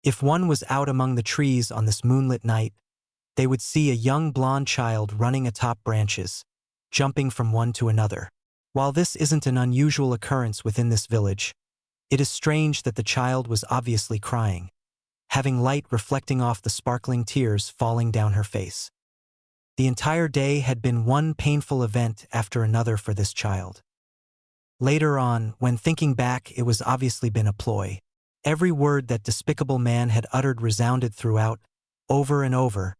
If one was out among the trees on this moonlit night, they would see a young blonde child running atop branches, jumping from one to another. While this isn't an unusual occurrence within this village, it is strange that the child was obviously crying, having light reflecting off the sparkling tears falling down her face. The entire day had been one painful event after another for this child. Later on, when thinking back, it was obviously been a ploy. Every word that despicable man had uttered resounded throughout, over and over,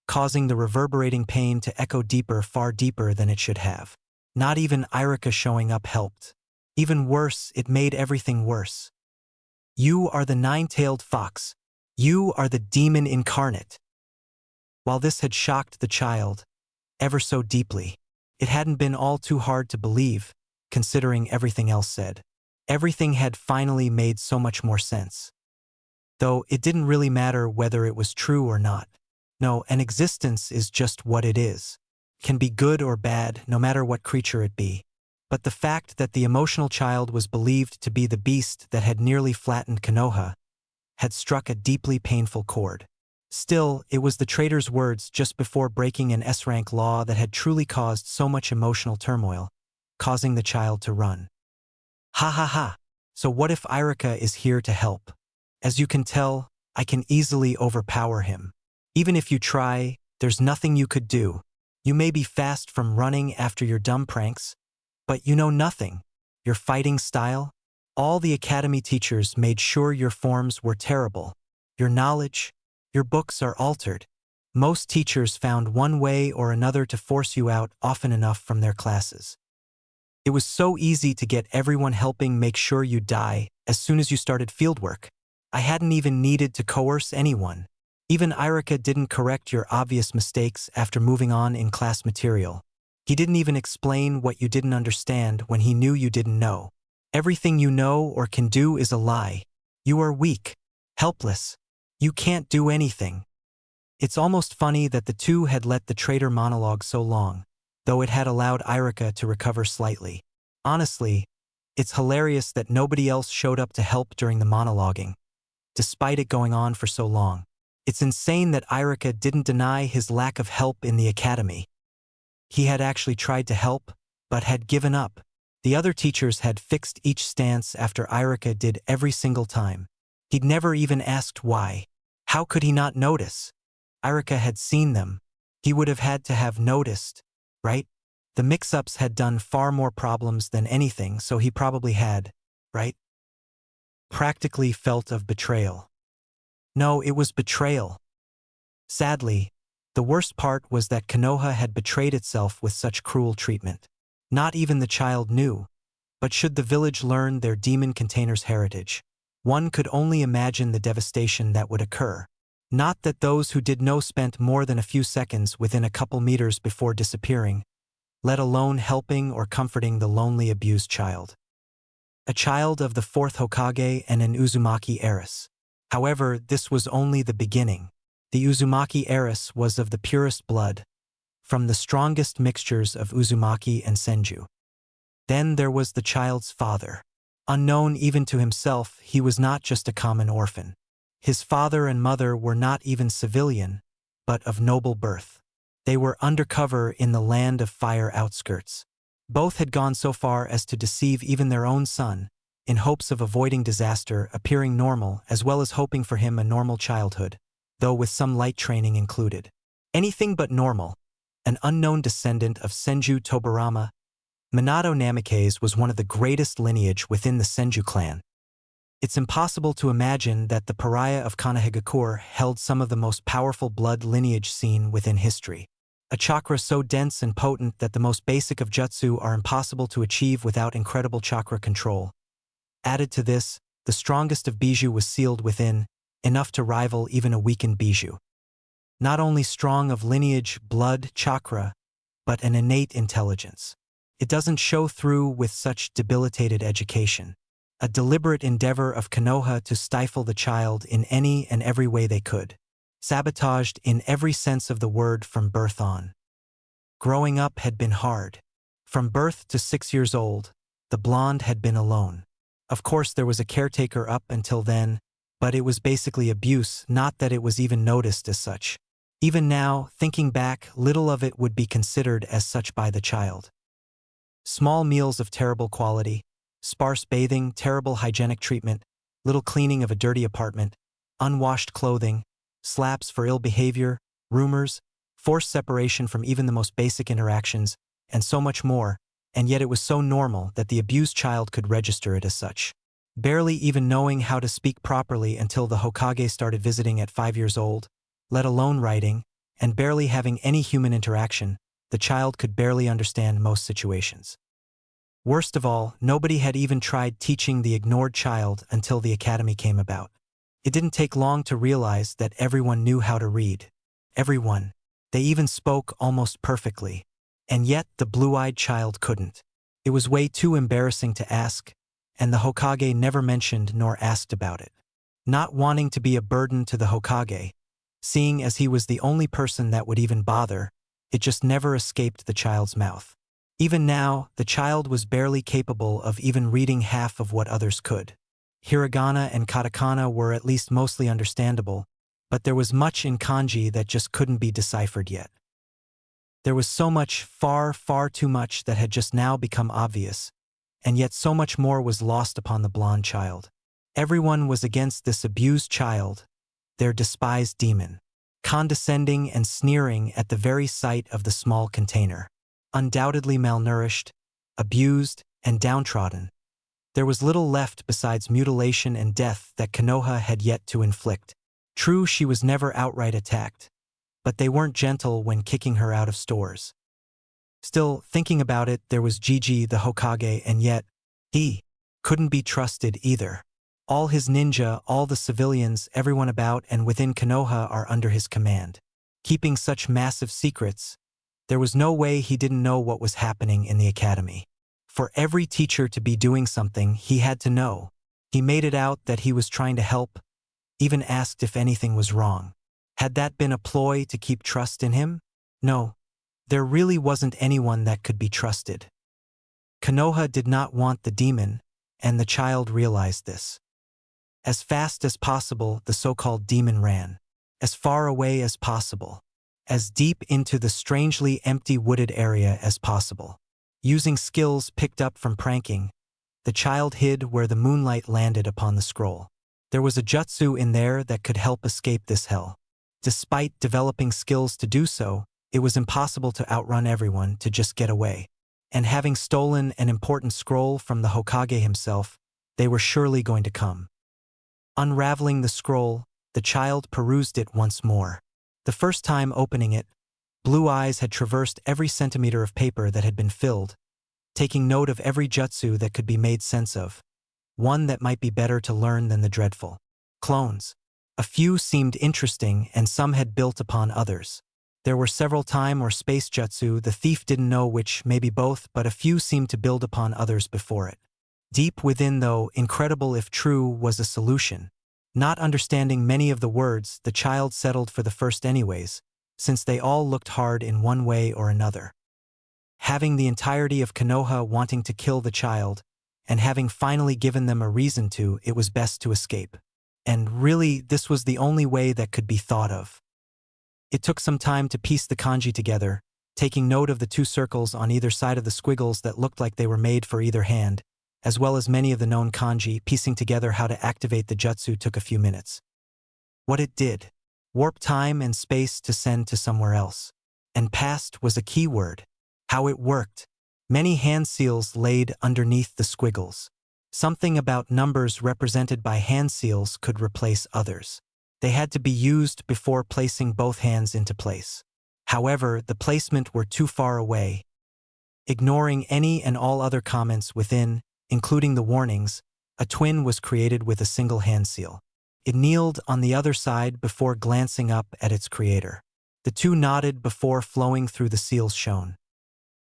causing the reverberating pain to echo deeper, far deeper than it should have. Not even Irika showing up helped. Even worse, it made everything worse. You are the nine-tailed fox. You are the demon incarnate. While this had shocked the child, ever so deeply, it hadn't been all too hard to believe, considering everything else said. Everything had finally made so much more sense. Though it didn't really matter whether it was true or not. No, an existence is just what it is. Can be good or bad, no matter what creature it be. But the fact that the emotional child was believed to be the beast that had nearly flattened Konoha had struck a deeply painful chord. Still, it was the traitor's words just before breaking an S-rank law that had truly caused so much emotional turmoil, causing the child to run. Ha ha ha. So what if Irika is here to help? As you can tell, I can easily overpower him. Even if you try, there's nothing you could do. You may be fast from running after your dumb pranks, but you know nothing. Your fighting style? All the academy teachers made sure your forms were terrible. Your knowledge? Your books are altered. Most teachers found one way or another to force you out often enough from their classes. It was so easy to get everyone helping make sure you die as soon as you started fieldwork. I hadn't even needed to coerce anyone. Even Irika didn't correct your obvious mistakes after moving on in class material. He didn't even explain what you didn't understand when he knew you didn't know. Everything you know or can do is a lie. You are weak, helpless. You can't do anything. It's almost funny that the two had let the traitor monologue so long, though it had allowed Irika to recover slightly. Honestly, it's hilarious that nobody else showed up to help during the monologuing, despite it going on for so long. It's insane that Irika didn't deny his lack of help in the academy. He had actually tried to help, but had given up. The other teachers had fixed each stance after Irika did every single time. He'd never even asked why. How could he not notice? Irika had seen them. He would have had to have noticed, right? The mix-ups had done far more problems than anything, so he probably had, right? Practically felt of betrayal. No, it was betrayal. Sadly, the worst part was that Konoha had betrayed itself with such cruel treatment. Not even the child knew, but should the village learn their demon container's heritage, one could only imagine the devastation that would occur. Not that those who did know spent more than a few seconds within a couple meters before disappearing, let alone helping or comforting the lonely abused child. A child of the fourth Hokage and an Uzumaki heiress. However, this was only the beginning. The Uzumaki heiress was of the purest blood, from the strongest mixtures of Uzumaki and Senju. Then there was the child's father. Unknown even to himself, he was not just a common orphan. His father and mother were not even civilian, but of noble birth. They were undercover in the land of fire outskirts. Both had gone so far as to deceive even their own son, in hopes of avoiding disaster, appearing normal, as well as hoping for him a normal childhood, though with some light training included. Anything but normal. An unknown descendant of Senju Tobarama, Minato Namikaze was one of the greatest lineage within the Senju clan. It's impossible to imagine that the pariah of Konohagakure held some of the most powerful blood lineage seen within history. A chakra so dense and potent that the most basic of jutsu are impossible to achieve without incredible chakra control. Added to this, the strongest of bijou was sealed within, enough to rival even a weakened bijou. Not only strong of lineage, blood, chakra, but an innate intelligence. It doesn't show through with such debilitated education. A deliberate endeavor of Konoha to stifle the child in any and every way they could. Sabotaged in every sense of the word from birth on. Growing up had been hard. From birth to 6 years old, the blonde had been alone. Of course there was a caretaker up until then, but it was basically abuse, not that it was even noticed as such. Even now, thinking back, little of it would be considered as such by the child. Small meals of terrible quality, sparse bathing, terrible hygienic treatment, little cleaning of a dirty apartment, unwashed clothing, slaps for ill behavior, rumors, forced separation from even the most basic interactions, and so much more, and yet it was so normal that the abused child could register it as such. Barely even knowing how to speak properly until the Hokage started visiting at 5 years old, let alone writing, and barely having any human interaction, the child could barely understand most situations. Worst of all, nobody had even tried teaching the ignored child until the academy came about. It didn't take long to realize that everyone knew how to read. Everyone. They even spoke almost perfectly. And yet the blue-eyed child couldn't. It was way too embarrassing to ask, and the Hokage never mentioned nor asked about it. Not wanting to be a burden to the Hokage, seeing as he was the only person that would even bother, it just never escaped the child's mouth. Even now, the child was barely capable of even reading half of what others could. Hiragana and katakana were at least mostly understandable, but there was much in kanji that just couldn't be deciphered yet. There was so much, far, far too much that had just now become obvious, and yet so much more was lost upon the blonde child. Everyone was against this abused child, their despised demon, condescending and sneering at the very sight of the small container. Undoubtedly malnourished, abused, and downtrodden, there was little left besides mutilation and death that Konoha had yet to inflict. True, she was never outright attacked, but they weren't gentle when kicking her out of stores. Still, thinking about it, there was Gigi the Hokage, and yet, he couldn't be trusted either. All his ninja, all the civilians, everyone about and within Konoha are under his command. Keeping such massive secrets, there was no way he didn't know what was happening in the academy. For every teacher to be doing something, he had to know. He made it out that he was trying to help, even asked if anything was wrong. Had that been a ploy to keep trust in him? No. There really wasn't anyone that could be trusted. Konoha did not want the demon, and the child realized this. As fast as possible, the so-called demon ran. As far away as possible. As deep into the strangely empty wooded area as possible. Using skills picked up from pranking, the child hid where the moonlight landed upon the scroll. There was a jutsu in there that could help escape this hell. Despite developing skills to do so, it was impossible to outrun everyone to just get away. And having stolen an important scroll from the Hokage himself, they were surely going to come. Unraveling the scroll, the child perused it once more. The first time opening it, Blue Eyes had traversed every centimeter of paper that had been filled, taking note of every jutsu that could be made sense of, one that might be better to learn than the dreadful clones. A few seemed interesting and some had built upon others. There were several time or space jutsu, the thief didn't know which, maybe both, but a few seemed to build upon others before it. Deep within, though, incredible if true, was a solution. Not understanding many of the words, the child settled for the first anyways, since they all looked hard in one way or another. Having the entirety of Konoha wanting to kill the child, and having finally given them a reason to, it was best to escape. And really, this was the only way that could be thought of. It took some time to piece the kanji together, taking note of the two circles on either side of the squiggles that looked like they were made for either hand, as well as many of the known kanji. Piecing together how to activate the jutsu took a few minutes. What it did. Warp time and space to send to somewhere else. And past was a key word. How it worked. Many hand seals laid underneath the squiggles. Something about numbers represented by hand seals could replace others. They had to be used before placing both hands into place. However, the placement were too far away. Ignoring any and all other comments within, including the warnings, a twin was created with a single hand seal. It kneeled on the other side before glancing up at its creator. The two nodded before flowing through the seal's shone.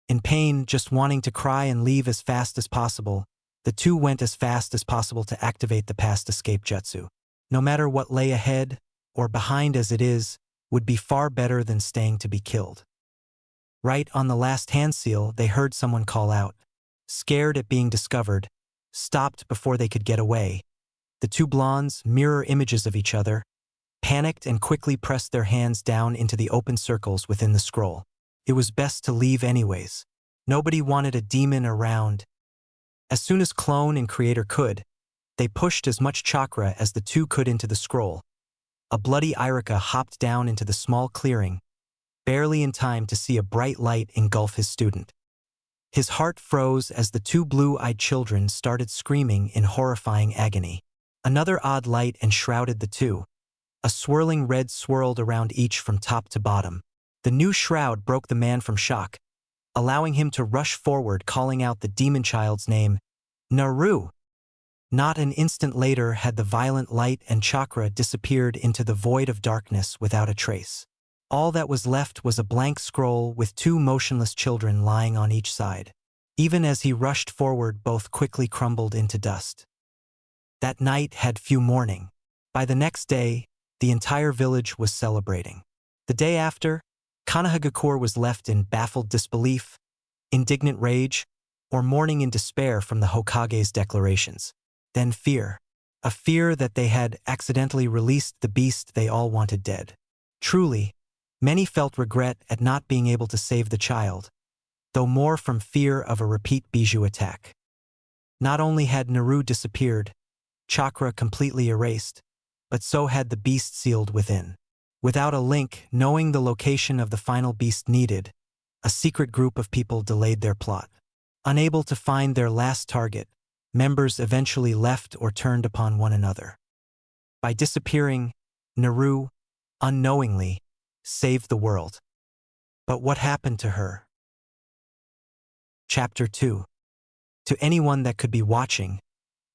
In pain, just wanting to cry and leave as fast as possible, the two went as fast as possible to activate the past escape jutsu. No matter what lay ahead, or behind as it is, would be far better than staying to be killed. Right on the last hand seal, they heard someone call out. Scared at being discovered, stopped before they could get away, The two blondes, mirror images of each other, panicked and quickly pressed their hands down into the open circles within the scroll. It was best to leave anyways. Nobody wanted a demon around. As soon as Clone and Creator could, they pushed as much chakra as the two could into the scroll. A bloody Irika hopped down into the small clearing, barely in time to see a bright light engulf his student. His heart froze as the two blue-eyed children started screaming in horrifying agony. Another odd light enshrouded the two. A swirling red swirled around each from top to bottom. The new shroud broke the man from shock, allowing him to rush forward, calling out the demon child's name, Naru. Not an instant later had the violent light and chakra disappeared into the void of darkness without a trace. All that was left was a blank scroll with two motionless children lying on each side. Even as he rushed forward, both quickly crumbled into dust. That night had few mourning. By the next day, the entire village was celebrating. The day after, Kanahagakure was left in baffled disbelief, indignant rage, or mourning in despair from the Hokage's declarations. Then fear. A fear that they had accidentally released the beast they all wanted dead. Truly, many felt regret at not being able to save the child, though more from fear of a repeat Bijou attack. Not only had Naru disappeared, chakra completely erased, but so had the beast sealed within. Without a link, knowing the location of the final beast needed, a secret group of people delayed their plot. Unable to find their last target, members eventually left or turned upon one another. By disappearing, Naru, unknowingly, saved the world. But what happened to her? Chapter 2. To anyone that could be watching,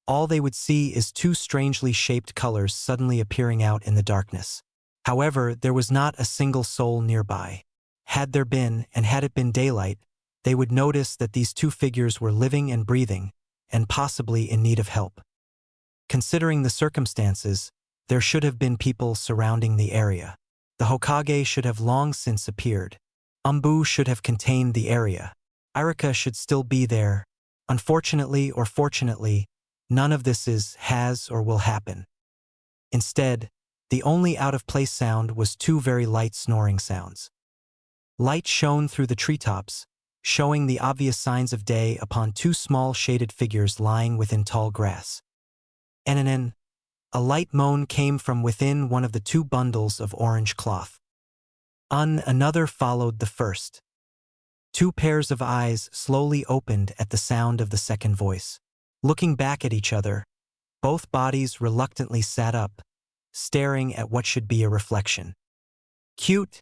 all they would see is two strangely shaped colors suddenly appearing out in the darkness. However, there was not a single soul nearby. Had there been, and had it been daylight, they would notice that these two figures were living and breathing, and possibly in need of help. Considering the circumstances, there should have been people surrounding the area. The Hokage should have long since appeared. Umbu should have contained the area. Irika should still be there. Unfortunately or fortunately, none of this has or will happen. Instead, the only out-of-place sound was two very light snoring sounds. Light shone through the treetops, showing the obvious signs of day upon two small shaded figures lying within tall grass. And a light moan came from within one of the two bundles of orange cloth. Another followed the first. Two pairs of eyes slowly opened at the sound of the second voice. Looking back at each other, both bodies reluctantly sat up, staring at what should be a reflection. Cute.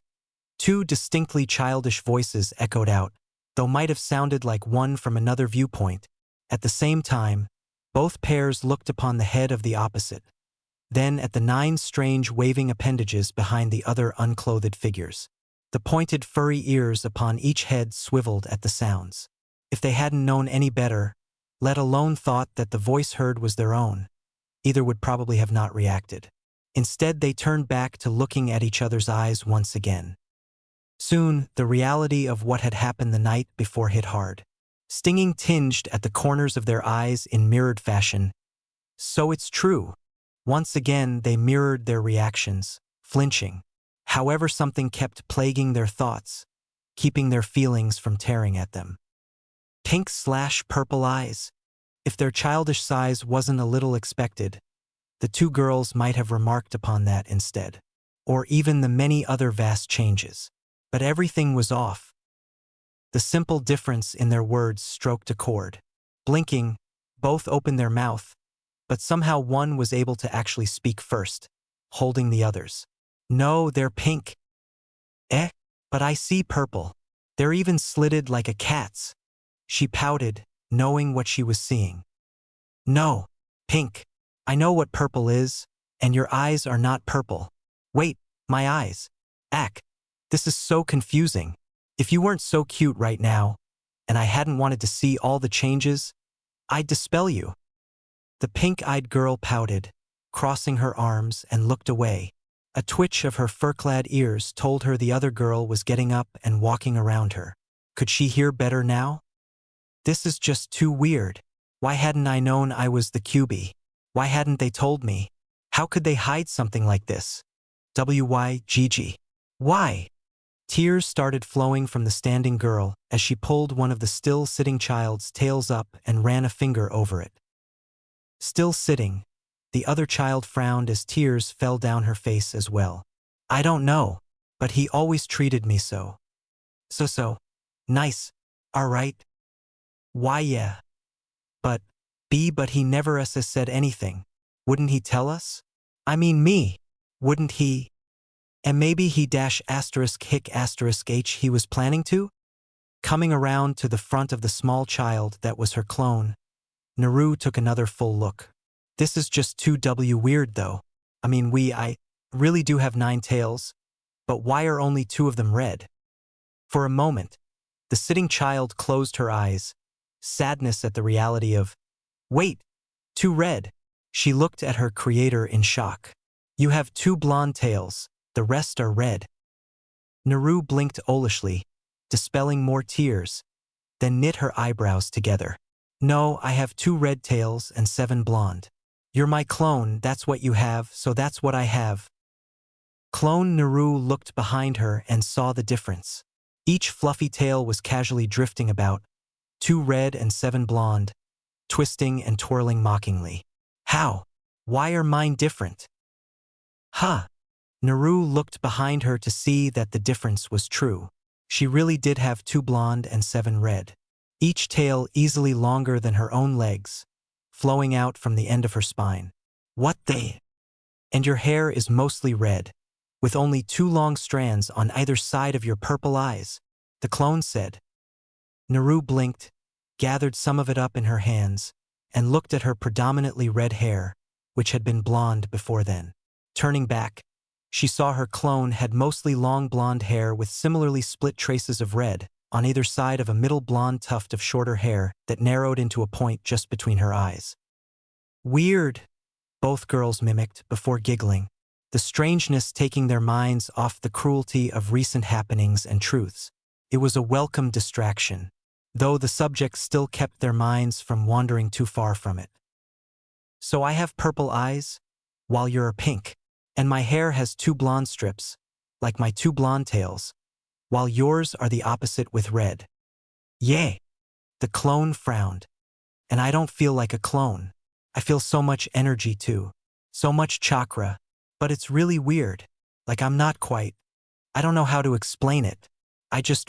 Two distinctly childish voices echoed out, though might have sounded like one from another viewpoint. At the same time, both pairs looked upon the head of the opposite, then at the 9 strange waving appendages behind the other unclothed figures. The pointed furry ears upon each head swiveled at the sounds. If they hadn't known any better, let alone thought that the voice heard was their own, either would probably have not reacted. Instead, they turned back to looking at each other's eyes once again. Soon, the reality of what had happened the night before hit hard. Stinging tinged at the corners of their eyes in mirrored fashion. So it's true. Once again, they mirrored their reactions, flinching. However, something kept plaguing their thoughts, keeping their feelings from tearing at them. Pink/purple eyes. If their childish size wasn't a little expected, the two girls might have remarked upon that instead, or even the many other vast changes. But everything was off. The simple difference in their words stroked a chord. Blinking, both opened their mouth, but somehow one was able to actually speak first, holding the others. No, they're pink. But I see purple. They're even slitted like a cat's. She pouted, knowing what she was seeing. No, pink. I know what purple is, and your eyes are not purple. Wait, my eyes. This is so confusing. If you weren't so cute right now, and I hadn't wanted to see all the changes, I'd dispel you. The pink-eyed girl pouted, crossing her arms and looked away. A twitch of her fur-clad ears told her the other girl was getting up and walking around her. Could she hear better now? This is just too weird. Why hadn't I known I was the QB? Why hadn't they told me? How could they hide something like this? Why? Why? Tears started flowing from the standing girl as she pulled one of the still-sitting child's tails up and ran a finger over it. Still sitting, the other child frowned as tears fell down her face as well. I don't know, but he always treated me so. So. Nice. Alright. Why yeah. But he never said anything. Wouldn't he tell us? I mean me. Wouldn't he? And maybe he **hic**h he was planning to? Coming around to the front of the small child that was her clone, Naru took another full look. This is just too weird though. I mean I really do have 9 tails, but why are only 2 of them red? For a moment, the sitting child closed her eyes, sadness at the reality of, wait, 2 red. She looked at her creator in shock. You have 2 blonde tails, the rest are red. Naru blinked owlishly, dispelling more tears, then knit her eyebrows together. No, I have 2 red tails and 7 blonde. You're my clone, that's what you have, so that's what I have. Clone Naru looked behind her and saw the difference. Each fluffy tail was casually drifting about, 2 red and 7 blonde, twisting and twirling mockingly. How? Why are mine different? Huh. Naru looked behind her to see that the difference was true. She really did have 2 blonde and 7 red. Each tail easily longer than her own legs, flowing out from the end of her spine. What the? And your hair is mostly red, with only 2 long strands on either side of your purple eyes, the clone said. Naru blinked, gathered some of it up in her hands, and looked at her predominantly red hair, which had been blonde before then. Turning back, she saw her clone had mostly long blonde hair with similarly split traces of red on either side of a middle blonde tuft of shorter hair that narrowed into a point just between her eyes. Weird, both girls mimicked before giggling, the strangeness taking their minds off the cruelty of recent happenings and truths. It was a welcome distraction, though the subjects still kept their minds from wandering too far from it. So I have purple eyes, while you're pink, and my hair has 2 blonde strips, like my 2 blonde tails, while yours are the opposite with red. Yay! The clone frowned. And I don't feel like a clone. I feel so much energy too. So much chakra. But it's really weird. Like I'm not quite. I don't know how to explain it.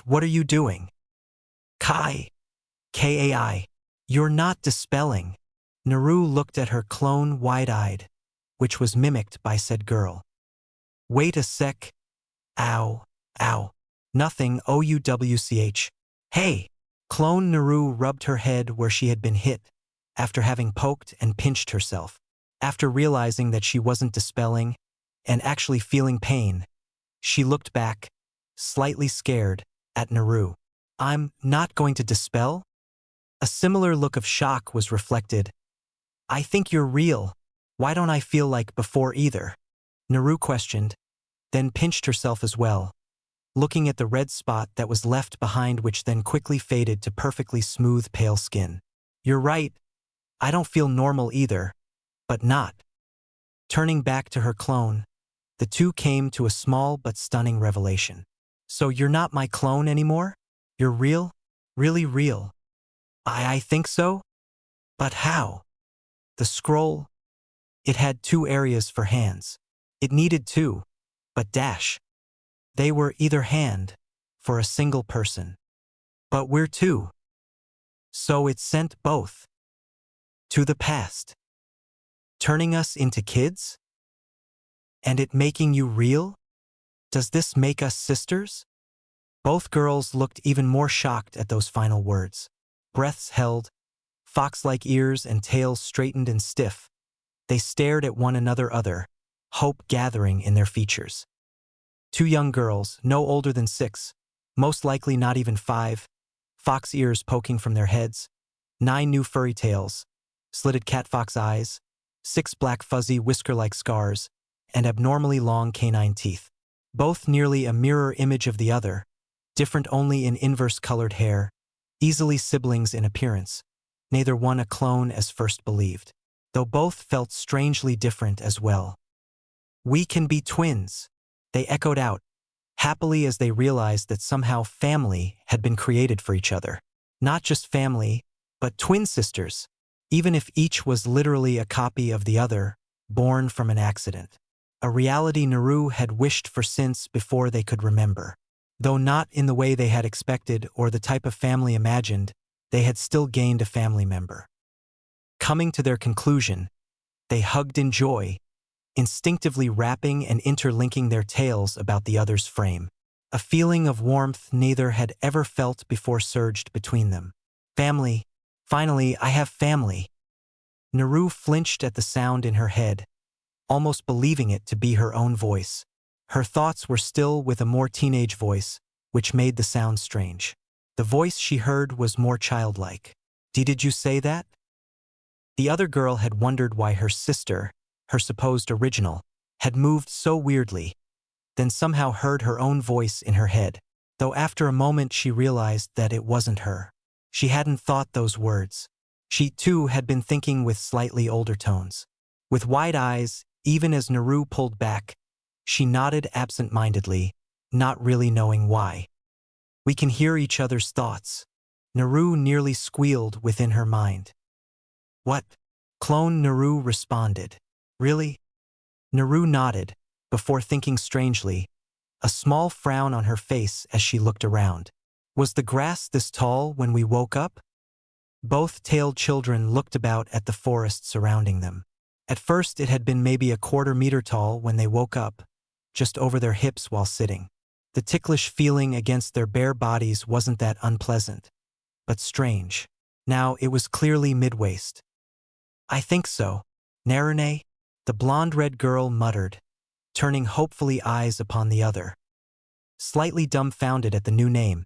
What are you doing? Kai. Kai. You're not dispelling. Naru looked at her clone wide-eyed, which was mimicked by said girl. Wait a sec. Ow. Ow. Nothing, OUWCH. Hey! Clone Naru rubbed her head where she had been hit, after having poked and pinched herself. After realizing that she wasn't dispelling, and actually feeling pain, she looked back, slightly scared, at Naru. I'm not going to dispel? A similar look of shock was reflected. I think you're real. Why don't I feel like before either? Naru questioned, then pinched herself as well, looking at the red spot that was left behind, which then quickly faded to perfectly smooth pale skin. You're right. I don't feel normal either, but not. Turning back to her clone, the two came to a small but stunning revelation. So you're not my clone anymore? You're real? Really real? I think so? But how? The scroll? It had 2 areas for hands. It needed 2, but dash. They were either hand, for a single person. But we're 2. So it sent both. To the past. Turning us into kids? And it making you real? Does this make us sisters? Both girls looked even more shocked at those final words. Breaths held, fox-like ears and tails straightened and stiff. They stared at one another, hope gathering in their features. 2 young girls, no older than 6, most likely not even 5, fox ears poking from their heads, 9 new furry tails, slitted catfox eyes, 6 black fuzzy whisker-like scars, and abnormally long canine teeth. Both nearly a mirror image of the other, different only in inverse-colored hair, easily siblings in appearance, neither one a clone as first believed. though both felt strangely different as well. We can be twins, they echoed out, happily as they realized that somehow family had been created for each other. Not just family, but twin sisters, even if each was literally a copy of the other, born from an accident. A reality Naru had wished for since before they could remember. Though not in the way they had expected or the type of family imagined, they had still gained a family member. Coming to their conclusion, they hugged in joy, instinctively wrapping and interlinking their tails about the other's frame. A feeling of warmth neither had ever felt before surged between them. Family. Finally, I have family. Naru flinched at the sound in her head, almost believing it to be her own voice. Her thoughts were still with a more teenage voice, which made the sound strange. The voice she heard was more childlike. Did you say that? The other girl had wondered why her sister, her supposed original, had moved so weirdly, then somehow heard her own voice in her head, though after a moment she realized that it wasn't her. She hadn't thought those words. She too had been thinking with slightly older tones. With wide eyes, even as Naru pulled back, she nodded absent-mindedly, not really knowing why. We can hear each other's thoughts. Naru nearly squealed within her mind. What? Clone Naru responded. Really? Naru nodded, before thinking strangely, a small frown on her face as she looked around. Was the grass this tall when we woke up? Both tailed children looked about at the forest surrounding them. At first it had been maybe a quarter-meter tall when they woke up, just over their hips while sitting. The ticklish feeling against their bare bodies wasn't that unpleasant, but strange. Now it was clearly mid-waist. I think so. Narune? The blonde-red girl muttered, turning hopefully eyes upon the other. Slightly dumbfounded at the new name,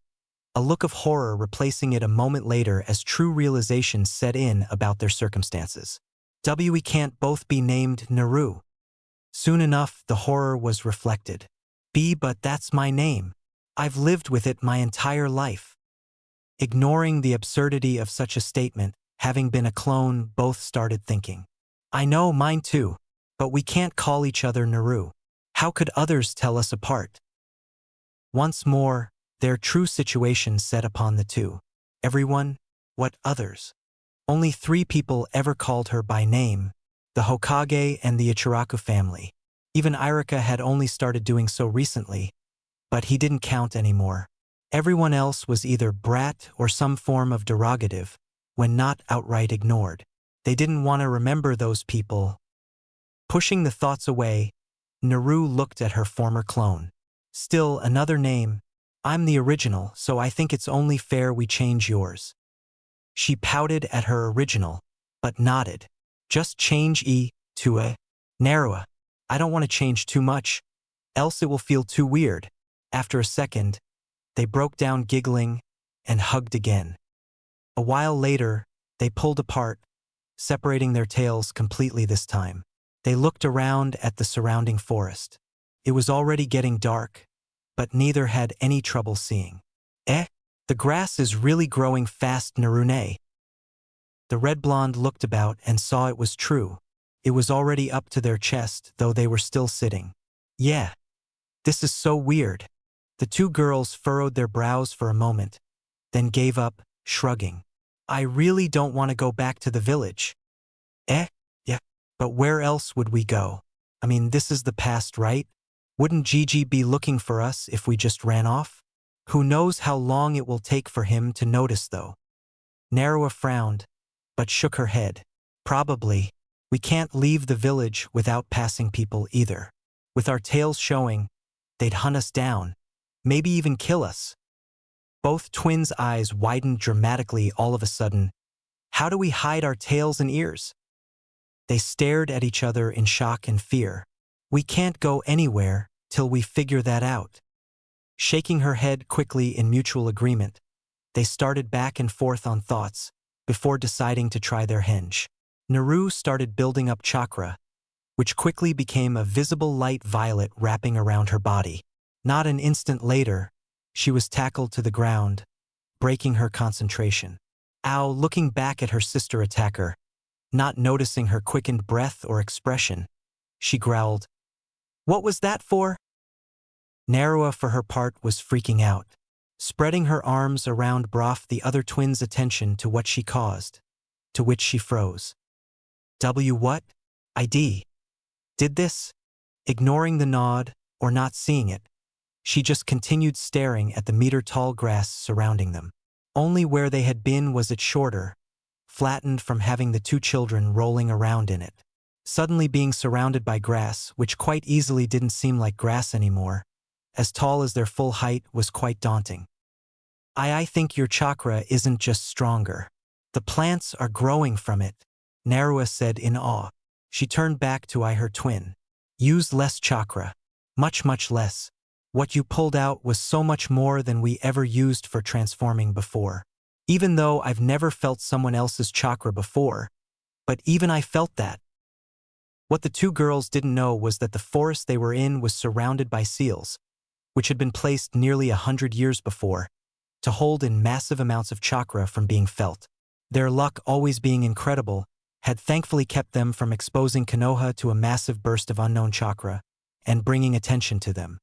a look of horror replacing it a moment later as true realization set in about their circumstances. We can't both be named Naru. Soon enough, the horror was reflected. But that's my name. I've lived with it my entire life. Ignoring the absurdity of such a statement, having been a clone, both started thinking. I know, mine too, but we can't call each other Naru. How could others tell us apart? Once more, their true situation set upon the two. Everyone? What others? Only 3 people ever called her by name, the Hokage and the Ichiraku family. Even Irika had only started doing so recently, but he didn't count anymore. Everyone else was either brat or some form of derogative, when not outright ignored. They didn't want to remember those people. Pushing the thoughts away, Naru looked at her former clone. Still another name. I'm the original, so I think it's only fair we change yours. She pouted at her original, but nodded. Just change E to a Narua. I don't want to change too much, else it will feel too weird. After a second, they broke down giggling and hugged again. A while later, they pulled apart, separating their tails completely this time. They looked around at the surrounding forest. It was already getting dark, but neither had any trouble seeing. The grass is really growing fast, Narune. The red blonde looked about and saw it was true. It was already up to their chest, though they were still sitting. Yeah. This is so weird. The 2 girls furrowed their brows for a moment, then gave up, shrugging. I really don't want to go back to the village. Yeah. But where else would we go? I mean, this is the past, right? Wouldn't Gigi be looking for us if we just ran off? Who knows how long it will take for him to notice, though. Narua frowned, but shook her head. Probably. We can't leave the village without passing people either. With our tails showing, they'd hunt us down, maybe even kill us. Both twins' eyes widened dramatically all of a sudden. How do we hide our tails and ears? They stared at each other in shock and fear. We can't go anywhere till we figure that out. Shaking her head quickly in mutual agreement, they started back and forth on thoughts, before deciding to try their henge. Naru started building up chakra, which quickly became a visible light violet wrapping around her body. Not an instant later, she was tackled to the ground, breaking her concentration. Looking back at her sister attacker, Not noticing her quickened breath or expression, she growled, "What was that for?" Narua, for her part, was freaking out. Spreading her arms around brought the other twin's attention to what she caused, to which she froze. What? I did this? Ignoring the nod, or not seeing it, she just continued staring at the meter-tall grass surrounding them. Only where they had been was it shorter, flattened from having the two children rolling around in it. Suddenly being surrounded by grass, which quite easily didn't seem like grass anymore, as tall as their full height, was quite daunting. I think your chakra isn't just stronger. The plants are growing from it, Narua said in awe. She turned back to eye her twin. Use less chakra. Much less. What you pulled out was so much more than we ever used for transforming before. Even though I've never felt someone else's chakra before, but even I felt that. What the two girls didn't know was that the forest they were in was surrounded by seals, which had been placed nearly 100 years before, to hold in massive amounts of chakra from being felt. Their luck, always being incredible, had thankfully kept them from exposing Konoha to a massive burst of unknown chakra and bringing attention to them.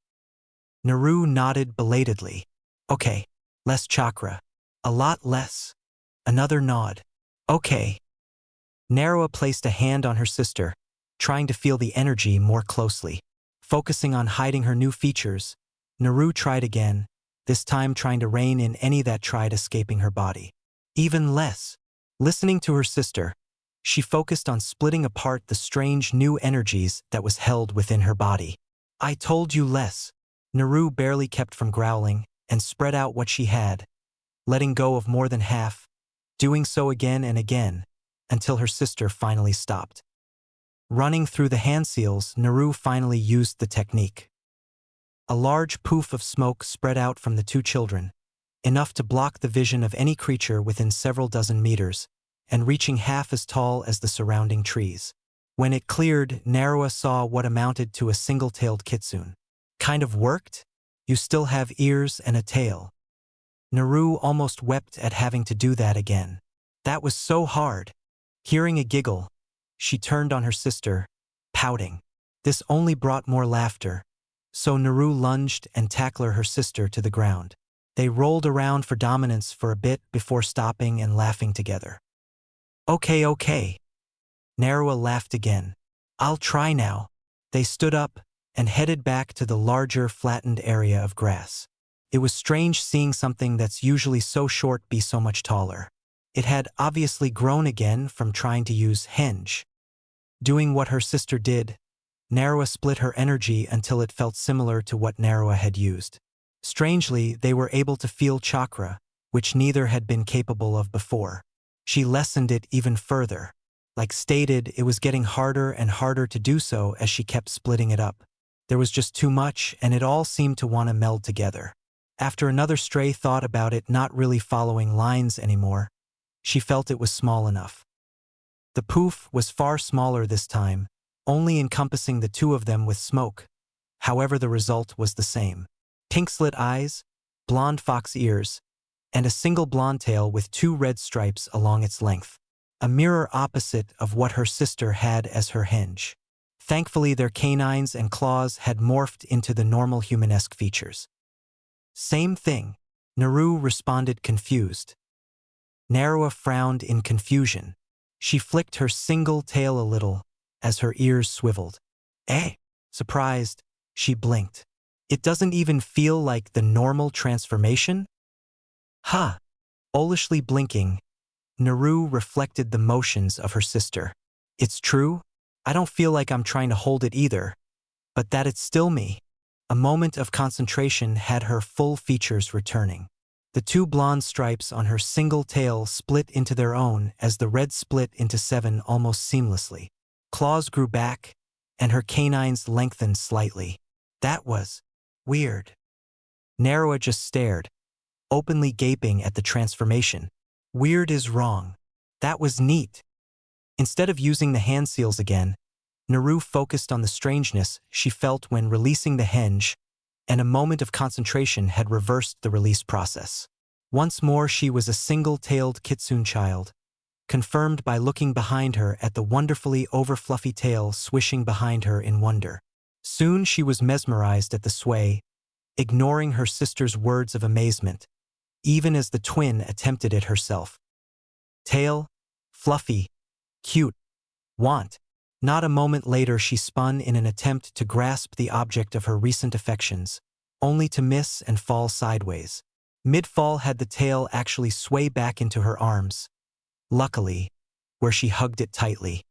Naru nodded belatedly. Okay, less chakra. A lot less. Another nod. Okay. Narua placed a hand on her sister, trying to feel the energy more closely. Focusing on hiding her new features, Naru tried again, this time trying to rein in any that tried escaping her body. Even less. Listening to her sister, she focused on splitting apart the strange new energies that was held within her body. I told you less. Naru barely kept from growling and spread out what she had, letting go of more than half, doing so again and again, until her sister finally stopped. Running through the hand seals, Naru finally used the technique. A large poof of smoke spread out from the two children, enough to block the vision of any creature within several dozen meters, and reaching half as tall as the surrounding trees. When it cleared, Narua saw what amounted to a single-tailed kitsune. Kind of worked? You still have ears and a tail. Naru almost wept at having to do that again. That was so hard. Hearing a giggle, she turned on her sister, pouting. This only brought more laughter, so Naru lunged and tackled her sister to the ground. They rolled around for dominance for a bit before stopping and laughing together. Okay. Narua laughed again. I'll try now. They stood up and headed back to the larger, flattened area of grass. It was strange seeing something that's usually so short be so much taller. It had obviously grown again from trying to use henge. Doing what her sister did, Narua split her energy until it felt similar to what Narua had used. Strangely, they were able to feel chakra, which neither had been capable of before. She lessened it even further. Like stated, it was getting harder and harder to do so as she kept splitting it up. There was just too much, and it all seemed to want to meld together. After another stray thought about it not really following lines anymore, she felt it was small enough. The poof was far smaller this time, only encompassing the two of them with smoke. However, the result was the same. Pink-slit eyes, blonde fox ears, and a single blonde tail with two red stripes along its length. A mirror opposite of what her sister had as her henge. Thankfully, their canines and claws had morphed into the normal humanesque features. Same thing, Naru responded, confused. Narua frowned in confusion. She flicked her single tail a little as her ears swiveled. Surprised, she blinked. It doesn't even feel like the normal transformation? Olishly blinking, Naru reflected the motions of her sister. It's true, I don't feel like I'm trying to hold it either, but that it's still me. A moment of concentration had her full features returning. The two blonde stripes on her single tail split into their own as the red split into 7 almost seamlessly. Claws grew back, and her canines lengthened slightly. That was weird. Narua just stared, openly gaping at the transformation. Weird is wrong. That was neat. Instead of using the hand seals again, Naru focused on the strangeness she felt when releasing the henge, and a moment of concentration had reversed the release process. Once more she was a single-tailed kitsune child, confirmed by looking behind her at the wonderfully over-fluffy tail swishing behind her in wonder. Soon she was mesmerized at the sway, ignoring her sister's words of amazement, even as the twin attempted it herself. Tail, fluffy, cute, want. Not a moment later she spun in an attempt to grasp the object of her recent affections, only to miss and fall sideways. Mid-fall had the tail actually sway back into her arms, luckily, where she hugged it tightly.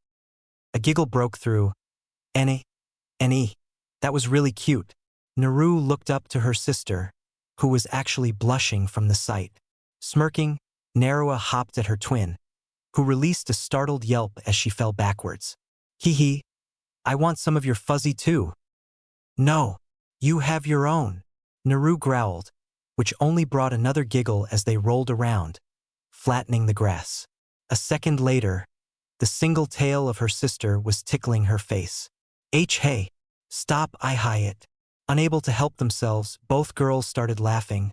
A giggle broke through. Annie, that was really cute. Naru looked up to her sister, who was actually blushing from the sight. Smirking, Narua hopped at her twin, who released a startled yelp as she fell backwards. Hee, I want some of your fuzzy too. No, you have your own, Naru growled, which only brought another giggle as they rolled around, flattening the grass. A second later, the single tail of her sister was tickling her face. Hey, stop, I hi it. Unable to help themselves, both girls started laughing,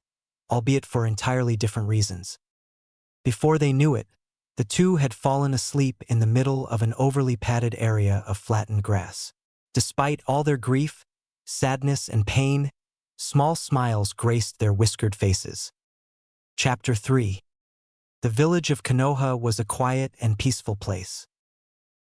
albeit for entirely different reasons. Before they knew it, the two had fallen asleep in the middle of an overly padded area of flattened grass. Despite all their grief, sadness, and pain, small smiles graced their whiskered faces. Chapter 3. The village of Konoha was a quiet and peaceful place.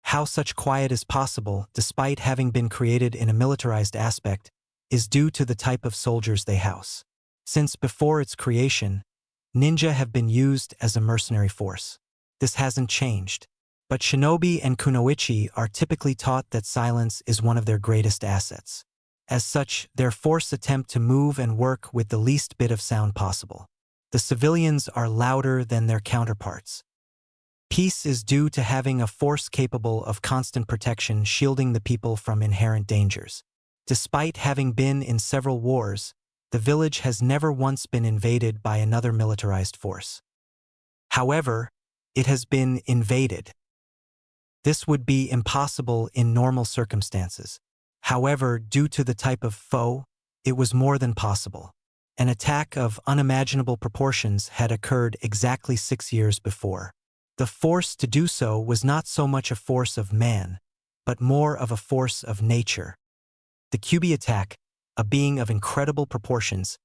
How such quiet is possible, despite having been created in a militarized aspect, is due to the type of soldiers they house. Since before its creation, ninja have been used as a mercenary force. This hasn't changed. But shinobi and kunoichi are typically taught that silence is one of their greatest assets. As such, their force attempt to move and work with the least bit of sound possible. The civilians are louder than their counterparts. Peace is due to having a force capable of constant protection, shielding the people from inherent dangers. Despite having been in several wars, the village has never once been invaded by another militarized force. However, it has been invaded. This would be impossible in normal circumstances. However, due to the type of foe, it was more than possible. An attack of unimaginable proportions had occurred exactly 6 years before. The force to do so was not so much a force of man, but more of a force of nature. The Kyubi attack, a being of incredible proportions,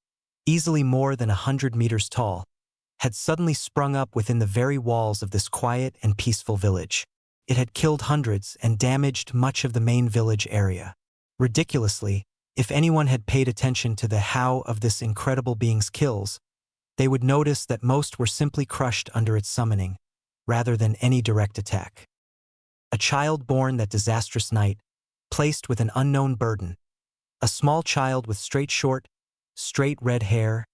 easily more than 100 meters tall, had suddenly sprung up within the very walls of this quiet and peaceful village. It had killed hundreds and damaged much of the main village area. Ridiculously, if anyone had paid attention to the how of this incredible being's kills, they would notice that most were simply crushed under its summoning, rather than any direct attack. A child born that disastrous night, placed with an unknown burden, a small child with straight red hair,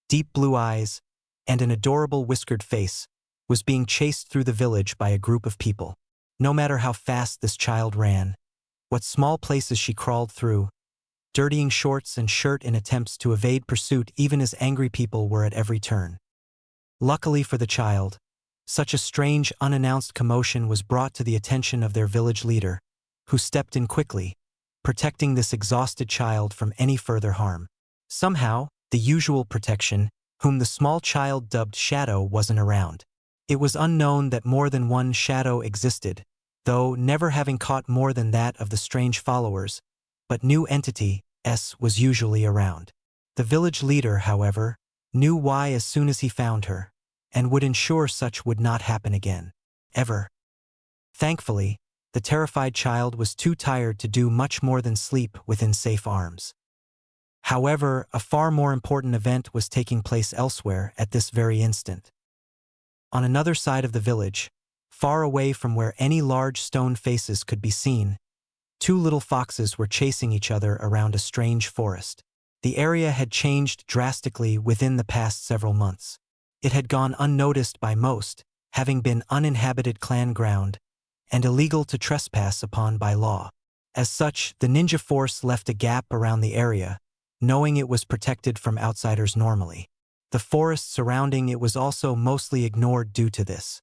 deep blue eyes, and an adorable whiskered face, was being chased through the village by a group of people. No matter how fast this child ran, what small places she crawled through, dirtying shorts and shirt in attempts to evade pursuit even as angry people were at every turn. Luckily for the child, such a strange, unannounced commotion was brought to the attention of their village leader, who stepped in quickly, protecting this exhausted child from any further harm. Somehow, the usual protection, whom the small child dubbed Shadow, wasn't around. It was unknown that more than one Shadow existed, though never having caught more than that of the strange followers, but new entity, S, was usually around. The village leader, however, knew why as soon as he found her, and would ensure such would not happen again. Ever. Thankfully, the terrified child was too tired to do much more than sleep within safe arms. However, a far more important event was taking place elsewhere at this very instant. On another side of the village, far away from where any large stone faces could be seen, two little foxes were chasing each other around a strange forest. The area had changed drastically within the past several months. It had gone unnoticed by most, having been uninhabited clan ground, and illegal to trespass upon by law. As such, the ninja force left a gap around the area, knowing it was protected from outsiders normally. The forest surrounding it was also mostly ignored due to this.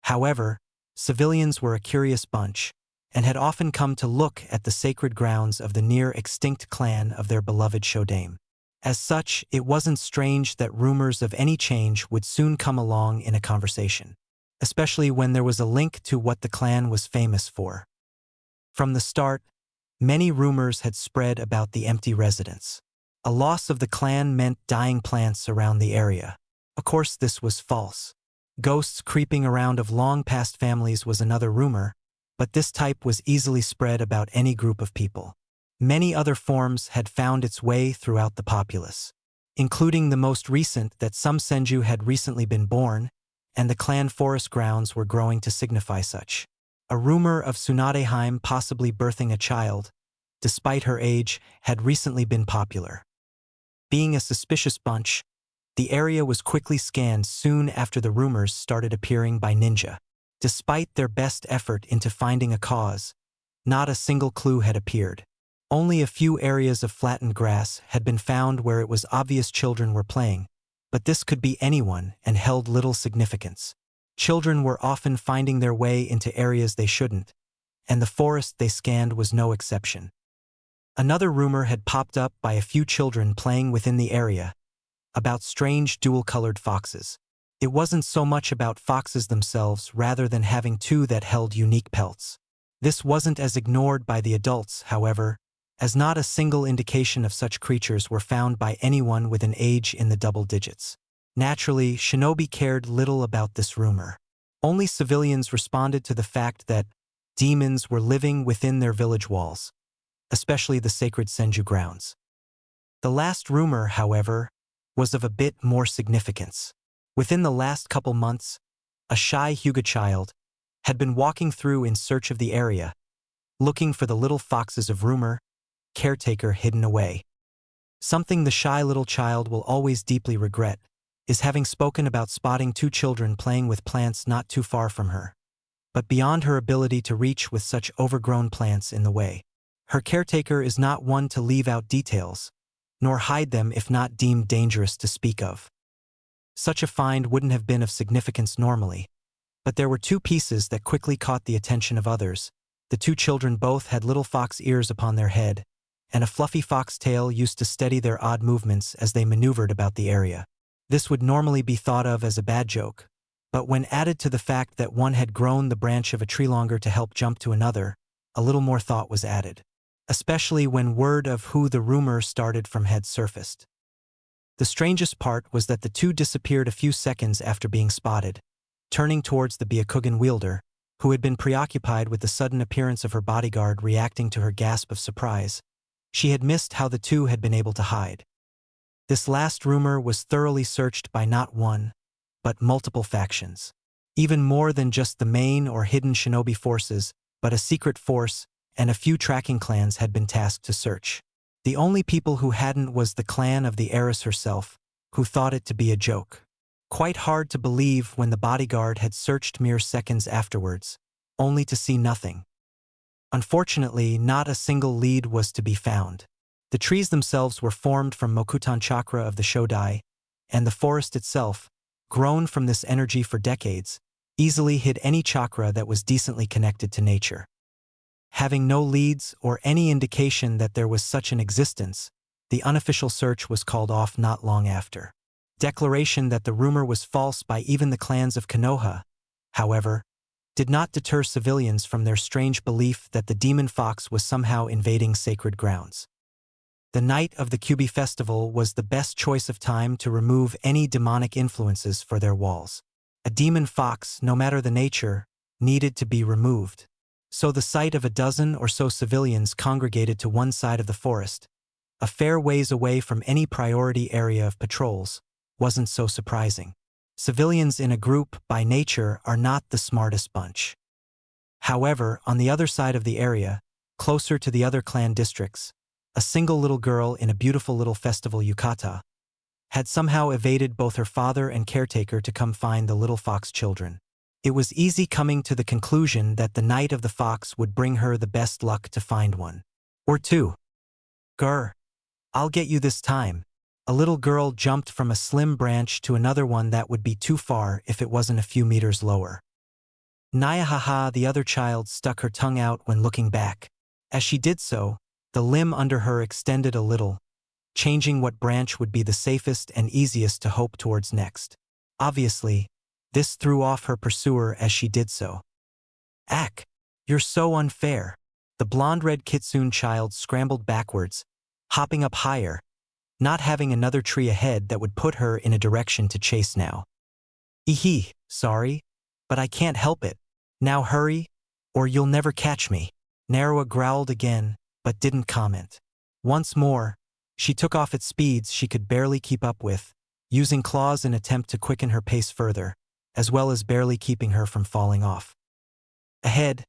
However, civilians were a curious bunch, and had often come to look at the sacred grounds of the near-extinct clan of their beloved Shodame. As such, it wasn't strange that rumors of any change would soon come along in a conversation. especially when there was a link to what the clan was famous for. From the start, many rumors had spread about the empty residence. A loss of the clan meant dying plants around the area. Of course, this was false. Ghosts creeping around of long-past families was another rumor, but this type was easily spread about any group of people. Many other forms had found its way throughout the populace, including the most recent that some Senju had recently been born, and the clan forest grounds were growing to signify such. A rumor of Tsunadeheim possibly birthing a child, despite her age, had recently been popular. Being a suspicious bunch, the area was quickly scanned soon after the rumors started appearing by ninja. Despite their best effort into finding a cause, not a single clue had appeared. Only a few areas of flattened grass had been found where it was obvious children were playing, but this could be anyone and held little significance. Children were often finding their way into areas they shouldn't, and the forest they scanned was no exception. Another rumor had popped up by a few children playing within the area, about strange dual-colored foxes. It wasn't so much about foxes themselves rather than having two that held unique pelts. This wasn't as ignored by the adults, however, as not a single indication of such creatures were found by anyone with an age in the double digits. Naturally, Shinobi cared little about this rumor. Only civilians responded to the fact that demons were living within their village walls, especially the sacred Senju grounds. The last rumor, however, was of a bit more significance. Within the last couple months, a shy Hyuga child had been walking through in search of the area, looking for the little foxes of rumor, caretaker hidden away. Something the shy little child will always deeply regret is having spoken about spotting two children playing with plants not too far from her, but beyond her ability to reach with such overgrown plants in the way. Her caretaker is not one to leave out details, nor hide them if not deemed dangerous to speak of. Such a find wouldn't have been of significance normally, but there were two pieces that quickly caught the attention of others. The two children both had little fox ears upon their head, and a fluffy fox tail used to steady their odd movements as they maneuvered about the area. This would normally be thought of as a bad joke, but when added to the fact that one had grown the branch of a tree longer to help jump to another, a little more thought was added, especially when word of who the rumor started from had surfaced. The strangest part was that the two disappeared a few seconds after being spotted, turning towards the Byakugan wielder, who had been preoccupied with the sudden appearance of her bodyguard reacting to her gasp of surprise. She had missed how the two had been able to hide. This last rumor was thoroughly searched by not one, but multiple factions. Even more than just the main or hidden shinobi forces, but a secret force and a few tracking clans had been tasked to search. The only people who hadn't was the clan of the heiress herself, who thought it to be a joke. Quite hard to believe when the bodyguard had searched mere seconds afterwards, only to see nothing. Unfortunately, not a single lead was to be found. The trees themselves were formed from Mokutan chakra of the Shodai, and the forest itself, grown from this energy for decades, easily hid any chakra that was decently connected to nature. Having no leads or any indication that there was such an existence, the unofficial search was called off not long after. Declaration that the rumor was false by even the clans of Konoha, however, did not deter civilians from their strange belief that the demon fox was somehow invading sacred grounds. The night of the Kyubi festival was the best choice of time to remove any demonic influences for their walls. A demon fox, no matter the nature, needed to be removed. So the sight of a dozen or so civilians congregated to one side of the forest, a fair ways away from any priority area of patrols, wasn't so surprising. Civilians in a group, by nature, are not the smartest bunch. However, on the other side of the area, closer to the other clan districts, a single little girl in a beautiful little festival yukata had somehow evaded both her father and caretaker to come find the little fox children. It was easy coming to the conclusion that the night of the fox would bring her the best luck to find one. Or two. Grr. I'll get you this time. A little girl jumped from a slim branch to another one that would be too far if it wasn't a few meters lower. Nyahaha, the other child, stuck her tongue out when looking back. As she did so, the limb under her extended a little, changing what branch would be the safest and easiest to hope towards next. Obviously, This threw off her pursuer as she did so. Ack! You're so unfair. The blonde-red kitsune child scrambled backwards, hopping up higher, not having another tree ahead that would put her in a direction to chase now. Eehee, sorry, but I can't help it. Now hurry, or you'll never catch me. Naruto growled again, but didn't comment. Once more, she took off at speeds she could barely keep up with, using claws in attempt to quicken her pace further, as well as barely keeping her from falling off. Ahead,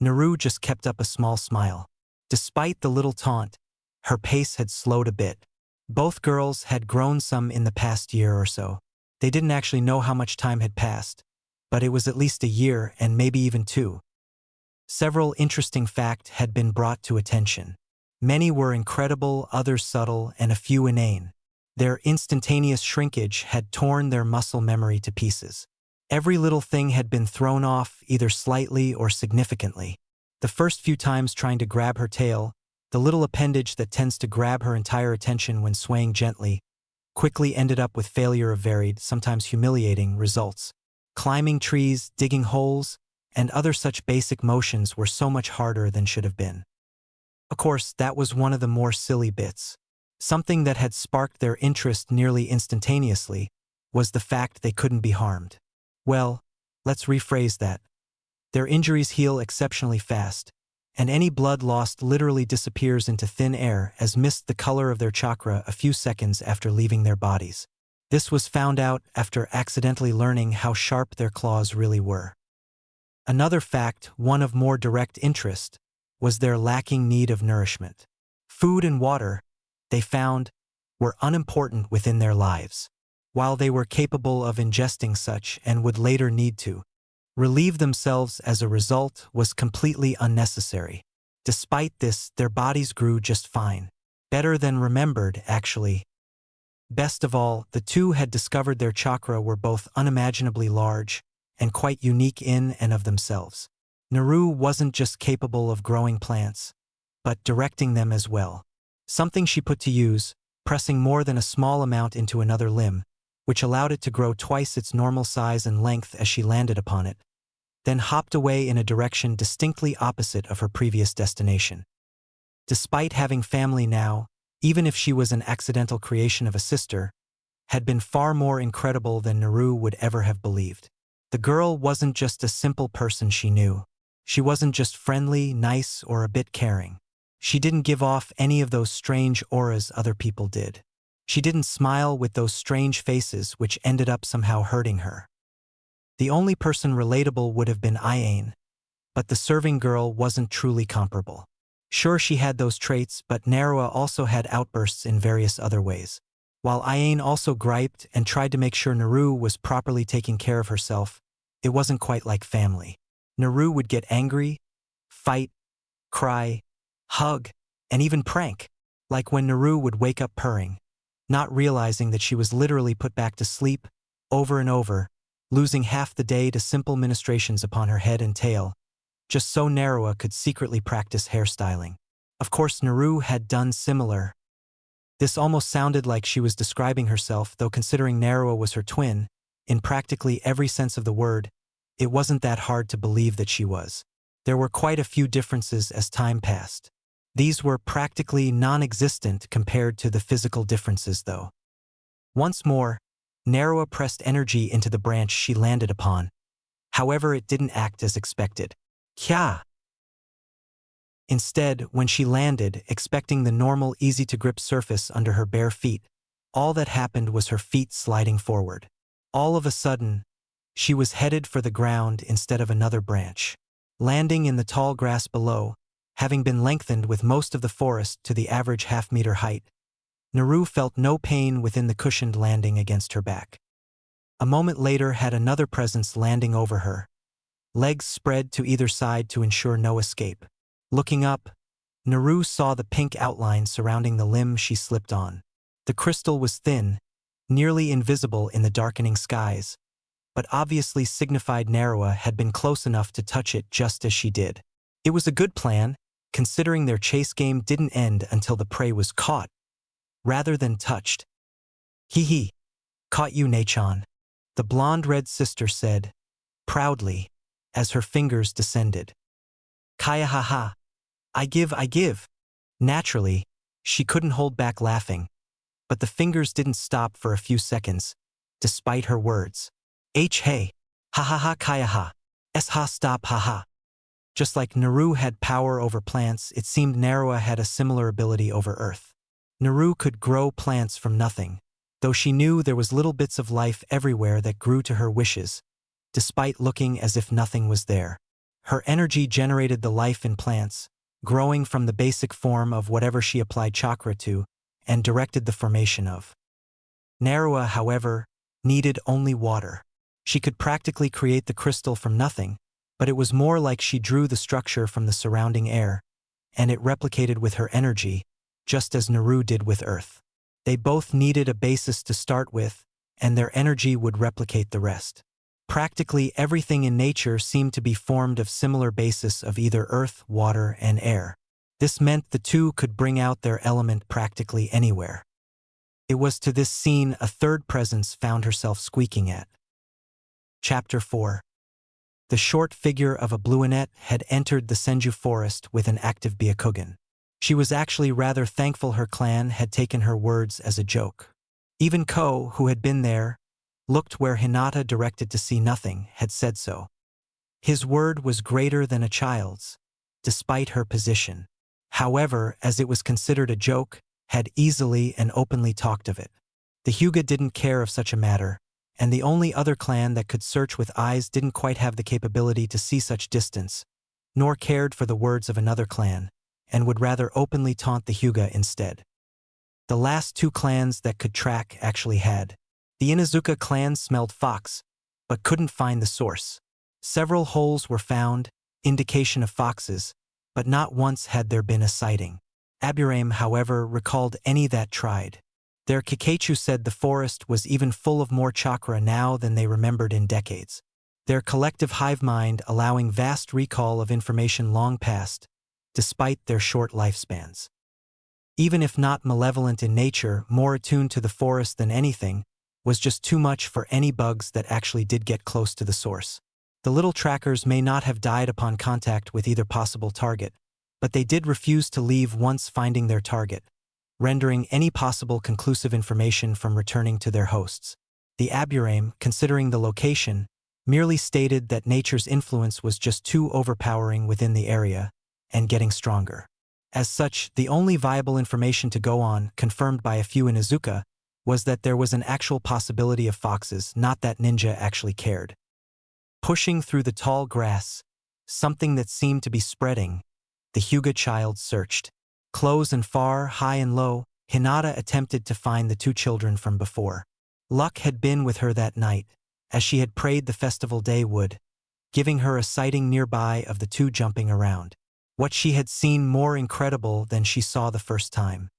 Naruto just kept up a small smile. Despite the little taunt, her pace had slowed a bit. Both girls had grown some in the past year or so. They didn't actually know how much time had passed, but it was at least a year and maybe even 2. Several interesting facts had been brought to attention. Many were incredible, others subtle, and a few inane. Their instantaneous shrinkage had torn their muscle memory to pieces. Every little thing had been thrown off, either slightly or significantly. The first few times trying to grab her tail, the little appendage that tends to grab her entire attention when swaying gently, quickly ended up with failure of varied, sometimes humiliating, results. Climbing trees, digging holes, and other such basic motions were so much harder than should have been. Of course, that was one of the more silly bits. Something that had sparked their interest nearly instantaneously was the fact they couldn't be harmed. Well, let's rephrase that. Their injuries heal exceptionally fast, and any blood lost literally disappears into thin air as mist the color of their chakra a few seconds after leaving their bodies. This was found out after accidentally learning how sharp their claws really were. Another fact, one of more direct interest, was their lacking need of nourishment. Food and water, they found, were unimportant within their lives. While they were capable of ingesting such and would later need to relieve themselves as a result was completely unnecessary. Despite this, their bodies grew just fine. Better than remembered, actually. Best of all, the two had discovered their chakra were both unimaginably large and quite unique in and of themselves. Naruto wasn't just capable of growing plants, but directing them as well. Something she put to use, pressing more than a small amount into another limb, which allowed it to grow twice its normal size and length as she landed upon it, then hopped away in a direction distinctly opposite of her previous destination. Despite having family now, even if she was an accidental creation of a sister, had been far more incredible than Naruto would ever have believed. The girl wasn't just a simple person she knew. She wasn't just friendly, nice, or a bit caring. She didn't give off any of those strange auras other people did. She didn't smile with those strange faces which ended up somehow hurting her. The only person relatable would have been Hiraishin, but the serving girl wasn't truly comparable. Sure, she had those traits, but Naruto also had outbursts in various other ways. While Hiraishin also griped and tried to make sure Naruto was properly taking care of herself, it wasn't quite like family. Naruto would get angry, fight, cry, hug, and even prank, like when Naruto would wake up purring, not realizing that she was literally put back to sleep, over and over, losing half the day to simple ministrations upon her head and tail, just so Naruto could secretly practice hairstyling. Of course, Naruto had done similar. This almost sounded like she was describing herself, though considering Naruto was her twin, in practically every sense of the word, it wasn't that hard to believe that she was. There were quite a few differences as time passed. These were practically non-existent compared to the physical differences, though. Once more, Naruto pressed energy into the branch she landed upon. However, it didn't act as expected. Kya! Instead, when she landed, expecting the normal, easy-to-grip surface under her bare feet, all that happened was her feet sliding forward. All of a sudden, she was headed for the ground instead of another branch. Landing in the tall grass below, having been lengthened with most of the forest to the average half-meter height, Naruto felt no pain within the cushioned landing against her back. A moment later had another presence landing over her, legs spread to either side to ensure no escape. Looking up, Naruto saw the pink outline surrounding the limb she slipped on. The crystal was thin, nearly invisible in the darkening skies, but obviously signified Naruto had been close enough to touch it just as she did. It was a good plan, considering their chase game didn't end until the prey was caught, rather than touched. Hee hee. Caught you, Nachan. the blonde-red sister said, proudly, as her fingers descended. Kaya ha ha. I give. Naturally, she couldn't hold back laughing, but the fingers didn't stop for a few seconds, despite her words. Hey. Ha ha ha kaya ha. Ha stop ha ha. Just like Naru had power over plants, it seemed Naruto had a similar ability over earth. Naru could grow plants from nothing, though she knew there was little bits of life everywhere that grew to her wishes, despite looking as if nothing was there. Her energy generated the life in plants, growing from the basic form of whatever she applied chakra to, and directed the formation of. Naruto, however, needed only water. She could practically create the crystal from nothing, but it was more like she drew the structure from the surrounding air, and it replicated with her energy, just as Naru did with earth. They both needed a basis to start with, and their energy would replicate the rest. Practically everything in nature seemed to be formed of similar basis of either earth, water, and air. This meant the two could bring out their element practically anywhere. It was to this scene a third presence found herself squeaking at. Chapter 4. The short figure of a blueonette had entered the Senju forest with an active Byakugan. She was actually rather thankful her clan had taken her words as a joke. Even Ko, who had been there, looked where Hinata directed to see nothing, had said so. His word was greater than a child's, despite her position. However, as it was considered a joke, had easily and openly talked of it. The Hyuga didn't care of such a matter, and the only other clan that could search with eyes didn't quite have the capability to see such distance, nor cared for the words of another clan, and would rather openly taunt the Hyuga instead. The last two clans that could track actually had. The Inuzuka clan smelled fox, but couldn't find the source. Several holes were found, indication of foxes, but not once had there been a sighting. Aburame, however, recalled any that tried. Their Kikachu said the forest was even full of more chakra now than they remembered in decades. Their collective hive mind allowing vast recall of information long past, despite their short lifespans. Even if not malevolent in nature, more attuned to the forest than anything, was just too much for any bugs that actually did get close to the source. The little trackers may not have died upon contact with either possible target, but they did refuse to leave once finding their target, rendering any possible conclusive information from returning to their hosts. The Aburame, considering the location, merely stated that nature's influence was just too overpowering within the area, and getting stronger. As such, the only viable information to go on, confirmed by a few in Inuzuka, was that there was an actual possibility of foxes, not that ninja actually cared. Pushing through the tall grass, something that seemed to be spreading, the Hyuga child searched. Close and far, high and low, Hinata attempted to find the two children from before. Luck had been with her that night, as she had prayed the festival day would, giving her a sighting nearby of the two jumping around. What she had seen more incredible than she saw the first time.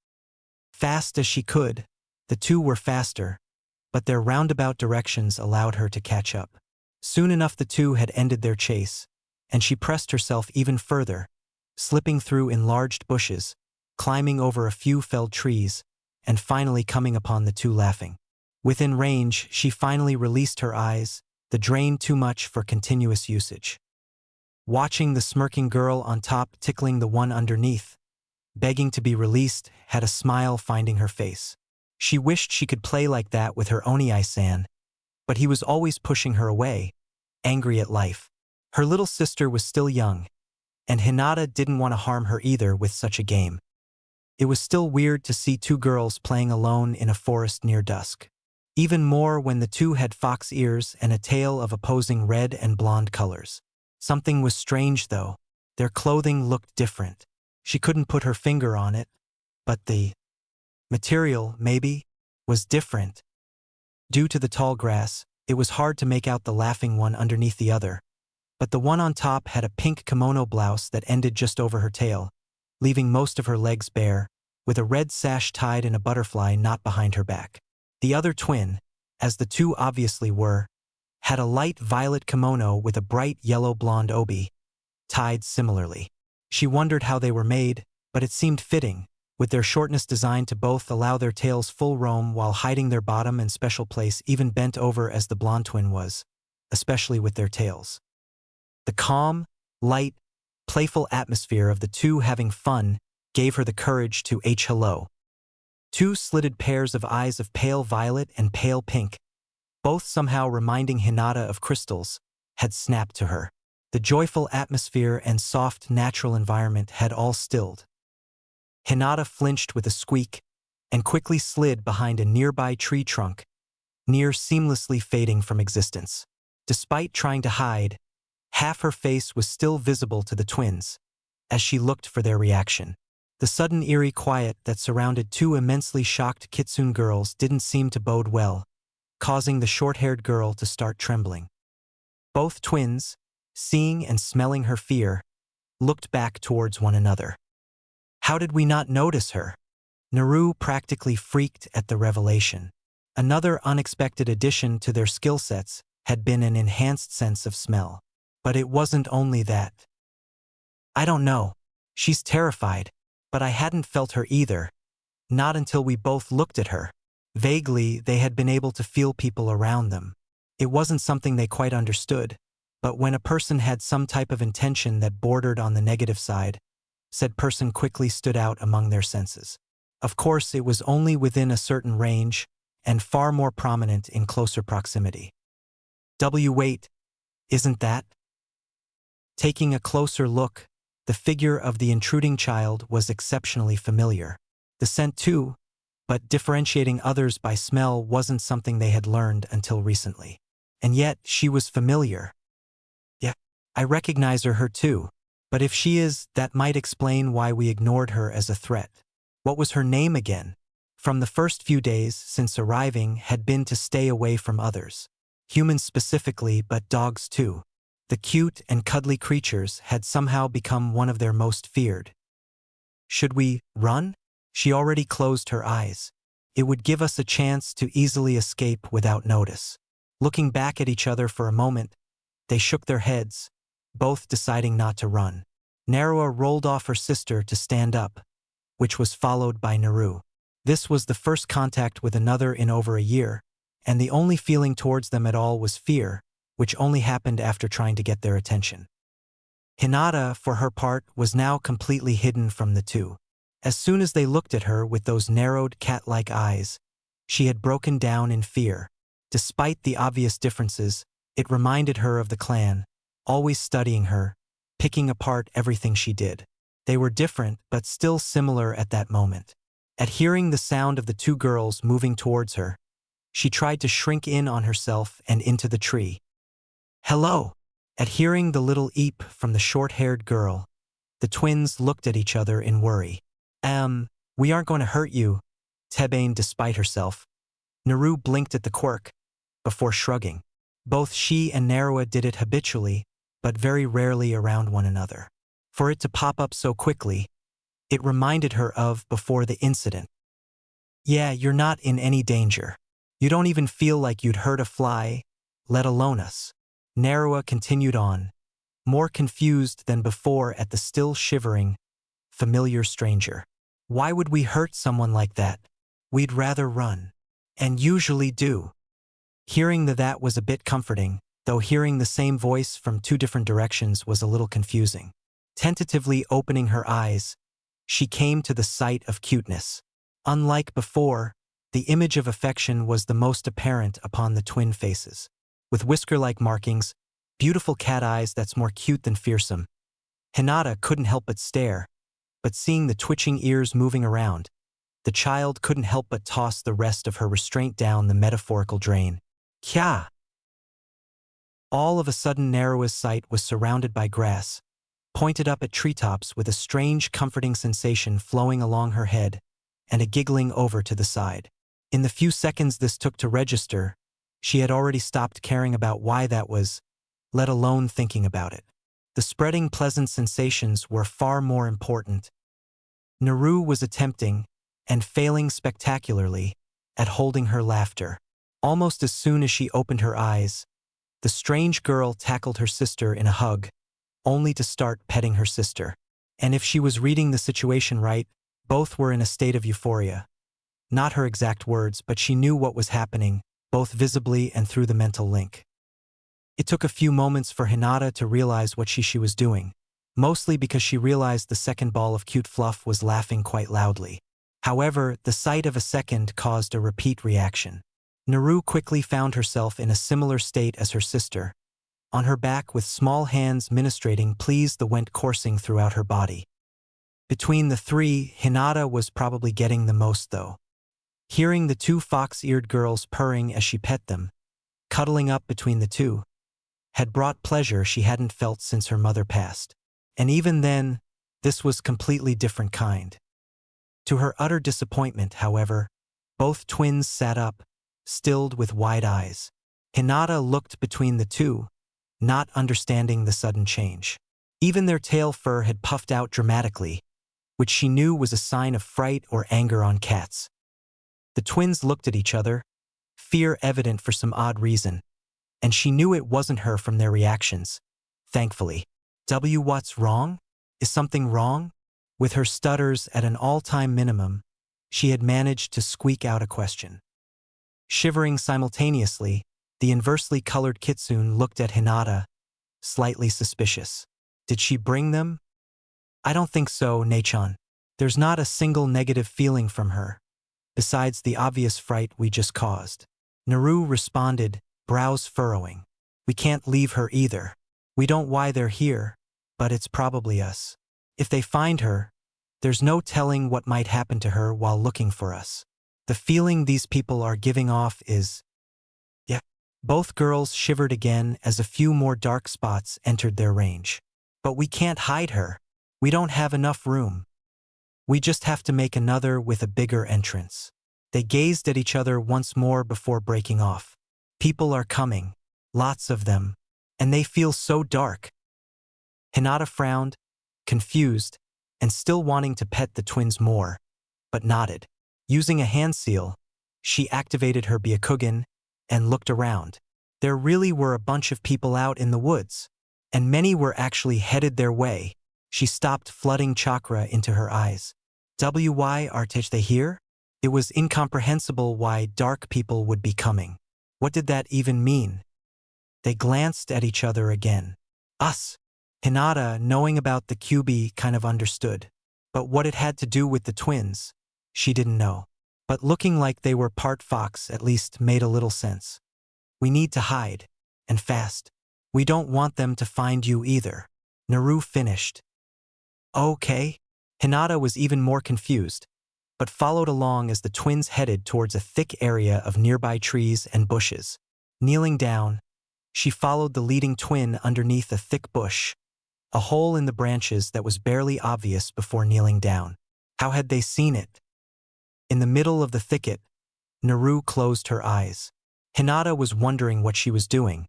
Fast as she could, the two were faster, but their roundabout directions allowed her to catch up. Soon enough the two had ended their chase, and she pressed herself even further, slipping through enlarged bushes, climbing over a few felled trees, and finally coming upon the two laughing. Within range, she finally released her eyes, the drain too much for continuous usage. Watching the smirking girl on top tickling the one underneath, begging to be released, had a smile finding her face. She wished she could play like that with her Onii-san, but he was always pushing her away, angry at life. Her little sister was still young, and Hinata didn't want to harm her either with such a game. It was still weird to see two girls playing alone in a forest near dusk. Even more when the two had fox ears and a tail of opposing red and blonde colors. Something was strange though. Their clothing looked different. She couldn't put her finger on it, but the material, maybe, was different. Due to the tall grass, it was hard to make out the laughing one underneath the other, but the one on top had a pink kimono blouse that ended just over her tail, leaving most of her legs bare, with a red sash tied in a butterfly knot behind her back. The other twin, as the two obviously were, had a light violet kimono with a bright yellow-blonde obi, tied similarly. She wondered how they were made, but it seemed fitting, with their shortness designed to both allow their tails full roam while hiding their bottom and special place even bent over as the blonde twin was, especially with their tails. The calm, light, playful atmosphere of the two having fun gave her the courage to hello. Two slitted pairs of eyes of pale violet and pale pink, both somehow reminding Hinata of crystals, had snapped to her. The joyful atmosphere and soft natural environment had all stilled. Hinata flinched with a squeak and quickly slid behind a nearby tree trunk, near seamlessly fading from existence. Despite trying to hide, half her face was still visible to the twins, as she looked for their reaction. The sudden eerie quiet that surrounded two immensely shocked kitsune girls didn't seem to bode well, causing the short-haired girl to start trembling. Both twins, seeing and smelling her fear, looked back towards one another. How did we not notice her? Naru practically freaked at the revelation. Another unexpected addition to their skill sets had been an enhanced sense of smell. But it wasn't only that. I don't know. She's terrified, but I hadn't felt her either. Not until we both looked at her. Vaguely, they had been able to feel people around them. It wasn't something they quite understood, but when a person had some type of intention that bordered on the negative side, said person quickly stood out among their senses. Of course, it was only within a certain range and far more prominent in closer proximity. Wait, isn't that? Taking a closer look, the figure of the intruding child was exceptionally familiar. The scent too, but differentiating others by smell wasn't something they had learned until recently. And yet, she was familiar. Yeah, I recognize her too. But if she is, that might explain why we ignored her as a threat. What was her name again? From the first few days since arriving had been to stay away from others. Humans specifically, but dogs too. The cute and cuddly creatures had somehow become one of their most feared. Should we run? She already closed her eyes. It would give us a chance to easily escape without notice. Looking back at each other for a moment, they shook their heads, both deciding not to run. Naruto rolled off her sister to stand up, which was followed by Naru. This was the first contact with another in over a year, and the only feeling towards them at all was fear, which only happened after trying to get their attention. Hinata, for her part, was now completely hidden from the two. As soon as they looked at her with those narrowed, cat-like eyes, she had broken down in fear. Despite the obvious differences, it reminded her of the clan, always studying her, picking apart everything she did. They were different, but still similar at that moment. At hearing the sound of the two girls moving towards her, she tried to shrink in on herself and into the tree. Hello! At hearing the little eep from the short-haired girl, the twins looked at each other in worry. We aren't going to hurt you, Tebane despite herself. Naru blinked at the quirk, before shrugging. Both she and Naruto did it habitually, but very rarely around one another. For it to pop up so quickly, it reminded her of before the incident. Yeah, you're not in any danger. You don't even feel like you'd hurt a fly, let alone us. Naruto continued on, more confused than before at the still shivering, familiar stranger. Why would we hurt someone like that? We'd rather run. And usually do. Hearing that was a bit comforting, though hearing the same voice from two different directions was a little confusing. Tentatively opening her eyes, she came to the sight of cuteness. Unlike before, the image of affection was the most apparent upon the twin faces. With whisker-like markings, beautiful cat eyes that's more cute than fearsome. Hinata couldn't help but stare, but seeing the twitching ears moving around, the child couldn't help but toss the rest of her restraint down the metaphorical drain. Kya! All of a sudden Naruto's sight was surrounded by grass, pointed up at treetops with a strange comforting sensation flowing along her head, and a giggling over to the side. In the few seconds this took to register, she had already stopped caring about why that was, let alone thinking about it. The spreading pleasant sensations were far more important. Naru was attempting, and failing spectacularly, at holding her laughter. Almost as soon as she opened her eyes, the strange girl tackled her sister in a hug, only to start petting her sister. And if she was reading the situation right, Both were in a state of euphoria. Not her exact words, but she knew what was happening, both visibly and through the mental link. It took a few moments for Hinata to realize what she was doing, mostly because she realized the second ball of cute fluff was laughing quite loudly. However, the sight of a second caused a repeat reaction. Naru quickly found herself in a similar state as her sister, on her back with small hands ministrating please the went coursing throughout her body. Between the three, Hinata was probably getting the most though. Hearing the two fox-eared girls purring as she pet them, cuddling up between the two, had brought pleasure she hadn't felt since her mother passed. And even then, this was completely different kind. To her utter disappointment, however, both twins sat up, stilled with wide eyes. Hinata looked between the two, not understanding the sudden change. Even their tail fur had puffed out dramatically, which she knew was a sign of fright or anger on cats. The twins looked at each other, fear evident for some odd reason, and she knew it wasn't her from their reactions, thankfully. What's wrong? Is something wrong? With her stutters at an all-time minimum, she had managed to squeak out a question. Shivering simultaneously, the inversely colored kitsune looked at Hinata, slightly suspicious. Did she bring them? I don't think so, Nechan. There's not a single negative feeling from her, besides the obvious fright we just caused. Naru responded, brows furrowing. We can't leave her either. We don't why they're here, but it's probably us. If they find her, there's no telling what might happen to her while looking for us. The feeling these people are giving off is… Yeah. Both girls shivered again as a few more dark spots entered their range. But we can't hide her. We don't have enough room. We just have to make another with a bigger entrance. They gazed at each other once more before breaking off. People are coming. Lots of them. And they feel so dark. Hinata frowned, confused, and still wanting to pet the twins more, but nodded. Using a hand seal, she activated her Byakugan and looked around. There really were a bunch of people out in the woods, and many were actually headed their way. She stopped flooding chakra into her eyes. Why aren't they here? It was incomprehensible why dark people would be coming. What did that even mean? They glanced at each other again. Us. Hinata, knowing about the QB, kind of understood. But what it had to do with the twins, she didn't know. But looking like they were part fox at least made a little sense. We need to hide. And fast. We don't want them to find you either. Naru finished. Okay. Hinata was even more confused, but followed along as the twins headed towards a thick area of nearby trees and bushes. Kneeling down, she followed the leading twin underneath a thick bush, a hole in the branches that was barely obvious before kneeling down. How had they seen it? In the middle of the thicket, Naru closed her eyes. Hinata was wondering what she was doing,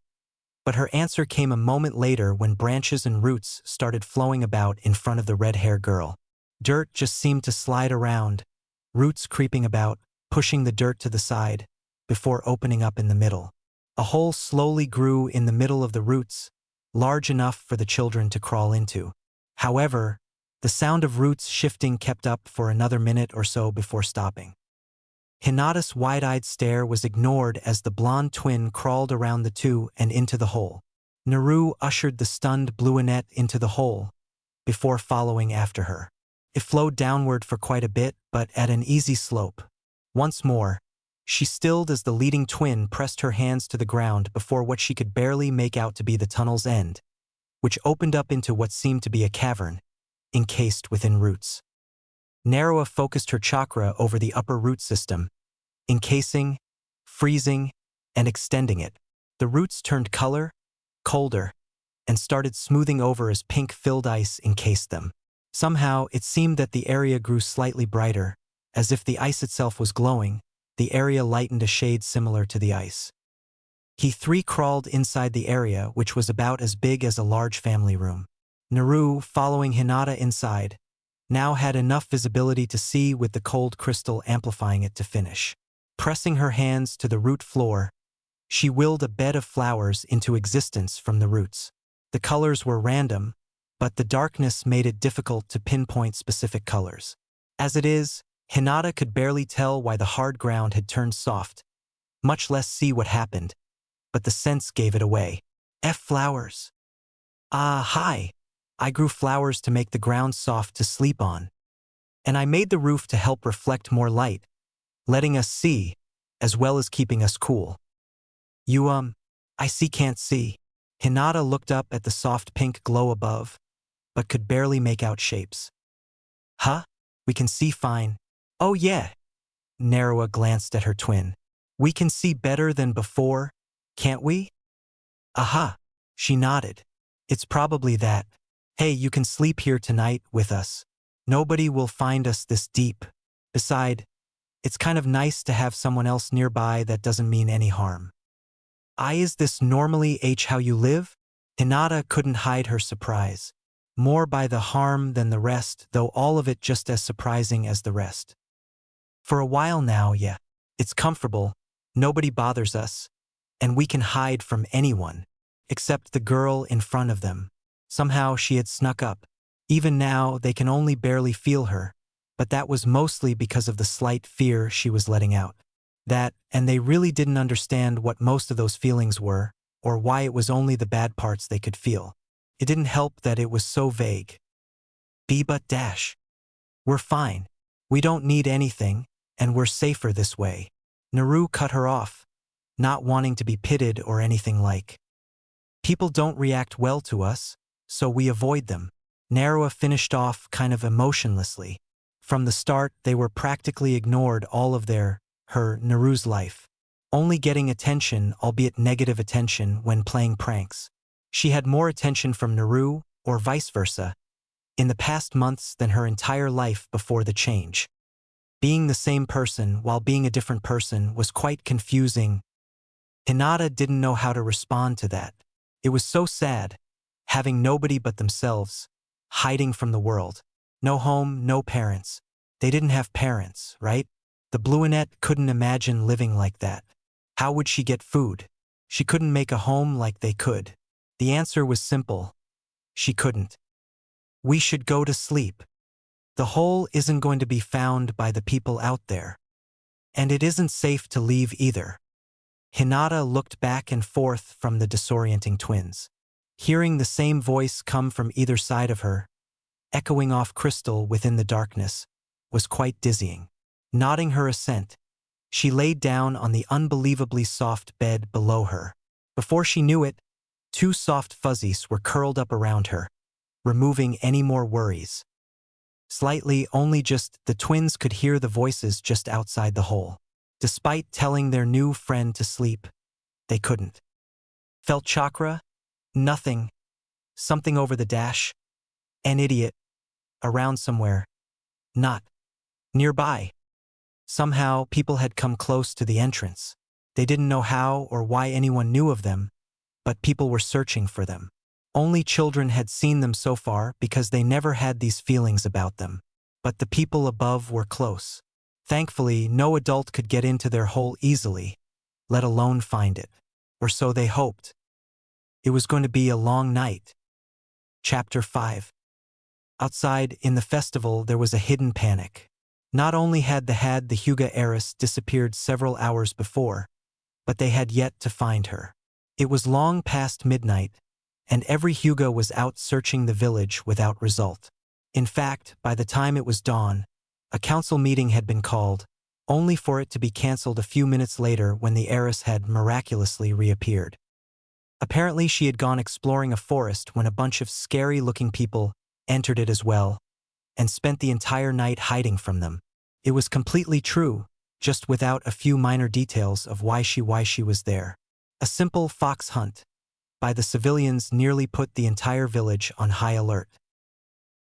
but her answer came a moment later when branches and roots started flowing about in front of the red-haired girl. Dirt just seemed to slide around, roots creeping about, pushing the dirt to the side, before opening up in the middle. A hole slowly grew in the middle of the roots, large enough for the children to crawl into. However, the sound of roots shifting kept up for another minute or so before stopping. Hinata's wide-eyed stare was ignored as the blonde twin crawled around the two and into the hole. Naru ushered the stunned bluinette into the hole, before following after her. It flowed downward for quite a bit, but at an easy slope. Once more, she stilled as the leading twin pressed her hands to the ground before what she could barely make out to be the tunnel's end, which opened up into what seemed to be a cavern, encased within roots. Narua focused her chakra over the upper root system, encasing, freezing, and extending it. The roots turned color, colder, and started smoothing over as pink-filled ice encased them. Somehow, it seemed that the area grew slightly brighter, as if the ice itself was glowing. The area lightened a shade similar to the ice. He three crawled inside the area, which was about as big as a large family room. Naru, following Hinata inside, now had enough visibility to see with the cold crystal amplifying it to finish. Pressing her hands to the root floor, she willed a bed of flowers into existence from the roots. The colors were random, but the darkness made it difficult to pinpoint specific colors. As it is, Hinata could barely tell why the hard ground had turned soft, much less see what happened, but the sense gave it away. Flowers. Ah, hi. I grew flowers to make the ground soft to sleep on. And I made the roof to help reflect more light, letting us see, as well as keeping us cool. You, I see can't see. Hinata looked up at the soft pink glow above, but could barely make out shapes. Huh? We can see fine. Oh yeah. Narua glanced at her twin. We can see better than before, can't we? Aha. She nodded. It's probably that. Hey, you can sleep here tonight with us. Nobody will find us this deep. Beside, it's kind of nice to have someone else nearby that doesn't mean any harm. Is this normally how you live? Hinata couldn't hide her surprise. More by the harm than the rest, though all of it just as surprising as the rest. For a while now, yeah. It's comfortable, nobody bothers us, and we can hide from anyone, except the girl in front of them. Somehow she had snuck up. Even now, they can only barely feel her, but that was mostly because of the slight fear she was letting out. That, and they really didn't understand what most of those feelings were, or why it was only the bad parts they could feel. It didn't help that it was so vague. But dash. We're fine. We don't need anything, and we're safer this way. Naru cut her off, not wanting to be pitted or anything like. People don't react well to us, so we avoid them. Narua finished off kind of emotionlessly. From the start, they were practically ignored all of Naru's life. Only getting attention, albeit negative attention, when playing pranks. She had more attention from Naru, or vice versa, in the past months than her entire life before the change. Being the same person while being a different person was quite confusing. Hinata didn't know how to respond to that. It was so sad, having nobody but themselves, hiding from the world. No home, no parents. They didn't have parents, right? The Bluinette couldn't imagine living like that. How would she get food? She couldn't make a home like they could. The answer was simple. She couldn't. We should go to sleep. The hole isn't going to be found by the people out there. And it isn't safe to leave either. Hinata looked back and forth from the disorienting twins. Hearing the same voice come from either side of her, echoing off crystal within the darkness, was quite dizzying. Nodding her assent, she laid down on the unbelievably soft bed below her. Before she knew it, two soft fuzzies were curled up around her, removing any more worries. Slightly, only just, the twins could hear the voices just outside the hole. Despite telling their new friend to sleep, they couldn't. Felt chakra? Nothing. Something over the dash? An idiot. Around somewhere. Not. Nearby. Somehow, people had come close to the entrance. They didn't know how or why anyone knew of them, but people were searching for them. Only children had seen them so far because they never had these feelings about them. But the people above were close. Thankfully, no adult could get into their hole easily, let alone find it. Or so they hoped. It was going to be a long night. Chapter 5. Outside, in the festival, there was a hidden panic. Not only had the Hyuga heiress disappeared several hours before, but they had yet to find her. It was long past midnight, and every Hyuga was out searching the village without result. In fact, by the time it was dawn, a council meeting had been called, only for it to be cancelled a few minutes later when the heiress had miraculously reappeared. Apparently she had gone exploring a forest when a bunch of scary-looking people entered it as well, and spent the entire night hiding from them. It was completely true, just without a few minor details of why she was there. A simple fox hunt by the civilians nearly put the entire village on high alert.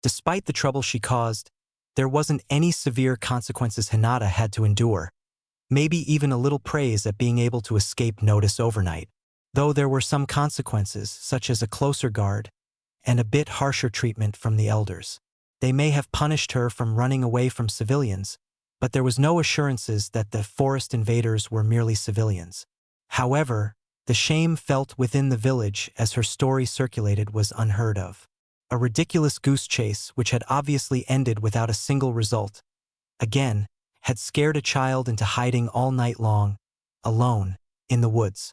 Despite the trouble she caused, there wasn't any severe consequences Hinata had to endure, maybe even a little praise at being able to escape notice overnight. Though there were some consequences, such as a closer guard and a bit harsher treatment from the elders. They may have punished her from running away from civilians, but there was no assurances that the forest invaders were merely civilians. However, the shame felt within the village as her story circulated was unheard of. A ridiculous goose chase which had obviously ended without a single result, again, had scared a child into hiding all night long, alone, in the woods.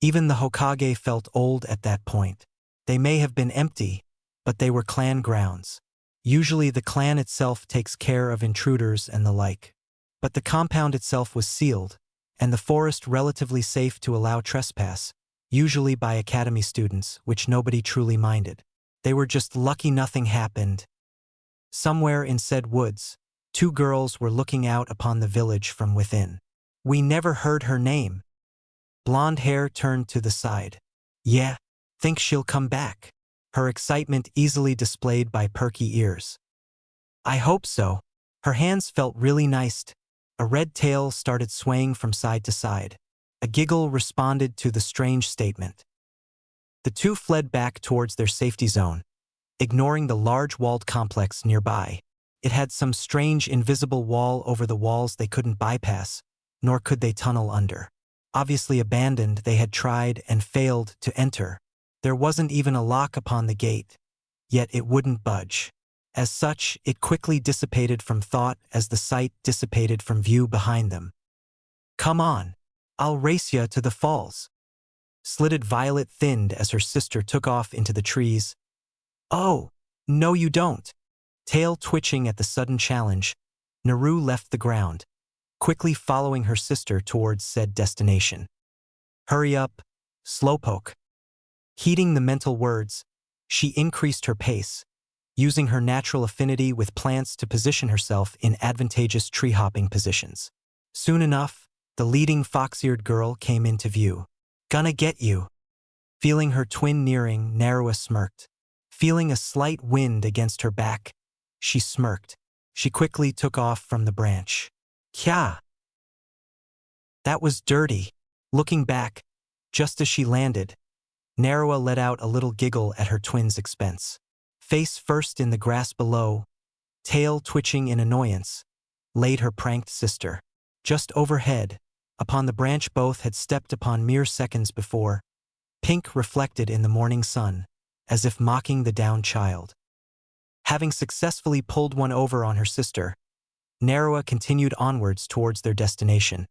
Even the Hokage felt old at that point. They may have been empty, but they were clan grounds. Usually the clan itself takes care of intruders and the like. But the compound itself was sealed, and the forest relatively safe to allow trespass, usually by academy students, which nobody truly minded. They were just lucky nothing happened. Somewhere in said woods, two girls were looking out upon the village from within. We never heard her name. Blonde hair turned to the side. Yeah, think she'll come back. Her excitement easily displayed by perky ears. I hope so. Her hands felt really nice. A red tail started swaying from side to side. A giggle responded to the strange statement. The two fled back towards their safety zone, ignoring the large walled complex nearby. It had some strange invisible wall over the walls they couldn't bypass, nor could they tunnel under. Obviously abandoned, they had tried and failed to enter. There wasn't even a lock upon the gate, yet it wouldn't budge. As such, it quickly dissipated from thought as the sight dissipated from view behind them. Come on, I'll race ya to the falls. Slitted Violet thinned as her sister took off into the trees. Oh, no you don't. Tail twitching at the sudden challenge, Naru left the ground, quickly following her sister towards said destination. Hurry up, slowpoke. Heeding the mental words, she increased her pace, using her natural affinity with plants to position herself in advantageous tree-hopping positions. Soon enough, the leading fox-eared girl came into view. Gonna get you. Feeling her twin nearing, Narua smirked. Feeling a slight wind against her back, she smirked. She quickly took off from the branch. Kya! That was dirty. Looking back, just as she landed, Narua let out a little giggle at her twin's expense. Face first in the grass below, tail twitching in annoyance, laid her pranked sister. Just overhead, upon the branch both had stepped upon mere seconds before, pink reflected in the morning sun, as if mocking the downed child. Having successfully pulled one over on her sister, Narua continued onwards towards their destination,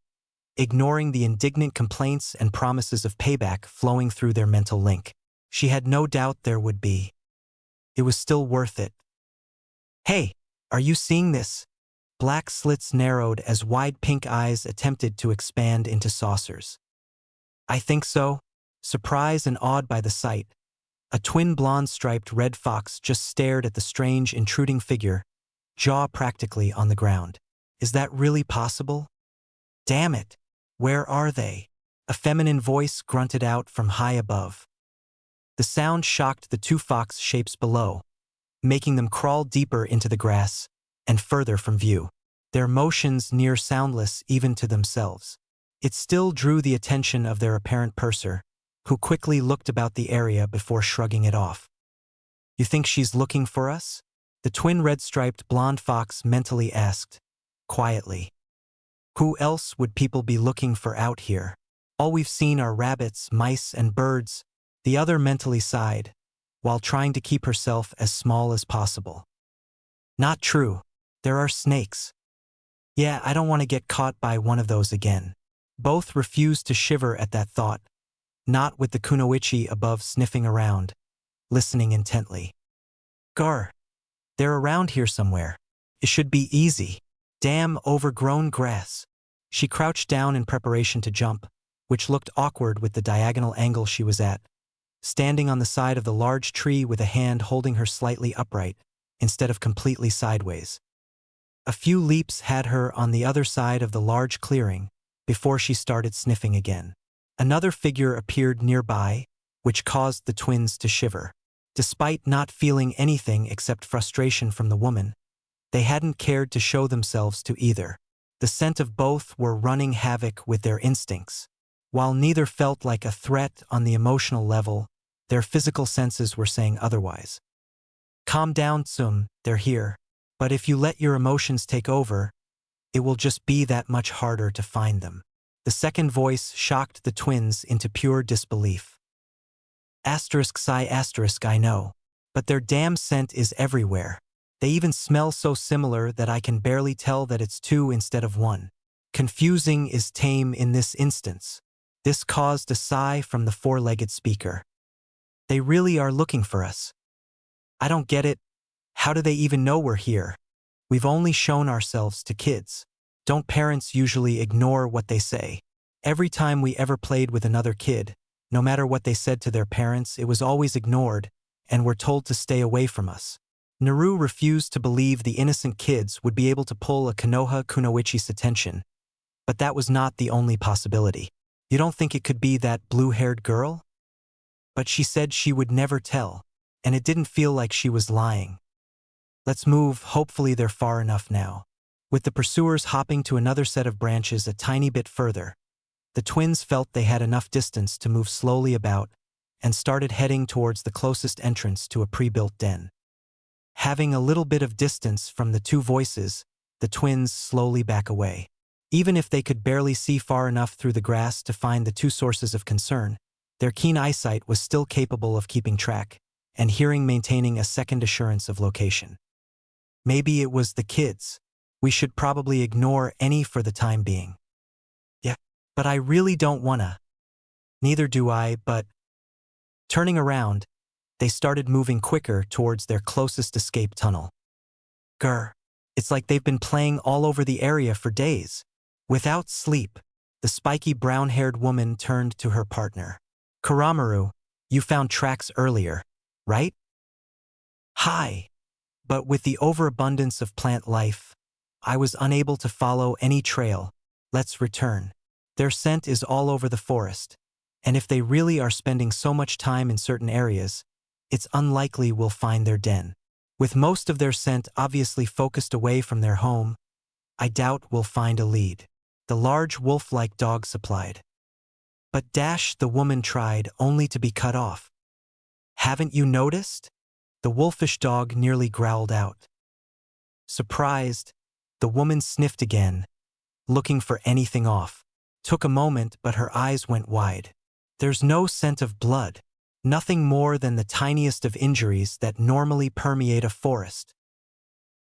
ignoring the indignant complaints and promises of payback flowing through their mental link. She had no doubt there would be. It was still worth it. Hey, are you seeing this? Black slits narrowed as wide pink eyes attempted to expand into saucers. I think so. Surprised and awed by the sight, a twin blonde-striped red fox just stared at the strange intruding figure, jaw practically on the ground. Is that really possible? Damn it! Where are they? A feminine voice grunted out from high above. The sound shocked the two fox shapes below, making them crawl deeper into the grass and further from view, their motions near soundless even to themselves. It still drew the attention of their apparent purser, who quickly looked about the area before shrugging it off. You think she's looking for us? The twin red-striped blonde fox mentally asked, quietly. Who else would people be looking for out here? All we've seen are rabbits, mice, and birds, the other mentally sighed, while trying to keep herself as small as possible. Not true. There are snakes. Yeah, I don't want to get caught by one of those again. Both refused to shiver at that thought, not with the kunoichi above sniffing around, listening intently. Gar. They're around here somewhere. It should be easy. Damn overgrown grass. She crouched down in preparation to jump, which looked awkward with the diagonal angle she was at, standing on the side of the large tree with a hand holding her slightly upright, instead of completely sideways. A few leaps had her on the other side of the large clearing, before she started sniffing again. Another figure appeared nearby, which caused the twins to shiver. Despite not feeling anything except frustration from the woman, they hadn't cared to show themselves to either. The scent of both were running havoc with their instincts. While neither felt like a threat on the emotional level, their physical senses were saying otherwise. Calm down, Tsum, they're here. But if you let your emotions take over, it will just be that much harder to find them. The second voice shocked the twins into pure disbelief. Asterisk psi asterisk I know. But their damn scent is everywhere. They even smell so similar that I can barely tell that it's two instead of one. Confusing is tame in this instance. This caused a sigh from the four-legged speaker. They really are looking for us. I don't get it. How do they even know we're here? We've only shown ourselves to kids. Don't parents usually ignore what they say? Every time we ever played with another kid, no matter what they said to their parents, it was always ignored, and were told to stay away from us. Naru refused to believe the innocent kids would be able to pull a Konoha Kunoichi's attention, but that was not the only possibility. You don't think it could be that blue-haired girl? But she said she would never tell, and it didn't feel like she was lying. Let's move, hopefully they're far enough now. With the pursuers hopping to another set of branches a tiny bit further, the twins felt they had enough distance to move slowly about and started heading towards the closest entrance to a pre-built den. Having a little bit of distance from the two voices, the twins slowly back away. Even if they could barely see far enough through the grass to find the two sources of concern, their keen eyesight was still capable of keeping track, and hearing maintaining a second assurance of location. Maybe it was the kids. We should probably ignore any for the time being. Yeah, but I really don't wanna. Neither do I, but... Turning around, they started moving quicker towards their closest escape tunnel. Grr. It's like they've been playing all over the area for days. Without sleep, the spiky brown-haired woman turned to her partner. Kuramaru, you found tracks earlier, right? Hi. But with the overabundance of plant life, I was unable to follow any trail. Let's return. Their scent is all over the forest, and if they really are spending so much time in certain areas, it's unlikely we'll find their den. With most of their scent obviously focused away from their home, I doubt we'll find a lead. The large wolf-like dog supplied. But the woman tried, only to be cut off. Haven't you noticed? The wolfish dog nearly growled out. Surprised, the woman sniffed again, looking for anything off. Took a moment, but her eyes went wide. There's no scent of blood, nothing more than the tiniest of injuries that normally permeate a forest.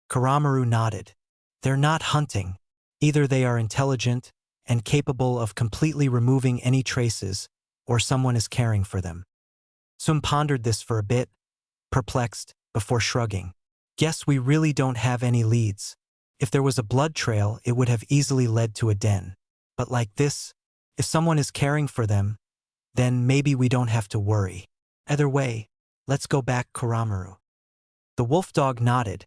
Kuramaru nodded. They're not hunting. Either they are intelligent and capable of completely removing any traces, or someone is caring for them. Sum pondered this for a bit, perplexed, before shrugging. Guess we really don't have any leads. If there was a blood trail, it would have easily led to a den. But like this, if someone is caring for them, then maybe we don't have to worry. Either way, let's go back, Kuramaru. The wolf dog nodded,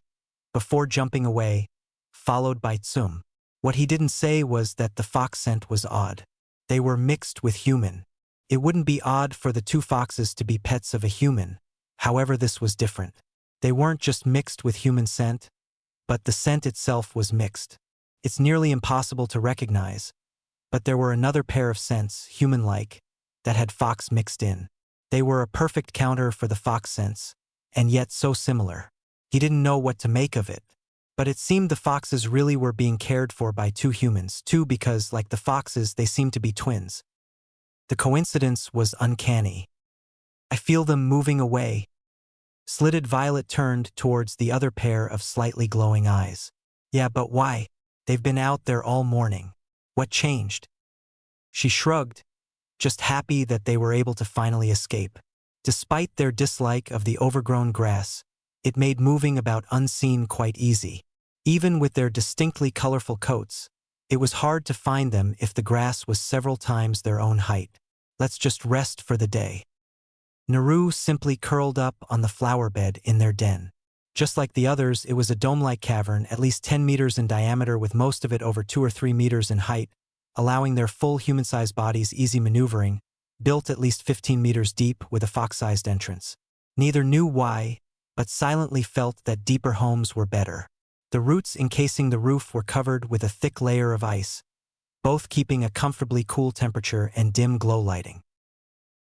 before jumping away, followed by Tsum. What he didn't say was that the fox scent was odd. They were mixed with human. It wouldn't be odd for the two foxes to be pets of a human. However, this was different. They weren't just mixed with human scent, but the scent itself was mixed. It's nearly impossible to recognize, but there were another pair of scents, human-like, that had fox mixed in. They were a perfect counter for the fox scents, and yet so similar. He didn't know what to make of it. But it seemed the foxes really were being cared for by two humans, too, because, like the foxes, they seemed to be twins. The coincidence was uncanny. I feel them moving away. Slitted Violet turned towards the other pair of slightly glowing eyes. Yeah, but why? They've been out there all morning. What changed? She shrugged, just happy that they were able to finally escape. Despite their dislike of the overgrown grass, it made moving about unseen quite easy. Even with their distinctly colorful coats, it was hard to find them if the grass was several times their own height. Let's just rest for the day. Naru simply curled up on the flower bed in their den. Just like the others, it was a dome-like cavern, at least 10 meters in diameter with most of it over 2 or 3 meters in height, allowing their full human-sized bodies easy maneuvering, built at least 15 meters deep with a fox-sized entrance. Neither knew why, but silently felt that deeper homes were better. The roots encasing the roof were covered with a thick layer of ice, both keeping a comfortably cool temperature and dim glow lighting.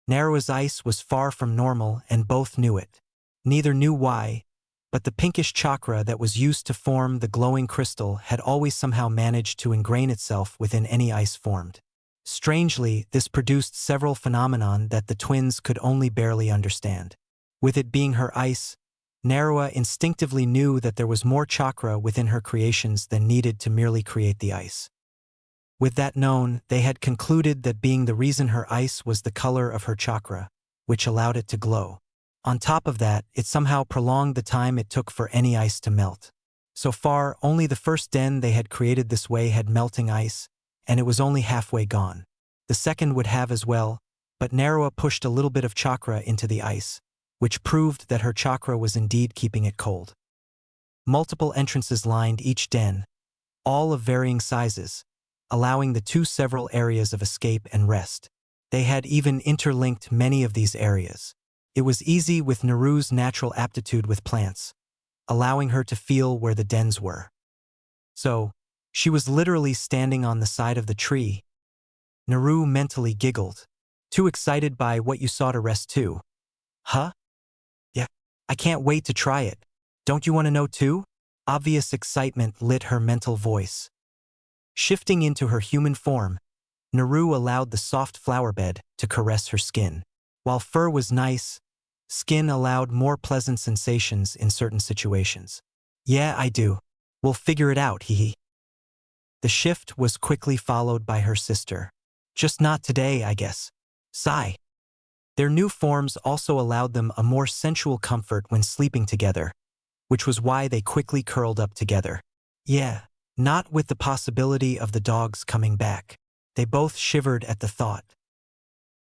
Narrow as ice was far from normal, and both knew it. Neither knew why, but the pinkish chakra that was used to form the glowing crystal had always somehow managed to ingrain itself within any ice formed. Strangely, this produced several phenomenon that the twins could only barely understand. With it being her ice, Narua instinctively knew that there was more chakra within her creations than needed to merely create the ice. With that known, they had concluded that being the reason her ice was the color of her chakra, which allowed it to glow. On top of that, it somehow prolonged the time it took for any ice to melt. So far, only the first den they had created this way had melting ice, and it was only halfway gone. The second would have as well, but Narua pushed a little bit of chakra into the ice, which proved that her chakra was indeed keeping it cold. Multiple entrances lined each den, all of varying sizes, allowing the two several areas of escape and rest. They had even interlinked many of these areas. It was easy with Naru's natural aptitude with plants, allowing her to feel where the dens were. So, she was literally standing on the side of the tree. Naru mentally giggled. Too excited by what you saw to rest too. Huh? Yeah, I can't wait to try it. Don't you want to know too? Obvious excitement lit her mental voice. Shifting into her human form, Naru allowed the soft flower bed to caress her skin. While fur was nice, skin allowed more pleasant sensations in certain situations. Yeah, I do. We'll figure it out, hee. The shift was quickly followed by her sister. Just not today, I guess. Sigh. Their new forms also allowed them a more sensual comfort when sleeping together, which was why they quickly curled up together. Yeah, not with the possibility of the dogs coming back. They both shivered at the thought.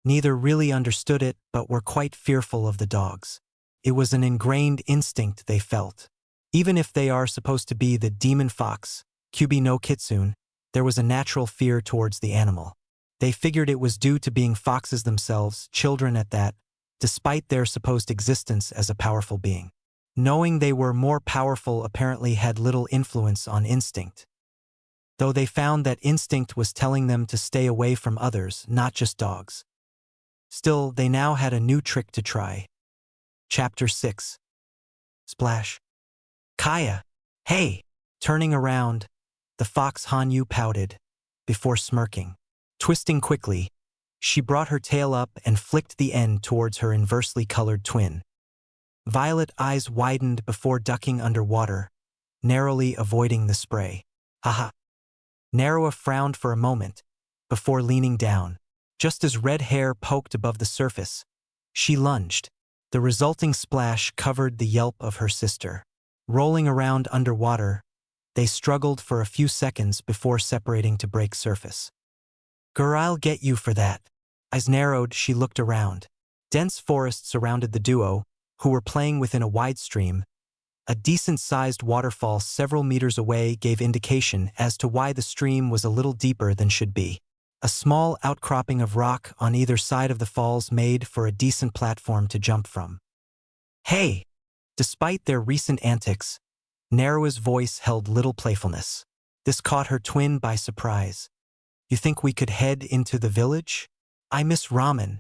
Neither really understood it, but were quite fearful of the dogs. It was an ingrained instinct they felt. Even if they are supposed to be the demon fox, Kyubi no Kitsune, there was a natural fear towards the animal. They figured it was due to being foxes themselves, children at that, despite their supposed existence as a powerful being. Knowing they were more powerful apparently had little influence on instinct, though they found that instinct was telling them to stay away from others, not just dogs. Still, they now had a new trick to try. Chapter 6. Splash. Kaya! Hey! Turning around, the fox Hanyu pouted, before smirking. Twisting quickly, she brought her tail up and flicked the end towards her inversely colored twin. Violet eyes widened before ducking underwater, narrowly avoiding the spray. Haha. Narua frowned for a moment, before leaning down. Just as red hair poked above the surface, she lunged. The resulting splash covered the yelp of her sister. Rolling around underwater, they struggled for a few seconds before separating to break surface. "Girl, I'll get you for that." Eyes narrowed, she looked around. Dense forest surrounded the duo, who were playing within a wide stream. A decent-sized waterfall several meters away gave indication as to why the stream was a little deeper than should be. A small outcropping of rock on either side of the falls made for a decent platform to jump from. Hey! Despite their recent antics, Narua's voice held little playfulness. This caught her twin by surprise. "You think we could head into the village? I miss ramen."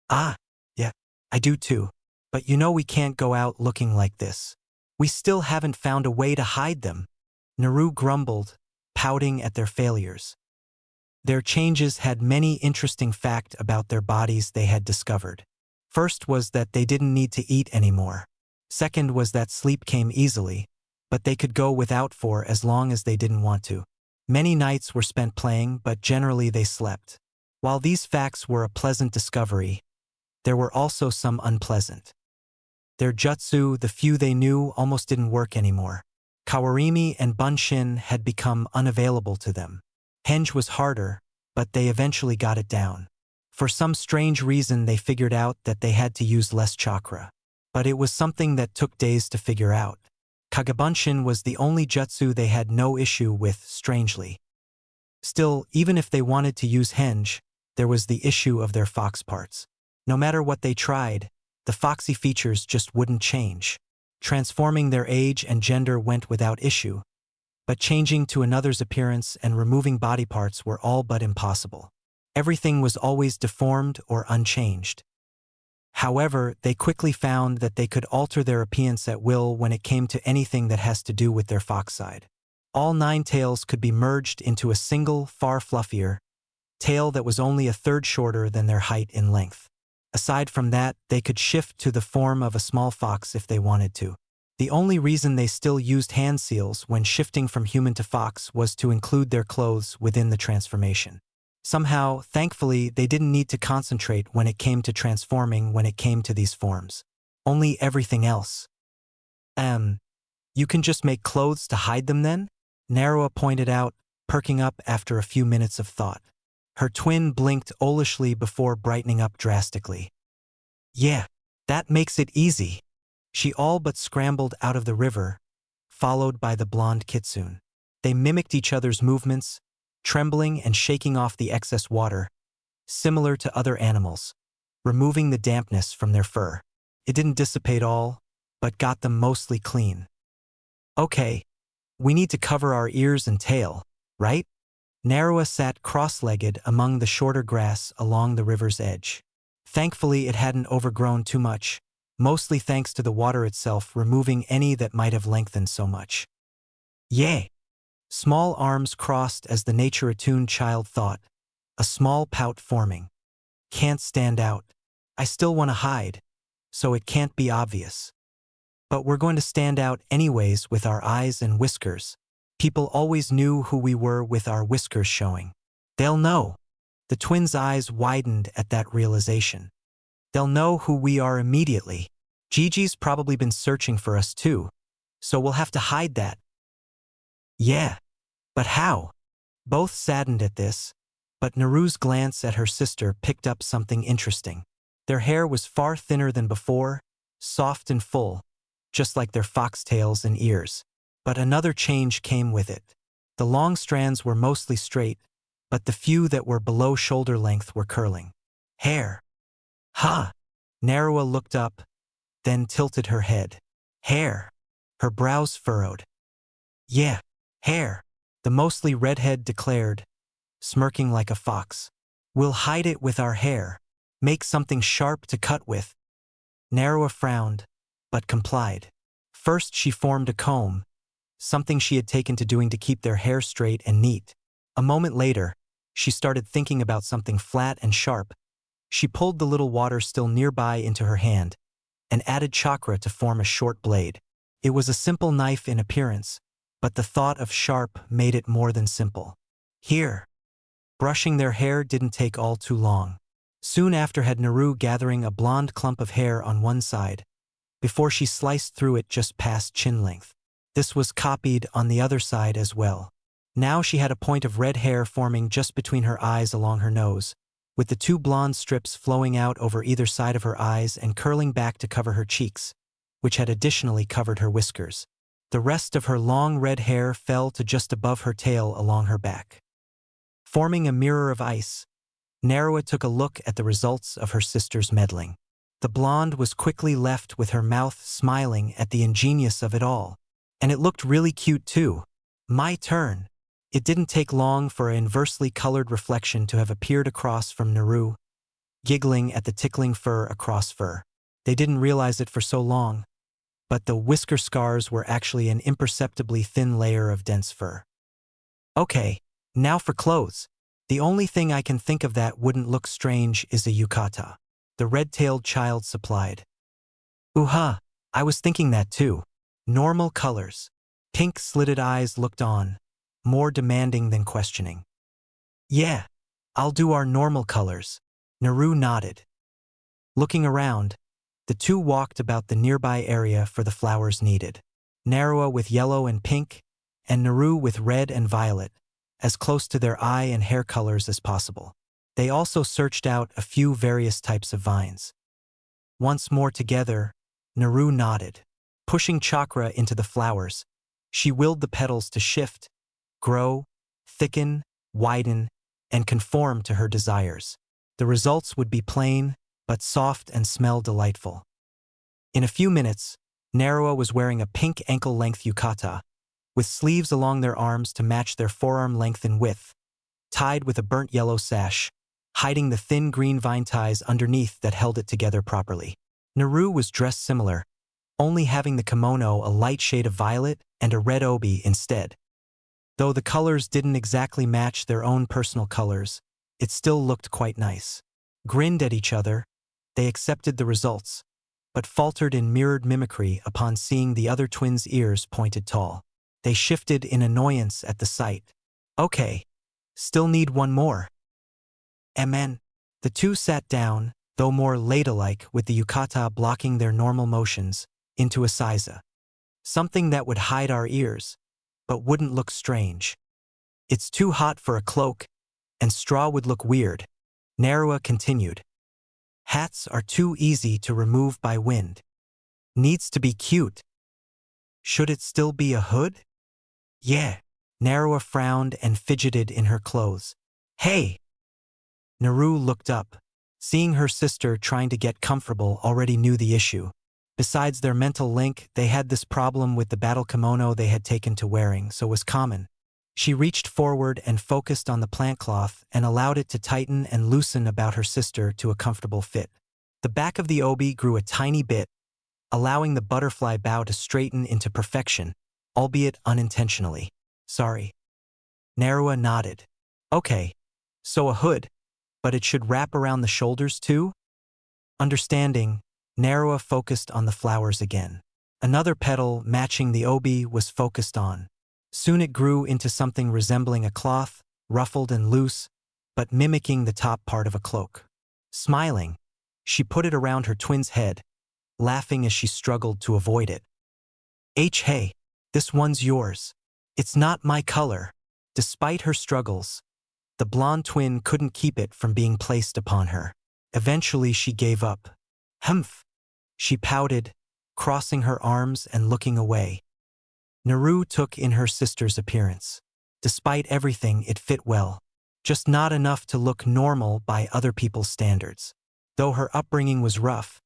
"Ah, yeah, I do too. But you know we can't go out looking like this. We still haven't found a way to hide them." Naru grumbled, pouting at their failures. Their changes had many interesting facts about their bodies they had discovered. First was that they didn't need to eat anymore. Second was that sleep came easily, but they could go without for as long as they didn't want to. Many nights were spent playing, but generally they slept. While these facts were a pleasant discovery, there were also some unpleasant. Their jutsu, the few they knew, almost didn't work anymore. Kawarimi and Bunshin had become unavailable to them. Henge was harder, but they eventually got it down. For some strange reason they figured out that they had to use less chakra. But it was something that took days to figure out. Kagebunshin was the only jutsu they had no issue with, strangely. Still, even if they wanted to use Henge, there was the issue of their fox parts. No matter what they tried, the foxy features just wouldn't change. Transforming their age and gender went without issue, but changing to another's appearance and removing body parts were all but impossible. Everything was always deformed or unchanged. However, they quickly found that they could alter their appearance at will when it came to anything that has to do with their fox side. All 9 tails could be merged into a single, far fluffier tail that was only a third shorter than their height in length. Aside from that, they could shift to the form of a small fox if they wanted to. The only reason they still used hand seals when shifting from human to fox was to include their clothes within the transformation. Somehow, thankfully, they didn't need to concentrate when it came to transforming when it came to these forms. Only everything else. You can just make clothes to hide them then? Narua pointed out, perking up after a few minutes of thought. Her twin blinked owlishly before brightening up drastically. Yeah, that makes it easy. She all but scrambled out of the river, followed by the blonde kitsune. They mimicked each other's movements, trembling and shaking off the excess water, similar to other animals, removing the dampness from their fur. It didn't dissipate all, but got them mostly clean. Okay, we need to cover our ears and tail, right? Narua sat cross-legged among the shorter grass along the river's edge. Thankfully, it hadn't overgrown too much, mostly thanks to the water itself removing any that might have lengthened so much. Yay! Small arms crossed as the nature-attuned child thought, a small pout forming. Can't stand out. I still want to hide, so it can't be obvious. But we're going to stand out anyways with our eyes and whiskers. People always knew who we were with our whiskers showing. They'll know. The twins' eyes widened at that realization. They'll know who we are immediately. Gigi's probably been searching for us too, so we'll have to hide that. Yeah, but how? Both saddened at this, but Naru's glance at her sister picked up something interesting. Their hair was far thinner than before, soft and full, just like their foxtails and ears. But another change came with it. The long strands were mostly straight, but the few that were below shoulder length were curling. Hair. Huh. Narua looked up, then tilted her head. Hair. Her brows furrowed. Yeah, hair, the mostly redhead declared, smirking like a fox. We'll hide it with our hair. Make something sharp to cut with. Narua frowned, but complied. First she formed a comb, something she had taken to doing to keep their hair straight and neat. A moment later, she started thinking about something flat and sharp. She pulled the little water still nearby into her hand and added chakra to form a short blade. It was a simple knife in appearance, but the thought of sharp made it more than simple. Here. Brushing their hair didn't take all too long. Soon after had Naru gathering a blonde clump of hair on one side, before she sliced through it just past chin length. This was copied on the other side as well. Now she had a point of red hair forming just between her eyes along her nose, with the two blonde strips flowing out over either side of her eyes and curling back to cover her cheeks, which had additionally covered her whiskers. The rest of her long red hair fell to just above her tail along her back. Forming a mirror of ice, Narua took a look at the results of her sister's meddling. The blonde was quickly left with her mouth smiling at the ingenious of it all. And it looked really cute too. My turn. It didn't take long for an inversely colored reflection to have appeared across from Naru, giggling at the tickling fur across fur. They didn't realize it for so long, but the whisker scars were actually an imperceptibly thin layer of dense fur. Okay, now for clothes. The only thing I can think of that wouldn't look strange is a yukata. The red-tailed child supplied. I was thinking that too. Normal colors. Pink slitted eyes looked on, more demanding than questioning. Yeah, I'll do our normal colors. Naru nodded. Looking around, the two walked about the nearby area for the flowers needed. Narua with yellow and pink, and Naru with red and violet, as close to their eye and hair colors as possible. They also searched out a few various types of vines. Once more together, Naru nodded. Pushing chakra into the flowers, she willed the petals to shift, grow, thicken, widen, and conform to her desires. The results would be plain, but soft and smell delightful. In a few minutes, Narua was wearing a pink ankle-length yukata, with sleeves along their arms to match their forearm length and width, tied with a burnt yellow sash, hiding the thin green vine ties underneath that held it together properly. Naru was dressed similar, only having the kimono a light shade of violet and a red obi instead. Though the colors didn't exactly match their own personal colors, it still looked quite nice. Grinned at each other, They accepted the results, but faltered in mirrored mimicry upon seeing the other twins' ears pointed tall. They shifted in annoyance at the sight. Okay, still need one more. Amen. The two sat down, though more ladylike with the yukata blocking their normal motions, into a seiza. Something that would hide our ears, but wouldn't look strange. It's too hot for a cloak, and straw would look weird, Narua continued. Hats are too easy to remove by wind. Needs to be cute. Should it still be a hood? Yeah. Narua frowned and fidgeted in her clothes. Hey! Naru looked up. Seeing her sister trying to get comfortable already knew the issue. Besides their mental link, they had this problem with the battle kimono they had taken to wearing, so was common. She reached forward and focused on the plant cloth and allowed it to tighten and loosen about her sister to a comfortable fit. The back of the obi grew a tiny bit, allowing the butterfly bow to straighten into perfection, albeit unintentionally. Sorry. Narua nodded. Okay, so a hood, but it should wrap around the shoulders too? Understanding, Narua focused on the flowers again. Another petal matching the obi was focused on. Soon it grew into something resembling a cloth, ruffled and loose, but mimicking the top part of a cloak. Smiling, she put it around her twin's head, laughing as she struggled to avoid it. Hey, this one's yours. It's not my color. Despite her struggles, the blonde twin couldn't keep it from being placed upon her. Eventually she gave up. Humph! She pouted, crossing her arms and looking away. Naru took in her sister's appearance. Despite everything, it fit well, just not enough to look normal by other people's standards. Though her upbringing was rough,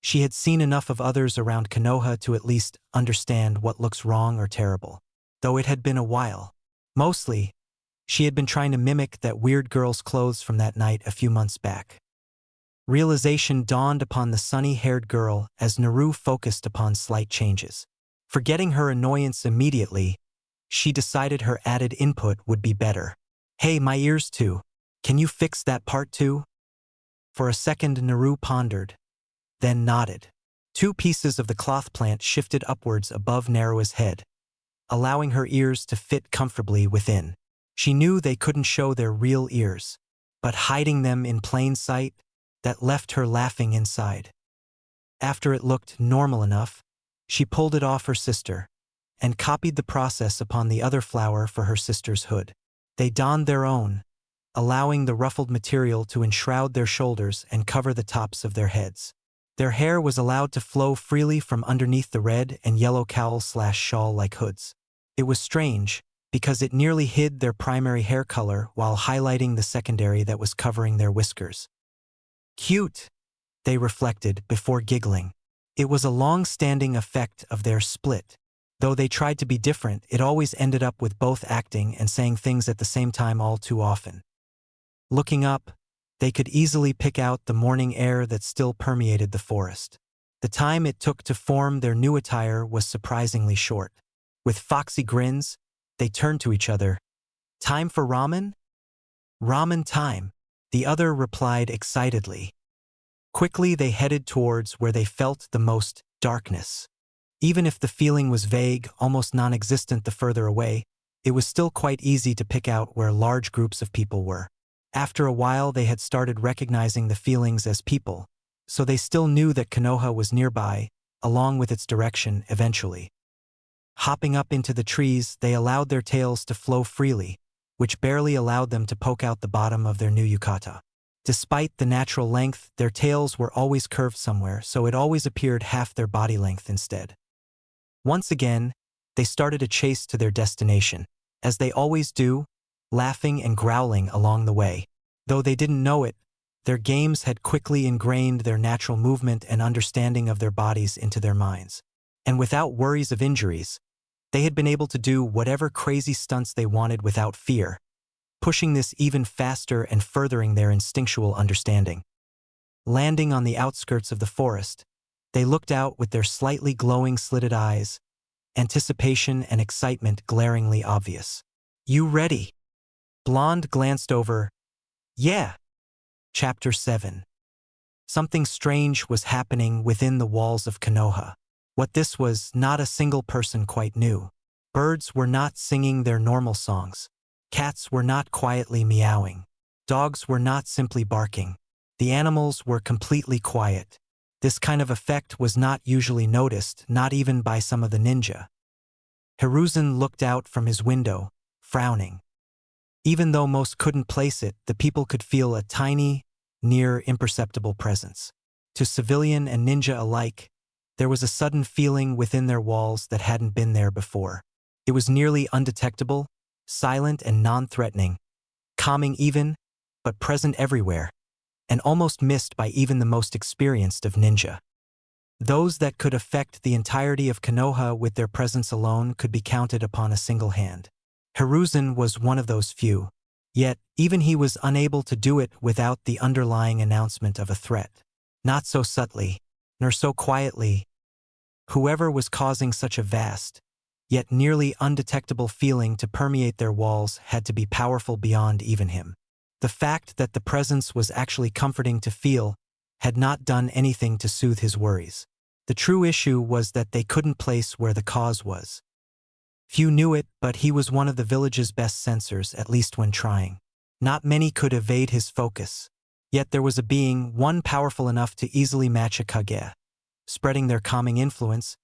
she had seen enough of others around Konoha to at least understand what looks wrong or terrible. Though it had been a while. Mostly, she had been trying to mimic that weird girl's clothes from that night a few months back. Realization dawned upon the sunny-haired girl as Naru focused upon slight changes. Forgetting her annoyance immediately, she decided her added input would be better. Hey, my ears too. Can you fix that part too? For a second Naru pondered, then nodded. Two pieces of the cloth plant shifted upwards above Narua's head, allowing her ears to fit comfortably within. She knew they couldn't show their real ears, but hiding them in plain sight, that left her laughing inside. After it looked normal enough, she pulled it off her sister and copied the process upon the other flower for her sister's hood. They donned their own, allowing the ruffled material to enshroud their shoulders and cover the tops of their heads. Their hair was allowed to flow freely from underneath the red and yellow cowl/shawl like hoods. It was strange, because it nearly hid their primary hair color while highlighting the secondary that was covering their whiskers. Cute, they reflected before giggling. It was a long-standing effect of their split. Though they tried to be different, it always ended up with both acting and saying things at the same time all too often. Looking up, they could easily pick out the morning air that still permeated the forest. The time it took to form their new attire was surprisingly short. With foxy grins, they turned to each other. Time for ramen? Ramen time, the other replied excitedly. Quickly they headed towards where they felt the most darkness. Even if the feeling was vague, almost non-existent the further away, it was still quite easy to pick out where large groups of people were. After a while they had started recognizing the feelings as people, so they still knew that Konoha was nearby, along with its direction eventually. Hopping up into the trees, they allowed their tails to flow freely, which barely allowed them to poke out the bottom of their new yukata. Despite the natural length, their tails were always curved somewhere, so it always appeared half their body length instead. Once again, they started a chase to their destination, as they always do, laughing and growling along the way. Though they didn't know it, their games had quickly ingrained their natural movement and understanding of their bodies into their minds. And without worries of injuries, they had been able to do whatever crazy stunts they wanted without fear, pushing this even faster and furthering their instinctual understanding. Landing on the outskirts of the forest, they looked out with their slightly glowing slitted eyes, anticipation and excitement glaringly obvious. You ready? Blonde glanced over. Yeah. Chapter 7. Something strange was happening within the walls of Konoha. What this was, not a single person quite knew. Birds were not singing their normal songs. Cats were not quietly meowing. Dogs were not simply barking. The animals were completely quiet. This kind of effect was not usually noticed, not even by some of the ninja. Hiraishin looked out from his window, frowning. Even though most couldn't place it, the people could feel a tiny, near imperceptible presence. To civilian and ninja alike, there was a sudden feeling within their walls that hadn't been there before. It was nearly undetectable, silent and non-threatening, calming even, but present everywhere, and almost missed by even the most experienced of ninja. Those that could affect the entirety of Konoha with their presence alone could be counted upon a single hand. Hiraishin was one of those few, yet even he was unable to do it without the underlying announcement of a threat. Not so subtly, nor so quietly. Whoever was causing such a vast, yet nearly undetectable feeling to permeate their walls had to be powerful beyond even him. The fact that the presence was actually comforting to feel had not done anything to soothe his worries. The true issue was that they couldn't place where the cause was. Few knew it, but he was one of the village's best sensors, at least when trying. Not many could evade his focus. Yet there was a being, one powerful enough to easily match a Kage, spreading their calming influence,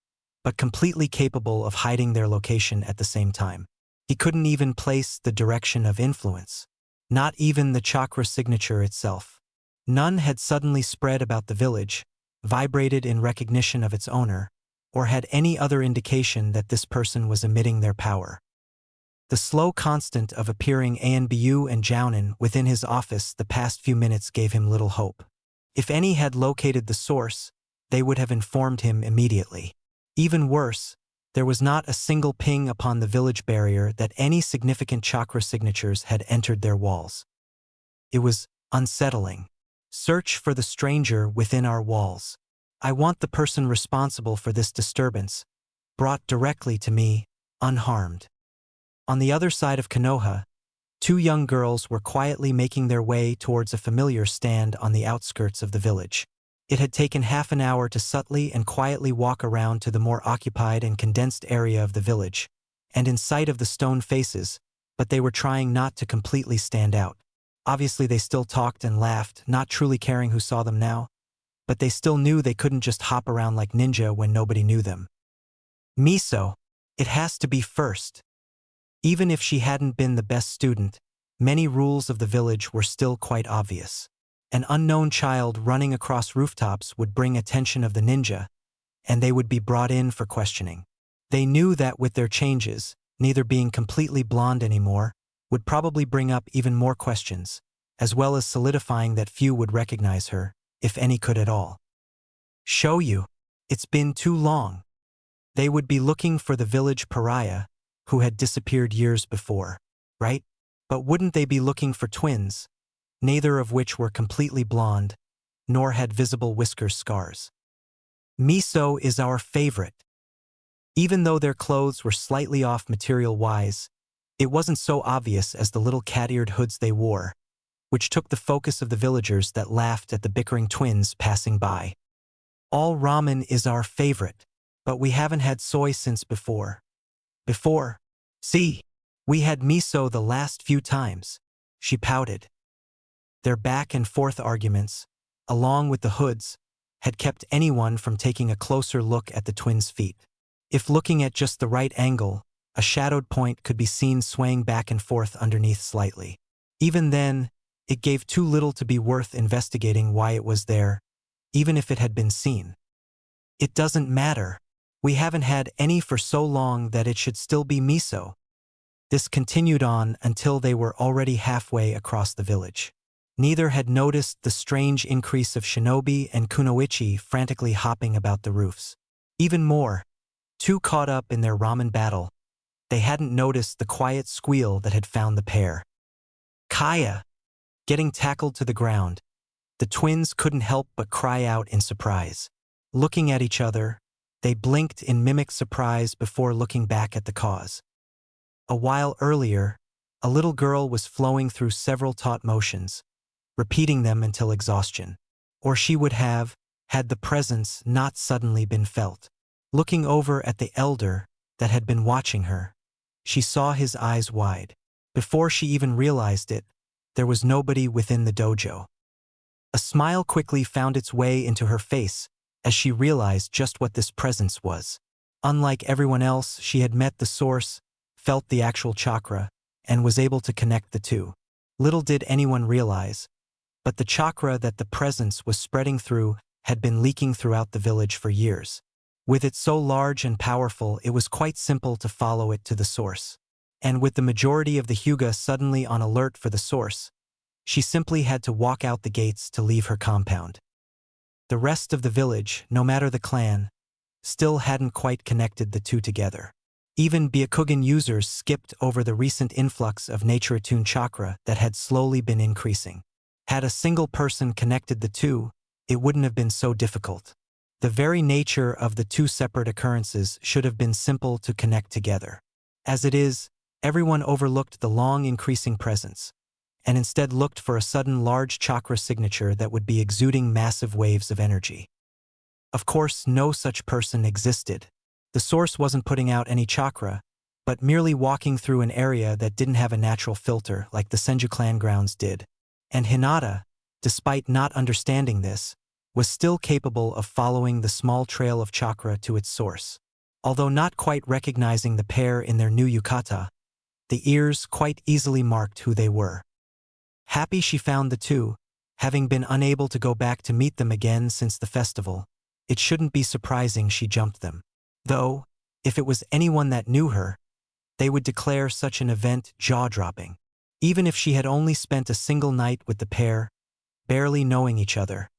but completely capable of hiding their location at the same time. He couldn't even place the direction of influence. Not even the chakra signature itself. None had suddenly spread about the village, vibrated in recognition of its owner, or had any other indication that this person was emitting their power. The slow constant of appearing Anbu and Jounin within his office the past few minutes gave him little hope. If any had located the source, they would have informed him immediately. Even worse, there was not a single ping upon the village barrier that any significant chakra signatures had entered their walls. It was unsettling. Search for the stranger within our walls. I want the person responsible for this disturbance brought directly to me, unharmed. On the other side of Konoha, two young girls were quietly making their way towards a familiar stand on the outskirts of the village. It had taken half an hour to subtly and quietly walk around to the more occupied and condensed area of the village, and in sight of the stone faces, but they were trying not to completely stand out. Obviously they still talked and laughed, not truly caring who saw them now, but they still knew they couldn't just hop around like ninja when nobody knew them. Miso, it has to be first. Even if she hadn't been the best student, many rules of the village were still quite obvious. An unknown child running across rooftops would bring attention of the ninja, and they would be brought in for questioning. They knew that with their changes, neither being completely blonde anymore, would probably bring up even more questions, as well as solidifying that few would recognize her, if any could at all. Show you. It's been too long. They would be looking for the village pariah, who had disappeared years before, right? But wouldn't they be looking for twins, neither of which were completely blonde, nor had visible whiskers scars? Miso is our favorite. Even though their clothes were slightly off material-wise, it wasn't so obvious as the little cat-eared hoods they wore, which took the focus of the villagers that laughed at the bickering twins passing by. All ramen is our favorite, but we haven't had soy since before. See, we had miso the last few times, she pouted. Their back and forth arguments, along with the hoods, had kept anyone from taking a closer look at the twins' feet. If looking at just the right angle, a shadowed point could be seen swaying back and forth underneath slightly. Even then, it gave too little to be worth investigating why it was there, even if it had been seen. It doesn't matter. We haven't had any for so long that it should still be miso. This continued on until they were already halfway across the village. Neither had noticed the strange increase of shinobi and kunoichi frantically hopping about the roofs. Even more, too caught up in their ramen battle, they hadn't noticed the quiet squeal that had found the pair. Kaya! Getting tackled to the ground, the twins couldn't help but cry out in surprise. Looking at each other, they blinked in mimic surprise before looking back at the cause. A while earlier, a little girl was flowing through several taut motions, repeating them until exhaustion. or she would have, had the presence not suddenly been felt. Looking over at the elder that had been watching her, she saw his eyes wide. Before she even realized it, there was nobody within the dojo. A smile quickly found its way into her face as she realized just what this presence was. Unlike everyone else, she had met the source, felt the actual chakra, and was able to connect the two. Little did anyone realize, but the chakra that the presence was spreading through had been leaking throughout the village for years. With it so large and powerful, it was quite simple to follow it to the source. And with the majority of the Hyuga suddenly on alert for the source, she simply had to walk out the gates to leave her compound. The rest of the village, no matter the clan, still hadn't quite connected the two together. Even Byakugan users skipped over the recent influx of nature-attuned chakra that had slowly been increasing. Had a single person connected the two, it wouldn't have been so difficult. The very nature of the two separate occurrences should have been simple to connect together. As it is, everyone overlooked the long increasing presence, and instead looked for a sudden large chakra signature that would be exuding massive waves of energy. Of course, no such person existed. The source wasn't putting out any chakra, but merely walking through an area that didn't have a natural filter like the Senju clan grounds did. And Hinata, despite not understanding this, was still capable of following the small trail of chakra to its source. Although not quite recognizing the pair in their new yukata, the ears quite easily marked who they were. Happy she found the two, having been unable to go back to meet them again since the festival, it shouldn't be surprising she jumped them. Though, if it was anyone that knew her, they would declare such an event jaw-dropping. Even if she had only spent a single night with the pair, barely knowing each other,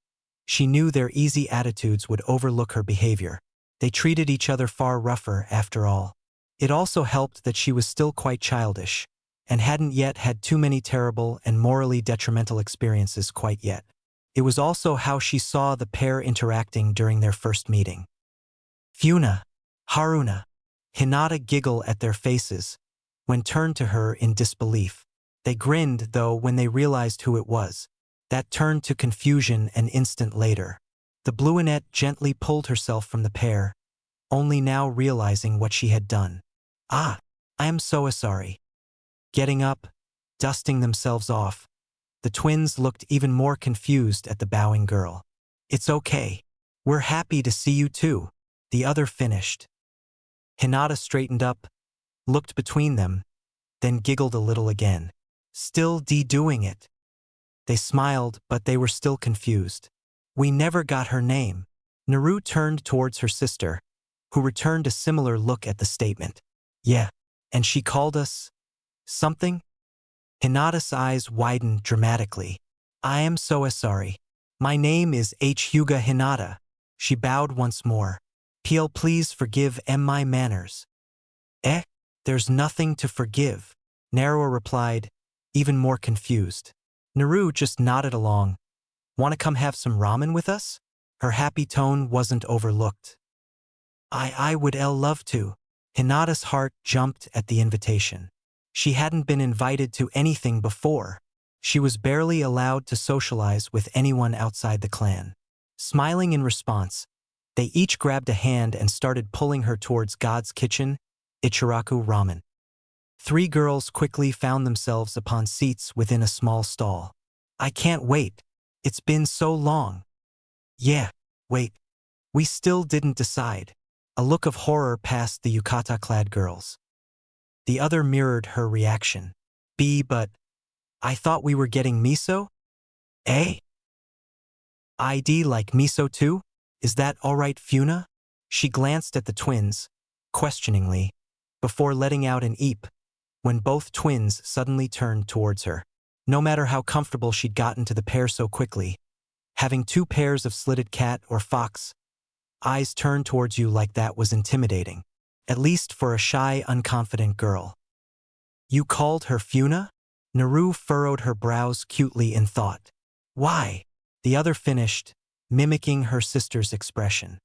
she knew their easy attitudes would overlook her behavior. They treated each other far rougher after all. It also helped that she was still quite childish, and hadn't yet had too many terrible and morally detrimental experiences quite yet. It was also how she saw the pair interacting during their first meeting. Funa, Haruna, Hinata giggle at their faces, when turned to her in disbelief. They grinned, though, when they realized who it was. That turned to confusion an instant later. The Bluinette gently pulled herself from the pair, only now realizing what she had done. "Ah, I am so sorry." Getting up, dusting themselves off, the twins looked even more confused at the bowing girl. "It's okay. We're happy to see you too," the other finished. Hinata straightened up, looked between them, then giggled a little again. "Still doing it." They smiled, but they were still confused. "We never got her name." Naru turned towards her sister, who returned a similar look at the statement. "Yeah, and she called us something?" Hinata's eyes widened dramatically. "I am so sorry. My name is Hyuga Hinata." She bowed once more. Please forgive my manners." There's nothing to forgive," Naruto replied, even more confused. Naru just nodded along. "Want to come have some ramen with us?" Her happy tone wasn't overlooked. I would love to." Hinata's heart jumped at the invitation. She hadn't been invited to anything before. She was barely allowed to socialize with anyone outside the clan. Smiling in response, they each grabbed a hand and started pulling her towards God's kitchen, Ichiraku Ramen. 3 girls quickly found themselves upon seats within a small stall. "I can't wait. It's been so long." "Yeah, wait. We still didn't decide." A look of horror passed the yukata-clad girls. The other mirrored her reaction. But I thought we were getting miso?" "ID like miso too? Is that alright, Funa?" She glanced at the twins, questioningly, before letting out an eep, when both twins suddenly turned towards her. No matter how comfortable she'd gotten to the pair so quickly, having 2 pairs of slitted cat or fox eyes turned towards you like that was intimidating, at least for a shy, unconfident girl. "You called her Funa?" Naru furrowed her brows cutely in thought. "Why?" The other finished, mimicking her sister's expression.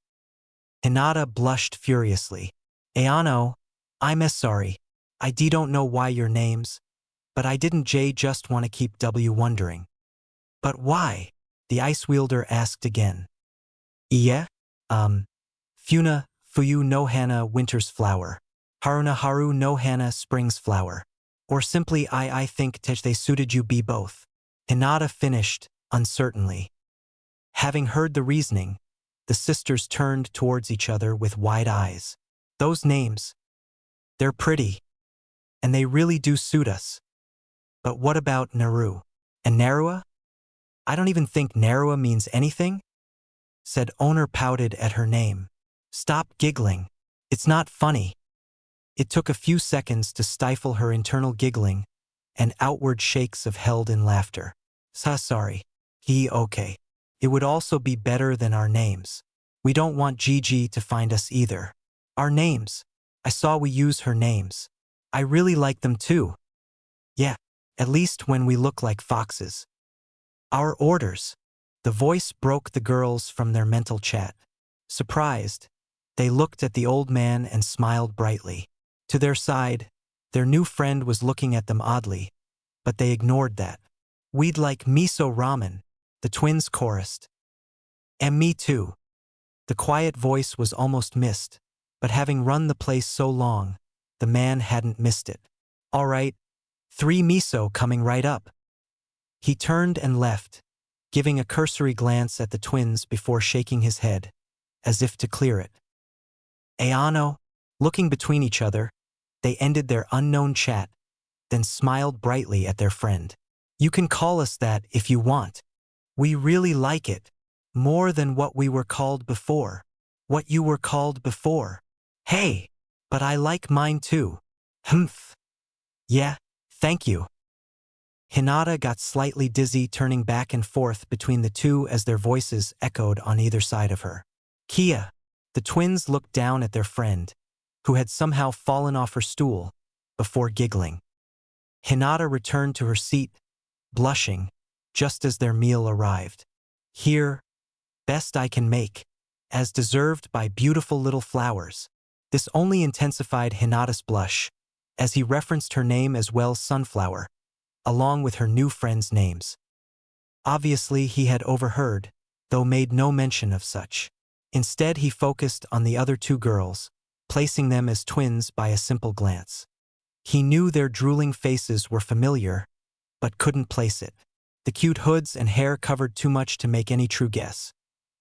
Hinata blushed furiously. "Ayano, I'm sorry. I don't know why your names, but I didn't just want to keep wondering." "But why?" The ice wielder asked again. Yeah? Funa, Fuyu no Hana winter's flower. Haruna Haru no Hana spring's flower. Or simply I think they suited you be both. Hinata finished, uncertainly. Having heard the reasoning, the sisters turned towards each other with wide eyes. Those names. They're pretty. And they really do suit us. But what about Naru? And Narua? I don't even think Narua means anything, said Owner pouted at her name. Stop giggling. It's not funny. It took a few seconds to stifle her internal giggling and outward shakes of held-in laughter. Sorry. Okay. It would also be better than our names. We don't want Gigi to find us either. Our names. I saw we use her names. I really like them too. Yeah, at least when we look like foxes. Our orders. The voice broke the girls from their mental chat. Surprised, they looked at the old man and smiled brightly. To their side, their new friend was looking at them oddly, but they ignored that. We'd like miso ramen, the twins chorused. And me too. The quiet voice was almost missed, but having run the place so long, the man hadn't missed it. All right, 3 miso coming right up. He turned and left, giving a cursory glance at the twins before shaking his head, as if to clear it. Ayano, looking between each other, they ended their unknown chat, then smiled brightly at their friend. You can call us that if you want. We really like it, more than what we were called before. What you were called before. Hey, but I like mine too. Humph. Yeah, thank you. Hinata got slightly dizzy turning back and forth between the two as their voices echoed on either side of her. Kia. The twins looked down at their friend, who had somehow fallen off her stool, before giggling. Hinata returned to her seat, blushing, just as their meal arrived. Here, best I can make, as deserved by beautiful little flowers. This only intensified Hinata's blush, as he referenced her name as well, Sunflower, along with her new friends' names. Obviously he had overheard, though made no mention of such. Instead he focused on the other 2 girls, placing them as twins by a simple glance. He knew their drooling faces were familiar, but couldn't place it. The cute hoods and hair covered too much to make any true guess,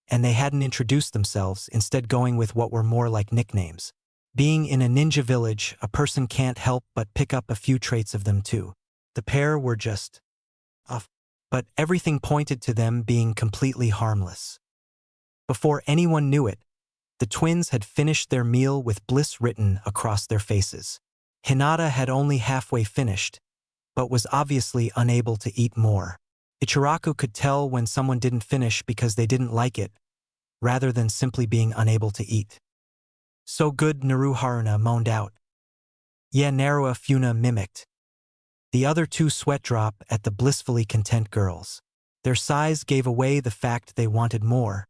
and they hadn't introduced themselves, instead going with what were more like nicknames. Being in a ninja village, a person can't help but pick up a few traits of them too. The pair were just off, but everything pointed to them being completely harmless. Before anyone knew it, the twins had finished their meal with bliss written across their faces. Hinata had only halfway finished, but was obviously unable to eat more. Ichiraku could tell when someone didn't finish because they didn't like it, rather than simply being unable to eat. So good, Naru Haruna moaned out. Yeah, Narua Funa mimicked. The other 2 sweat drop at the blissfully content girls. Their sighs gave away the fact they wanted more,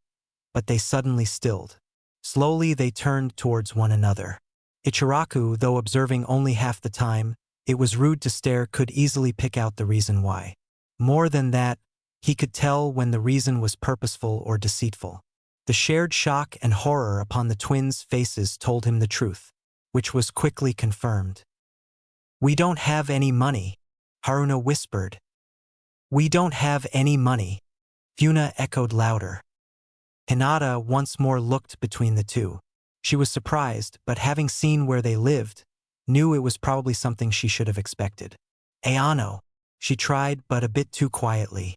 but they suddenly stilled. Slowly they turned towards one another. Ichiraku, though observing only half the time, it was rude to stare, could easily pick out the reason why. More than that, he could tell when the reason was purposeful or deceitful. The shared shock and horror upon the twins' faces told him the truth, which was quickly confirmed. We don't have any money, Haruna whispered. We don't have any money, Funa echoed louder. Hinata once more looked between the 2. She was surprised, but having seen where they lived, knew it was probably something she should have expected. Ayano, she tried, but a bit too quietly.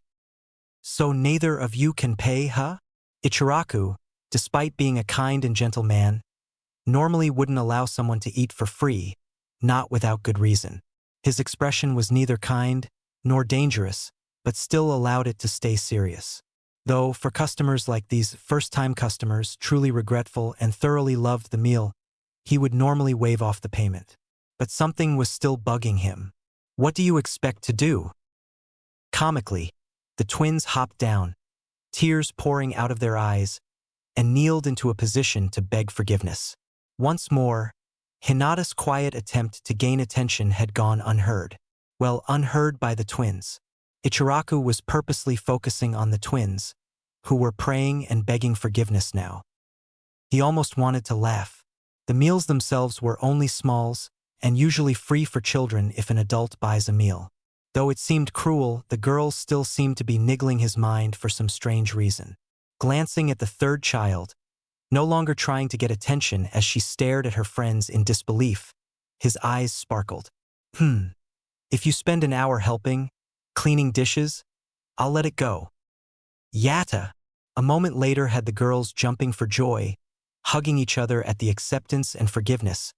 So neither of you can pay, huh? Ichiraku, despite being a kind and gentle man, normally wouldn't allow someone to eat for free, not without good reason. His expression was neither kind nor dangerous, but still allowed it to stay serious. Though, for customers like these, first-time customers, truly regretful and thoroughly loved the meal, he would normally waive off the payment. But something was still bugging him. What do you expect to do? Comically, the twins hopped down, tears pouring out of their eyes, and kneeled into a position to beg forgiveness. Once more, Hinata's quiet attempt to gain attention had gone unheard. Well, unheard by the twins. Ichiraku was purposely focusing on the twins, who were praying and begging forgiveness now. He almost wanted to laugh. The meals themselves were only smalls, and usually free for children if an adult buys a meal. Though it seemed cruel, the girls still seemed to be niggling his mind for some strange reason. Glancing at the third child, no longer trying to get attention as she stared at her friends in disbelief, his eyes sparkled. If you spend an hour helping, cleaning dishes, I'll let it go. Yatta! A moment later had the girls jumping for joy, hugging each other at the acceptance and forgiveness,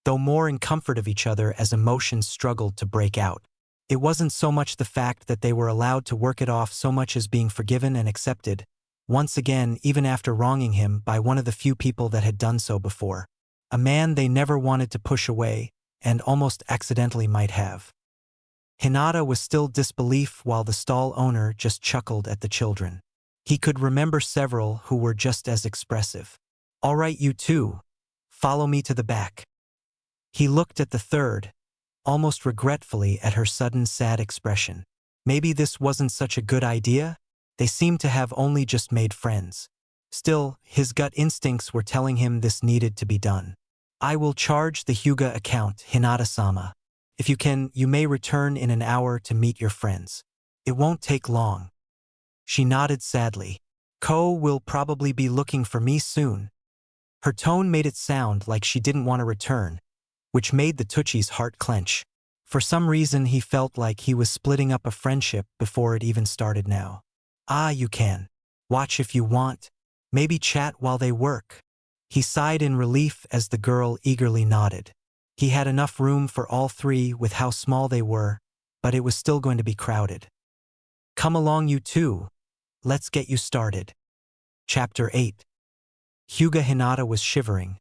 though more in comfort of each other as emotions struggled to break out. It wasn't so much the fact that they were allowed to work it off so much as being forgiven and accepted, once again even after wronging him by one of the few people that had done so before. A man they never wanted to push away, and almost accidentally might have. Hinata was still disbelief while the stall owner just chuckled at the children. He could remember several who were just as expressive. "All right, you two. Follow me to the back." He looked at the third, almost regretfully at her sudden sad expression. Maybe this wasn't such a good idea? They seemed to have only just made friends. Still, his gut instincts were telling him this needed to be done. "I will charge the Hyuga account, Hinata-sama. If you can, you may return in an hour to meet your friends. It won't take long." She nodded sadly. "Ko will probably be looking for me soon." Her tone made it sound like she didn't want to return, which made the Tuchi's heart clench. For some reason he felt like he was splitting up a friendship before it even started now. "Ah, you can. Watch if you want. Maybe chat while they work." He sighed in relief as the girl eagerly nodded. He had enough room for all three with how small they were, but it was still going to be crowded. "Come along, you two. Let's get you started." Chapter 8. Hyuga Hinata was shivering,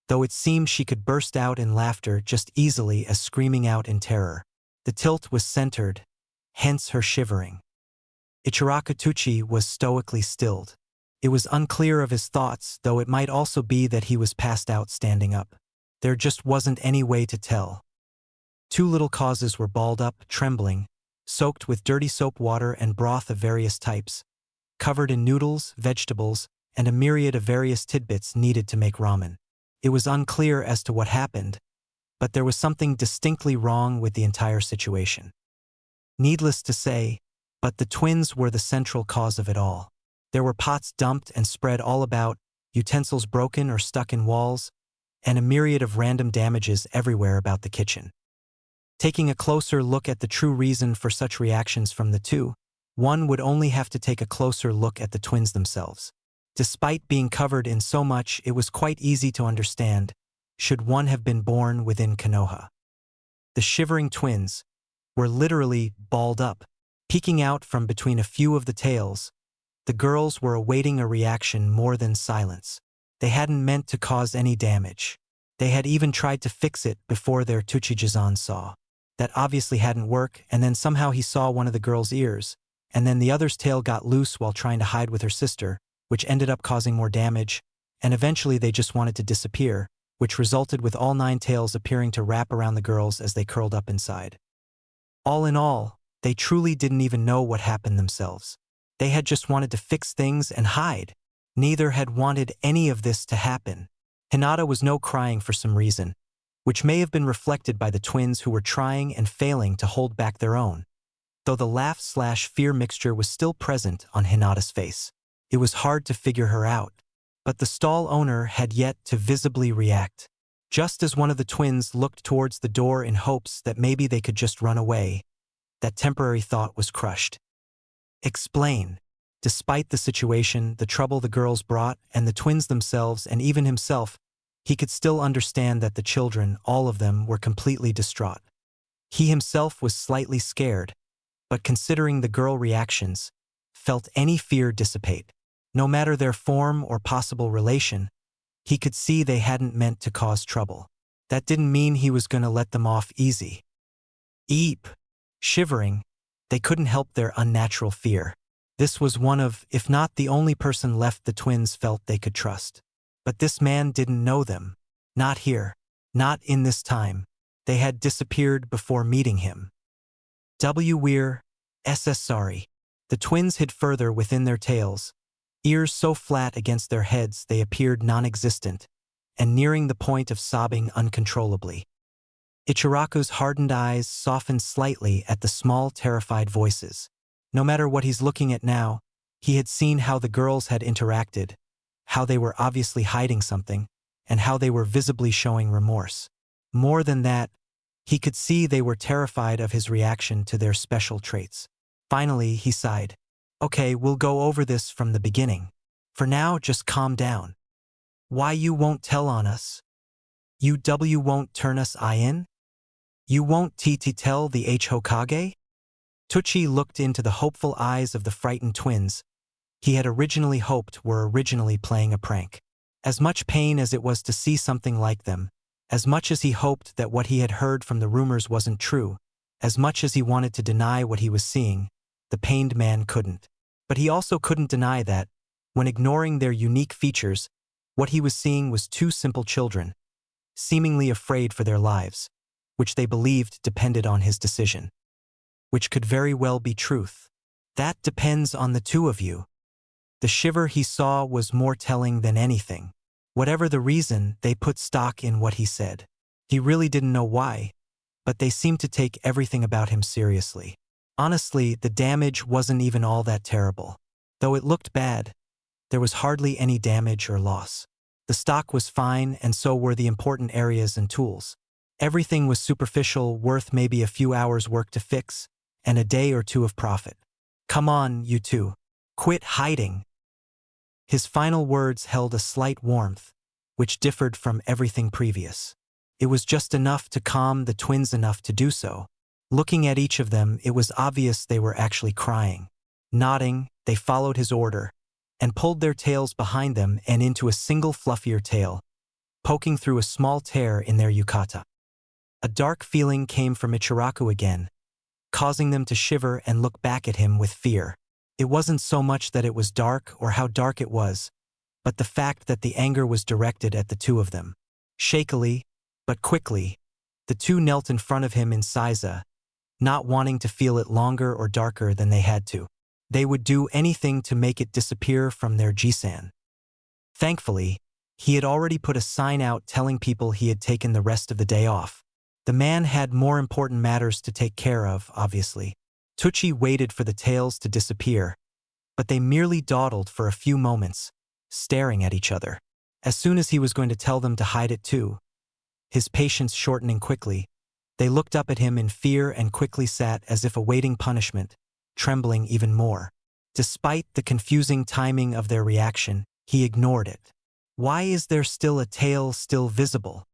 though it seemed she could burst out in laughter just easily as screaming out in terror. The tilt was centered, hence her shivering. Ichiraku Tuchi was stoically stilled. It was unclear of his thoughts, though it might also be that he was passed out standing up. There just wasn't any way to tell. Two little causes were balled up, trembling, soaked with dirty soap water and broth of various types, covered in noodles, vegetables, and a myriad of various tidbits needed to make ramen. It was unclear as to what happened, but there was something distinctly wrong with the entire situation. Needless to say, but the twins were the central cause of it all. There were pots dumped and spread all about, utensils broken or stuck in walls, and a myriad of random damages everywhere about the kitchen. Taking a closer look at the true reason for such reactions from the two, one would only have to take a closer look at the twins themselves. Despite being covered in so much, it was quite easy to understand, should one have been born within Konoha. The shivering twins were literally balled up, peeking out from between a few of the tails. The girls were awaiting a reaction more than silence. They hadn't meant to cause any damage. They had even tried to fix it before their Tuchijizan saw. That obviously hadn't worked, and then somehow he saw one of the girl's ears, and then the other's tail got loose while trying to hide with her sister, which ended up causing more damage, and eventually they just wanted to disappear, which resulted with all 9 tails appearing to wrap around the girls as they curled up inside. All in all, they truly didn't even know what happened themselves. They had just wanted to fix things and hide. Neither had wanted any of this to happen. Hinata was no crying for some reason, which may have been reflected by the twins who were trying and failing to hold back their own, though the laugh/fear mixture was still present on Hinata's face. It was hard to figure her out, but the stall owner had yet to visibly react. Just as one of the twins looked towards the door in hopes that maybe they could just run away, that temporary thought was crushed. Explain. Despite the situation, the trouble the girls brought, and the twins themselves, and even himself, he could still understand that the children, all of them, were completely distraught. He himself was slightly scared, but considering the girl reactions, felt any fear dissipate. No matter their form or possible relation, he could see they hadn't meant to cause trouble. That didn't mean he was going to let them off easy. Eep. Shivering, they couldn't help their unnatural fear. This was one of, if not the only person left the twins felt they could trust. But this man didn't know them. Not here. Not in this time. They had disappeared before meeting him. We're Sorry. The twins hid further within their tails, ears so flat against their heads they appeared non-existent, and nearing the point of sobbing uncontrollably. Ichiraku's hardened eyes softened slightly at the small, terrified voices. No matter what he's looking at now, he had seen how the girls had interacted, how they were obviously hiding something, and how they were visibly showing remorse. More than that, he could see they were terrified of his reaction to their special traits. Finally, he sighed. Okay, we'll go over this from the beginning. For now, just calm down. Why you won't tell on us? You won't turn us in? You won't tell the Hokage? Tucci looked into the hopeful eyes of the frightened twins. He had originally hoped were originally playing a prank. As much pain as it was to see something like them, as much as he hoped that what he had heard from the rumors wasn't true, as much as he wanted to deny what he was seeing, the pained man couldn't. But he also couldn't deny that, when ignoring their unique features, what he was seeing was two simple children, seemingly afraid for their lives, which they believed depended on his decision. Which could very well be truth. That depends on the two of you. The shiver he saw was more telling than anything. Whatever the reason, they put stock in what he said. He really didn't know why, but they seemed to take everything about him seriously. Honestly, the damage wasn't even all that terrible. Though it looked bad, there was hardly any damage or loss. The stock was fine, and so were the important areas and tools. Everything was superficial, worth maybe a few hours' work to fix, and a day or two of profit. Come on, you two. Quit hiding. His final words held a slight warmth, which differed from everything previous. It was just enough to calm the twins enough to do so. Looking at each of them, it was obvious they were actually crying. Nodding, they followed his order, and pulled their tails behind them and into a single fluffier tail, poking through a small tear in their yukata. A dark feeling came from Ichiraku again, causing them to shiver and look back at him with fear. It wasn't so much that it was dark or how dark it was, but the fact that the anger was directed at the two of them. Shakily, but quickly, the two knelt in front of him in Seiza, not wanting to feel it longer or darker than they had to. They would do anything to make it disappear from their Jisan. Thankfully, he had already put a sign out telling people he had taken the rest of the day off. The man had more important matters to take care of, obviously. Tucci waited for the tails to disappear, but they merely dawdled for a few moments, staring at each other. As soon as he was going to tell them to hide it too, his patience shortening quickly, they looked up at him in fear and quickly sat as if awaiting punishment, trembling even more. Despite the confusing timing of their reaction, he ignored it. Why is there still a tail still visible?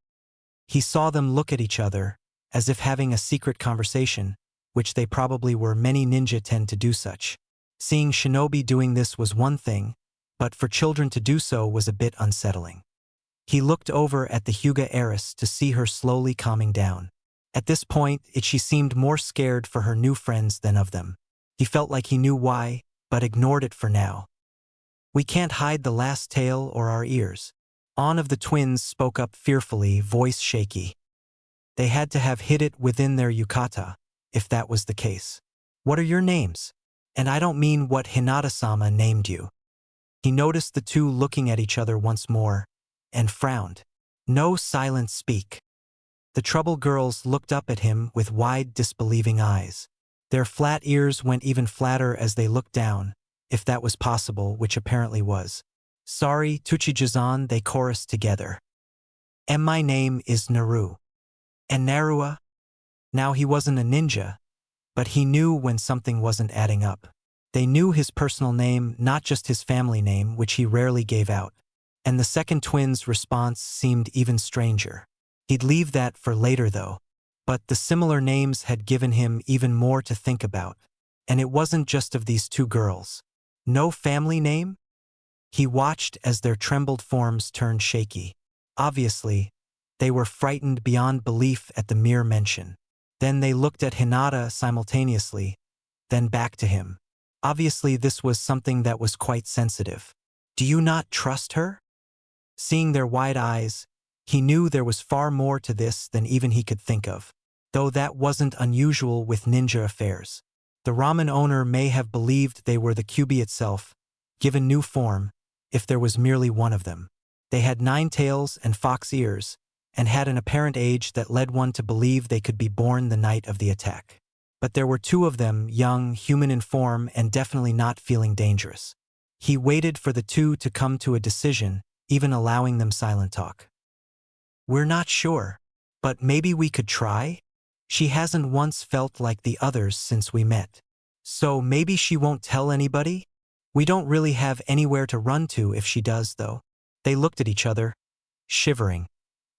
He saw them look at each other, as if having a secret conversation, which they probably were. Many ninja tend to do such. Seeing shinobi doing this was one thing, but for children to do so was a bit unsettling. He looked over at the Hyuga heiress to see her slowly calming down. At this point, she seemed more scared for her new friends than of them. He felt like he knew why, but ignored it for now. We can't hide the last tail or our ears. One of the twins spoke up fearfully, voice shaky. They had to have hid it within their yukata, if that was the case. What are your names? And I don't mean what Hinata-sama named you. He noticed the two looking at each other once more, and frowned. No silence speak. The troubled girls looked up at him with wide, disbelieving eyes. Their flat ears went even flatter as they looked down, if that was possible, which apparently was. Sorry, Tuchijizan, they chorused together. And my name is Naru. And Narua? Now he wasn't a ninja, but he knew when something wasn't adding up. They knew his personal name, not just his family name, which he rarely gave out. And the second twin's response seemed even stranger. He'd leave that for later though. But the similar names had given him even more to think about. And it wasn't just of these two girls. No family name? He watched as their trembled forms turned shaky. Obviously, they were frightened beyond belief at the mere mention. Then they looked at Hinata simultaneously, then back to him. Obviously, this was something that was quite sensitive. Do you not trust her? Seeing their wide eyes, he knew there was far more to this than even he could think of, though that wasn't unusual with ninja affairs. The ramen owner may have believed they were the Kyuubi itself, given new form, if there was merely one of them. They had 9 tails and fox ears, and had an apparent age that led one to believe they could be born the night of the attack. But there were 2 of them, young, human in form, and definitely not feeling dangerous. He waited for the 2 to come to a decision, even allowing them silent talk. "We're not sure, but maybe we could try? She hasn't once felt like the others since we met. So maybe she won't tell anybody? We don't really have anywhere to run to if she does, though." They looked at each other, shivering,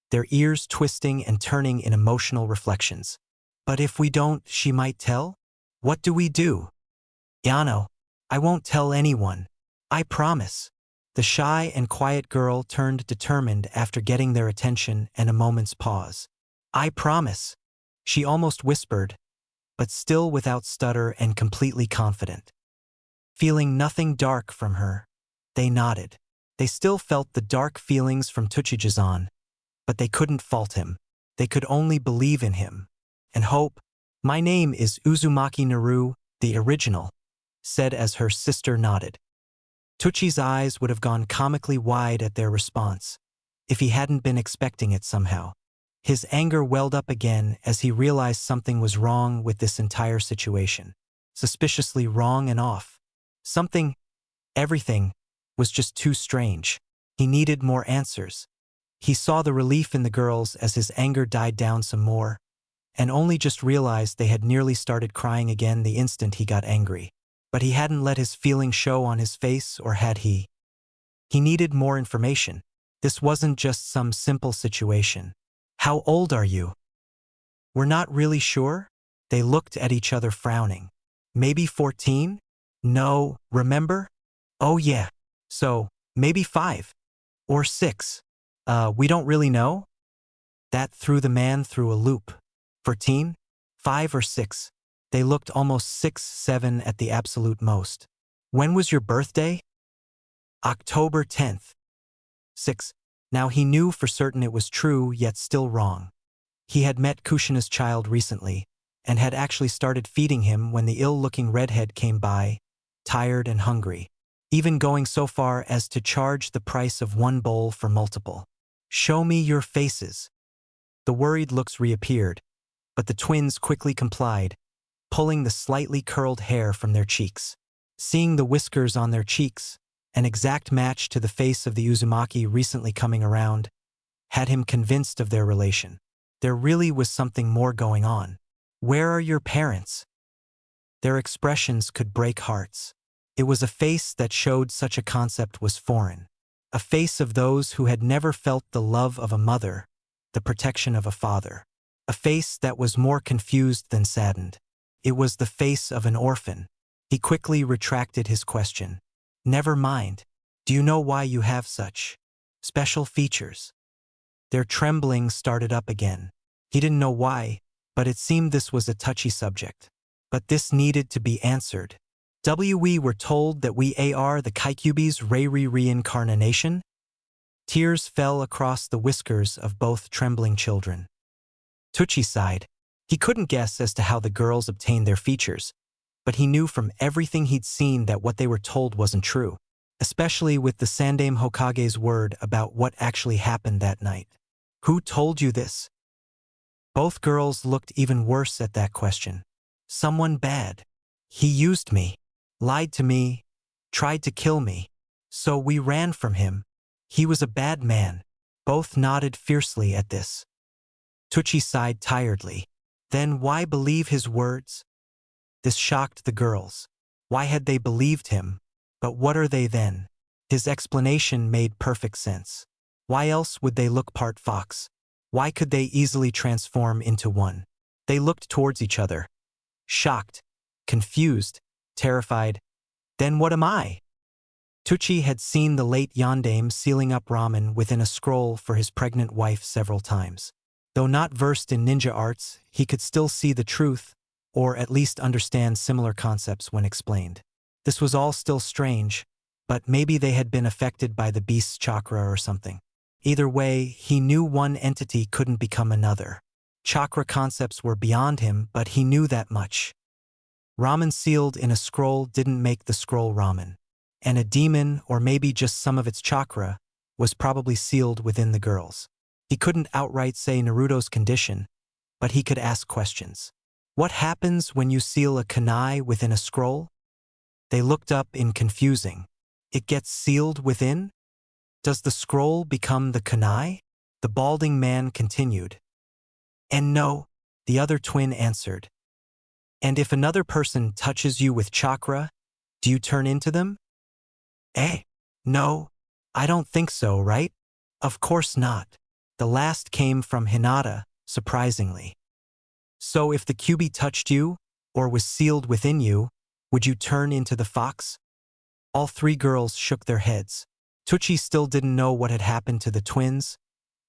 their ears twisting and turning in emotional reflections. "But if we don't, she might tell? What do we do?" "Yano, I won't tell anyone. I promise." The shy and quiet girl turned determined after getting their attention and a moment's pause. "I promise," she almost whispered, but still without stutter and completely confident. Feeling nothing dark from her, they nodded. They still felt the dark feelings from Tsuchijizan, but they couldn't fault him. They could only believe in him and hope. "My name is Uzumaki Naru, the original," said as her sister nodded. Tuchi's eyes would have gone comically wide at their response, if he hadn't been expecting it somehow. His anger welled up again as he realized something was wrong with this entire situation. Suspiciously wrong and off. Everything, was just too strange. He needed more answers. He saw the relief in the girls as his anger died down some more, and only just realized they had nearly started crying again the instant he got angry. But he hadn't let his feelings show on his face, or had he? He needed more information. This wasn't just some simple situation. "How old are you?" "We're not really sure." They looked at each other frowning. "Maybe 14? No, remember?" "Oh yeah. So, maybe 5. Or 6. We don't really know?" That threw the man through a loop. 14? 5 or 6? They looked almost 6, 7 at the absolute most. "When was your birthday?" "October 10th. 6. Now he knew for certain it was true, yet still wrong. He had met Kushina's child recently, and had actually started feeding him when the ill-looking redhead came by, tired and hungry, even going so far as to charge the price of 1 bowl for multiple. "Show me your faces." The worried looks reappeared, but the twins quickly complied, pulling the slightly curled hair from their cheeks. Seeing the whiskers on their cheeks, an exact match to the face of the Uzumaki recently coming around, had him convinced of their relation. There really was something more going on. "Where are your parents?" Their expressions could break hearts. It was a face that showed such a concept was foreign. A face of those who had never felt the love of a mother, the protection of a father. A face that was more confused than saddened. It was the face of an orphan. He quickly retracted his question. "Never mind. Do you know why you have such special features?" Their trembling started up again. He didn't know why, but it seemed this was a touchy subject. But this needed to be answered. "We were told that we are the Kaikyubi's Reiri reincarnation?" Tears fell across the whiskers of both trembling children. Tucci sighed. He couldn't guess as to how the girls obtained their features, but he knew from everything he'd seen that what they were told wasn't true, especially with the Sandaime Hokage's word about what actually happened that night. "Who told you this?" Both girls looked even worse at that question. "Someone bad. He used me, lied to me, tried to kill me. So we ran from him. He was a bad man." Both nodded fiercely at this. Tucci sighed tiredly. Then why believe his words? This shocked the girls. Why had they believed him? But what are they then? His explanation made perfect sense. Why else would they look part fox? Why could they easily transform into one? They looked towards each other. Shocked, confused, terrified. Then what am I? Tucci had seen the late Yondaime sealing up ramen within a scroll for his pregnant wife several times. Though not versed in ninja arts, he could still see the truth, or at least understand similar concepts when explained. This was all still strange, but maybe they had been affected by the beast's chakra or something. Either way, he knew one entity couldn't become another. Chakra concepts were beyond him, but he knew that much. Ramen sealed in a scroll didn't make the scroll ramen. And a demon, or maybe just some of its chakra, was probably sealed within the girls. He couldn't outright say Naruto's condition, but he could ask questions. What happens when you seal a kunai within a scroll? They looked up in confusing. It gets sealed within? Does the scroll become the kunai? The balding man continued. And no, the other twin answered. And if another person touches you with chakra, do you turn into them? No, I don't think so, right? Of course not. The last came from Hinata, surprisingly. So if the Kyuubi touched you, or was sealed within you, would you turn into the fox? All three girls shook their heads. Tucci still didn't know what had happened to the twins,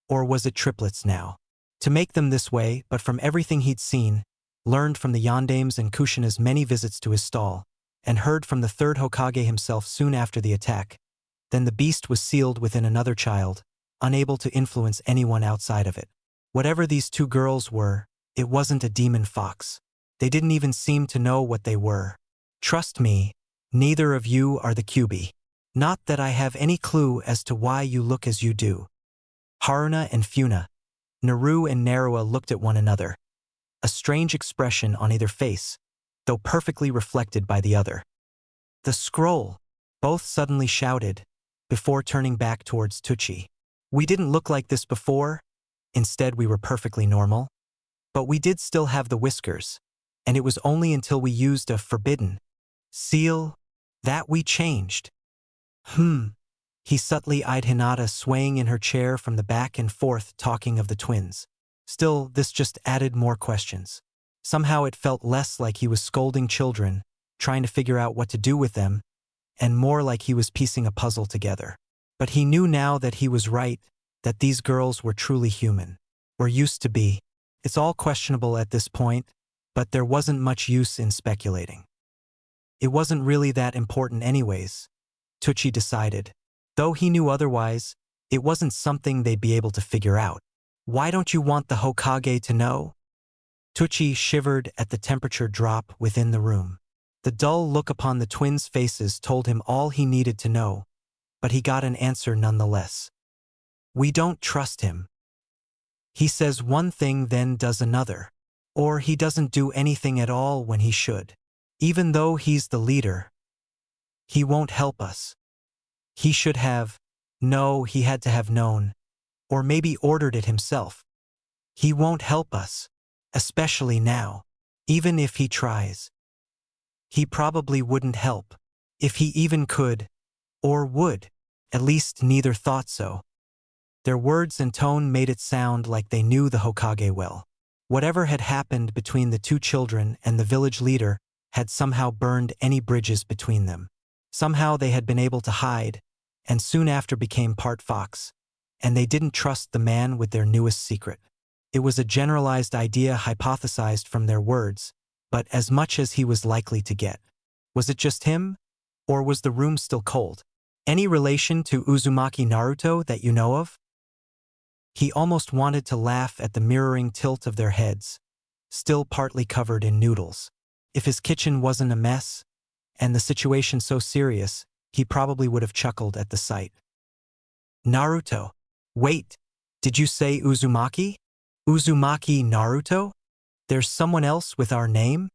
or was it triplets now? To make them this way, but from everything he'd seen, learned from the Yandames and Kushina's many visits to his stall, and heard from the third Hokage himself soon after the attack, then the beast was sealed within another child, unable to influence anyone outside of it. Whatever these two girls were, it wasn't a demon fox. They didn't even seem to know what they were. Trust me, neither of you are the Kyuubi. Not that I have any clue as to why you look as you do. Haruna and Funa, Naru and Narua looked at one another. A strange expression on either face, though perfectly reflected by the other. The scroll! Both suddenly shouted, before turning back towards Tucci. We didn't look like this before. Instead, we were perfectly normal. But we did still have the whiskers, and it was only until we used a forbidden seal that we changed. He subtly eyed Hinata swaying in her chair from the back and forth talking of the twins. Still, this just added more questions. Somehow it felt less like he was scolding children, trying to figure out what to do with them, and more like he was piecing a puzzle together. But he knew now that he was right, that these girls were truly human. Or used to be. It's all questionable at this point, but there wasn't much use in speculating. It wasn't really that important anyways, Tucci decided. Though he knew otherwise, it wasn't something they'd be able to figure out. Why don't you want the Hokage to know? Tucci shivered at the temperature drop within the room. The dull look upon the twins' faces told him all he needed to know, but he got an answer nonetheless. We don't trust him. He says one thing then does another. Or he doesn't do anything at all when he should. Even though he's the leader, he won't help us. He should have. No, he had to have known. Or maybe ordered it himself. He won't help us. Especially now. Even if he tries. He probably wouldn't help. If he even could. Or would. At least neither thought so. Their words and tone made it sound like they knew the Hokage well. Whatever had happened between the two children and the village leader had somehow burned any bridges between them. Somehow they had been able to hide, and soon after became part fox, and they didn't trust the man with their newest secret. It was a generalized idea hypothesized from their words, but as much as he was likely to get. Was it just him? Or was the room still cold? Any relation to Uzumaki Naruto that you know of? He almost wanted to laugh at the mirroring tilt of their heads, still partly covered in noodles. If his kitchen wasn't a mess, and the situation so serious, he probably would have chuckled at the sight. Naruto. Wait, did you say Uzumaki? Uzumaki Naruto? There's someone else with our name?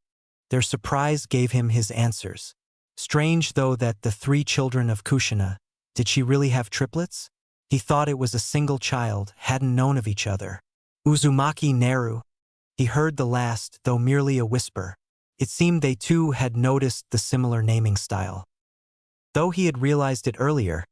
Their surprise gave him his answers. Strange though that the three children of Kushina, did she really have triplets? He thought it was a single child, hadn't known of each other. Uzumaki Naru. He heard the last, though merely a whisper. It seemed they too had noticed the similar naming style. Though he had realized it earlier,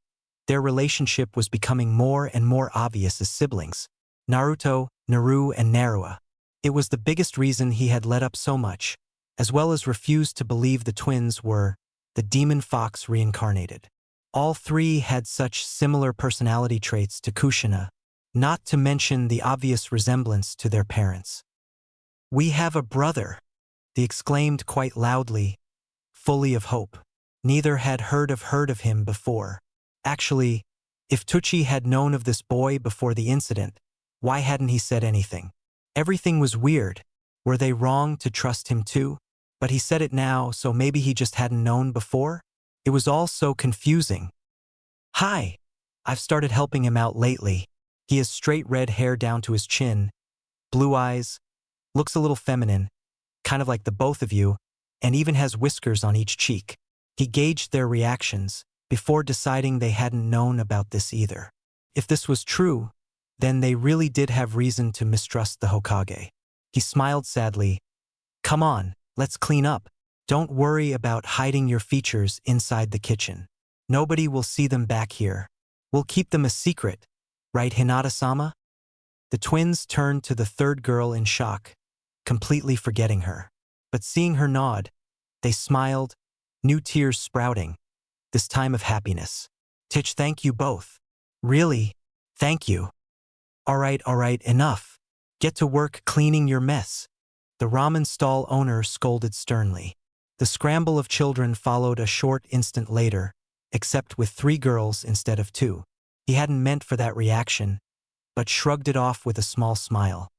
their relationship was becoming more and more obvious as siblings. Naruto, Naru, and Narua. It was the biggest reason he had let up so much, as well as refused to believe the twins were the demon fox reincarnated. All three had such similar personality traits to Kushina, not to mention the obvious resemblance to their parents. We have a brother, they exclaimed quite loudly, fully of hope. Neither had heard of him before. Actually, if Tucci had known of this boy before the incident, why hadn't he said anything? Everything was weird. Were they wrong to trust him too? But he said it now, so maybe he just hadn't known before? It was all so confusing. Hi. I've started helping him out lately. He has straight red hair down to his chin, blue eyes, looks a little feminine, kind of like the both of you, and even has whiskers on each cheek. He gauged their reactions before deciding they hadn't known about this either. If this was true, then they really did have reason to mistrust the Hokage. He smiled sadly. Come on, let's clean up. Don't worry about hiding your features inside the kitchen. Nobody will see them back here. We'll keep them a secret, right, Hinata-sama? The twins turned to the third girl in shock, completely forgetting her. But seeing her nod, they smiled, new tears sprouting, this time of happiness. Titch, thank you both. Really, thank you. All right, enough. Get to work cleaning your mess. The ramen stall owner scolded sternly. The scramble of children followed a short instant later, except with 3 girls instead of 2. He hadn't meant for that reaction, but shrugged it off with a small smile.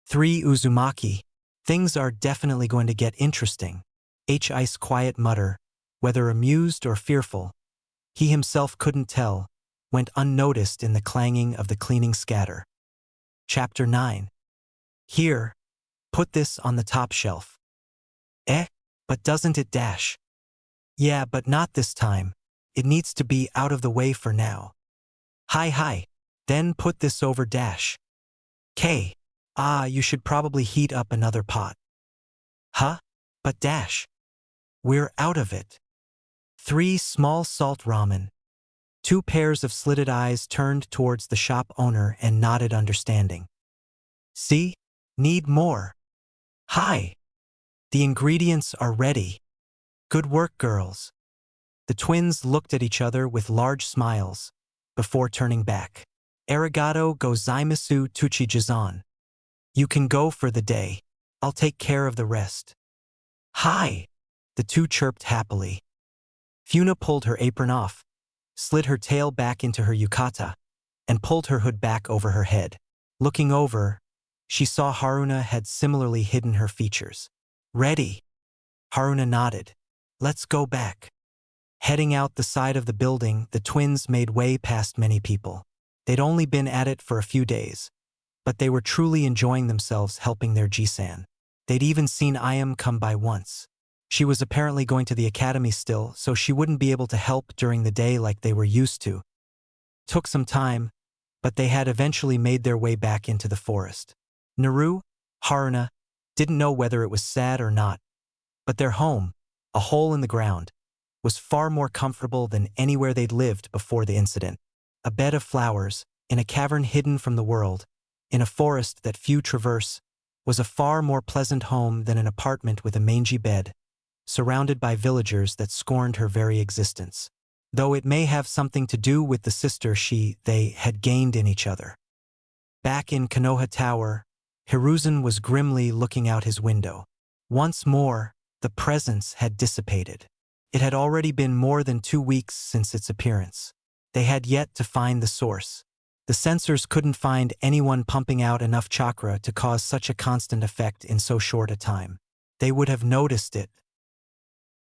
3 Uzumaki. Things are definitely going to get interesting. Ice quiet mutter, whether amused or fearful, he himself couldn't tell, went unnoticed in the clanging of the cleaning scatter. Chapter 9. Here, put this on the top shelf. But doesn't it dash? Yeah, but not this time. It needs to be out of the way for now. Hi. Then put this over dash. K. You should probably heat up another pot. Huh? But dash. We're out of it. 3 small salt ramen. 2 pairs of slitted eyes turned towards the shop owner and nodded understanding. See? Need more. Hi. The ingredients are ready. Good work, girls. The twins looked at each other with large smiles, before turning back. Arigato gozaimasu Tuchijizan. You can go for the day. I'll take care of the rest. Hi. The 2 chirped happily. Funa pulled her apron off, slid her tail back into her yukata, and pulled her hood back over her head. Looking over, she saw Haruna had similarly hidden her features. Ready. Haruna nodded. Let's go back. Heading out the side of the building, the twins made way past many people. They'd only been at it for a few days, but they were truly enjoying themselves helping their Jisan. They'd even seen Ayam come by once. She was apparently going to the academy still, so she wouldn't be able to help during the day like they were used to. Took some time, but they had eventually made their way back into the forest. Naru, Haruna, didn't know whether it was sad or not, but their home, a hole in the ground, was far more comfortable than anywhere they'd lived before the incident. A bed of flowers, in a cavern hidden from the world, in a forest that few traverse, was a far more pleasant home than an apartment with a mangy bed, surrounded by villagers that scorned her very existence, though it may have something to do with the sister they had gained in each other. Back in Konoha Tower, Hiruzen was grimly looking out his window. Once more, the presence had dissipated. It had already been more than 2 weeks since its appearance. They had yet to find the source. The sensors couldn't find anyone pumping out enough chakra to cause such a constant effect in so short a time. They would have noticed it.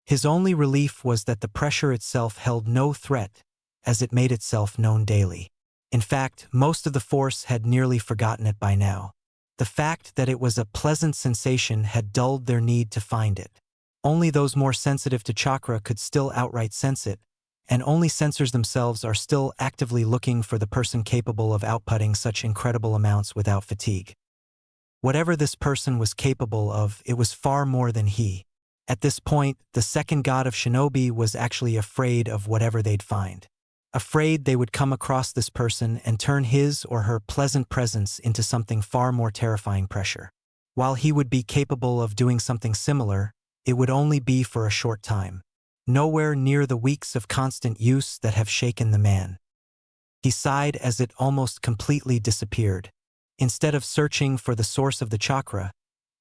His only relief was that the pressure itself held no threat, as it made itself known daily. In fact, most of the force had nearly forgotten it by now. The fact that it was a pleasant sensation had dulled their need to find it. Only those more sensitive to chakra could still outright sense it, and only sensors themselves are still actively looking for the person capable of outputting such incredible amounts without fatigue. Whatever this person was capable of, it was far more than he. At this point, the second god of shinobi was actually afraid of whatever they'd find. Afraid they would come across this person and turn his or her pleasant presence into something far more terrifying pressure. While he would be capable of doing something similar, it would only be for a short time. Nowhere near the weeks of constant use that have shaken the man. He sighed as it almost completely disappeared. Instead of searching for the source of the chakra,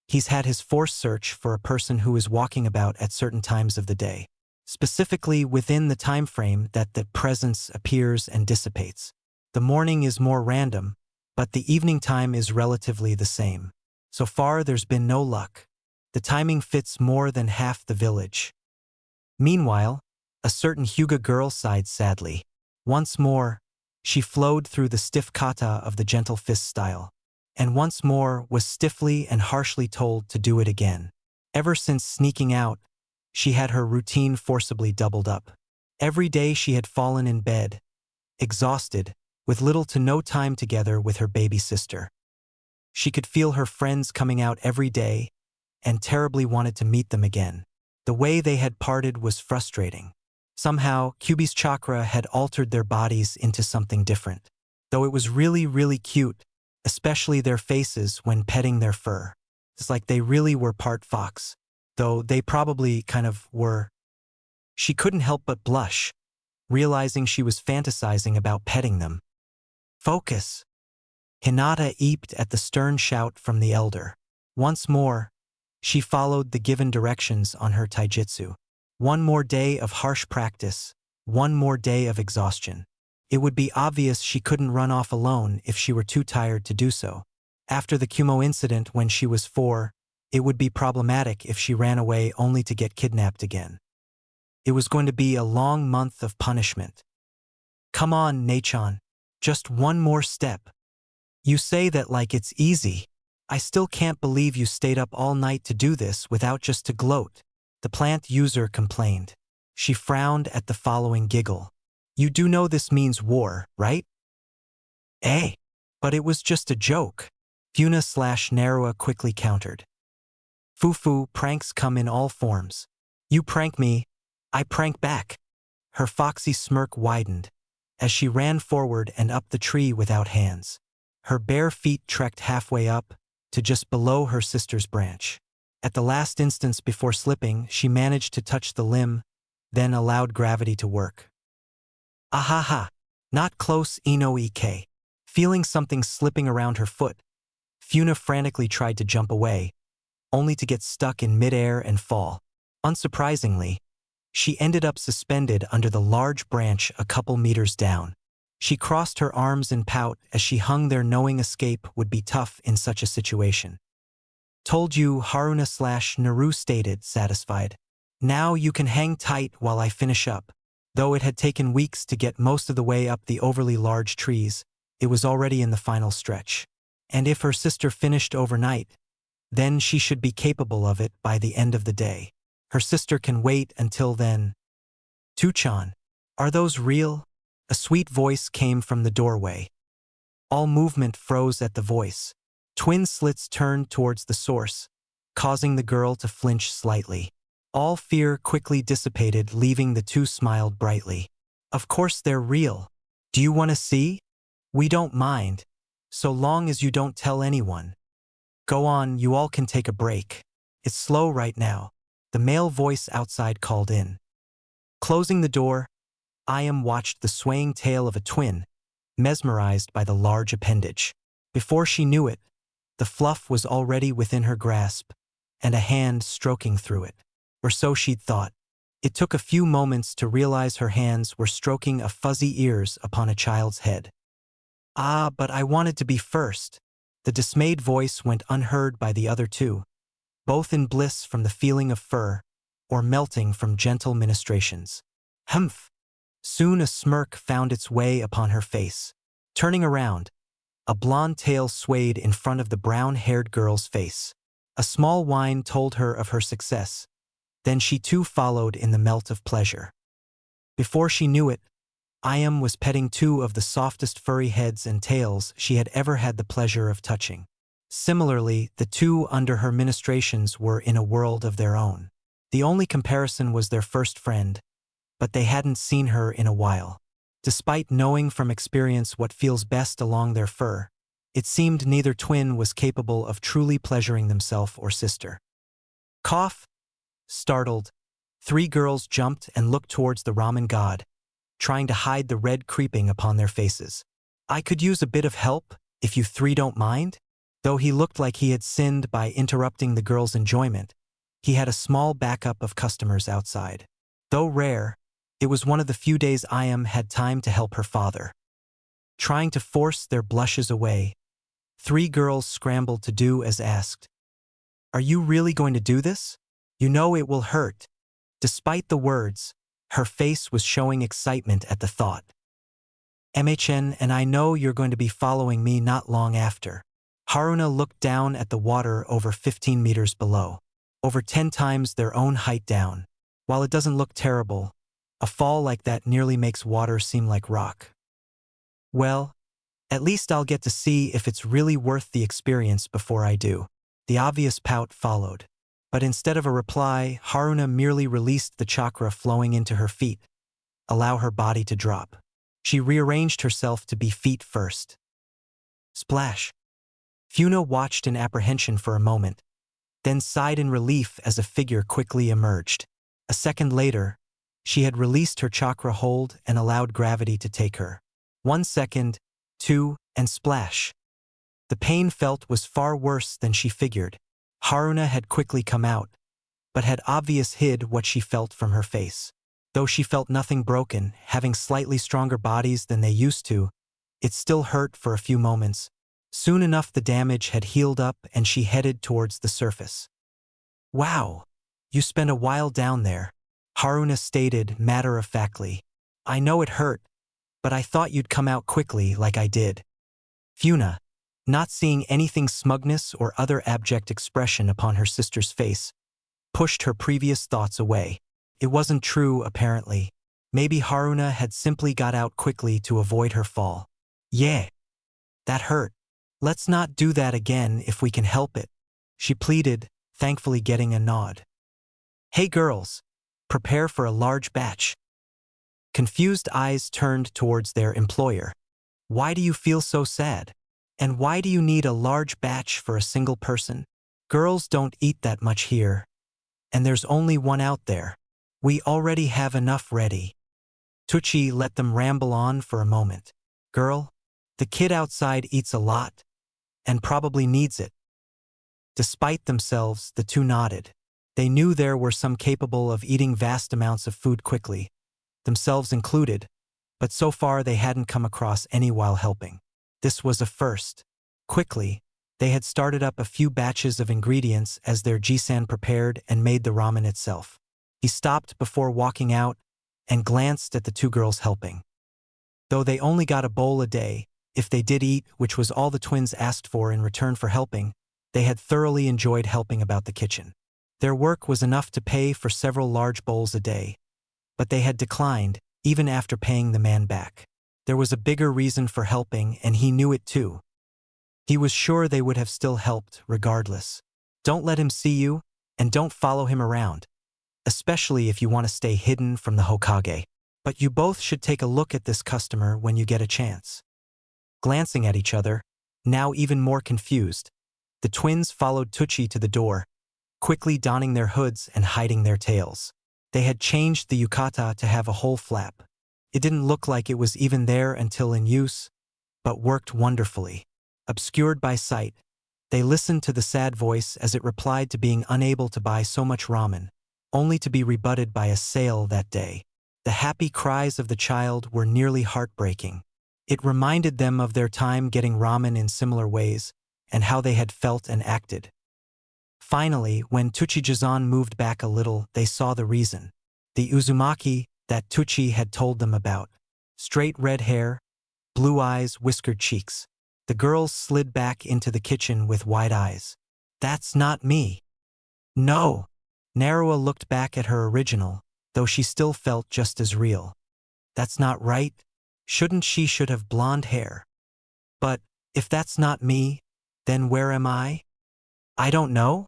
he's had his force search for a person who is walking about at certain times of the day, specifically within the time frame that the presence appears and dissipates. The morning is more random, but the evening time is relatively the same. So far there's been no luck. The timing fits more than half the village. Meanwhile, a certain Hyuga girl sighed sadly. Once more, she flowed through the stiff kata of the gentle fist style, and once more was stiffly and harshly told to do it again. Ever since sneaking out, she had her routine forcibly doubled up. Every day she had fallen in bed, exhausted, with little to no time together with her baby sister. She could feel her friends coming out every day, and terribly wanted to meet them again. The way they had parted was frustrating. Somehow, Kyubi's chakra had altered their bodies into something different. Though it was really, really cute, especially their faces when petting their fur. It's like they really were part fox. Though they probably kind of were. She couldn't help but blush, realizing she was fantasizing about petting them. Focus! Hinata eeped at the stern shout from the elder. Once more, she followed the given directions on her taijutsu. One more day of harsh practice, one more day of exhaustion. It would be obvious she couldn't run off alone if she were too tired to do so. After the Kumo incident when she was 4, it would be problematic if she ran away only to get kidnapped again. It was going to be a long month of punishment. Come on, Nachan. Just one more step. You say that like it's easy. I still can't believe you stayed up all night to do this without just to gloat. The plant user complained. She frowned at the following giggle. You do know this means war, right? Eh? But it was just a joke. Funa/Narua quickly countered. Fufu, pranks come in all forms. You prank me, I prank back. Her foxy smirk widened as she ran forward and up the tree without hands. Her bare feet trekked halfway up to just below her sister's branch. At the last instance before slipping, she managed to touch the limb, then allowed gravity to work. Ahaha! Not close, Ino Ike. Feeling something slipping around her foot, Funa frantically tried to jump away, only to get stuck in midair and fall. Unsurprisingly, she ended up suspended under the large branch a couple meters down. She crossed her arms in pout as she hung there, knowing escape would be tough in such a situation. Told you, Haruna/Naru stated, satisfied. Now you can hang tight while I finish up. Though it had taken weeks to get most of the way up the overly large trees, it was already in the final stretch. And if her sister finished overnight, then she should be capable of it by the end of the day. Her sister can wait until then. Tuchan, are those real? A sweet voice came from the doorway. All movement froze at the voice. Twin slits turned towards the source, causing the girl to flinch slightly. All fear quickly dissipated, leaving the two smiled brightly. Of course they're real. Do you want to see? We don't mind, so long as you don't tell anyone. Go on, you all can take a break. It's slow right now. The male voice outside called in. Closing the door, Ayam watched the swaying tail of a twin, mesmerized by the large appendage. Before she knew it, the fluff was already within her grasp, and a hand stroking through it. Or so she'd thought. It took a few moments to realize her hands were stroking a fuzzy ears upon a child's head. Ah, but I wanted to be first. The dismayed voice went unheard by the other two, both in bliss from the feeling of fur, or melting from gentle ministrations. Humph! Soon a smirk found its way upon her face. Turning around, a blonde tail swayed in front of the brown-haired girl's face. A small whine told her of her success. Then she too followed in the melt of pleasure. Before she knew it, Ayam was petting two of the softest furry heads and tails she had ever had the pleasure of touching. Similarly, the two under her ministrations were in a world of their own. The only comparison was their first friend, but they hadn't seen her in a while. Despite knowing from experience what feels best along their fur, it seemed neither twin was capable of truly pleasuring themselves or sister. Cough! Startled, three girls jumped and looked towards the ramen god, trying to hide the red creeping upon their faces. I could use a bit of help, if you three don't mind? Though he looked like he had sinned by interrupting the girls' enjoyment, he had a small backup of customers outside. Though rare, it was one of the few days Ayam had time to help her father. Trying to force their blushes away, three girls scrambled to do as asked. Are you really going to do this? You know it will hurt. Despite the words, her face was showing excitement at the thought. MHN, and I know you're going to be following me not long after. Haruna looked down at the water over 15 meters below, over 10 times their own height down. While it doesn't look terrible, a fall like that nearly makes water seem like rock. Well, at least I'll get to see if it's really worth the experience before I do. The obvious pout followed. But instead of a reply, Haruna merely released the chakra flowing into her feet, allow her body to drop. She rearranged herself to be feet first. Splash. Funa watched in apprehension for a moment, then sighed in relief as a figure quickly emerged. A second later, she had released her chakra hold and allowed gravity to take her. 1 second, 2, and splash. The pain felt was far worse than she figured. Haruna had quickly come out, but had obvious hid what she felt from her face. Though she felt nothing broken, having slightly stronger bodies than they used to, it still hurt for a few moments. Soon enough the damage had healed up and she headed towards the surface. Wow, you spent a while down there, Haruna stated matter-of-factly. I know it hurt, but I thought you'd come out quickly like I did. Funa, not seeing anything smugness or other abject expression upon her sister's face, pushed her previous thoughts away. It wasn't true, apparently. Maybe Haruna had simply got out quickly to avoid her fall. Yeah, that hurt. Let's not do that again if we can help it, she pleaded, thankfully getting a nod. Hey girls, prepare for a large batch. Confused eyes turned towards their employer. Why do you feel so sad? And why do you need a large batch for a single person? Girls don't eat that much here. And there's only one out there. We already have enough ready. Tucci let them ramble on for a moment. Girl, the kid outside eats a lot, and probably needs it. Despite themselves, the two nodded. They knew there were some capable of eating vast amounts of food quickly, themselves included, but so far they hadn't come across any while helping. This was a first. Quickly, they had started up a few batches of ingredients as their Jisan prepared and made the ramen itself. He stopped before walking out and glanced at the two girls helping. Though they only got a bowl a day, if they did eat, which was all the twins asked for in return for helping, they had thoroughly enjoyed helping about the kitchen. Their work was enough to pay for several large bowls a day, but they had declined, even after paying the man back. There was a bigger reason for helping, and he knew it too. He was sure they would have still helped, regardless. Don't let him see you, and don't follow him around, especially if you want to stay hidden from the Hokage. But you both should take a look at this customer when you get a chance. Glancing at each other, now even more confused, the twins followed Tucci to the door, quickly donning their hoods and hiding their tails. They had changed the yukata to have a whole flap. It didn't look like it was even there until in use, but worked wonderfully. Obscured by sight, they listened to the sad voice as it replied to being unable to buy so much ramen, only to be rebutted by a sale that day. The happy cries of the child were nearly heartbreaking. It reminded them of their time getting ramen in similar ways, and how they had felt and acted. Finally, when Tuchijizan moved back a little, they saw the reason. The Uzumaki that Tucci had told them about. Straight red hair, blue eyes, whiskered cheeks. The girls slid back into the kitchen with wide eyes. That's not me. No. Narua looked back at her original, though she still felt just as real. That's not right. Shouldn't she should have blonde hair? But, if that's not me, then where am I? I don't know.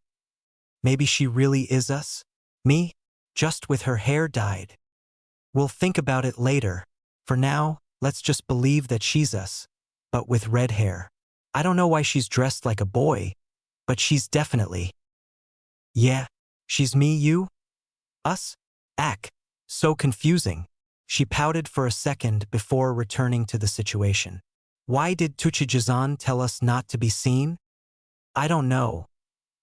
Maybe she really is us? Me? Just with her hair dyed. We'll think about it later. For now, let's just believe that she's us, but with red hair. I don't know why she's dressed like a boy, but she's definitely. Yeah, she's me, you? Us? Ack. So confusing. She pouted for a second before returning to the situation. Why did Tuchijizan tell us not to be seen? I don't know.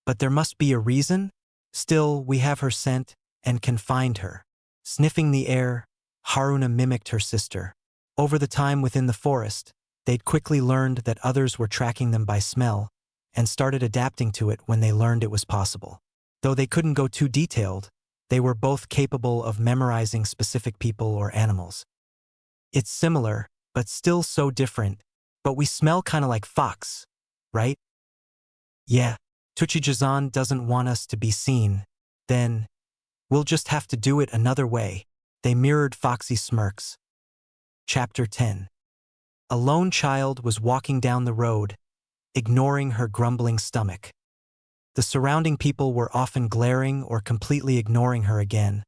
But there must be a reason? Still, we have her scent and can find her. Sniffing the air, Haruna mimicked her sister. Over the time within the forest, they'd quickly learned that others were tracking them by smell, and started adapting to it when they learned it was possible. Though they couldn't go too detailed, they were both capable of memorizing specific people or animals. It's similar, but still so different. But we smell kind of like fox, right? Yeah. Tsuchijizan doesn't want us to be seen. Then, we'll just have to do it another way. They mirrored Foxy's smirks. Chapter 10. A lone child was walking down the road, ignoring her grumbling stomach. The surrounding people were often glaring or completely ignoring her again,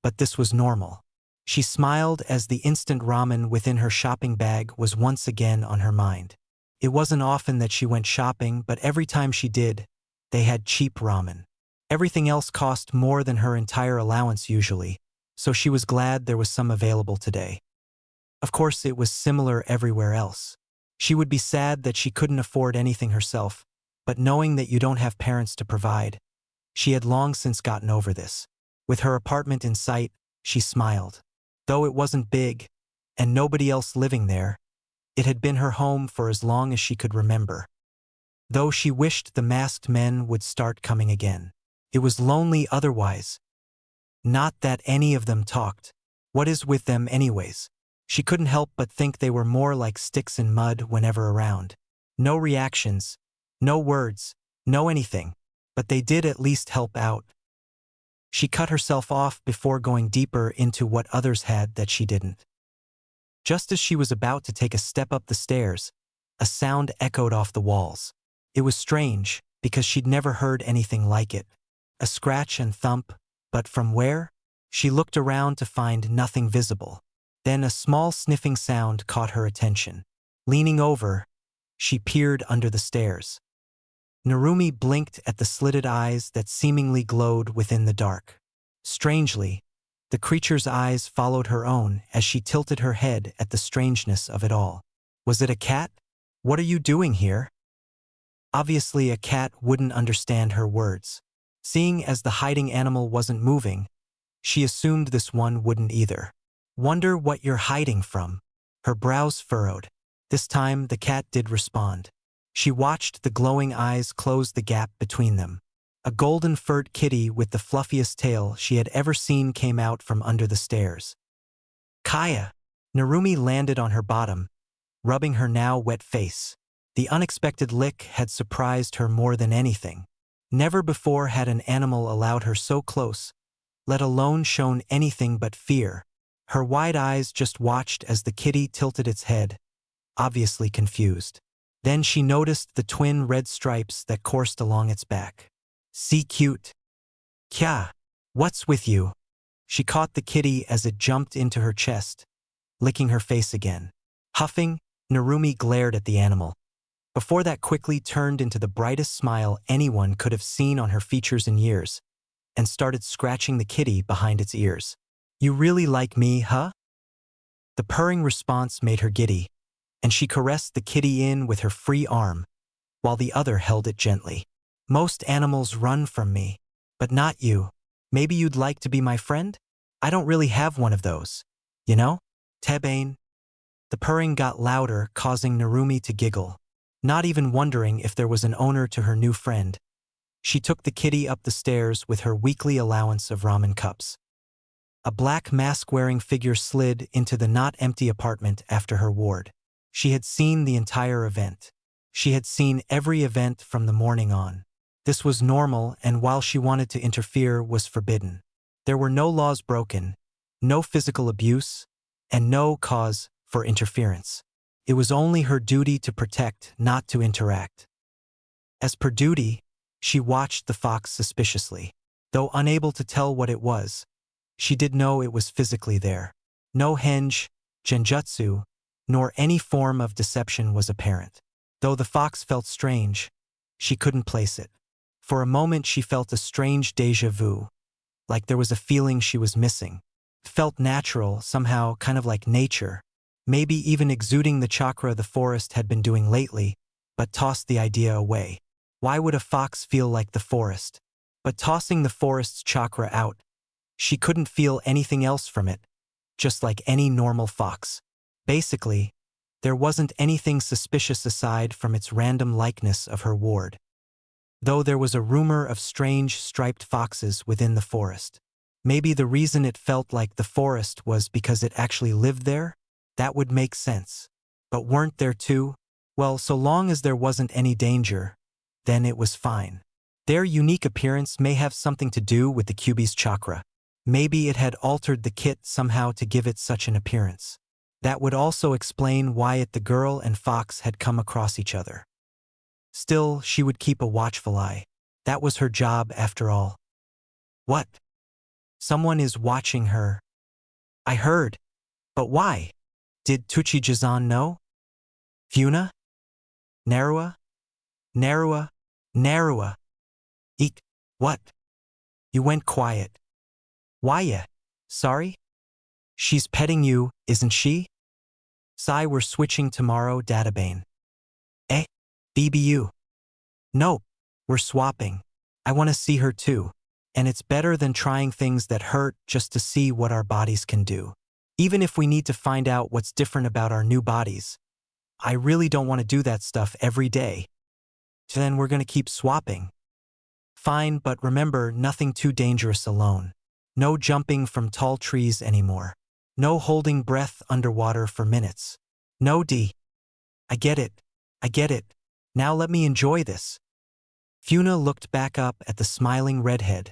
but this was normal. She smiled as the instant ramen within her shopping bag was once again on her mind. It wasn't often that she went shopping, but every time she did, they had cheap ramen. Everything else cost more than her entire allowance usually, so she was glad there was some available today. Of course, it was similar everywhere else. She would be sad that she couldn't afford anything herself, but knowing that you don't have parents to provide, she had long since gotten over this. With her apartment in sight, she smiled. Though it wasn't big, and nobody else living there, it had been her home for as long as she could remember. Though she wished the masked men would start coming again. It was lonely otherwise. Not that any of them talked. What is with them anyways? She couldn't help but think they were more like sticks in mud whenever around. No reactions, no words, no anything, but they did at least help out. She cut herself off before going deeper into what others had that she didn't. Just as she was about to take a step up the stairs, a sound echoed off the walls. It was strange, because she'd never heard anything like it. A scratch and thump, but from where? She looked around to find nothing visible. Then a small sniffing sound caught her attention. Leaning over, she peered under the stairs. Narumi blinked at the slitted eyes that seemingly glowed within the dark. Strangely, the creature's eyes followed her own as she tilted her head at the strangeness of it all. Was it a cat? What are you doing here? Obviously, a cat wouldn't understand her words. Seeing as the hiding animal wasn't moving, she assumed this one wouldn't either. Wonder what you're hiding from. Her brows furrowed. This time, the cat did respond. She watched the glowing eyes close the gap between them. A golden-furred kitty with the fluffiest tail she had ever seen came out from under the stairs. Kaya! Narumi landed on her bottom, rubbing her now wet face. The unexpected lick had surprised her more than anything. Never before had an animal allowed her so close, let alone shown anything but fear. Her wide eyes just watched as the kitty tilted its head, obviously confused. Then she noticed the twin red stripes that coursed along its back. See cute. Kya, what's with you? She caught the kitty as it jumped into her chest, licking her face again. Huffing, Narumi glared at the animal. Before that quickly turned into the brightest smile anyone could have seen on her features in years, and started scratching the kitty behind its ears. You really like me, huh? The purring response made her giddy, and she caressed the kitty in with her free arm, while the other held it gently. Most animals run from me, but not you. Maybe you'd like to be my friend? I don't really have one of those. You know? Tebane. The purring got louder, causing Narumi to giggle. Not even wondering if there was an owner to her new friend, she took the kitty up the stairs with her weekly allowance of ramen cups. A black mask-wearing figure slid into the not-empty apartment after her ward. She had seen the entire event. She had seen every event from the morning on. This was normal, and while she wanted to interfere, was forbidden. There were no laws broken, no physical abuse, and no cause for interference. It was only her duty to protect, not to interact. As per duty, she watched the fox suspiciously. Though unable to tell what it was, she did know it was physically there. No henge, genjutsu, nor any form of deception was apparent. Though the fox felt strange, she couldn't place it. For a moment she felt a strange déjà vu, like there was a feeling she was missing. It felt natural, somehow kind of like nature, maybe even exuding the chakra the forest had been doing lately, but tossed the idea away. Why would a fox feel like the forest? But tossing the forest's chakra out, she couldn't feel anything else from it, just like any normal fox. Basically, There wasn't anything suspicious aside from its random likeness of her ward. Though there was a rumor of strange striped foxes within the forest. Maybe the reason it felt like the forest was because it actually lived there? That would make sense. But weren't there two? Well, so long as there wasn't any danger, then it was fine. Their unique appearance may have something to do with the Kyuubi's chakra. Maybe it had altered the kit somehow to give it such an appearance. That would also explain why the girl and fox had come across each other. Still, she would keep a watchful eye. That was her job after all. What? Someone is watching her. I heard. But why? Did Tsuchijizan know? Funa? Narua? Narua? Narua? Eek, what? You went quiet. Why ya? Sorry? She's petting you, isn't she? Sai, we're switching tomorrow, Databane. Eh? BBU. No, we're swapping. I want to see her too. And it's better than trying things that hurt just to see what our bodies can do. Even if we need to find out what's different about our new bodies. I really don't want to do that stuff every day. Then we're going to keep swapping. Fine, but remember, nothing too dangerous alone. No jumping from tall trees anymore. No holding breath underwater for minutes. No D. I get it. I get it. Now let me enjoy this. Funa looked back up at the smiling redhead,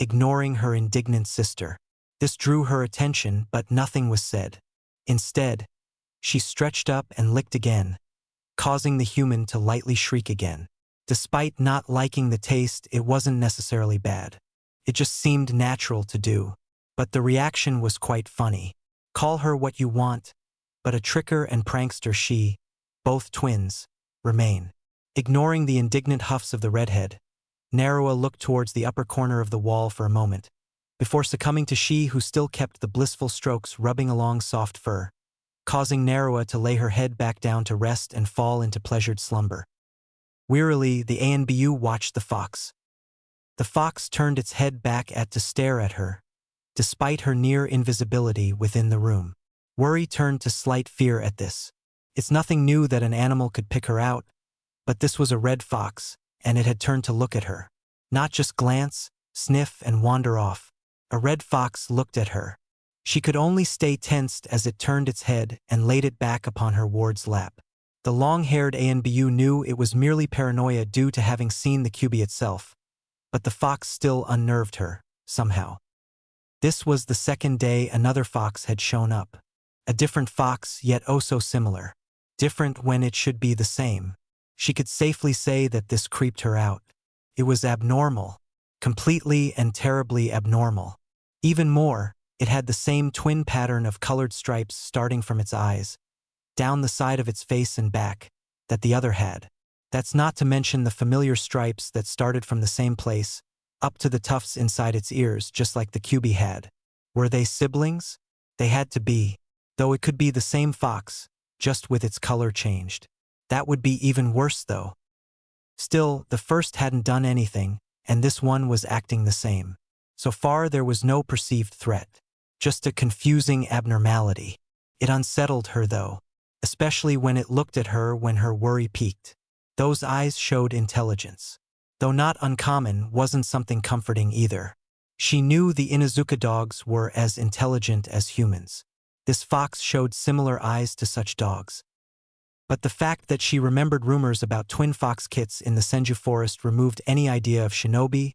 ignoring her indignant sister. This drew her attention, but nothing was said. Instead, she stretched up and licked again, causing the human to lightly shriek again. Despite not liking the taste, it wasn't necessarily bad. It just seemed natural to do. But the reaction was quite funny. Call her what you want, but a tricker and prankster she, both twins, remain. Ignoring the indignant huffs of the redhead, Narua looked towards the upper corner of the wall for a moment, before succumbing to she who still kept the blissful strokes rubbing along soft fur, causing Narua to lay her head back down to rest and fall into pleasured slumber. Wearily, the ANBU watched the fox. The fox turned its head back to stare at her, despite her near invisibility within the room. Worry turned to slight fear at this. It's nothing new that an animal could pick her out, but this was a red fox, and it had turned to look at her. Not just glance, sniff, and wander off. A red fox looked at her. She could only stay tensed as it turned its head and laid it back upon her ward's lap. The long-haired ANBU knew it was merely paranoia due to having seen the Kyuubi itself, but the fox still unnerved her, somehow. This was the second day another fox had shown up. A different fox, yet oh so similar. Different when it should be the same. She could safely say that this creeped her out. It was abnormal. Completely and terribly abnormal. Even more, it had the same twin pattern of colored stripes starting from its eyes, down the side of its face and back, that the other had. That's not to mention the familiar stripes that started from the same place, up to the tufts inside its ears, just like the Kyuubi had. Were they siblings? They had to be, though it could be the same fox, just with its color changed. That would be even worse though. Still, the first hadn't done anything, and this one was acting the same. So far there was no perceived threat, just a confusing abnormality. It unsettled her though, especially when it looked at her when her worry peaked. Those eyes showed intelligence. Though not uncommon, wasn't something comforting either. She knew the Inuzuka dogs were as intelligent as humans. This fox showed similar eyes to such dogs. But the fact that she remembered rumors about twin fox kits in the Senju forest removed any idea of shinobi,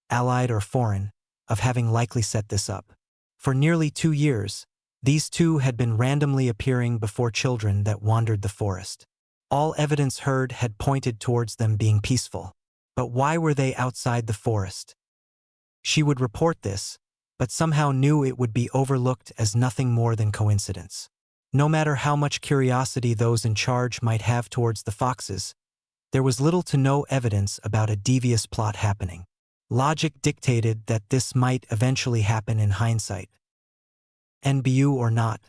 allied or foreign, of having likely set this up. For nearly 2 years, these two had been randomly appearing before children that wandered the forest. All evidence heard had pointed towards them being peaceful. But why were they outside the forest? She would report this, but somehow knew it would be overlooked as nothing more than coincidence. No matter how much curiosity those in charge might have towards the foxes, there was little to no evidence about a devious plot happening. Logic dictated that this might eventually happen in hindsight. NBU or not,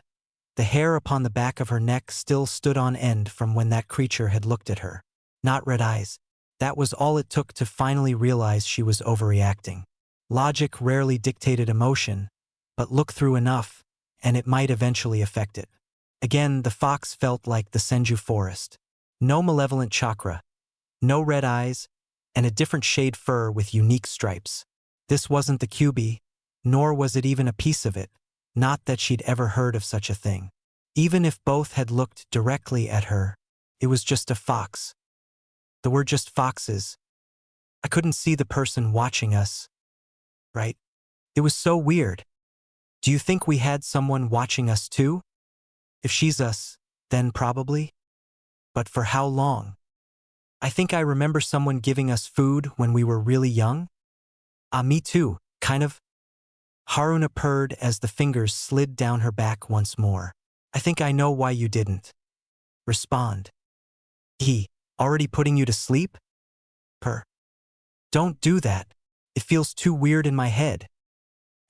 the hair upon the back of her neck still stood on end from when that creature had looked at her. Not red eyes. That was all it took to finally realize she was overreacting. Logic rarely dictated emotion, but look through enough, and it might eventually affect it. Again, the fox felt like the Senju forest. No malevolent chakra, no red eyes, and a different shade fur with unique stripes. This wasn't the QB, nor was it even a piece of it, not that she'd ever heard of such a thing. Even if both had looked directly at her, it was just a fox. There were just foxes. I couldn't see the person watching us, right? It was so weird. Do you think we had someone watching us too? If she's us, then probably. But for how long? I think I remember someone giving us food when we were really young. Me too, kind of. Haruna purred as the fingers slid down her back once more. I think I know why you didn't respond. He, already putting you to sleep? Purr. Don't do that. It feels too weird in my head.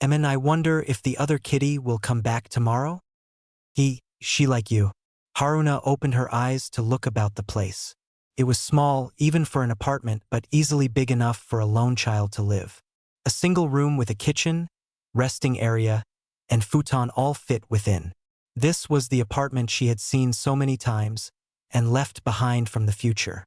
I wonder if the other kitty will come back tomorrow? She like you. Haruna opened her eyes to look about the place. It was small, even for an apartment, but easily big enough for a lone child to live. A single room with a kitchen, resting area, and futon all fit within. This was the apartment she had seen so many times and left behind from the future.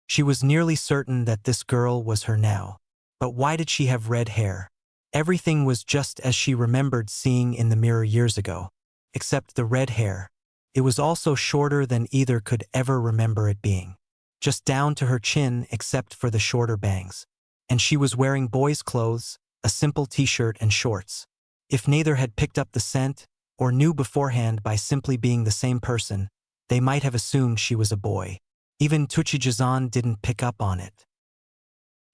She was nearly certain that this girl was her now. But why did she have red hair? Everything was just as she remembered seeing in the mirror years ago, except the red hair. It was also shorter than either could ever remember it being. Just down to her chin except for the shorter bangs. And she was wearing boys' clothes, a simple t-shirt and shorts. If neither had picked up the scent, or knew beforehand by simply being the same person, they might have assumed she was a boy. Even Tsuchijizan didn't pick up on it.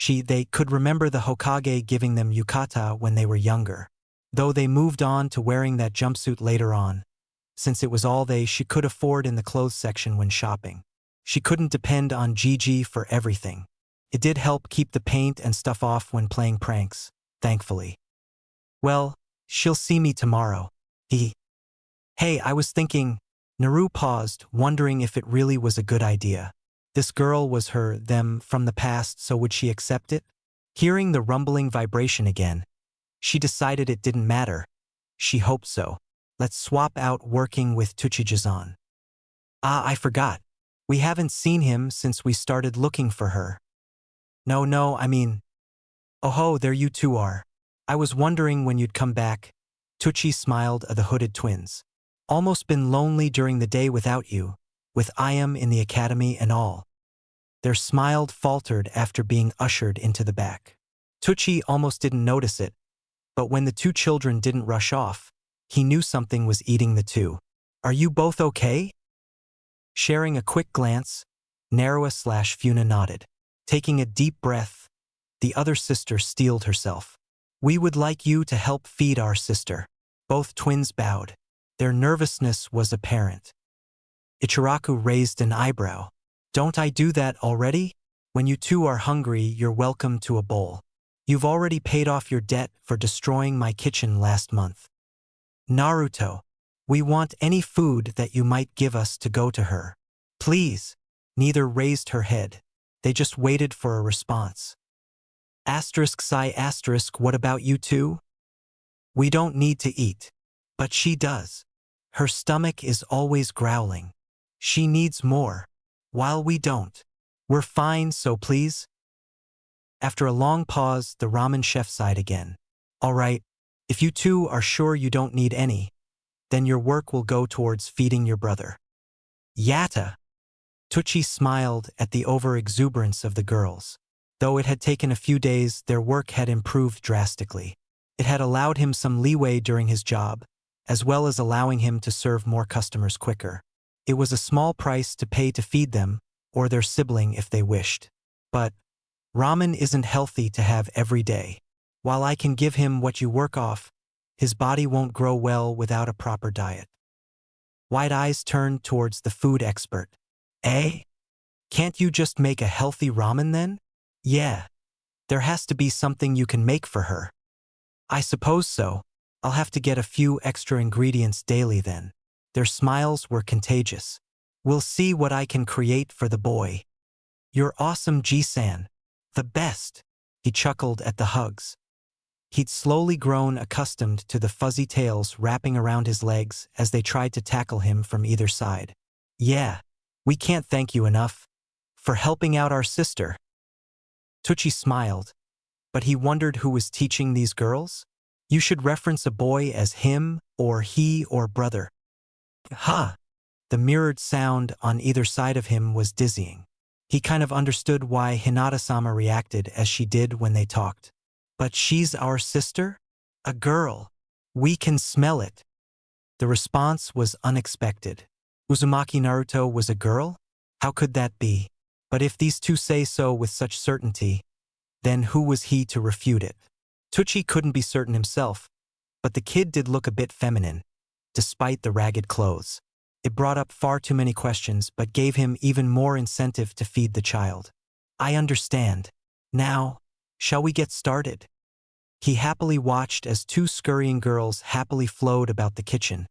They could remember the Hokage giving them yukata when they were younger, though they moved on to wearing that jumpsuit later on, since it was all she could afford in the clothes section when shopping. She couldn't depend on Gigi for everything. It did help keep the paint and stuff off when playing pranks, thankfully. Well, she'll see me tomorrow. Hey, I was thinking. Naru paused, wondering if it really was a good idea. This girl was them from the past, so would she accept it? Hearing the rumbling vibration again, she decided it didn't matter. She hoped so. Let's swap out working with Tsuchijizan. I forgot. We haven't seen him since we started looking for her. No, oh, there you two are. I was wondering when you'd come back. Tucci smiled at the hooded twins. Almost been lonely during the day without you, with Ayam in the academy and all. Their smile faltered after being ushered into the back. Tucci almost didn't notice it, but when the two children didn't rush off, he knew something was eating the two. Are you both okay? Sharing a quick glance, Narua/Funa nodded. Taking a deep breath, the other sister steeled herself. We would like you to help feed our sister. Both twins bowed. Their nervousness was apparent. Ichiraku raised an eyebrow. Don't I do that already? When you two are hungry, you're welcome to a bowl. You've already paid off your debt for destroying my kitchen last month. Naruto, we want any food that you might give us to go to her. Please. Neither raised her head. They just waited for a response. What about you two? We don't need to eat. But she does. Her stomach is always growling. She needs more. While we don't. We're fine, so please. After a long pause, the ramen chef sighed again. All right, if you two are sure you don't need any, then your work will go towards feeding your brother. Yatta! Tucci smiled at the over-exuberance of the girls. Though it had taken a few days, their work had improved drastically. It had allowed him some leeway during his job, as well as allowing him to serve more customers quicker. It was a small price to pay to feed them, or their sibling if they wished. But ramen isn't healthy to have every day. While I can give him what you work off, his body won't grow well without a proper diet. Wide eyes turned towards the food expert. Eh? Can't you just make a healthy ramen then? Yeah. There has to be something you can make for her. I suppose so. I'll have to get a few extra ingredients daily then. Their smiles were contagious. We'll see what I can create for the boy. You're awesome, Ji-san. The best. He chuckled at the hugs. He'd slowly grown accustomed to the fuzzy tails wrapping around his legs as they tried to tackle him from either side. Yeah, we can't thank you enough for helping out our sister. Tucci smiled, but he wondered who was teaching these girls. You should reference a boy as him or he or brother. Ha! The mirrored sound on either side of him was dizzying. He kind of understood why Hinata-sama reacted as she did when they talked. But she's our sister? A girl. We can smell it. The response was unexpected. Uzumaki Naruto was a girl? How could that be? But if these two say so with such certainty, then who was he to refute it? Tucci couldn't be certain himself, but the kid did look a bit feminine, despite the ragged clothes. It brought up far too many questions but gave him even more incentive to feed the child. I understand. Now, shall we get started? He happily watched as two scurrying girls happily flowed about the kitchen,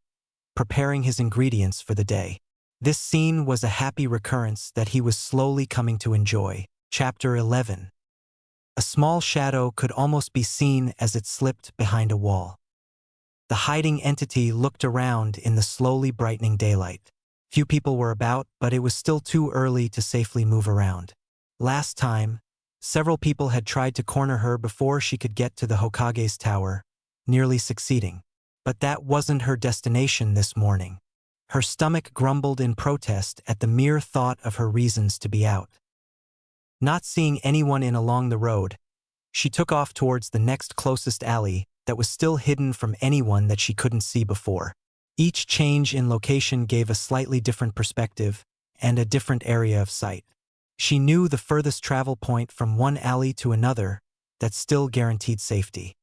preparing his ingredients for the day. This scene was a happy recurrence that he was slowly coming to enjoy. Chapter 11. A small shadow could almost be seen as it slipped behind a wall. The hiding entity looked around in the slowly brightening daylight. Few people were about, but it was still too early to safely move around. Last time, several people had tried to corner her before she could get to the Hokage's tower, nearly succeeding. But that wasn't her destination this morning. Her stomach grumbled in protest at the mere thought of her reasons to be out. Not seeing anyone in along the road, she took off towards the next closest alley that was still hidden from anyone that she couldn't see before. Each change in location gave a slightly different perspective and a different area of sight. She knew the furthest travel point from one alley to another that still guaranteed safety.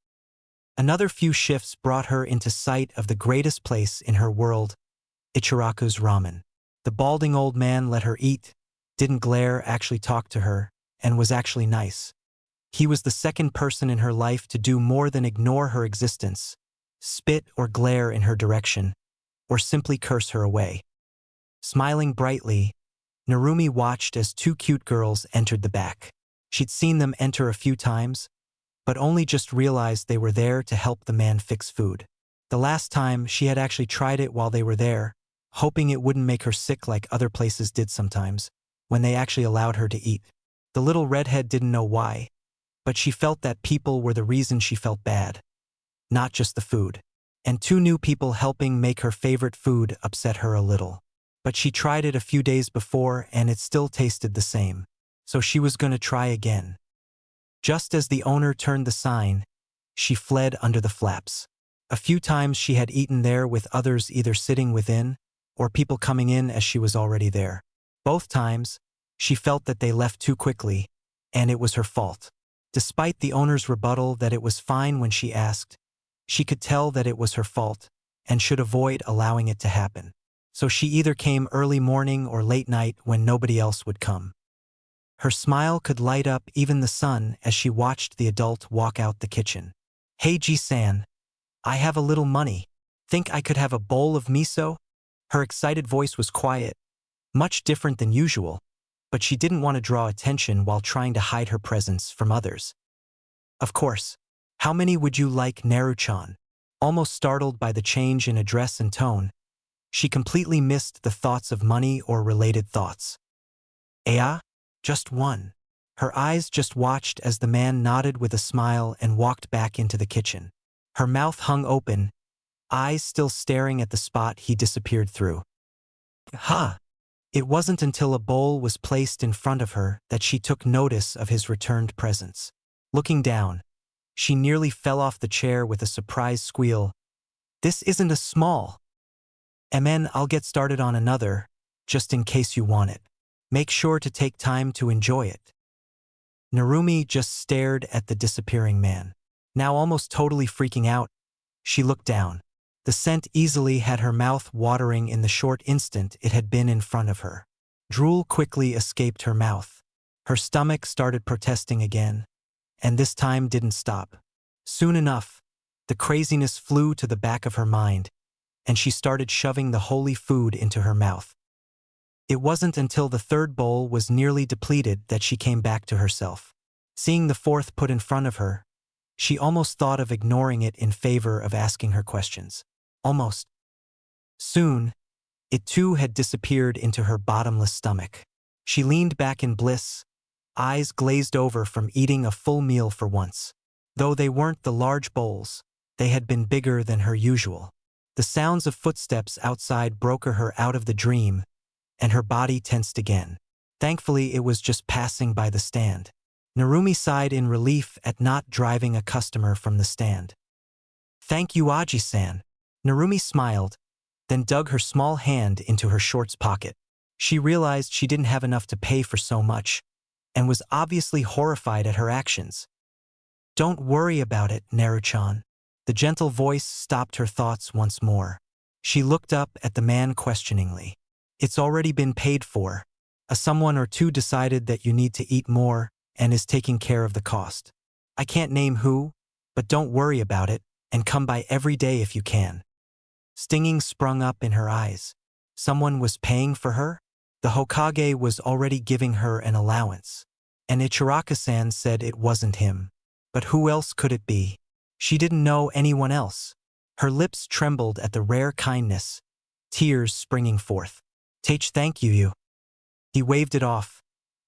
Another few shifts brought her into sight of the greatest place in her world, Ichiraku's ramen. The balding old man let her eat, didn't glare, actually talked to her, and was actually nice. He was the second person in her life to do more than ignore her existence, spit or glare in her direction, or simply curse her away. Smiling brightly, Narumi watched as two cute girls entered the back. She'd seen them enter a few times, but only just realized they were there to help the man fix food. The last time, she had actually tried it while they were there, hoping it wouldn't make her sick like other places did sometimes, when they actually allowed her to eat. The little redhead didn't know why, but she felt that people were the reason she felt bad, not just the food. And two new people helping make her favorite food upset her a little. But she tried it a few days before and it still tasted the same, so she was gonna try again. Just as the owner turned the sign, she fled under the flaps. A few times she had eaten there with others either sitting within or people coming in as she was already there. Both times, she felt that they left too quickly, and it was her fault. Despite the owner's rebuttal that it was fine when she asked, she could tell that it was her fault and should avoid allowing it to happen. So she either came early morning or late night when nobody else would come. Her smile could light up even the sun as she watched the adult walk out the kitchen. Hey Ji-san, I have a little money. Think I could have a bowl of miso? Her excited voice was quiet, much different than usual, but she didn't want to draw attention while trying to hide her presence from others. Of course. How many would you like, Naru-chan? Almost startled by the change in address and tone, she completely missed the thoughts of money or related thoughts. Just one. Her eyes just watched as the man nodded with a smile and walked back into the kitchen. Her mouth hung open, eyes still staring at the spot he disappeared through. It wasn't until a bowl was placed in front of her that she took notice of his returned presence. Looking down, she nearly fell off the chair with a surprised squeal. This isn't a small. I'll get started on another, just in case you want it. Make sure to take time to enjoy it. Narumi just stared at the disappearing man. Now almost totally freaking out, she looked down. The scent easily had her mouth watering in the short instant it had been in front of her. Drool quickly escaped her mouth. Her stomach started protesting again, and this time didn't stop. Soon enough, the craziness flew to the back of her mind, and she started shoving the holy food into her mouth. It wasn't until the third bowl was nearly depleted that she came back to herself. Seeing the fourth put in front of her, She almost thought of ignoring it in favor of asking her questions. Almost. Soon, it too had disappeared into her bottomless stomach. She leaned back in bliss, eyes glazed over from eating a full meal for once. Though they weren't the large bowls, they had been bigger than her usual. The sounds of footsteps outside broke her out of the dream, and her body tensed again. Thankfully, it was just passing by the stand. Narumi sighed in relief at not driving a customer from the stand. "Thank you, Aji-san." Narumi smiled, then dug her small hand into her shorts pocket. She realized she didn't have enough to pay for so much, and was obviously horrified at her actions. "Don't worry about it, Naru-chan." The gentle voice stopped her thoughts once more. She looked up at the man questioningly. "It's already been paid for. Someone or two decided that you need to eat more and is taking care of the cost. I can't name who, but don't worry about it, and come by every day if you can." Stinging sprung up in her eyes. Someone was paying for her? The Hokage was already giving her an allowance. And Ichiraka-san said it wasn't him. But who else could it be? She didn't know anyone else. Her lips trembled at the rare kindness, tears springing forth. Thank you. He waved it off.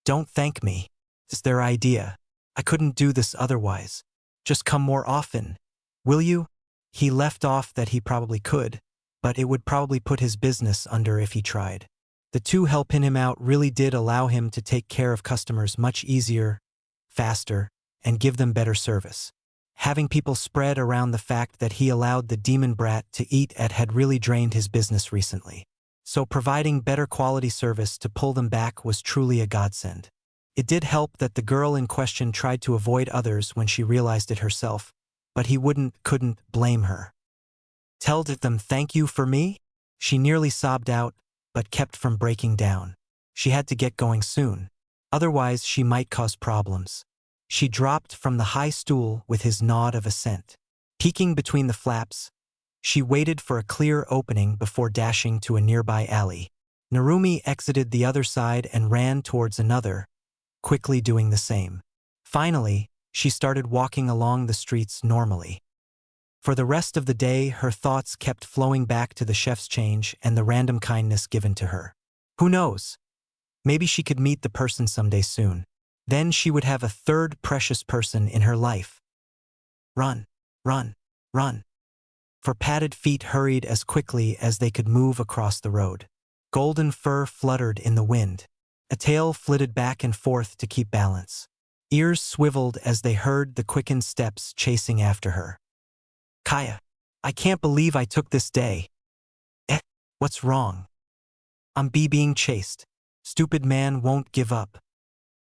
"Don't thank me. It's their idea. I couldn't do this otherwise. Just come more often. Will you?" He left off that he probably could, but it would probably put his business under if he tried. The two helping him out really did allow him to take care of customers much easier, faster, and give them better service. Having people spread around the fact that he allowed the demon brat to eat at had really drained his business recently. So providing better quality service to pull them back was truly a godsend. It did help that the girl in question tried to avoid others when she realized it herself, but he couldn't blame her. "Tell them thank you for me?" She nearly sobbed out, but kept from breaking down. She had to get going soon. Otherwise, she might cause problems. She dropped from the high stool with his nod of assent. Peeking between the flaps, she waited for a clear opening before dashing to a nearby alley. Narumi exited the other side and ran towards another, quickly doing the same. Finally, she started walking along the streets normally. For the rest of the day, her thoughts kept flowing back to the chef's change and the random kindness given to her. Who knows? Maybe she could meet the person someday soon. Then she would have a third precious person in her life. Run, run, run. For padded feet hurried as quickly as they could move across the road. Golden fur fluttered in the wind. A tail flitted back and forth to keep balance. Ears swiveled as they heard the quickened steps chasing after her. "Kaya, I can't believe I took this day." What's wrong?" "I'm being chased. Stupid man won't give up.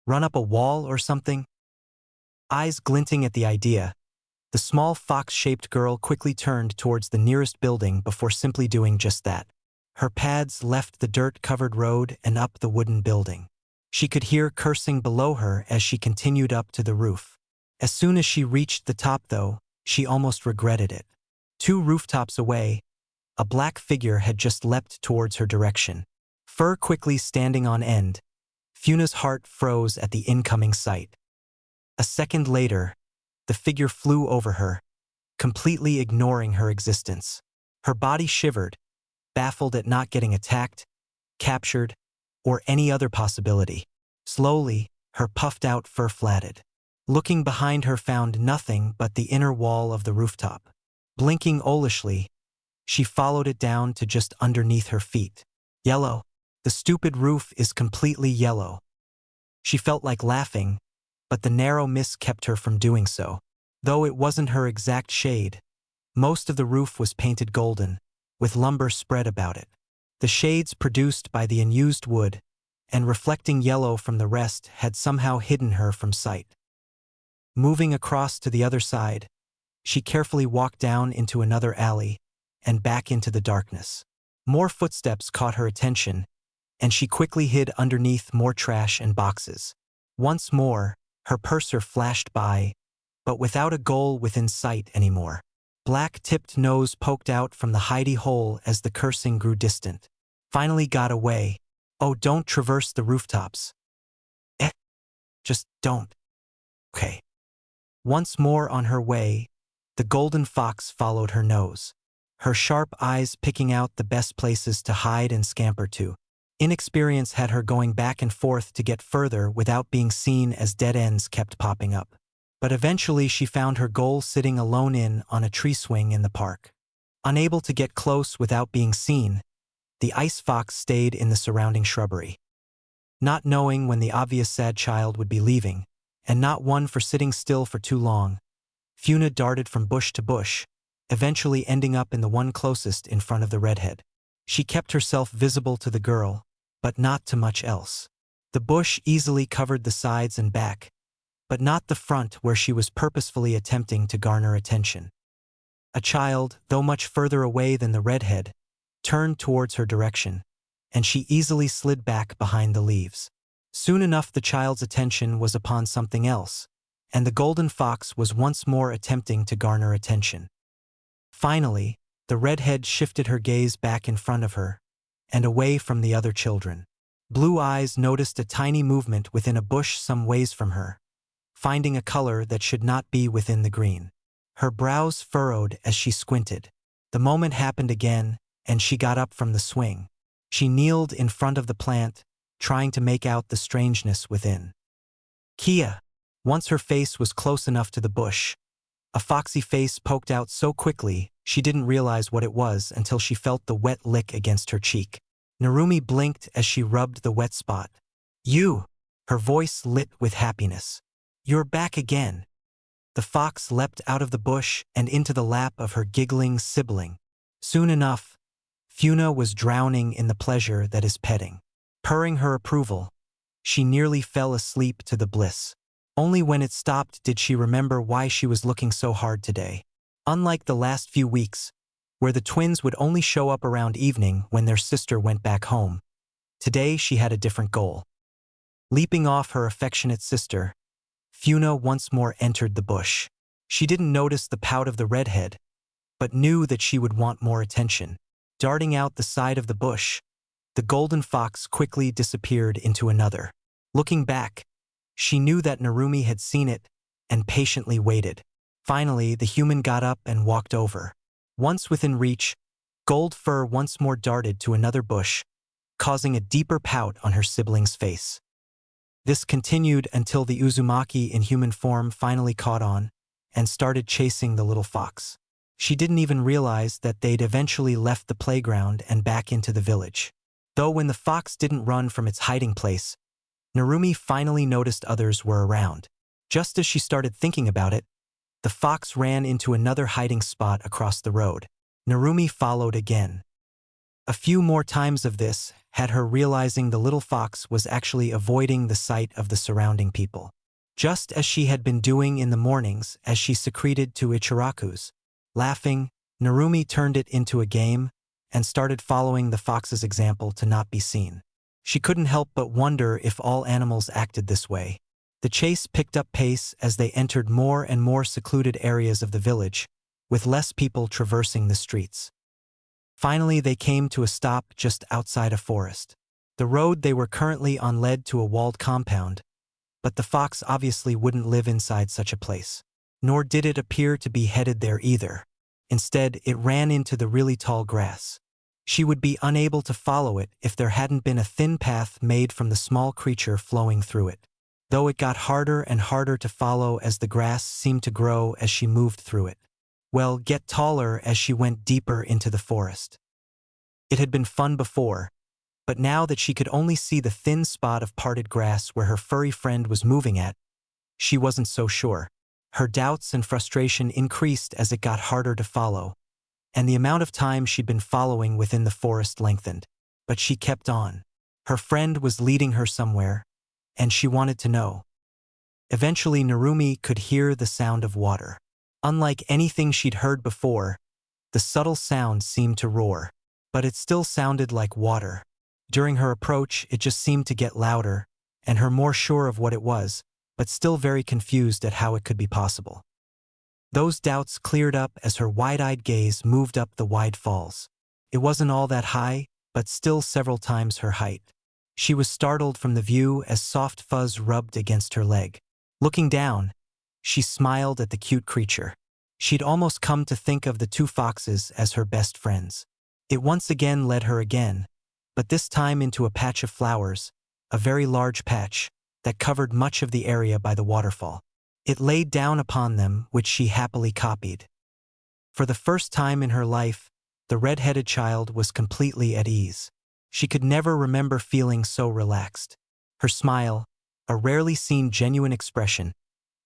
Run up a wall or something?" Eyes glinting at the idea, the small fox-shaped girl quickly turned towards the nearest building before simply doing just that. Her pads left the dirt-covered road and up the wooden building. She could hear cursing below her as she continued up to the roof. As soon as she reached the top, though, she almost regretted it. 2 rooftops away, a black figure had just leapt towards her direction, fur quickly standing on end. Funa's heart froze at the incoming sight. A second later, the figure flew over her, completely ignoring her existence. Her body shivered, baffled at not getting attacked, captured, or any other possibility. Slowly, her puffed-out fur flatted. Looking behind her found nothing but the inner wall of the rooftop. Blinking owlishly, she followed it down to just underneath her feet. Yellow. The stupid roof is completely yellow. She felt like laughing, but the narrow mist kept her from doing so. Though it wasn't her exact shade, most of the roof was painted golden, with lumber spread about it. The shades produced by the unused wood and reflecting yellow from the rest had somehow hidden her from sight. Moving across to the other side, she carefully walked down into another alley and back into the darkness. More footsteps caught her attention, and she quickly hid underneath more trash and boxes. Once more, her purser flashed by, but without a goal within sight anymore. Black-tipped nose poked out from the hidey hole as the cursing grew distant. Finally got away. "Oh, don't traverse the rooftops." Just don't." "Okay." Once more on her way, the golden fox followed her nose, her sharp eyes picking out the best places to hide and scamper to. Inexperience had her going back and forth to get further without being seen as dead ends kept popping up. But eventually she found her goal sitting alone on a tree swing in the park. Unable to get close without being seen, the ice fox stayed in the surrounding shrubbery. Not knowing when the obvious sad child would be leaving, and not one for sitting still for too long, Funa darted from bush to bush, eventually ending up in the one closest in front of the redhead. She kept herself visible to the girl, but not to much else. The bush easily covered the sides and back, but not the front where she was purposefully attempting to garner attention. A child, though much further away than the redhead, turned towards her direction, and she easily slid back behind the leaves. Soon enough the child's attention was upon something else, and the golden fox was once more attempting to garner attention. Finally, the redhead shifted her gaze back in front of her, and away from the other children. Blue Eyes noticed a tiny movement within a bush some ways from her, finding a color that should not be within the green. Her brows furrowed as she squinted. The moment happened again, and she got up from the swing. She kneeled in front of the plant, trying to make out the strangeness within. Kia! Once her face was close enough to the bush, a foxy face poked out so quickly she didn't realize what it was until she felt the wet lick against her cheek. Narumi blinked as she rubbed the wet spot. You! Her voice lit with happiness. You're back again. The fox leapt out of the bush and into the lap of her giggling sibling. Soon enough, Funa was drowning in the pleasure that is petting. Purring her approval, she nearly fell asleep to the bliss. Only when it stopped did she remember why she was looking so hard today. Unlike the last few weeks, where the twins would only show up around evening when their sister went back home, today she had a different goal. Leaping off her affectionate sister, Funa once more entered the bush. She didn't notice the pout of the redhead, but knew that she would want more attention. Darting out the side of the bush, the golden fox quickly disappeared into another. Looking back, she knew that Narumi had seen it and patiently waited. Finally, the human got up and walked over. Once within reach, Gold Fur once more darted to another bush, causing a deeper pout on her sibling's face. This continued until the Uzumaki in human form finally caught on and started chasing the little fox. She didn't even realize that they'd eventually left the playground and back into the village. Though when the fox didn't run from its hiding place, Narumi finally noticed others were around. Just as she started thinking about it, the fox ran into another hiding spot across the road. Narumi followed again. A few more times of this had her realizing the little fox was actually avoiding the sight of the surrounding people. Just as she had been doing in the mornings as she secreted to Ichiraku's. Laughing, Narumi turned it into a game and started following the fox's example to not be seen. She couldn't help but wonder if all animals acted this way. The chase picked up pace as they entered more and more secluded areas of the village, with less people traversing the streets. Finally, they came to a stop just outside a forest. The road they were currently on led to a walled compound, but the fox obviously wouldn't live inside such a place. Nor did it appear to be headed there either. Instead, it ran into the really tall grass. She would be unable to follow it if there hadn't been a thin path made from the small creature flowing through it. Though it got harder and harder to follow as the grass seemed to grow as she moved through it. Well, get taller as she went deeper into the forest. It had been fun before, but now that she could only see the thin spot of parted grass where her furry friend was moving at, she wasn't so sure. Her doubts and frustration increased as it got harder to follow, and the amount of time she'd been following within the forest lengthened. But she kept on. Her friend was leading her somewhere, and she wanted to know. Eventually, Narumi could hear the sound of water. Unlike anything she'd heard before, the subtle sound seemed to roar, but it still sounded like water. During her approach, it just seemed to get louder, and her more sure of what it was, but still very confused at how it could be possible. Those doubts cleared up as her wide-eyed gaze moved up the wide falls. It wasn't all that high, but still several times her height. She was startled from the view as soft fuzz rubbed against her leg. Looking down, She smiled at the cute creature. She'd almost come to think of the two foxes as her best friends. It once again led her again, but this time into a patch of flowers, a very large patch, that covered much of the area by the waterfall. It laid down upon them, which she happily copied. For the first time in her life, the red-headed child was completely at ease. She could never remember feeling so relaxed. Her smile, a rarely seen genuine expression,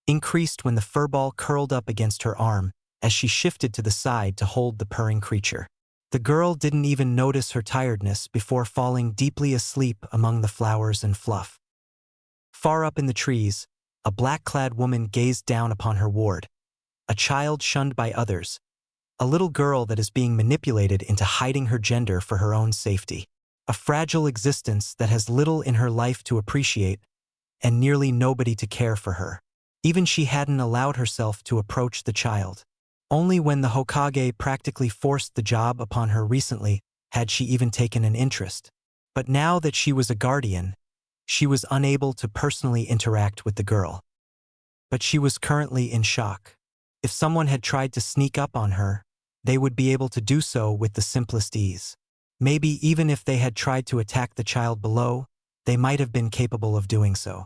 increased when the furball curled up against her arm as she shifted to the side to hold the purring creature. The girl didn't even notice her tiredness before falling deeply asleep among the flowers and fluff. Far up in the trees, a black-clad woman gazed down upon her ward, a child shunned by others, a little girl that is being manipulated into hiding her gender for her own safety. A fragile existence that has little in her life to appreciate and nearly nobody to care for her. Even she hadn't allowed herself to approach the child. Only when the Hokage practically forced the job upon her recently had she even taken an interest. But now that she was a guardian, she was unable to personally interact with the girl. But she was currently in shock. If someone had tried to sneak up on her, they would be able to do so with the simplest ease. Maybe even if they had tried to attack the child below, they might have been capable of doing so.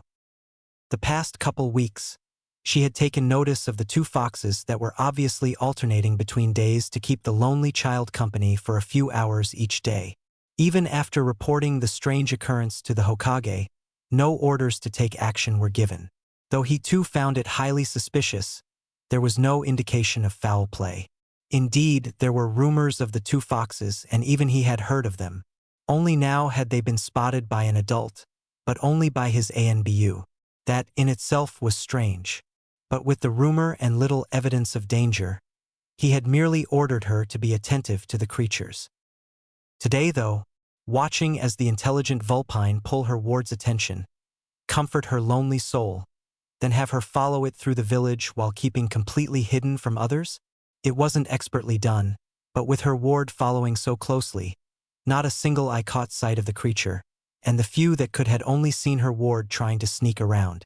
The past couple weeks, she had taken notice of the two foxes that were obviously alternating between days to keep the lonely child company for a few hours each day. Even after reporting the strange occurrence to the Hokage, no orders to take action were given. Though he too found it highly suspicious, there was no indication of foul play. Indeed, there were rumors of the two foxes, and even he had heard of them. Only now had they been spotted by an adult, but only by his ANBU. That in itself was strange. But with the rumor and little evidence of danger, he had merely ordered her to be attentive to the creatures. Today, though, watching as the intelligent vulpine pull her ward's attention, comfort her lonely soul, then have her follow it through the village while keeping completely hidden from others? It wasn't expertly done, but with her ward following so closely, not a single eye caught sight of the creature, and the few that could had only seen her ward trying to sneak around.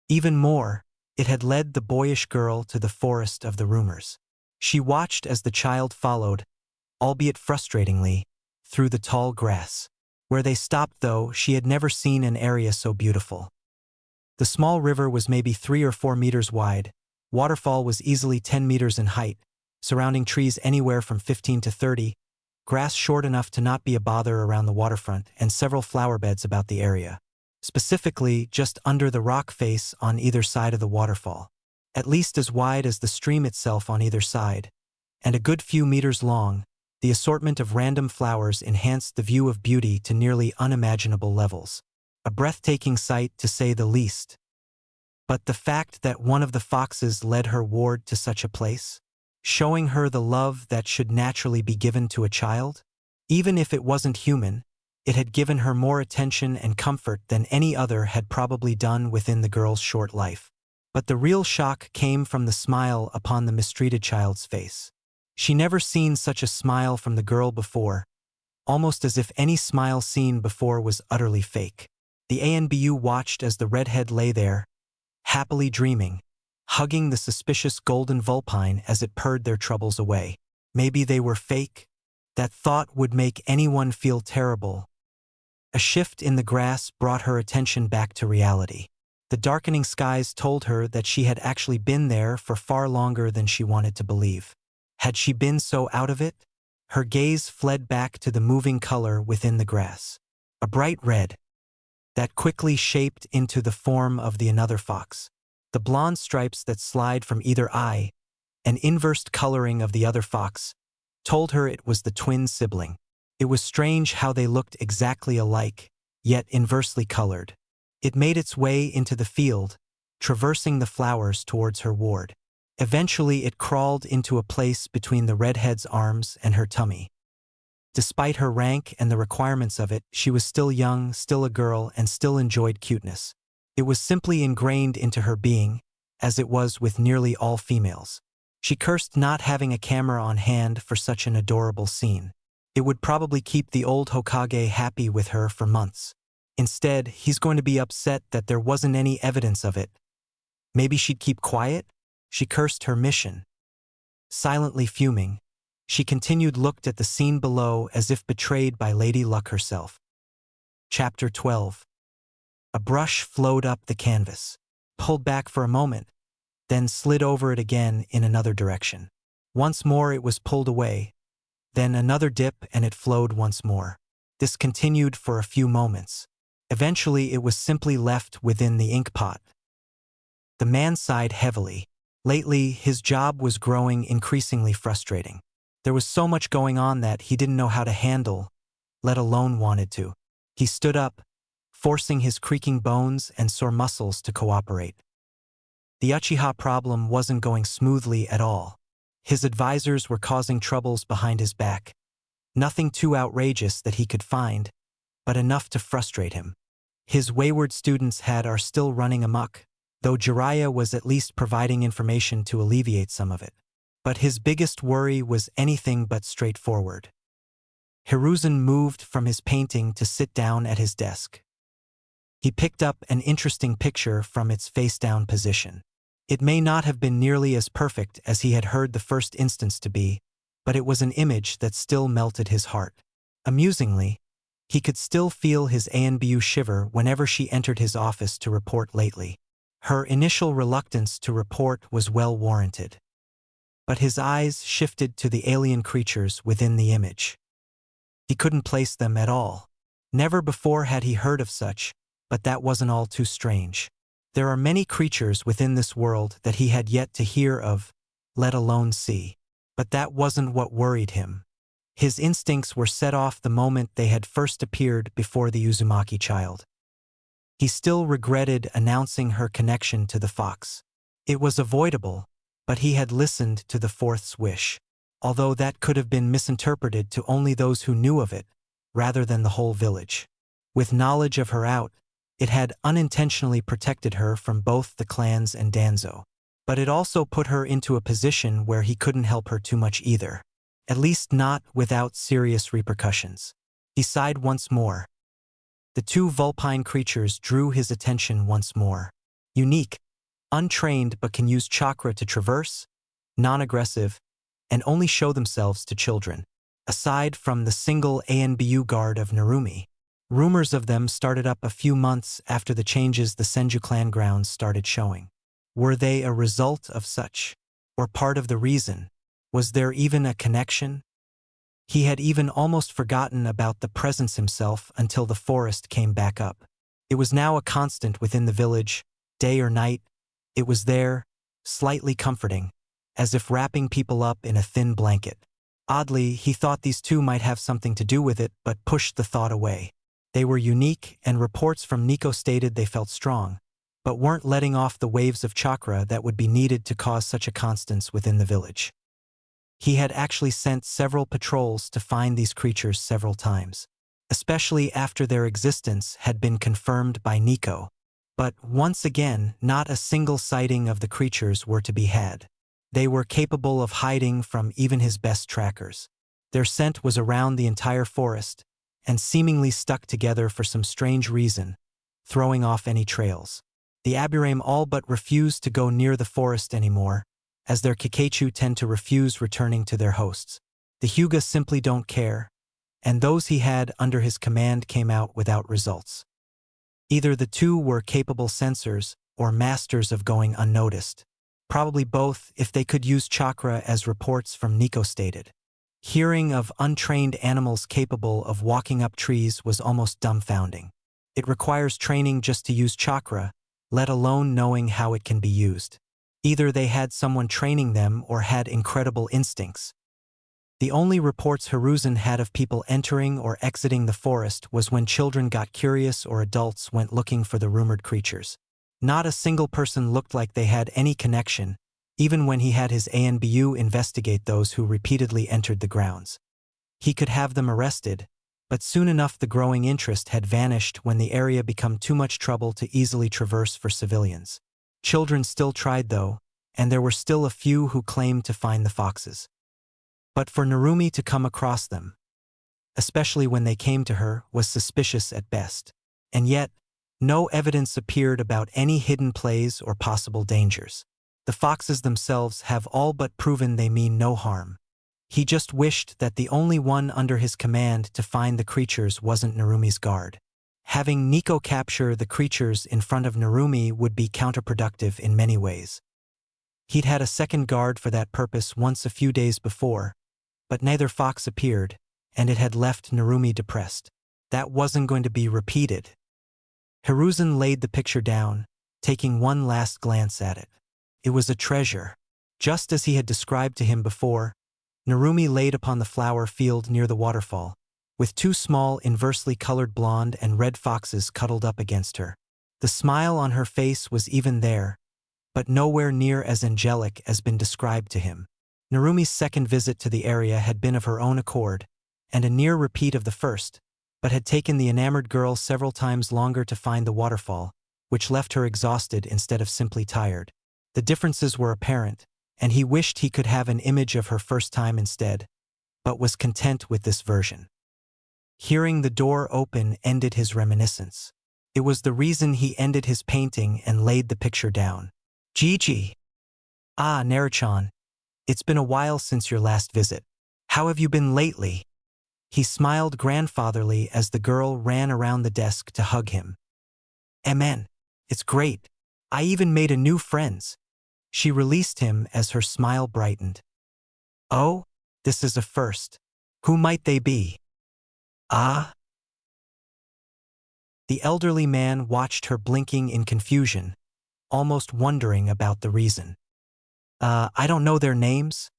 Even more, it had led the boyish girl to the forest of the rumors. She watched as the child followed, albeit frustratingly, through the tall grass. Where they stopped, though, she had never seen an area so beautiful. The small river was maybe 3 or 4 meters wide. Waterfall was easily 10 meters in height, surrounding trees anywhere from 15 to 30, grass short enough to not be a bother around the waterfront, and several flower beds about the area. Specifically, just under the rock face on either side of the waterfall, at least as wide as the stream itself on either side, and a good few meters long, the assortment of random flowers enhanced the view of beauty to nearly unimaginable levels. A breathtaking sight, to say the least. But the fact that one of the foxes led her ward to such a place, showing her the love that should naturally be given to a child, even if it wasn't human, it had given her more attention and comfort than any other had probably done within the girl's short life. But the real shock came from the smile upon the mistreated child's face. She never seen such a smile from the girl before, almost as if any smile seen before was utterly fake. The ANBU watched as the redhead lay there, happily dreaming, hugging the suspicious golden vulpine as it purred their troubles away. Maybe they were fake? That thought would make anyone feel terrible. A shift in the grass brought her attention back to reality. The darkening skies told her that she had actually been there for far longer than she wanted to believe. Had she been so out of it? Her gaze fled back to the moving color within the grass. A bright red that quickly shaped into the form of the another fox. The blonde stripes that slide from either eye, an inversed coloring of the other fox, told her it was the twin sibling. It was strange how they looked exactly alike, yet inversely colored. It made its way into the field, traversing the flowers towards her ward. Eventually it crawled into a place between the redhead's arms and her tummy. Despite her rank and the requirements of it, she was still young, still a girl, and still enjoyed cuteness. It was simply ingrained into her being, as it was with nearly all females. She cursed not having a camera on hand for such an adorable scene. It would probably keep the old Hokage happy with her for months. Instead, he's going to be upset that there wasn't any evidence of it. Maybe she'd keep quiet? She cursed her mission. Silently fuming, she continued looked at the scene below as if betrayed by Lady Luck herself. Chapter 12. A brush flowed up the canvas, pulled back for a moment, then slid over it again in another direction. Once more it was pulled away, then another dip and it flowed once more. This continued for a few moments. Eventually it was simply left within the ink pot. The man sighed heavily. Lately, his job was growing increasingly frustrating. There was so much going on that he didn't know how to handle, let alone wanted to. He stood up, forcing his creaking bones and sore muscles to cooperate. The Uchiha problem wasn't going smoothly at all. His advisors were causing troubles behind his back. Nothing too outrageous that he could find, but enough to frustrate him. His wayward students are still running amok, though Jiraiya was at least providing information to alleviate some of it. But his biggest worry was anything but straightforward. Hiruzen moved from his painting to sit down at his desk. He picked up an interesting picture from its face-down position. It may not have been nearly as perfect as he had heard the first instance to be, but it was an image that still melted his heart. Amusingly, he could still feel his Anbu shiver whenever she entered his office to report lately. Her initial reluctance to report was well warranted. But his eyes shifted to the alien creatures within the image. He couldn't place them at all. Never before had he heard of such, but that wasn't all too strange. There are many creatures within this world that he had yet to hear of, let alone see. But that wasn't what worried him. His instincts were set off the moment they had first appeared before the Uzumaki child. He still regretted announcing her connection to the fox. It was avoidable, but he had listened to the fourth's wish, although that could have been misinterpreted to only those who knew of it, rather than the whole village. With knowledge of her out, it had unintentionally protected her from both the clans and Danzo. But it also put her into a position where he couldn't help her too much either. At least not without serious repercussions. He sighed once more. The two vulpine creatures drew his attention once more. Unique, untrained but can use chakra to traverse, non-aggressive, and only show themselves to children. Aside from the single Anbu guard of Narumi, rumors of them started up a few months after the changes the Senju clan grounds started showing. Were they a result of such? Or part of the reason? Was there even a connection? He had even almost forgotten about the presence himself until the forest came back up. It was now a constant within the village, day or night. It was there, slightly comforting, as if wrapping people up in a thin blanket. Oddly, he thought these two might have something to do with it, but pushed the thought away. They were unique, and reports from Nico stated they felt strong, but weren't letting off the waves of chakra that would be needed to cause such a constance within the village. He had actually sent several patrols to find these creatures several times, especially after their existence had been confirmed by Nico. But once again, not a single sighting of the creatures were to be had. They were capable of hiding from even his best trackers. Their scent was around the entire forest, and seemingly stuck together for some strange reason, throwing off any trails. The Aburame all but refused to go near the forest anymore, as their Kikeichu tend to refuse returning to their hosts. The Hyuga simply don't care, and those he had under his command came out without results. Either the two were capable censors or masters of going unnoticed. Probably both if they could use chakra, as reports from Nico stated. Hearing of untrained animals capable of walking up trees was almost dumbfounding. It requires training just to use chakra, let alone knowing how it can be used. Either they had someone training them or had incredible instincts. The only reports Hiruzen had of people entering or exiting the forest was when children got curious or adults went looking for the rumored creatures. Not a single person looked like they had any connection, even when he had his ANBU investigate those who repeatedly entered the grounds. He could have them arrested, but soon enough the growing interest had vanished when the area became too much trouble to easily traverse for civilians. Children still tried though, and there were still a few who claimed to find the foxes. But for Narumi to come across them, especially when they came to her, was suspicious at best. And yet, No evidence appeared about any hidden plays or possible dangers. The foxes themselves have all but proven they mean no harm. He just wished that the only one under his command to find the creatures wasn't Narumi's guard. Having Nico capture the creatures in front of Narumi would be counterproductive in many ways. He'd had a second guard for that purpose once a few days before, but neither fox appeared, and it had left Narumi depressed. That wasn't going to be repeated. Hiruzen laid the picture down, taking one last glance at it. It was a treasure. Just as he had described to him before, Narumi laid upon the flower field near the waterfall, with two small inversely colored blonde and red foxes cuddled up against her. The smile on her face was even there, but nowhere near as angelic as been described to him. Narumi's second visit to the area had been of her own accord, and a near repeat of the first, but had taken the enamored girl several times longer to find the waterfall, which left her exhausted instead of simply tired. The differences were apparent, and he wished he could have an image of her first time instead, but was content with this version. Hearing the door open ended his reminiscence. It was the reason he ended his painting and laid the picture down. Gigi. Ah, Naruchan. It's been a while since your last visit. How have you been lately? He smiled grandfatherly as the girl ran around the desk to hug him. Amen. It's great. I even made a new friends. She released him as her smile brightened. Oh, this is a first. Who might they be? Ah? The elderly man watched her blinking in confusion, almost wondering about the reason. I don't know their names.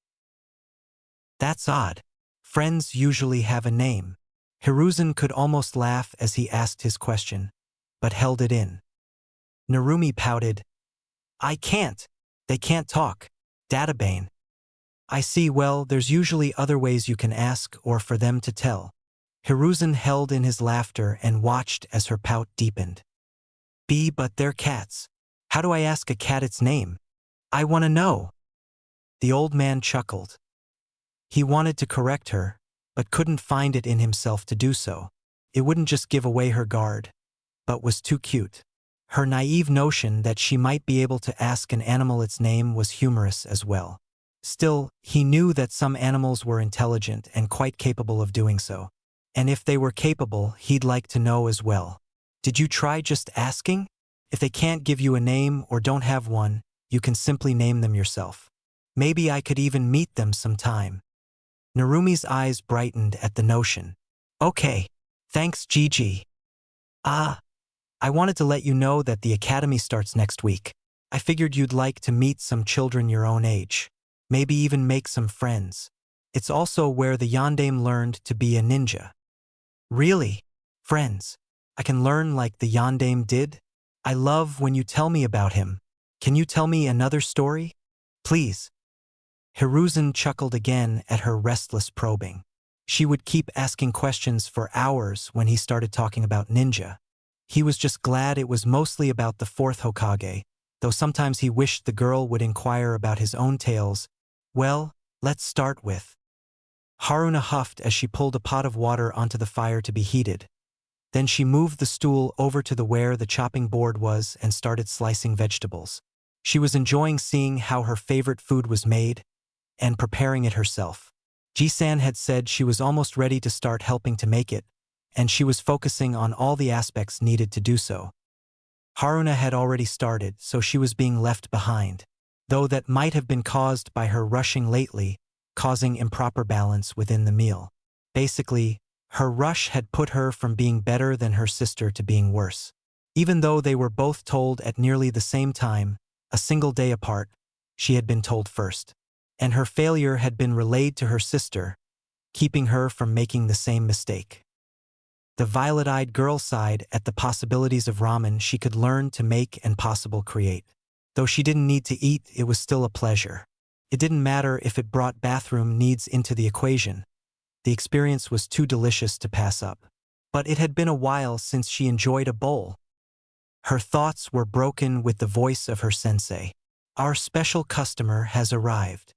That's odd. Friends usually have a name. Hiruzen could almost laugh as he asked his question, but held it in. Narumi pouted. I can't. They can't talk. Databane. I see. Well, there's usually other ways you can ask or for them to tell. Hiruzen held in his laughter and watched as her pout deepened. But they're cats. How do I ask a cat its name? I want to know. The old man chuckled. He wanted to correct her, but couldn't find it in himself to do so. It wouldn't just give away her guard, but was too cute. Her naive notion that she might be able to ask an animal its name was humorous as well. Still, he knew that some animals were intelligent and quite capable of doing so. And if they were capable, he'd like to know as well. Did you try just asking? If they can't give you a name or don't have one, you can simply name them yourself. Maybe I could even meet them sometime. Narumi's eyes brightened at the notion. Okay. Thanks, Gigi. I wanted to let you know that the academy starts next week. I figured you'd like to meet some children your own age. Maybe even make some friends. It's also where the yondaime learned to be a ninja. Really? Friends? I can learn like the yondaime did? I love when you tell me about him. Can you tell me another story? Please. Hiruzen chuckled again at her restless probing. She would keep asking questions for hours when he started talking about ninja. He was just glad it was mostly about the fourth Hokage, though sometimes he wished the girl would inquire about his own tales. Well, let's start with. Haruna huffed as she pulled a pot of water onto the fire to be heated. Then she moved the stool over to where the chopping board was and started slicing vegetables. She was enjoying seeing how her favorite food was made and preparing it herself. Ji-san had said she was almost ready to start helping to make it, and she was focusing on all the aspects needed to do so. Haruna had already started, so she was being left behind, though that might have been caused by her rushing lately, causing improper balance within the meal. Basically, her rush had put her from being better than her sister to being worse. Even though they were both told at nearly the same time, a single day apart, she had been told first. And her failure had been relayed to her sister, keeping her from making the same mistake. The violet-eyed girl sighed at the possibilities of ramen she could learn to make and possible create. Though she didn't need to eat, it was still a pleasure. It didn't matter if it brought bathroom needs into the equation. The experience was too delicious to pass up. But it had been a while since she enjoyed a bowl. Her thoughts were broken with the voice of her sensei. Our special customer has arrived.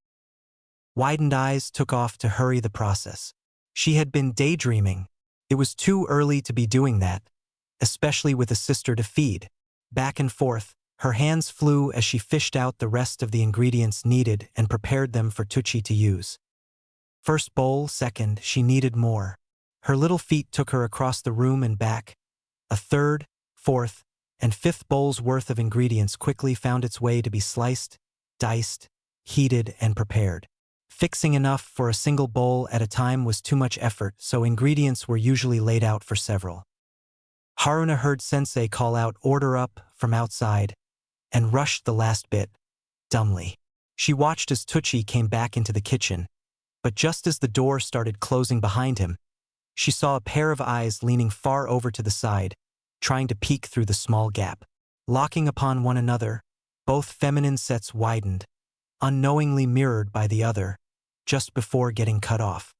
Widened eyes took off to hurry the process. She had been daydreaming. It was too early to be doing that, especially with a sister to feed. Back and forth, her hands flew as she fished out the rest of the ingredients needed and prepared them for Tucci to use. First bowl, second, she needed more. Her little feet took her across the room and back. A third, fourth, and fifth bowl's worth of ingredients quickly found its way to be sliced, diced, heated, and prepared. Fixing enough for a single bowl at a time was too much effort, so ingredients were usually laid out for several. Haruna heard Sensei call out "order up" from outside, and rushed the last bit, dumbly. She watched as Tucci came back into the kitchen, but just as the door started closing behind him, she saw a pair of eyes leaning far over to the side, trying to peek through the small gap. Locking upon one another, both feminine sets widened, unknowingly mirrored by the other, just before getting cut off.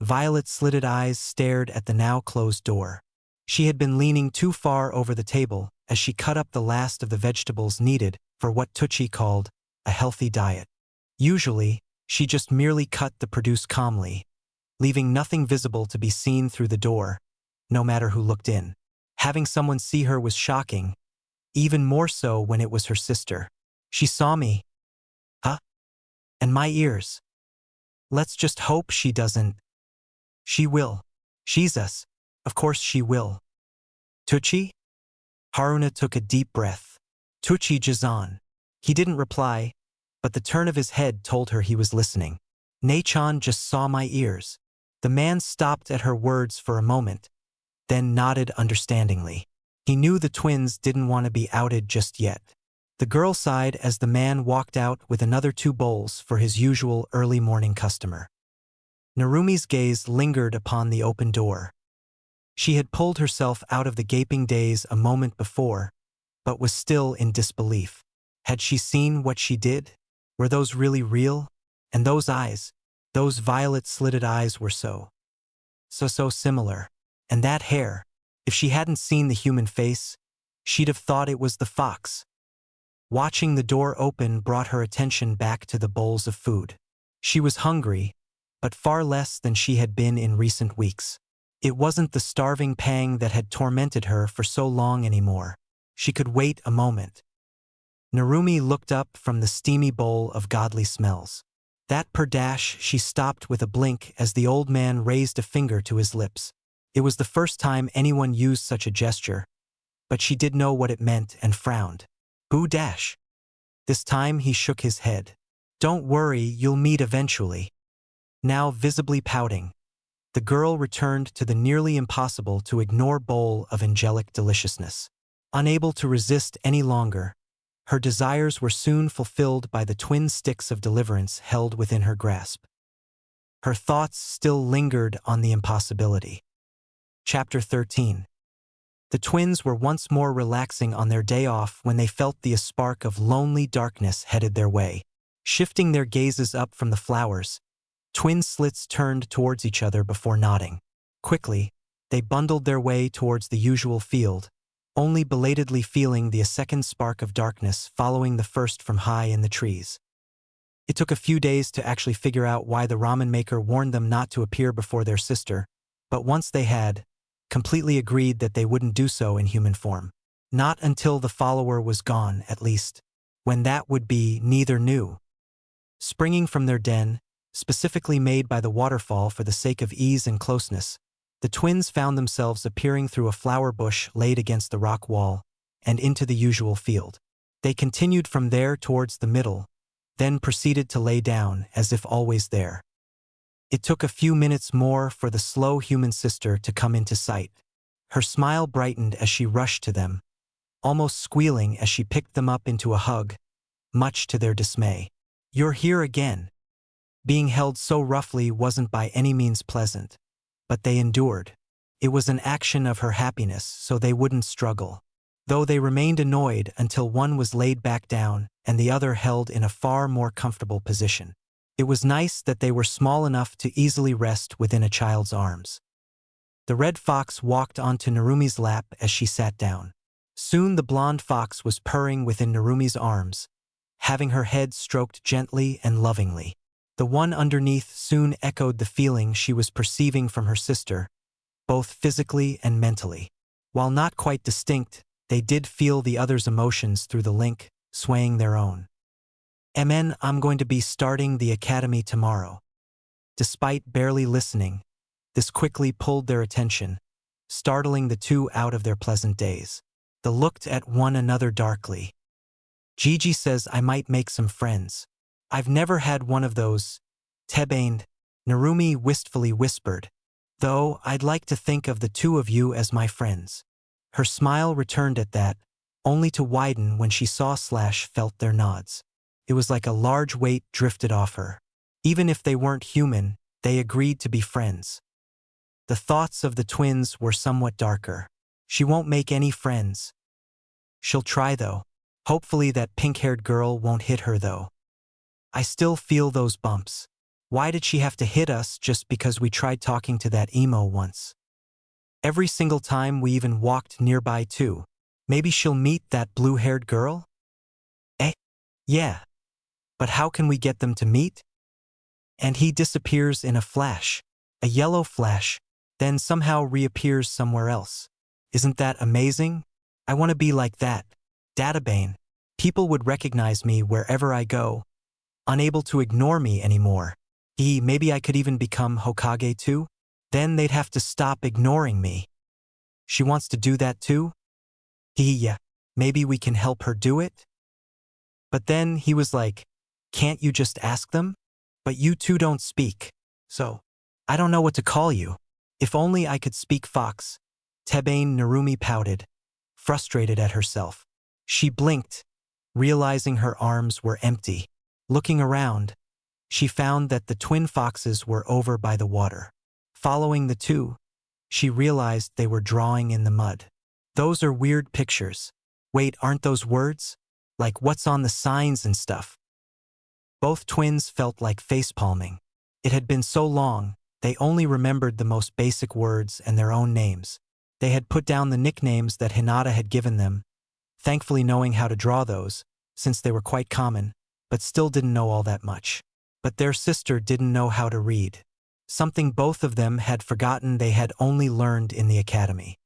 Violet-slitted eyes stared at the now closed door. She had been leaning too far over the table as she cut up the last of the vegetables needed for what Tucci called a healthy diet. Usually, she just merely cut the produce calmly, leaving nothing visible to be seen through the door, no matter who looked in. Having someone see her was shocking, even more so when it was her sister. She saw me. Huh? And my ears. Let's just hope she doesn't. She will. She's us. Of course she will. Tucci? Haruna took a deep breath. Tucci-san. He didn't reply, but the turn of his head told her he was listening. "Nei-chan just saw my ears." The man stopped at her words for a moment, then nodded understandingly. He knew the twins didn't want to be outed just yet. The girl sighed as the man walked out with another 2 bowls for his usual early morning customer. Narumi's gaze lingered upon the open door. She had pulled herself out of the gaping daze a moment before, but was still in disbelief. Had she seen what she did? Were those really real? And those eyes, those violet-slitted eyes were so similar. And that hair, if she hadn't seen the human face, she'd have thought it was the fox. Watching the door open brought her attention back to the bowls of food. She was hungry, but far less than she had been in recent weeks. It wasn't the starving pang that had tormented her for so long anymore. She could wait a moment. Narumi looked up from the steamy bowl of godly smells. That per dash, she stopped with a blink as the old man raised a finger to his lips. It was the first time anyone used such a gesture, but she did know what it meant and frowned. "Boo dash." This time he shook his head. "Don't worry, you'll meet eventually." Now visibly pouting, the girl returned to the nearly impossible to ignore bowl of angelic deliciousness. Unable to resist any longer, her desires were soon fulfilled by the twin sticks of deliverance held within her grasp. Her thoughts still lingered on the impossibility. Chapter 13. The twins were once more relaxing on their day off when they felt the spark of lonely darkness headed their way. Shifting their gazes up from the flowers, twin slits turned towards each other before nodding. Quickly, they bundled their way towards the usual field, only belatedly feeling the second spark of darkness following the first from high in the trees. It took a few days to actually figure out why the ramen maker warned them not to appear before their sister, but once they had, completely agreed that they wouldn't do so in human form. Not until the follower was gone, at least. When that would be, neither knew. Springing from their den, specifically made by the waterfall for the sake of ease and closeness, the twins found themselves appearing through a flower bush laid against the rock wall, and into the usual field. They continued from there towards the middle, then proceeded to lay down, as if always there. It took a few minutes more for the slow human sister to come into sight. Her smile brightened as she rushed to them, almost squealing as she picked them up into a hug, much to their dismay. "You're here again." Being held so roughly wasn't by any means pleasant, but they endured. It was an action of her happiness, so they wouldn't struggle. Though they remained annoyed until one was laid back down and the other held in a far more comfortable position. It was nice that they were small enough to easily rest within a child's arms. The red fox walked onto Narumi's lap as she sat down. Soon the blonde fox was purring within Narumi's arms, having her head stroked gently and lovingly. The one underneath soon echoed the feeling she was perceiving from her sister, both physically and mentally. While not quite distinct, they did feel the other's emotions through the link, swaying their own. "MN, I'm going to be starting the academy tomorrow." Despite barely listening, this quickly pulled their attention, startling the two out of their pleasant daze. They looked at one another darkly. "Gigi says I might make some friends. I've never had one of those," Tebained, Narumi wistfully whispered, "though I'd like to think of the two of you as my friends." Her smile returned at that, only to widen when she saw / felt their nods. It was like a large weight drifted off her. Even if they weren't human, they agreed to be friends. The thoughts of the twins were somewhat darker. She won't make any friends. She'll try though. Hopefully that pink-haired girl won't hit her though. I still feel those bumps. Why did she have to hit us just because we tried talking to that emo once? Every single time we even walked nearby too. Maybe she'll meet that blue-haired girl? Yeah. But how can we get them to meet? And he disappears in a flash. A yellow flash, then somehow reappears somewhere else. Isn't that amazing? I want to be like that. Databane. People would recognize me wherever I go, unable to ignore me anymore. Maybe I could even become Hokage too? Then they'd have to stop ignoring me. She wants to do that too? Yeah. Maybe we can help her do it? But then he was like, "Can't you just ask them? But you two don't speak. So, I don't know what to call you. If only I could speak fox." Tebain Narumi pouted, frustrated at herself. She blinked, realizing her arms were empty. Looking around, she found that the twin foxes were over by the water. Following the two, she realized they were drawing in the mud. "Those are weird pictures. Wait, aren't those words? Like what's on the signs and stuff?" Both twins felt like facepalming. It had been so long, they only remembered the most basic words and their own names. They had put down the nicknames that Hinata had given them, thankfully knowing how to draw those, since they were quite common, but still didn't know all that much. But their sister didn't know how to read. Something both of them had forgotten they had only learned in the academy.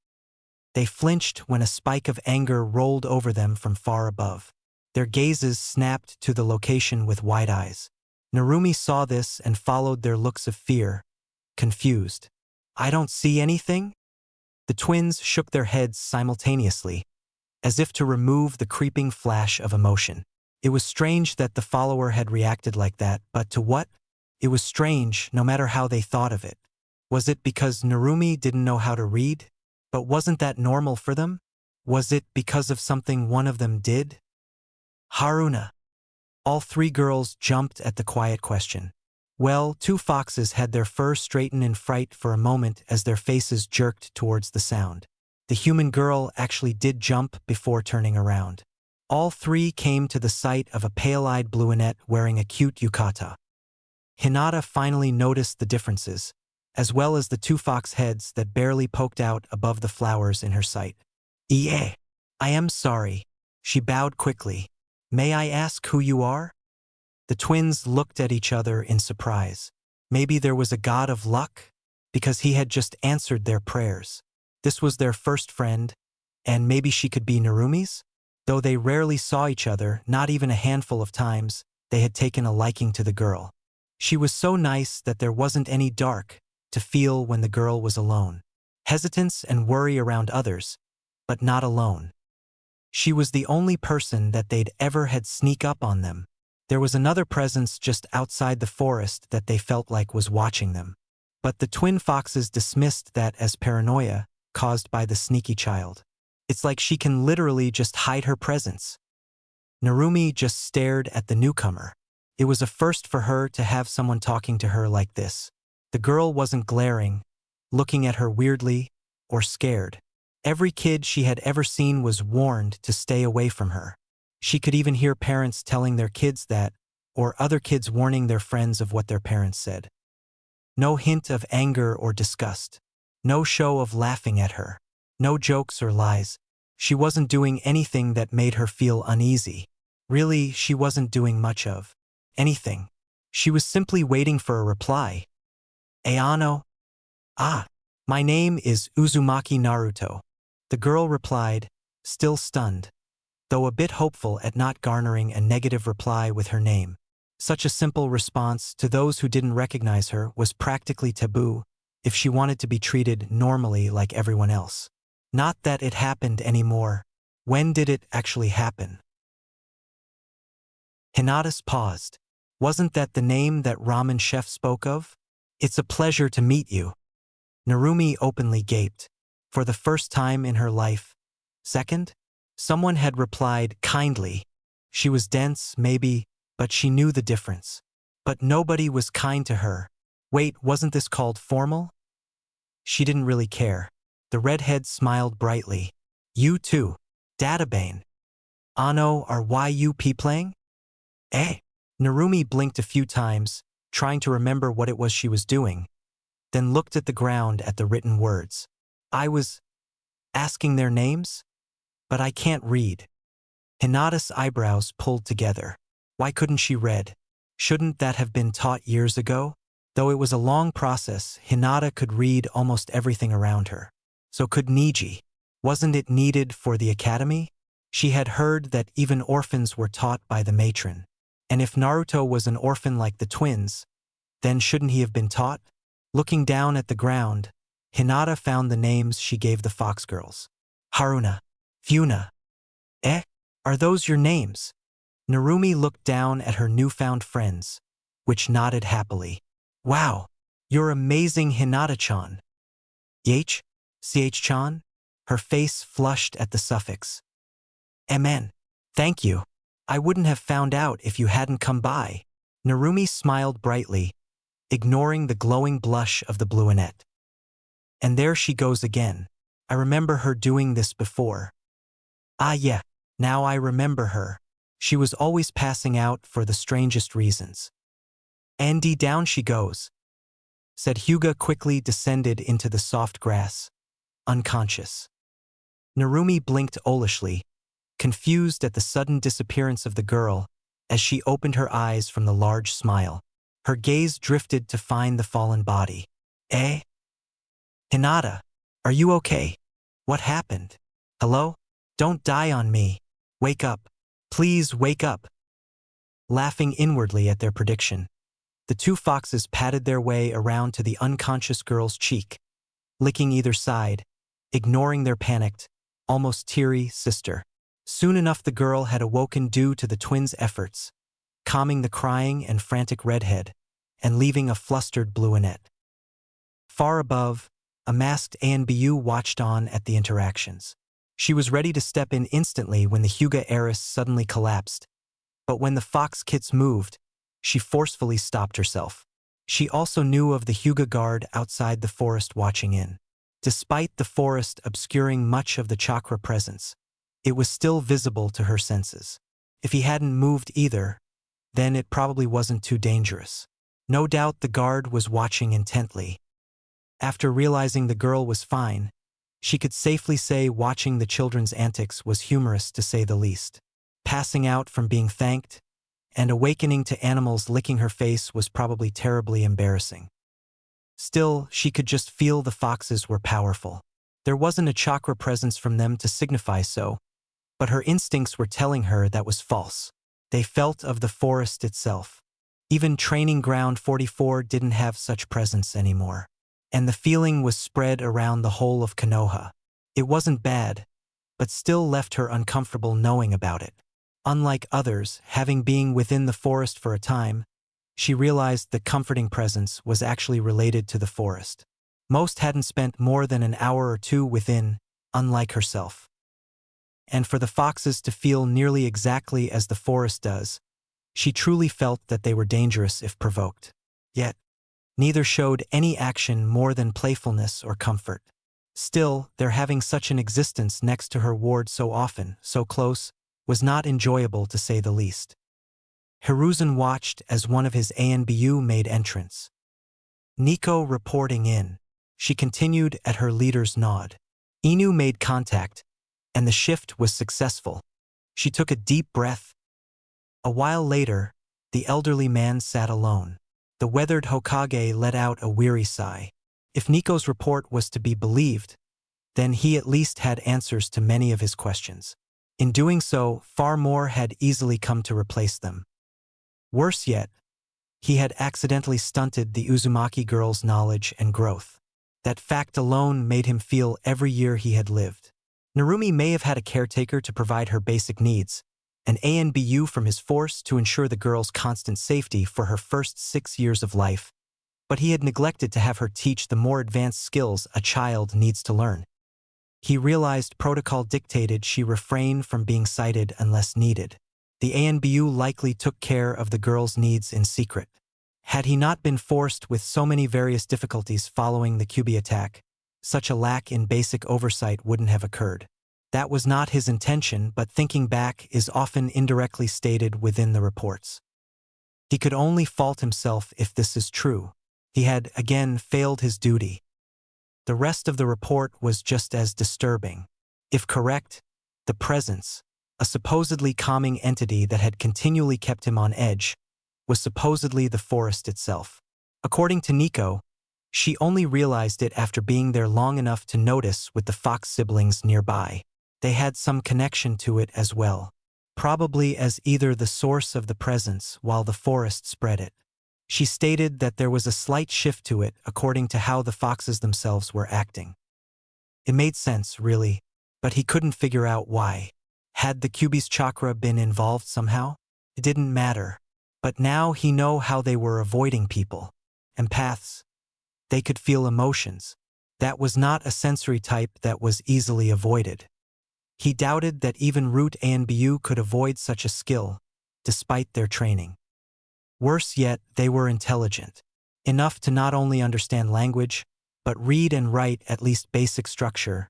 They flinched when a spike of anger rolled over them from far above. Their gazes snapped to the location with wide eyes. Narumi saw this and followed their looks of fear, confused. "I don't see anything?" The twins shook their heads simultaneously, as if to remove the creeping flash of emotion. It was strange that the follower had reacted like that, but to what? It was strange, no matter how they thought of it. Was it because Narumi didn't know how to read? But wasn't that normal for them? Was it because of something one of them did? "Haruna." All three girls jumped at the quiet question. Well, two foxes had their fur straighten in fright for a moment as their faces jerked towards the sound. The human girl actually did jump before turning around. All three came to the sight of a pale-eyed brunette wearing a cute yukata. Hinata finally noticed the differences, as well as the two fox heads that barely poked out above the flowers in her sight. "I am sorry." She bowed quickly. "May I ask who you are?" The twins looked at each other in surprise. Maybe there was a god of luck, because he had just answered their prayers. This was their first friend, and maybe she could be Narumi's? Though they rarely saw each other, not even a handful of times, they had taken a liking to the girl. She was so nice that there wasn't any dark to feel when the girl was alone. Hesitance and worry around others, but not alone. She was the only person that they'd ever had sneak up on them. There was another presence just outside the forest that they felt like was watching them. But the twin foxes dismissed that as paranoia caused by the sneaky child. It's like she can literally just hide her presence. Narumi just stared at the newcomer. It was a first for her to have someone talking to her like this. The girl wasn't glaring, looking at her weirdly, or scared. Every kid she had ever seen was warned to stay away from her. She could even hear parents telling their kids that, or other kids warning their friends of what their parents said. No hint of anger or disgust. No show of laughing at her. No jokes or lies. She wasn't doing anything that made her feel uneasy. Really, she wasn't doing much of anything. She was simply waiting for a reply. "Ayano." "Ah, my name is Uzumaki Naruto." The girl replied, still stunned, though a bit hopeful at not garnering a negative reply with her name. Such a simple response to those who didn't recognize her was practically taboo if she wanted to be treated normally like everyone else. Not that it happened anymore. When did it actually happen? Hinata's paused. Wasn't that the name that ramen chef spoke of? It's a pleasure to meet you. Narumi openly gaped. For the first time in her life. Second? Someone had replied kindly. She was dense, maybe, but she knew the difference. But nobody was kind to her. Wait, wasn't this called formal? She didn't really care. The redhead smiled brightly. You too. Databane. Ano are you playing? Eh? Narumi blinked a few times, trying to remember what it was she was doing, then looked at the ground at the written words. I was asking their names? But I can't read. Hinata's eyebrows pulled together. Why couldn't she read? Shouldn't that have been taught years ago? Though it was a long process, Hinata could read almost everything around her. So could Niji. Wasn't it needed for the academy? She had heard that even orphans were taught by the matron. And if Naruto was an orphan like the twins, then shouldn't he have been taught? Looking down at the ground, Hinata found the names she gave the fox girls. Haruna. Funa. Eh? Are those your names? Narumi looked down at her newfound friends, which nodded happily. Wow, you're amazing, Hinata-chan. Yh? Ch-chan? Her face flushed at the suffix. Mn. Thank you. I wouldn't have found out if you hadn't come by. Narumi smiled brightly, ignoring the glowing blush of the brunette. And there she goes again. I remember her doing this before. Ah yeah, now I remember her. She was always passing out for the strangest reasons. Andy, down she goes, said Hyuga, quickly descended into the soft grass, unconscious. Narumi blinked owlishly, confused at the sudden disappearance of the girl as she opened her eyes from the large smile. Her gaze drifted to find the fallen body. Eh? Hinata, are you okay? What happened? Hello? Don't die on me. Wake up. Please wake up. Laughing inwardly at their prediction, the two foxes patted their way around to the unconscious girl's cheek, licking either side, ignoring their panicked, almost teary sister. Soon enough the girl had awoken due to the twins' efforts, calming the crying and frantic redhead, and leaving a flustered brunette. Far above, a masked Anbu watched on at the interactions. She was ready to step in instantly when the Hyuga heiress suddenly collapsed, but when the fox kits moved, she forcefully stopped herself. She also knew of the Hyuga guard outside the forest watching in. Despite the forest obscuring much of the chakra presence, it was still visible to her senses. If he hadn't moved either, then it probably wasn't too dangerous. No doubt the guard was watching intently. After realizing the girl was fine, she could safely say watching the children's antics was humorous to say the least. Passing out from being thanked and awakening to animals licking her face was probably terribly embarrassing. Still, she could just feel the foxes were powerful. There wasn't a chakra presence from them to signify so, but her instincts were telling her that was false. They felt of the forest itself. Even Training Ground 44 didn't have such presence anymore. And the feeling was spread around the whole of Konoha. It wasn't bad, but still left her uncomfortable knowing about it. Unlike others, having been within the forest for a time, she realized the comforting presence was actually related to the forest. Most hadn't spent more than an hour or two within, unlike herself. And for the foxes to feel nearly exactly as the forest does, she truly felt that they were dangerous if provoked. Yet, neither showed any action more than playfulness or comfort. Still, their having such an existence next to her ward so often, so close, was not enjoyable to say the least. Hiruzen watched as one of his ANBU made entrance. Nico reporting in. She continued at her leader's nod. Inu made contact, and the shift was successful. She took a deep breath. A while later, the elderly man sat alone. The weathered Hokage let out a weary sigh. If Nico's report was to be believed, then he at least had answers to many of his questions. In doing so, far more had easily come to replace them. Worse yet, he had accidentally stunted the Uzumaki girl's knowledge and growth. That fact alone made him feel every year he had lived. Narumi may have had a caretaker to provide her basic needs, an ANBU from his force to ensure the girl's constant safety for her first 6 years of life, but he had neglected to have her teach the more advanced skills a child needs to learn. He realized protocol dictated she refrain from being cited unless needed. The ANBU likely took care of the girl's needs in secret. Had he not been forced with so many various difficulties following the Kyuubi attack, such a lack in basic oversight wouldn't have occurred. That was not his intention, but thinking back is often indirectly stated within the reports. He could only fault himself if this is true. He had, again, failed his duty. The rest of the report was just as disturbing. If correct, the presence, a supposedly calming entity that had continually kept him on edge, was supposedly the forest itself. According to Nico, she only realized it after being there long enough to notice with the fox siblings nearby. They had some connection to it as well, probably as either the source of the presence while the forest spread it. She stated that there was a slight shift to it according to how the foxes themselves were acting. It made sense, really, but he couldn't figure out why. Had the Kyuubi's chakra been involved somehow? It didn't matter. But now he knew how they were avoiding people. Empaths. They could feel emotions. That was not a sensory type that was easily avoided. He doubted that even Root ANBU could avoid such a skill, despite their training. Worse yet, they were intelligent. Enough to not only understand language, but read and write at least basic structure,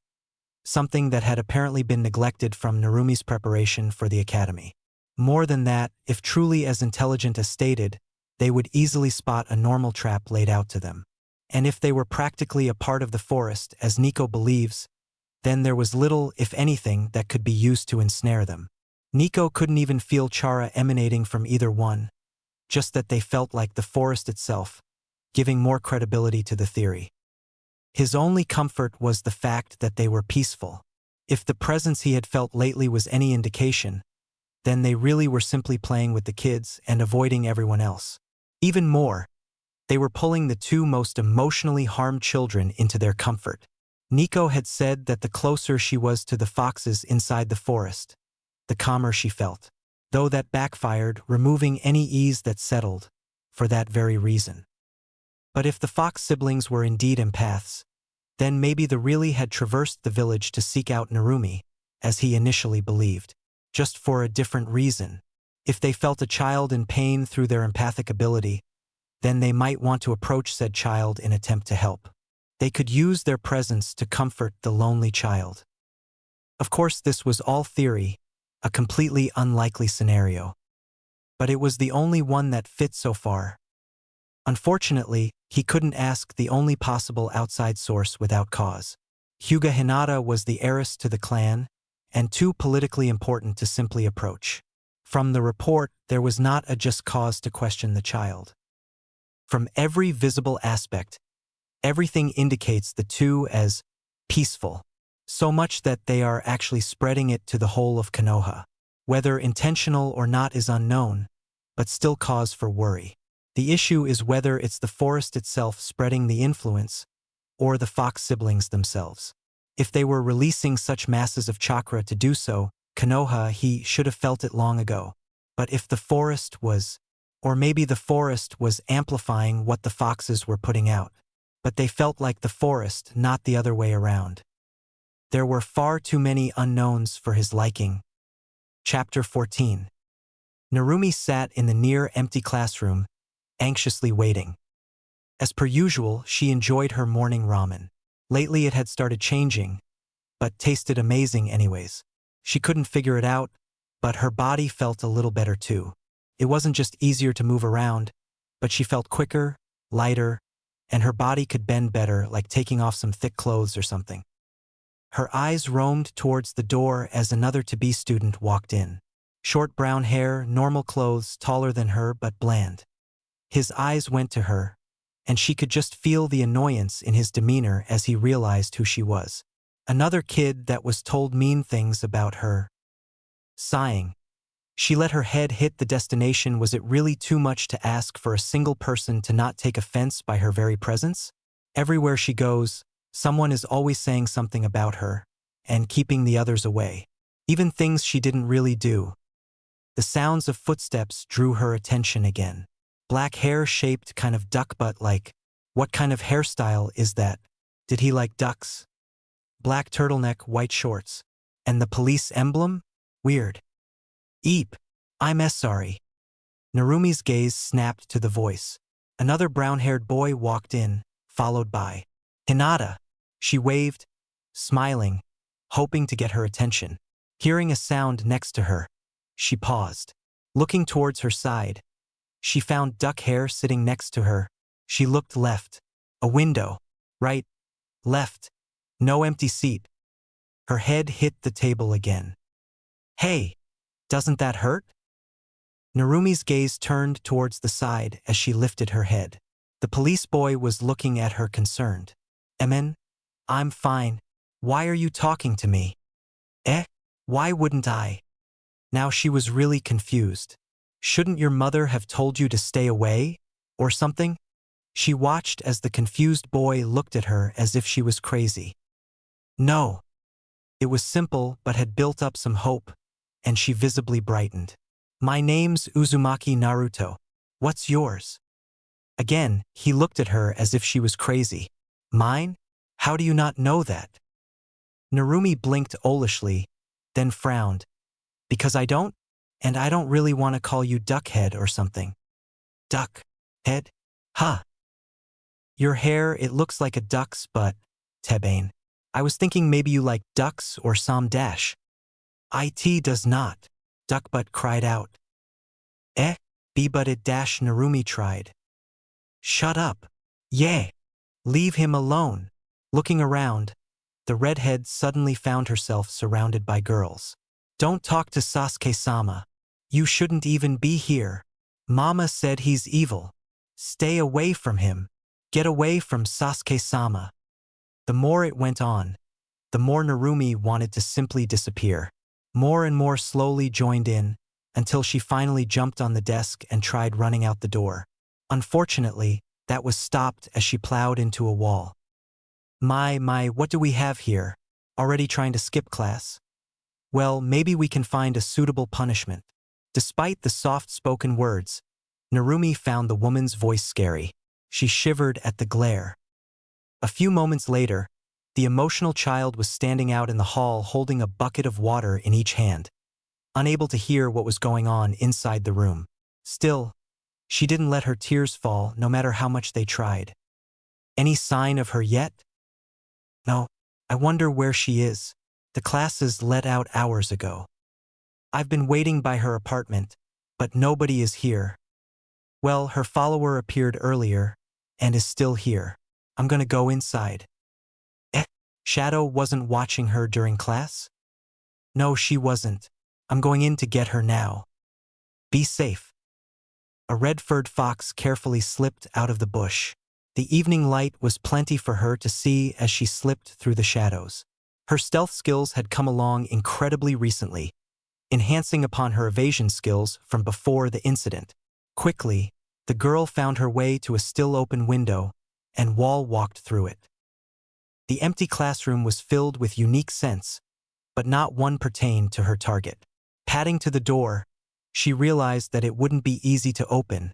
something that had apparently been neglected from Narumi's preparation for the academy. More than that, if truly as intelligent as stated, they would easily spot a normal trap laid out to them. And if they were practically a part of the forest, as Nico believes, then there was little, if anything, that could be used to ensnare them. Nico couldn't even feel chara emanating from either one, just that they felt like the forest itself, giving more credibility to the theory. His only comfort was the fact that they were peaceful. If the presence he had felt lately was any indication, then they really were simply playing with the kids and avoiding everyone else. Even more, they were pulling the two most emotionally harmed children into their comfort. Nico had said that the closer she was to the foxes inside the forest, the calmer she felt. Though that backfired, removing any ease that settled, for that very reason. But if the fox siblings were indeed empaths, then maybe they really had traversed the village to seek out Narumi, as he initially believed, just for a different reason. If they felt a child in pain through their empathic ability, then they might want to approach said child in attempt to help. They could use their presence to comfort the lonely child. Of course, this was all theory, a completely unlikely scenario. But it was the only one that fit so far. Unfortunately, he couldn't ask the only possible outside source without cause. Hyuga Hinata was the heiress to the clan, and too politically important to simply approach. From the report, there was not a just cause to question the child. From every visible aspect, everything indicates the two as peaceful. So much that they are actually spreading it to the whole of Konoha. Whether intentional or not is unknown, but still cause for worry. The issue is whether it's the forest itself spreading the influence, or the fox siblings themselves. If they were releasing such masses of chakra to do so, Konoha, he should have felt it long ago. But if the forest was, or maybe the forest was amplifying what the foxes were putting out. But they felt like the forest, not the other way around. There were far too many unknowns for his liking. Chapter 14. Narumi sat in the near-empty classroom, anxiously waiting. As per usual, she enjoyed her morning ramen. Lately it had started changing, but tasted amazing anyways. She couldn't figure it out, but her body felt a little better too. It wasn't just easier to move around, but she felt quicker, lighter, and her body could bend better, like taking off some thick clothes or something. Her eyes roamed towards the door as another to-be student walked in. Short brown hair, normal clothes, taller than her but bland. His eyes went to her, and she could just feel the annoyance in his demeanor as he realized who she was. Another kid that was told mean things about her. Sighing, she let her head hit the destination. Was it really too much to ask for a single person to not take offense by her very presence? Everywhere she goes, someone is always saying something about her and keeping the others away. Even things she didn't really do. The sounds of footsteps drew her attention again. Black hair shaped kind of duck butt-like. What kind of hairstyle is that? Did he like ducks? Black turtleneck, white shorts. And the police emblem? Weird. Eep. I'm sorry. Narumi's gaze snapped to the voice. Another brown-haired boy walked in, followed by Hinata. She waved, smiling, hoping to get her attention. Hearing a sound next to her, she paused. Looking towards her side, she found duck hair sitting next to her. She looked left. A window. Right. Left. No empty seat. Her head hit the table again. Hey, doesn't that hurt? Narumi's gaze turned towards the side as she lifted her head. The police boy was looking at her concerned. Emin, I'm fine. Why are you talking to me? Why wouldn't I? Now she was really confused. Shouldn't your mother have told you to stay away? Or something? She watched as the confused boy looked at her as if she was crazy. No. It was simple but had built up some hope, and she visibly brightened. My name's Uzumaki Naruto. What's yours? Again, he looked at her as if she was crazy. Mine? How do you not know that? Narumi blinked owlishly, then frowned. Because I don't? And I don't really want to call you Duckhead or something. Duck? Head? Huh. Your hair, it looks like a duck's butt, Tebane. I was thinking maybe you like ducks or some dash. It does not, Duckbutt cried out. Be-butted dash Narumi tried. Shut up. Yeah. Leave him alone. Looking around, the redhead suddenly found herself surrounded by girls. Don't talk to Sasuke-sama. You shouldn't even be here. Mama said he's evil. Stay away from him. Get away from Sasuke-sama. The more it went on, the more Narumi wanted to simply disappear. More and more slowly joined in, until she finally jumped on the desk and tried running out the door. Unfortunately, that was stopped as she plowed into a wall. My, what do we have here? Already trying to skip class? Well, maybe we can find a suitable punishment. Despite the soft-spoken words, Narumi found the woman's voice scary. She shivered at the glare. A few moments later, the emotional child was standing out in the hall holding a bucket of water in each hand, unable to hear what was going on inside the room. Still, she didn't let her tears fall no matter how much they tried. Any sign of her yet? No. I wonder where she is. The classes let out hours ago. I've been waiting by her apartment, but nobody is here. Well, her follower appeared earlier, and is still here. I'm gonna go inside. Shadow wasn't watching her during class? No, she wasn't. I'm going in to get her now. Be safe. A red-furred fox carefully slipped out of the bush. The evening light was plenty for her to see as she slipped through the shadows. Her stealth skills had come along incredibly recently, enhancing upon her evasion skills from before the incident. Quickly, the girl found her way to a still-open window and wall-walked through it. The empty classroom was filled with unique scents, but not one pertained to her target. Padding to the door, she realized that it wouldn't be easy to open,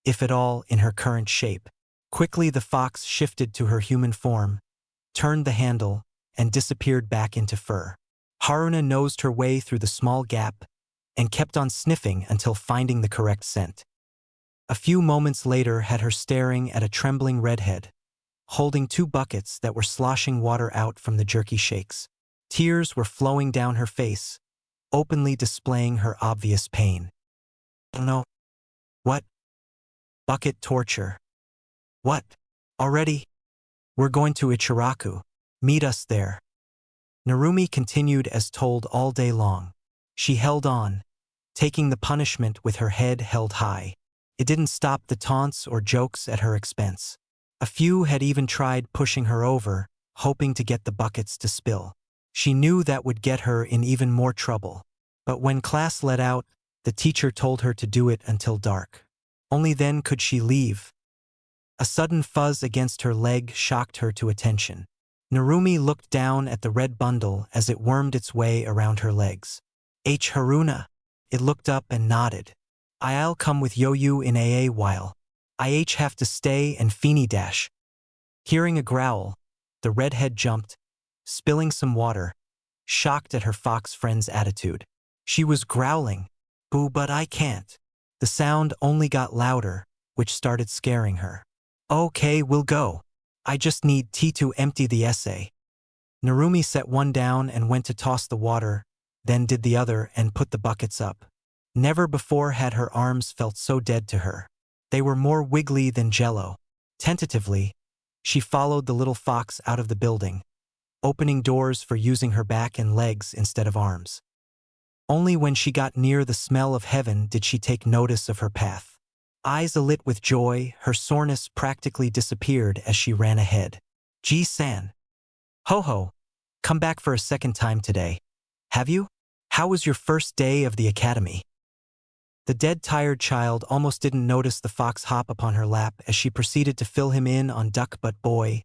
if at all in her current shape. Quickly the fox shifted to her human form, turned the handle, and disappeared back into fur. Haruna nosed her way through the small gap and kept on sniffing until finding the correct scent. A few moments later had her staring at a trembling redhead, holding two buckets that were sloshing water out from the jerky shakes. Tears were flowing down her face, openly displaying her obvious pain. No. What? Bucket torture. What? Already? We're going to Ichiraku. Meet us there. Narumi continued as told all day long. She held on, taking the punishment with her head held high. It didn't stop the taunts or jokes at her expense. A few had even tried pushing her over, hoping to get the buckets to spill. She knew that would get her in even more trouble. But when class let out, the teacher told her to do it until dark. Only then could she leave. A sudden fuzz against her leg shocked her to attention. Narumi looked down at the red bundle as it wormed its way around her legs. Haruna. It looked up and nodded. I'll come with Yoyu in a while. I have to stay and Feeny dash. Hearing a growl, the redhead jumped, spilling some water, shocked at her fox friend's attitude. She was growling, "Boo, but I can't." The sound only got louder, which started scaring her. "Okay, we'll go. I just need tea to empty the essay." Narumi set one down and went to toss the water, then did the other and put the buckets up. Never before had her arms felt so dead to her. They were more wiggly than jello. Tentatively, she followed the little fox out of the building, opening doors for using her back and legs instead of arms. Only when she got near the smell of heaven did she take notice of her path. Eyes alit with joy, her soreness practically disappeared as she ran ahead. Ji-san. Ho-ho. Come back for a second time today. Have you? How was your first day of the academy? The dead tired child almost didn't notice the fox hop upon her lap as she proceeded to fill him in on Duck Butt Boy,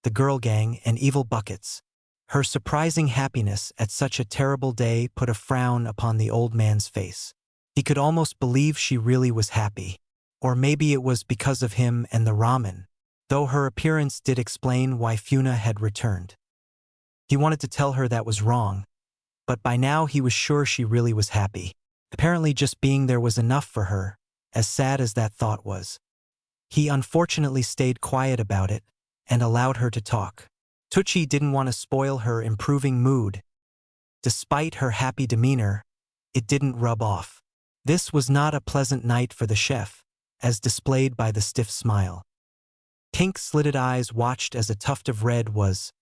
the girl gang, and evil buckets. Her surprising happiness at such a terrible day put a frown upon the old man's face. He could almost believe she really was happy. Or maybe it was because of him and the ramen, though her appearance did explain why Funa had returned. He wanted to tell her that was wrong, but by now he was sure she really was happy. Apparently just being there was enough for her, as sad as that thought was. He unfortunately stayed quiet about it and allowed her to talk. Tucci didn't want to spoil her improving mood. Despite her happy demeanor, it didn't rub off. This was not a pleasant night for the chef, as displayed by the stiff smile. Pink-slitted eyes watched as a tuft of red was,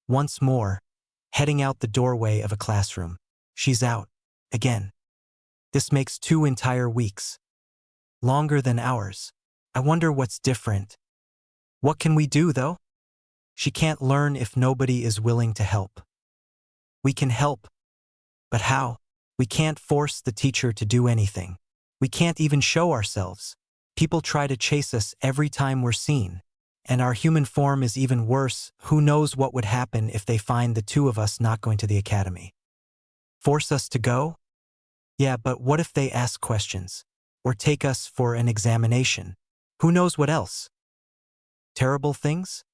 once more, heading out the doorway of a classroom. She's out. Again. This makes 2 entire weeks. Longer than ours. I wonder what's different. What can we do, though? She can't learn if nobody is willing to help. We can help. But how? We can't force the teacher to do anything. We can't even show ourselves. People try to chase us every time we're seen. And our human form is even worse. Who knows what would happen if they find the 2 of us not going to the academy? Force us to go? Yeah, but what if they ask questions? Or take us for an examination? Who knows what else? Terrible things?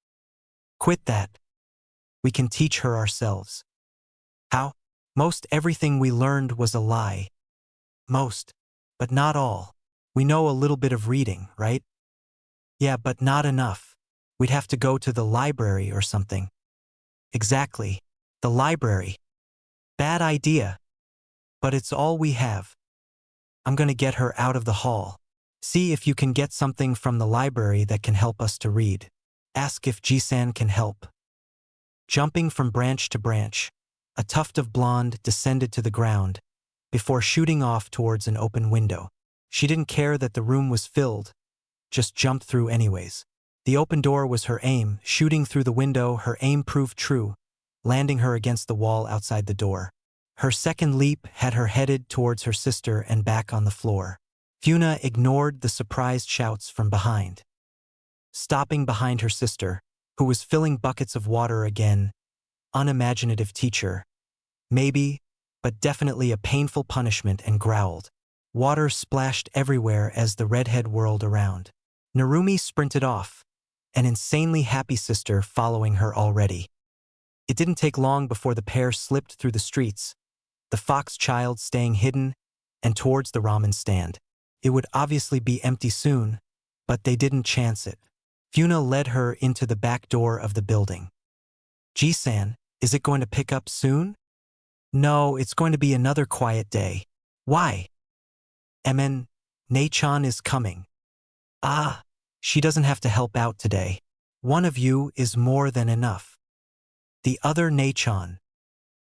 Quit that. We can teach her ourselves. How? Most everything we learned was a lie. Most, but not all. We know a little bit of reading, right? Yeah, but not enough. We'd have to go to the library or something. Exactly. The library. Bad idea. But it's all we have. I'm gonna get her out of the hall. See if you can get something from the library that can help us to read. Ask if Ji-san can help. Jumping from branch to branch, a tuft of blonde descended to the ground before shooting off towards an open window. She didn't care that the room was filled, just jumped through anyways. The open door was her aim. Shooting through the window, her aim proved true, landing her against the wall outside the door. Her second leap had her headed towards her sister and back on the floor. Funa ignored the surprised shouts from behind. Stopping behind her sister, who was filling buckets of water again, unimaginative teacher. Maybe, but definitely a painful punishment, and growled. Water splashed everywhere as the redhead whirled around. Narumi sprinted off, an insanely happy sister following her already. It didn't take long before the pair slipped through the streets, the fox child staying hidden, and towards the ramen stand. It would obviously be empty soon, but they didn't chance it. Funa led her into the back door of the building. Ji-san, is it going to pick up soon? No, it's going to be another quiet day. Why? Nei-chan is coming. Ah, she doesn't have to help out today. One of you is more than enough. The other Nei-chan.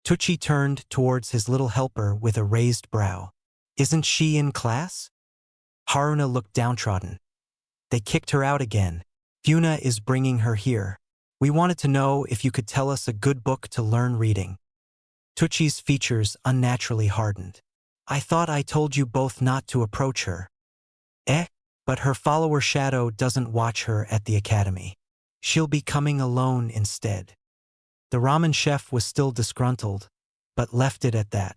Tucci turned towards his little helper with a raised brow. Isn't she in class? Haruna looked downtrodden. They kicked her out again. Funa is bringing her here. We wanted to know if you could tell us a good book to learn reading. Tucci's features unnaturally hardened. I thought I told you both not to approach her. But her follower Shadow doesn't watch her at the academy. She'll be coming alone instead. The ramen chef was still disgruntled, but left it at that.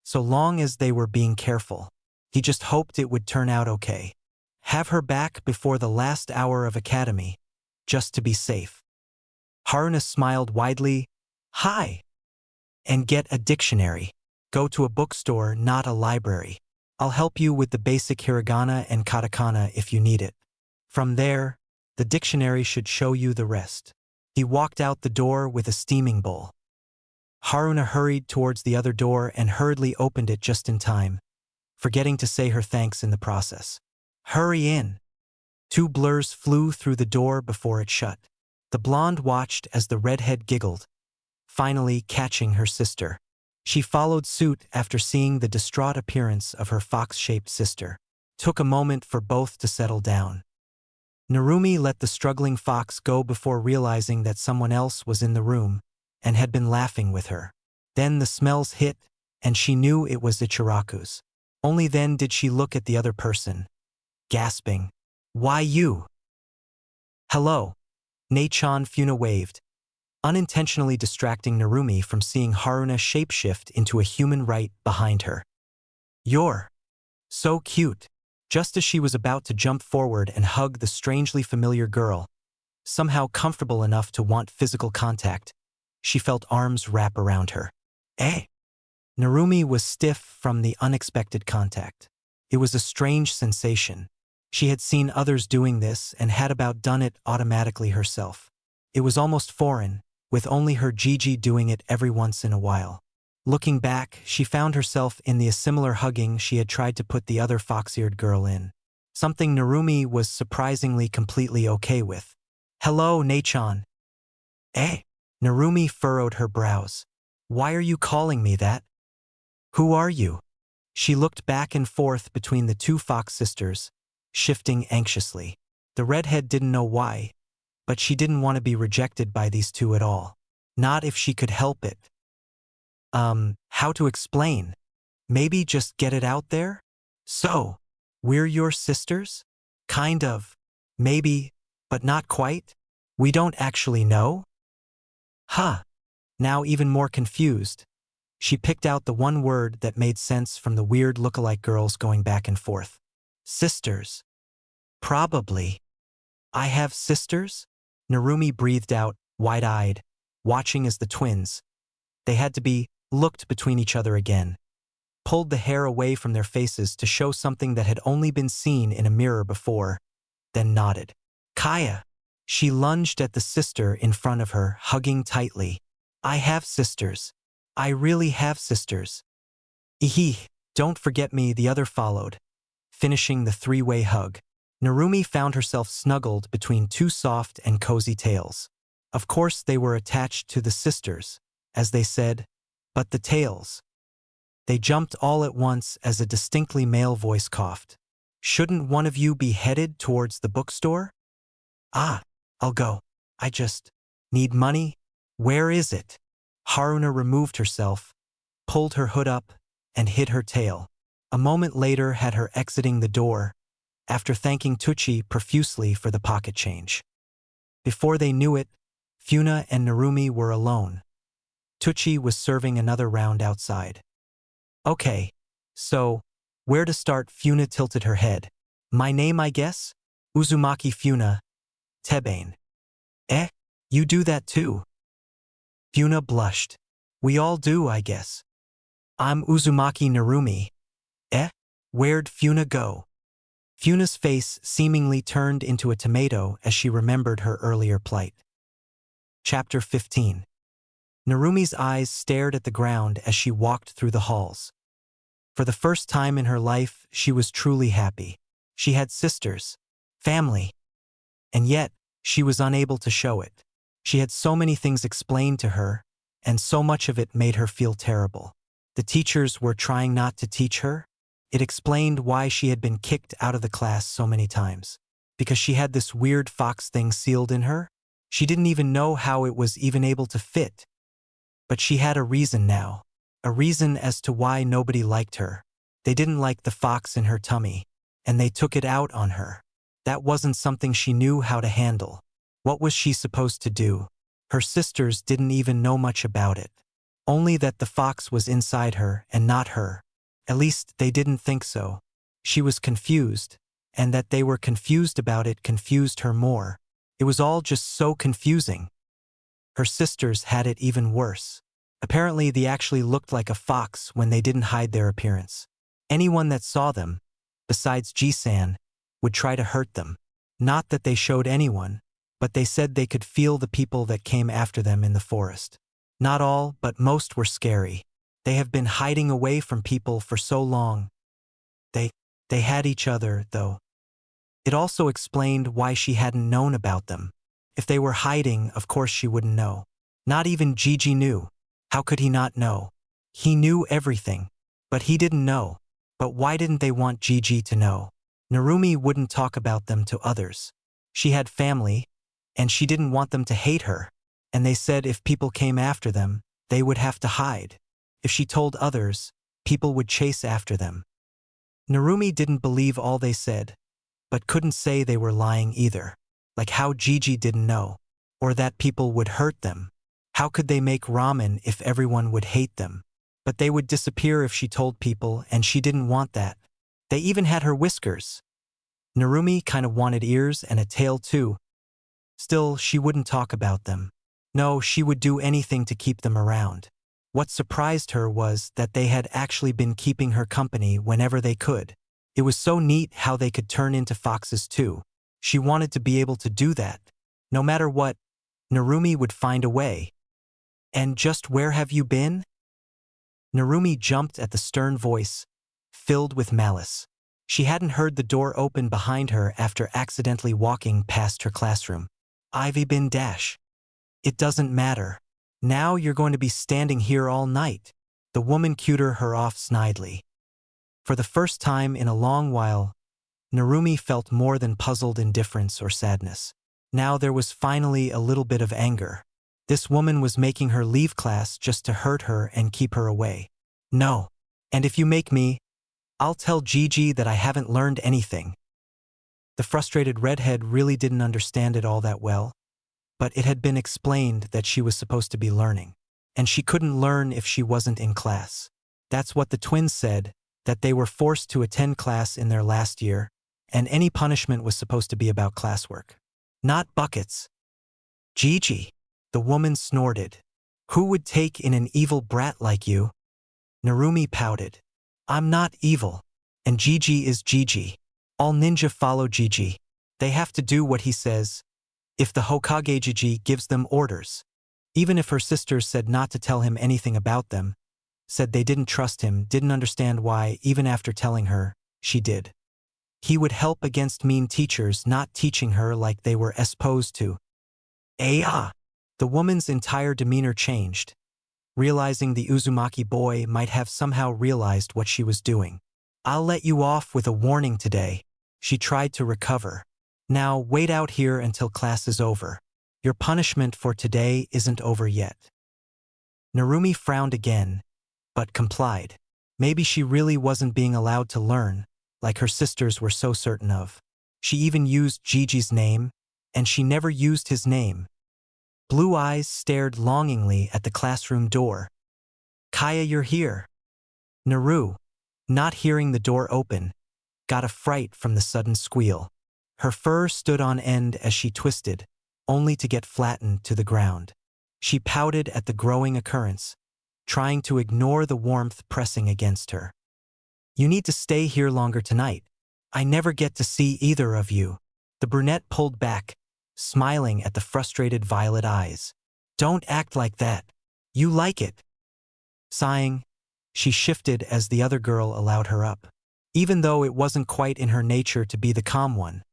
So long as they were being careful. He just hoped it would turn out okay. Have her back before the last hour of academy, just to be safe. Haruna smiled widely. Hi. And get a dictionary. Go to a bookstore, not a library. I'll help you with the basic hiragana and katakana if you need it. From there, the dictionary should show you the rest. He walked out the door with a steaming bowl. Haruna hurried towards the other door and hurriedly opened it just in time, forgetting to say her thanks in the process. Hurry in. Two blurs flew through the door before it shut. The blonde watched as the redhead giggled, finally catching her sister. She followed suit after seeing the distraught appearance of her fox-shaped sister. Took a moment for both to settle down. Narumi let the struggling fox go before realizing that someone else was in the room and had been laughing with her. Then the smells hit, and she knew it was Ichiraku's. Only then did she look at the other person, gasping, "Why you?" "Hello." Nei-chan Funa waved, unintentionally distracting Narumi from seeing Haruna shapeshift into a human right behind her. "You're so cute." Just as she was about to jump forward and hug the strangely familiar girl, somehow comfortable enough to want physical contact, she felt arms wrap around her. Narumi was stiff from the unexpected contact. It was a strange sensation. She had seen others doing this and had about done it automatically herself. It was almost foreign, with only her Gigi doing it every once in a while. Looking back, she found herself in the similar hugging she had tried to put the other fox-eared girl in. Something Narumi was surprisingly completely okay with. "Hello, Nei-chan." Narumi furrowed her brows. "Why are you calling me that? Who are you?" She looked back and forth between the two fox sisters, shifting anxiously. The redhead didn't know why, but she didn't want to be rejected by these two at all. Not if she could help it. How to explain? Maybe just get it out there? "So, we're your sisters? Kind of. Maybe, but not quite. We don't actually know?" Now even more confused, she picked out the one word that made sense from the weird look-alike girls going back and forth. "Sisters. Probably." "I have sisters?" Narumi breathed out, wide-eyed, watching as the twins, they had to be, looked between each other again, pulled the hair away from their faces to show something that had only been seen in a mirror before, then nodded. "Kaya." She lunged at the sister in front of her, hugging tightly. "I have sisters. I really have sisters." Don't forget me," the other followed, finishing the three-way hug. Narumi found herself snuggled between two soft and cozy tails. Of course they were attached to the sisters, as they said, but the tails. They jumped all at once as a distinctly male voice coughed. "Shouldn't one of you be headed towards the bookstore?" I'll go. I just need money." "Where is it?" Haruna removed herself, pulled her hood up, and hid her tail. A moment later had her exiting the door, after thanking Tucci profusely for the pocket change. Before they knew it, Funa and Narumi were alone. Tucci was serving another round outside. "Okay, so, where to start?" Funa tilted her head. "My name, I guess? Uzumaki Funa, Tebane." You do that too?" Funa blushed. "We all do, I guess. I'm Uzumaki Narumi." Where'd Funa go?" Funa's face seemingly turned into a tomato as she remembered her earlier plight. Chapter 15. Narumi's eyes stared at the ground as she walked through the halls. For the first time in her life, she was truly happy. She had sisters, family, and yet, she was unable to show it. She had so many things explained to her, and so much of it made her feel terrible. The teachers were trying not to teach her. It explained why she had been kicked out of the class so many times. Because she had this weird fox thing sealed in her, She didn't even know how it was even able to fit. But she had a reason now. A reason as to why nobody liked her. They didn't like the fox in her tummy, and they took it out on her. That wasn't something she knew how to handle. What was she supposed to do? Her sisters didn't even know much about it. Only that the fox was inside her and not her. At least they didn't think so. She was confused, and that they were confused about it confused her more. It was all just so confusing. Her sisters had it even worse. Apparently they actually looked like a fox when they didn't hide their appearance. Anyone that saw them, besides Ji-san, would try to hurt them. Not that they showed anyone, but they said they could feel the people that came after them in the forest. Not all, but most were scary. They have been hiding away from people for so long. They had each other, though. It also explained why she hadn't known about them. If they were hiding, of course she wouldn't know. Not even Gigi knew. How could he not know? He knew everything. But he didn't know. But why didn't they want Gigi to know? Narumi wouldn't talk about them to others. She had family, and she didn't want them to hate her. And they said if people came after them, they would have to hide. If she told others, people would chase after them. Narumi didn't believe all they said, but couldn't say they were lying either. Like how Gigi didn't know, or that people would hurt them. How could they make ramen if everyone would hate them? But they would disappear if she told people, and she didn't want that. They even had her whiskers. Narumi kind of wanted ears and a tail too. Still, she wouldn't talk about them. No, she would do anything to keep them around. What surprised her was that they had actually been keeping her company whenever they could. It was so neat how they could turn into foxes too. She wanted to be able to do that. No matter what, Narumi would find a way. And just where have you been? Narumi jumped at the stern voice, filled with malice. She hadn't heard the door open behind her after accidentally walking past her classroom. Ivy bin dash. It doesn't matter. Now you're going to be standing here all night. The woman cued her off snidely. For the first time in a long while, Narumi felt more than puzzled indifference or sadness. Now there was finally a little bit of anger. This woman was making her leave class just to hurt her and keep her away. No. And if you make me, I'll tell Gigi that I haven't learned anything. The frustrated redhead really didn't understand it all that well, but it had been explained that she was supposed to be learning, and she couldn't learn if she wasn't in class. That's what the twins said, that they were forced to attend class in their last year, and any punishment was supposed to be about classwork. Not buckets. Gigi. The woman snorted. Who would take in an evil brat like you? Narumi pouted. I'm not evil. And Gigi is Gigi. All ninja follow Gigi. They have to do what he says. If the Hokage Gigi gives them orders. Even if her sisters said not to tell him anything about them, said they didn't trust him, didn't understand why, even after telling her, she did. He would help against mean teachers not teaching her like they were supposed to. The woman's entire demeanor changed, realizing the Uzumaki boy might have somehow realized what she was doing. I'll let you off with a warning today. She tried to recover. Now wait out here until class is over. Your punishment for today isn't over yet. Narumi frowned again, but complied. Maybe she really wasn't being allowed to learn, like her sisters were so certain of. She even used Gigi's name, and she never used his name. Blue eyes stared longingly at the classroom door. Kaya, you're here. Naru, not hearing the door open, got a fright from the sudden squeal. Her fur stood on end as she twisted, only to get flattened to the ground. She pouted at the growing occurrence, trying to ignore the warmth pressing against her. You need to stay here longer tonight. I never get to see either of you. The brunette pulled back, smiling at the frustrated violet eyes. Don't act like that. You like it. Sighing, she shifted as the other girl allowed her up. Even though it wasn't quite in her nature to be the calm one.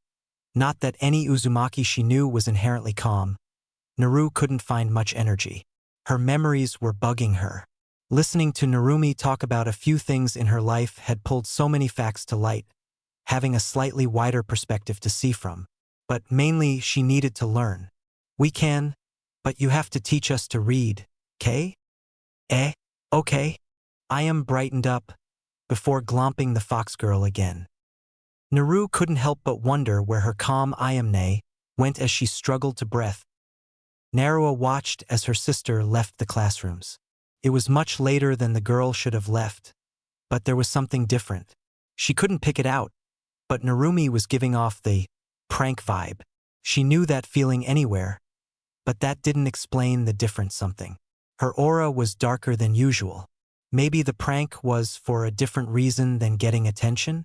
Not that any Uzumaki she knew was inherently calm. Naru couldn't find much energy. Her memories were bugging her. Listening to Narumi talk about a few things in her life had pulled so many facts to light, having a slightly wider perspective to see from. But mainly she needed to learn. We can, but you have to teach us to read, 'kay? Eh? Okay. I am brightened up, before glomping the fox girl again. Naru couldn't help but wonder where her calm Ayamne went as she struggled to breath. Narua watched as her sister left the classrooms. It was much later than the girl should have left, but there was something different. She couldn't pick it out, but Narumi was giving off the prank vibe. She knew that feeling anywhere, but that didn't explain the different something. Her aura was darker than usual. Maybe the prank was for a different reason than getting attention?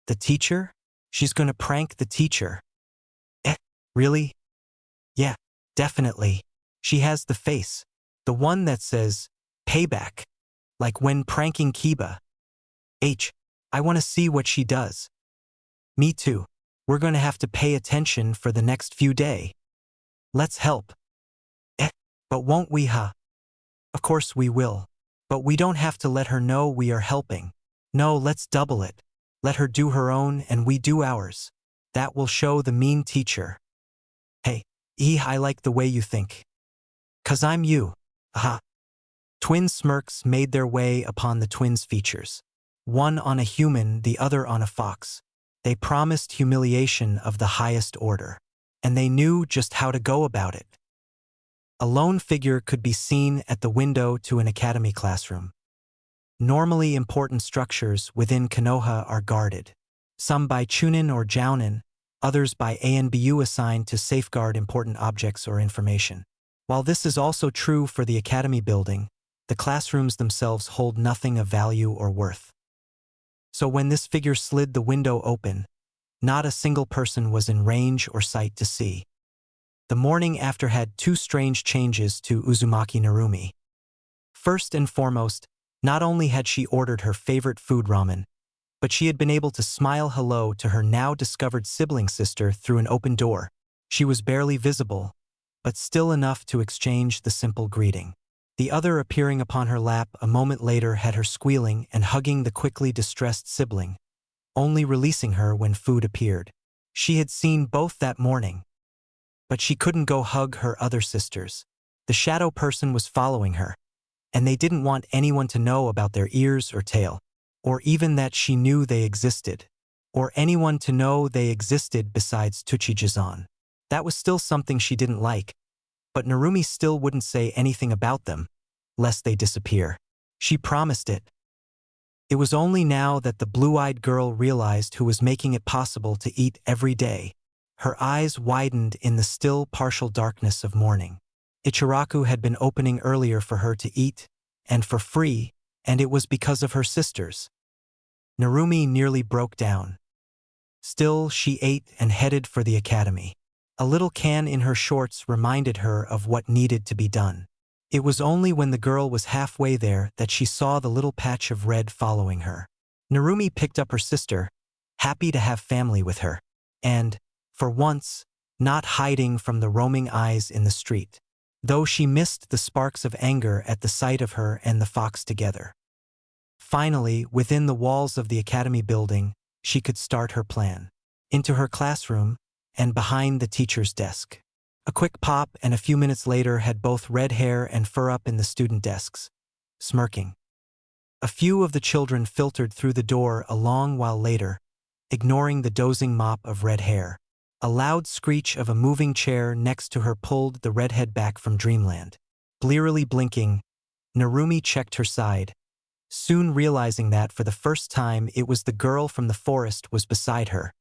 The teacher? She's gonna prank the teacher. Really? Yeah, definitely. She has the face. The one that says, payback. Like when pranking Kiba. I want to see what she does. Me too. We're gonna have to pay attention for the next few days. Let's help. But won't we, huh? Of course we will. But we don't have to let her know we are helping. No, let's double it. Let her do her own and we do ours. That will show the mean teacher. Hey, I like the way you think. 'Cause I'm you. Aha. Twin smirks made their way upon the twins' features. One on a human, the other on a fox. They promised humiliation of the highest order. And they knew just how to go about it. A lone figure could be seen at the window to an academy classroom. Normally important structures within Konoha are guarded. Some by Chunin or Jounin, others by ANBU assigned to safeguard important objects or information. While this is also true for the academy building, the classrooms themselves hold nothing of value or worth. So when this figure slid the window open, not a single person was in range or sight to see. The morning after had two strange changes to Uzumaki Narumi. First and foremost, not only had she ordered her favorite food ramen, but she had been able to smile hello to her now discovered sibling sister through an open door. She was barely visible, but still enough to exchange the simple greeting. The other appearing upon her lap a moment later had her squealing and hugging the quickly distressed sibling, only releasing her when food appeared. She had seen both that morning, but she couldn't go hug her other sisters. The shadow person was following her, and they didn't want anyone to know about their ears or tail, or even that she knew they existed, or anyone to know they existed besides Tsuchijizan. That was still something she didn't like, but Narumi still wouldn't say anything about them, lest they disappear. She promised it. It was only now that the blue-eyed girl realized who was making it possible to eat every day. Her eyes widened in the still partial darkness of morning. Ichiraku had been opening earlier for her to eat, and for free, and it was because of her sisters. Narumi nearly broke down. Still, she ate and headed for the academy. A little can in her shorts reminded her of what needed to be done. It was only when the girl was halfway there that she saw the little patch of red following her. Narumi picked up her sister, happy to have family with her, and, for once, not hiding from the roaming eyes in the street, though she missed the sparks of anger at the sight of her and the fox together. Finally, within the walls of the academy building, she could start her plan. Into her classroom, and behind the teacher's desk. A quick pop and a few minutes later had both red hair and fur up in the student desks, smirking. A few of the children filtered through the door a long while later, ignoring the dozing mop of red hair. A loud screech of a moving chair next to her pulled the redhead back from dreamland. Blearily blinking, Narumi checked her side, soon realizing that for the first time it was the girl from the forest was beside her.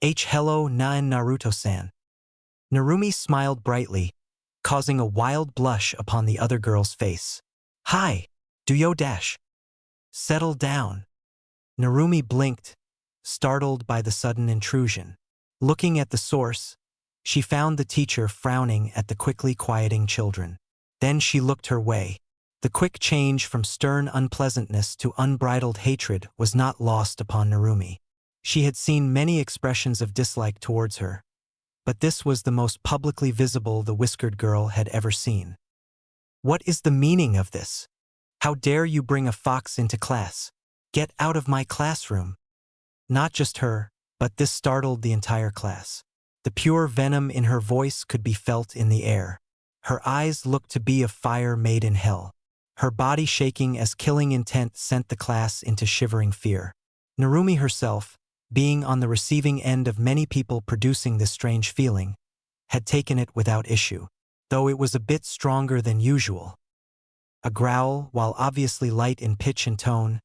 Hello Naruto-san. Narumi smiled brightly, causing a wild blush upon the other girl's face. Hi, Duyo dash. Settle down. Narumi blinked, startled by the sudden intrusion. Looking at the source, she found the teacher frowning at the quickly quieting children. Then she looked her way. The quick change from stern unpleasantness to unbridled hatred was not lost upon Narumi. She had seen many expressions of dislike towards her, but this was the most publicly visible the whiskered girl had ever seen. What is the meaning of this? How dare you bring a fox into class? Get out of my classroom. Not just her, but this startled the entire class. The pure venom in her voice could be felt in the air. Her eyes looked to be a fire made in hell. Her body shaking as killing intent sent the class into shivering fear. Narumi herself, being on the receiving end of many people producing this strange feeling, had taken it without issue, though it was a bit stronger than usual. A growl, while obviously light in pitch and tone,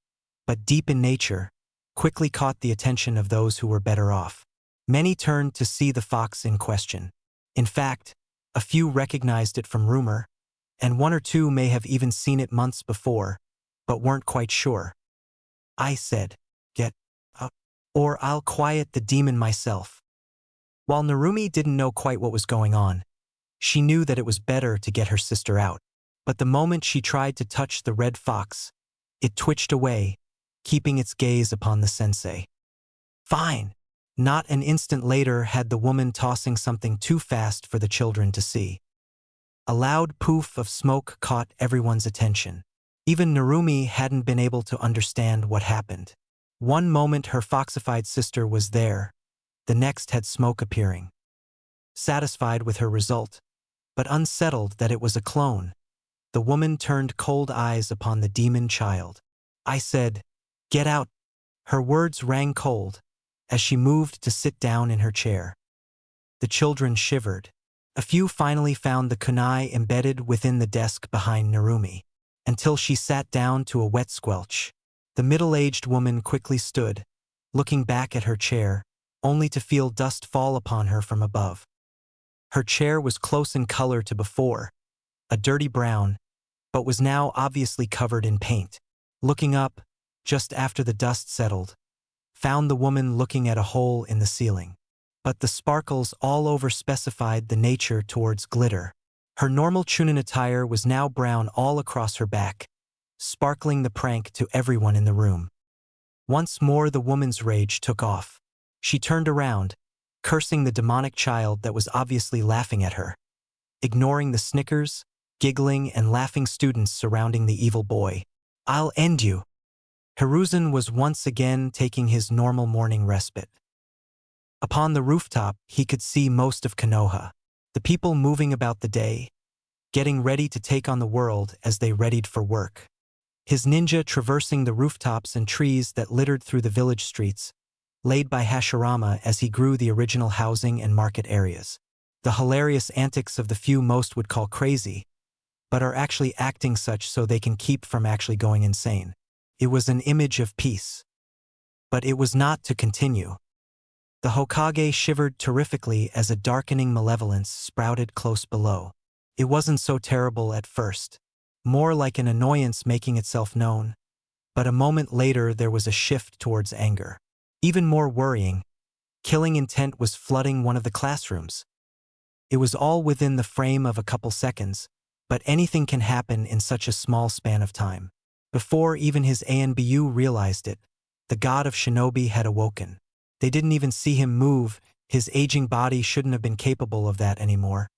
but deep in nature, quickly caught the attention of those who were better off. Many turned to see the fox in question. In fact, a few recognized it from rumor, and one or two may have even seen it months before, but weren't quite sure. I said, "Get up, or I'll quiet the demon myself." While Narumi didn't know quite what was going on, she knew that it was better to get her sister out. But the moment she tried to touch the red fox, it twitched away, keeping its gaze upon the sensei. Fine. Not an instant later had the woman tossing something too fast for the children to see. A loud poof of smoke caught everyone's attention. Even Narumi hadn't been able to understand what happened. One moment her foxified sister was there, the next had smoke appearing. Satisfied with her result, but unsettled that it was a clone, the woman turned cold eyes upon the demon child. I said, "Get out." Her words rang cold as she moved to sit down in her chair. The children shivered. A few finally found the kunai embedded within the desk behind Narumi, until she sat down to a wet squelch. The middle-aged woman quickly stood, looking back at her chair, only to feel dust fall upon her from above. Her chair was close in color to before, a dirty brown, but was now obviously covered in paint. Looking up, just after the dust settled, found the woman looking at a hole in the ceiling. But the sparkles all over specified the nature towards glitter. Her normal chunin attire was now brown all across her back, sparkling the prank to everyone in the room. Once more the woman's rage took off. She turned around, cursing the demonic child that was obviously laughing at her, ignoring the snickers, giggling and laughing students surrounding the evil boy. "I'll end you." Hiraishin was once again taking his normal morning respite. Upon the rooftop, he could see most of Konoha, the people moving about the day, getting ready to take on the world as they readied for work. His ninja traversing the rooftops and trees that littered through the village streets, laid by Hashirama as he grew the original housing and market areas. The hilarious antics of the few most would call crazy, but are actually acting such so they can keep from actually going insane. It was an image of peace. But it was not to continue. The Hokage shivered terrifically as a darkening malevolence sprouted close below. It wasn't so terrible at first, more like an annoyance making itself known, but a moment later there was a shift towards anger. Even more worrying, killing intent was flooding one of the classrooms. It was all within the frame of a couple seconds, but anything can happen in such a small span of time. Before even his ANBU realized it, the god of shinobi had awoken. They didn't even see him move, his aging body shouldn't have been capable of that anymore.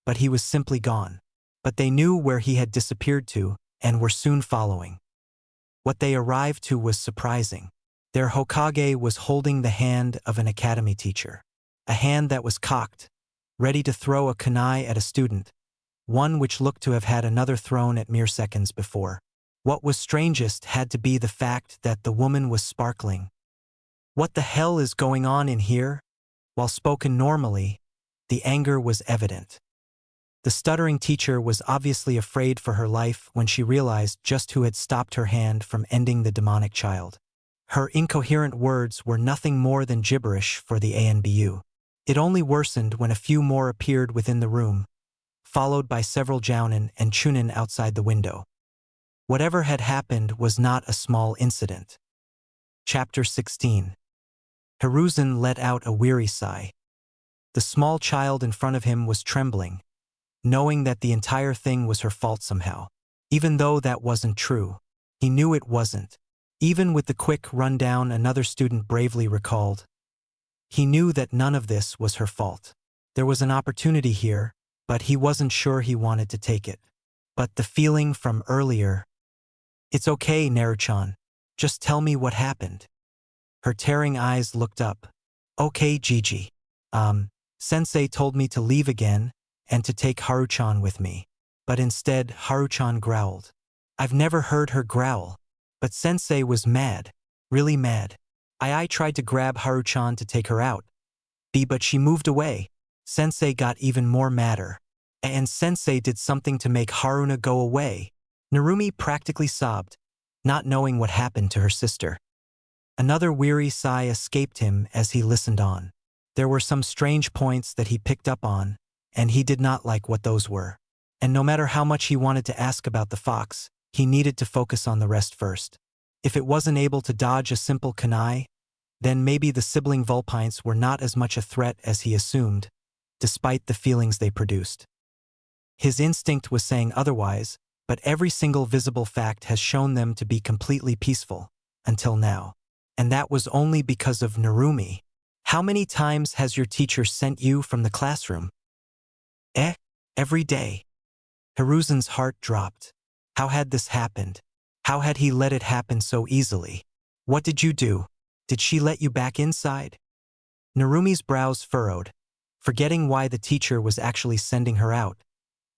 But he was simply gone. But they knew where he had disappeared to, and were soon following. What they arrived to was surprising. Their Hokage was holding the hand of an academy teacher. A hand that was cocked, ready to throw a kunai at a student, one which looked to have had another thrown at mere seconds before. What was strangest had to be the fact that the woman was sparkling. "What the hell is going on in here?" While spoken normally, the anger was evident. The stuttering teacher was obviously afraid for her life when she realized just who had stopped her hand from ending the demonic child. Her incoherent words were nothing more than gibberish for the ANBU. It only worsened when a few more appeared within the room, followed by several jounin and chunin outside the window. Whatever had happened was not a small incident. Chapter 16. Hiraishin let out a weary sigh. The small child in front of him was trembling, knowing that the entire thing was her fault somehow. Even though that wasn't true, he knew it wasn't. Even with the quick rundown another student bravely recalled, he knew that none of this was her fault. There was an opportunity here, but he wasn't sure he wanted to take it. But the feeling from earlier... "It's okay, Naruto-chan. Just tell me what happened." Her tearing eyes looked up. "Okay, Gigi. Sensei told me to leave again and to take Haruchan with me. But instead, Haruchan growled. I've never heard her growl. But Sensei was mad. Really mad. I tried to grab Haruchan to take her out. But she moved away. Sensei got even more madder. And Sensei did something to make Haruna go away. Narumi practically sobbed, not knowing what happened to her sister. Another weary sigh escaped him as he listened on. There were some strange points that he picked up on, and he did not like what those were. And no matter how much he wanted to ask about the fox, he needed to focus on the rest first. If it wasn't able to dodge a simple kunai, then maybe the sibling vulpines were not as much a threat as he assumed, despite the feelings they produced. His instinct was saying otherwise, but every single visible fact has shown them to be completely peaceful, until now. And that was only because of Narumi. How many times has your teacher sent you from the classroom? Every day. Hiruzen's heart dropped. How had this happened? How had he let it happen so easily? What did you do? Did she let you back inside? Narumi's brows furrowed, forgetting why the teacher was actually sending her out,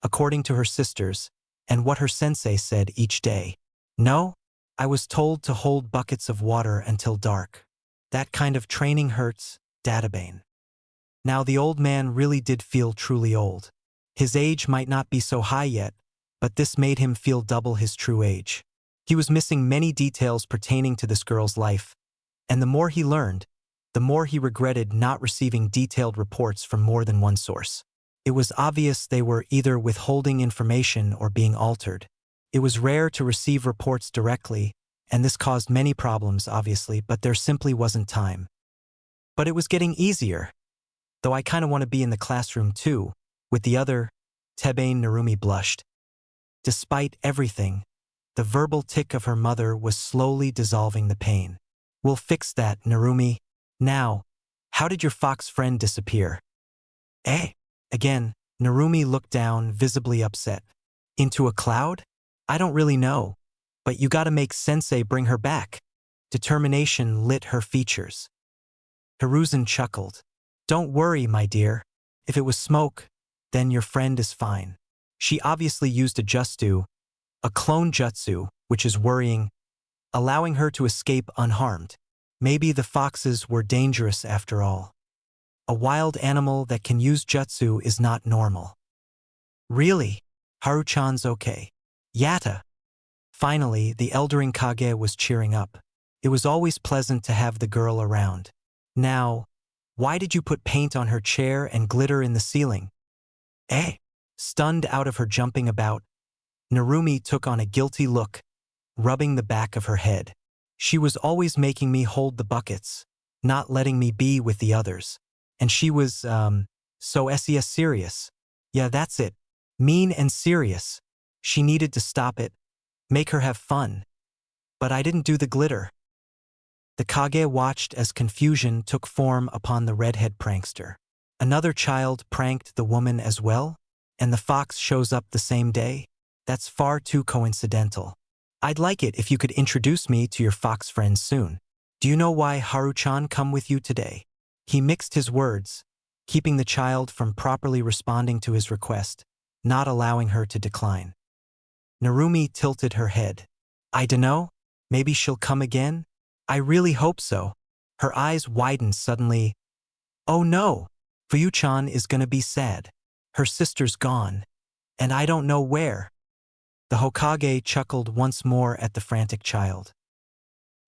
according to her sisters, and what her sensei said each day. No, I was told to hold buckets of water until dark. That kind of training hurts, Databane. Now the old man really did feel truly old. His age might not be so high yet, but this made him feel double his true age. He was missing many details pertaining to this girl's life, and the more he learned, the more he regretted not receiving detailed reports from more than one source. It was obvious they were either withholding information or being altered. It was rare to receive reports directly, and this caused many problems, obviously, but there simply wasn't time. But it was getting easier. Though I kind of want to be in the classroom too, with the other. Tebane. Narumi blushed. Despite everything, the verbal tick of her mother was slowly dissolving the pain. We'll fix that, Narumi. Now, how did your fox friend disappear? Again, Narumi looked down, visibly upset. Into a cloud? I don't really know. But you gotta make Sensei bring her back. Determination lit her features. Hiruzen chuckled. Don't worry, my dear. If it was smoke, then your friend is fine. She obviously used a jutsu, a clone jutsu, which is worrying, allowing her to escape unharmed. Maybe the foxes were dangerous after all. A wild animal that can use jutsu is not normal. Really? Haruchan's okay. Yatta. Finally, the Eldering Kage was cheering up. It was always pleasant to have the girl around. Now, why did you put paint on her chair and glitter in the ceiling? Stunned out of her jumping about, Narumi took on a guilty look, rubbing the back of her head. She was always making me hold the buckets, not letting me be with the others. And she was, so serious. Yeah, that's it. Mean and serious. She needed to stop it, make her have fun. But I didn't do the glitter. The Kage watched as confusion took form upon the redhead prankster. Another child pranked the woman as well? And the fox shows up the same day? That's far too coincidental. I'd like it if you could introduce me to your fox friends soon. Do you know why Haruchan come with you today? He mixed his words, keeping the child from properly responding to his request, not allowing her to decline. Narumi tilted her head. I dunno, maybe she'll come again? I really hope so. Her eyes widened suddenly. Oh no, Fuyuchan is gonna be sad. Her sister's gone, and I don't know where. The Hokage chuckled once more at the frantic child.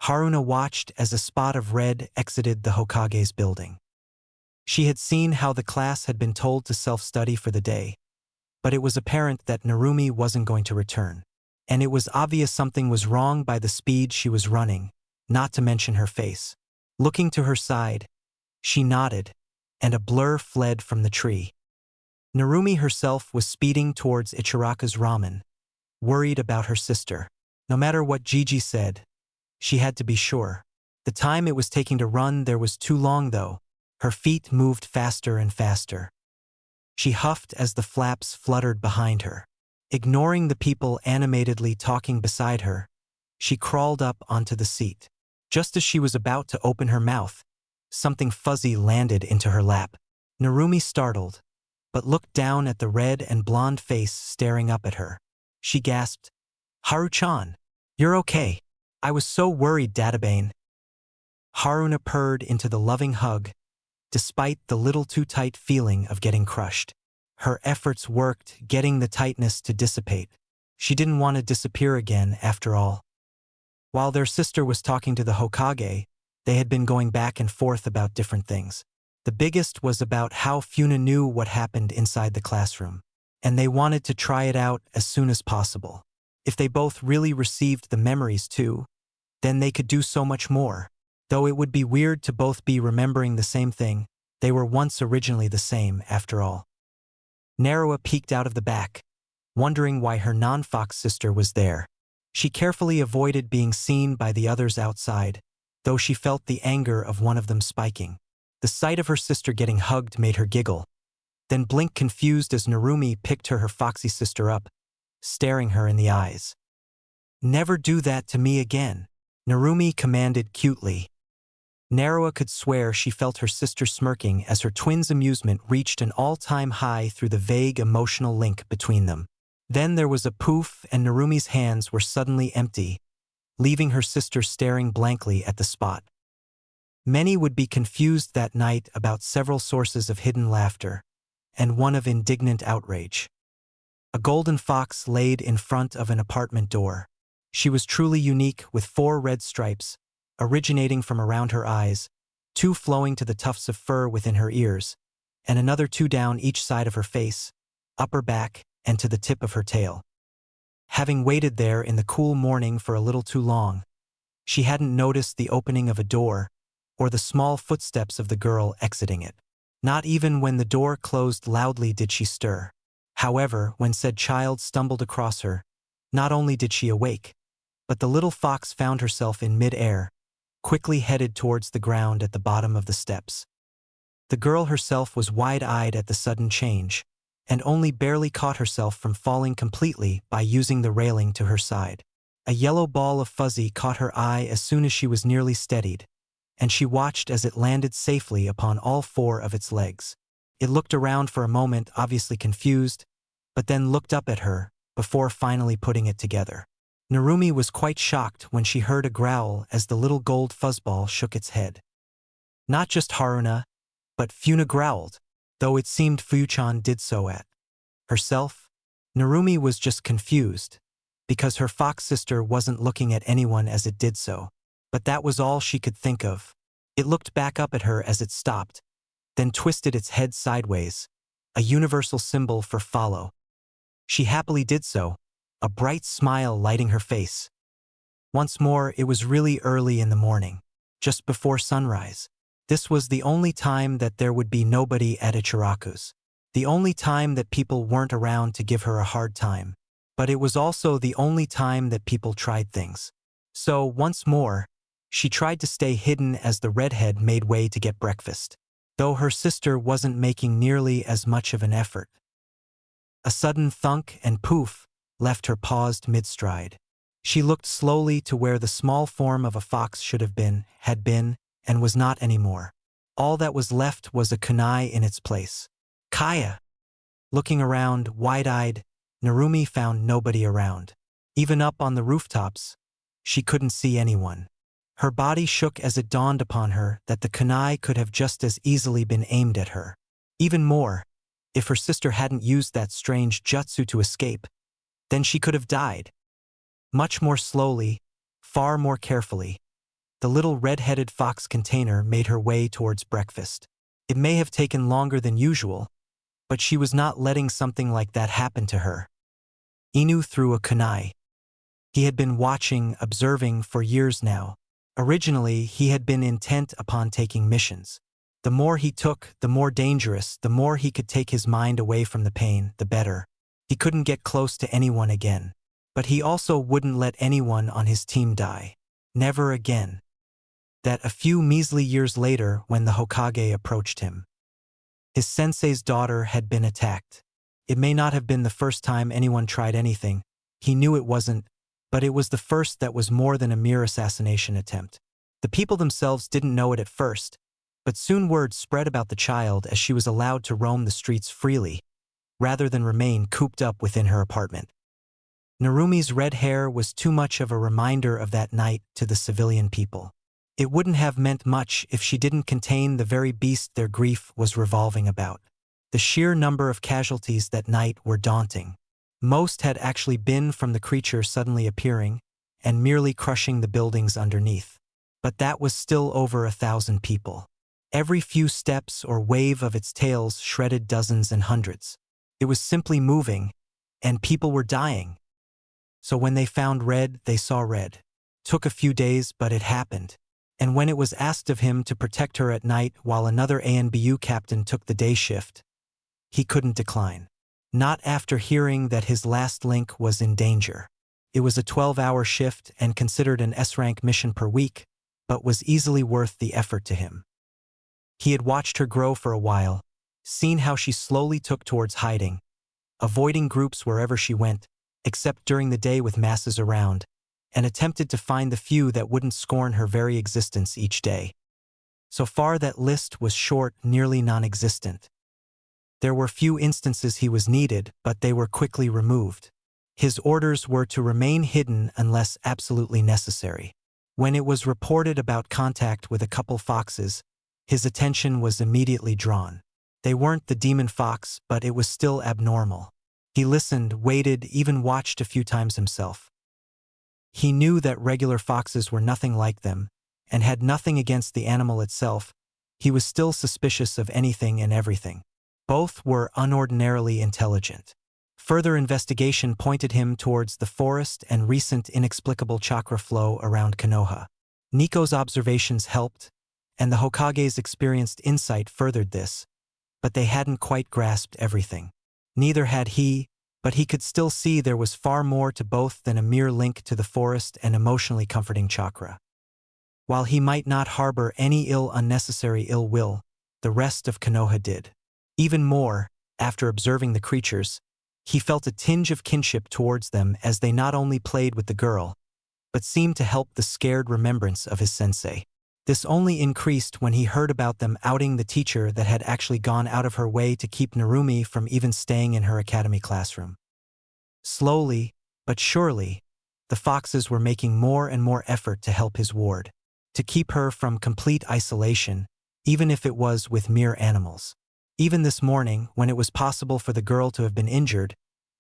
Haruna watched as a spot of red exited the Hokage's building. She had seen how the class had been told to self-study for the day, but it was apparent that Narumi wasn't going to return. And it was obvious something was wrong by the speed she was running, not to mention her face. Looking to her side, she nodded, and a blur fled from the tree. Narumi herself was speeding towards Ichiraka's ramen, worried about her sister. No matter what Gigi said, she had to be sure. The time it was taking to run there was too long though. Her feet moved faster and faster. She huffed as the flaps fluttered behind her. Ignoring the people animatedly talking beside her, she crawled up onto the seat. Just as she was about to open her mouth, something fuzzy landed into her lap. Narumi startled, but looked down at the red and blonde face staring up at her. She gasped, "Haru-chan, you're okay. I was so worried, Databane." Haruna purred into the loving hug, despite the little too tight feeling of getting crushed. Her efforts worked, getting the tightness to dissipate. She didn't want to disappear again, after all. While their sister was talking to the Hokage, they had been going back and forth about different things. The biggest was about how Funa knew what happened inside the classroom, and they wanted to try it out as soon as possible. If they both really received the memories too, then they could do so much more. Though it would be weird to both be remembering the same thing, they were once originally the same, after all. Narua peeked out of the back, wondering why her non-fox sister was there. She carefully avoided being seen by the others outside, though she felt the anger of one of them spiking. The sight of her sister getting hugged made her giggle, then blink confused as Narumi picked her foxy sister up, staring her in the eyes. "Never do that to me again," Narumi commanded cutely. Narua could swear she felt her sister smirking as her twins' amusement reached an all-time high through the vague emotional link between them. Then there was a poof and Narumi's hands were suddenly empty, leaving her sister staring blankly at the spot. Many would be confused that night about several sources of hidden laughter, and one of indignant outrage. A golden fox laid in front of an apartment door. She was truly unique, with 4 red stripes, originating from around her eyes, 2 flowing to the tufts of fur within her ears, and another 2 down each side of her face, upper back, and to the tip of her tail. Having waited there in the cool morning for a little too long, she hadn't noticed the opening of a door, or the small footsteps of the girl exiting it. Not even when the door closed loudly did she stir. However, when said child stumbled across her, not only did she awake, but the little fox found herself in mid-air, quickly headed towards the ground at the bottom of the steps. The girl herself was wide-eyed at the sudden change, and only barely caught herself from falling completely by using the railing to her side. A yellow ball of fuzzy caught her eye as soon as she was nearly steadied, and she watched as it landed safely upon all 4 of its legs. It looked around for a moment, obviously confused, but then looked up at her, before finally putting it together. Narumi was quite shocked when she heard a growl as the little gold fuzzball shook its head. Not just Haruna, but Funa growled, though it seemed Fuchan did so at herself. Narumi was just confused, because her fox sister wasn't looking at anyone as it did so. But that was all she could think of. It looked back up at her as it stopped, then twisted its head sideways, a universal symbol for follow. She happily did so, a bright smile lighting her face. Once more, it was really early in the morning, just before sunrise. This was the only time that there would be nobody at Ichiraku's. The only time that people weren't around to give her a hard time. But it was also the only time that people tried things. So, once more, she tried to stay hidden as the redhead made way to get breakfast, though her sister wasn't making nearly as much of an effort. A sudden thunk and poof left her paused mid-stride. She looked slowly to where the small form of a fox should have been, had been, and was not anymore. All that was left was a kunai in its place. Kaya! Looking around, wide-eyed, Narumi found nobody around. Even up on the rooftops, she couldn't see anyone. Her body shook as it dawned upon her that the kunai could have just as easily been aimed at her. Even more, if her sister hadn't used that strange jutsu to escape, then she could have died. Much more slowly, far more carefully, the little red-headed fox container made her way towards breakfast. It may have taken longer than usual, but she was not letting something like that happen to her. Inu threw a kunai. He had been watching, observing for years now. Originally, he had been intent upon taking missions. The more he took, the more dangerous, the more he could take his mind away from the pain, the better. He couldn't get close to anyone again. But he also wouldn't let anyone on his team die. Never again. That a few measly years later when the Hokage approached him. His sensei's daughter had been attacked. It may not have been the first time anyone tried anything. He knew it wasn't, but it was the first that was more than a mere assassination attempt. The people themselves didn't know it at first, But soon word spread about the child as she was allowed to roam the streets freely, rather than remain cooped up within her apartment. Narumi's red hair was too much of a reminder of that night to the civilian people. It wouldn't have meant much if she didn't contain the very beast their grief was revolving about. The sheer number of casualties that night were daunting. Most had actually been from the creature suddenly appearing and merely crushing the buildings underneath. But that was still over 1,000 people. Every few steps or wave of its tails shredded dozens and hundreds. It was simply moving, and people were dying. So when they found red, they saw red. Took a few days, but it happened. And when it was asked of him to protect her at night while another ANBU captain took the day shift, he couldn't decline. Not after hearing that his last link was in danger. It was a 12-hour shift and considered an S-rank mission per week, but was easily worth the effort to him. He had watched her grow for a while, seen how she slowly took towards hiding, avoiding groups wherever she went, except during the day with masses around, and attempted to find the few that wouldn't scorn her very existence each day. So far that list was short, nearly non-existent. There were few instances he was needed, but they were quickly removed. His orders were to remain hidden unless absolutely necessary. When it was reported about contact with a couple foxes, his attention was immediately drawn. They weren't the demon fox, but it was still abnormal. He listened, waited, even watched a few times himself. He knew that regular foxes were nothing like them, and had nothing against the animal itself. He was still suspicious of anything and everything. Both were unordinarily intelligent. Further investigation pointed him towards the forest and recent inexplicable chakra flow around Konoha. Nico's observations helped, and the Hokage's experienced insight furthered this, but they hadn't quite grasped everything. Neither had he, but he could still see there was far more to both than a mere link to the forest and emotionally comforting chakra. While he might not harbor any unnecessary ill will, the rest of Konoha did. Even more, after observing the creatures, he felt a tinge of kinship towards them as they not only played with the girl, but seemed to help the scared remembrance of his sensei. This only increased when he heard about them outing the teacher that had actually gone out of her way to keep Narumi from even staying in her academy classroom. Slowly, but surely, the foxes were making more and more effort to help his ward, to keep her from complete isolation, even if it was with mere animals. Even this morning, when it was possible for the girl to have been injured,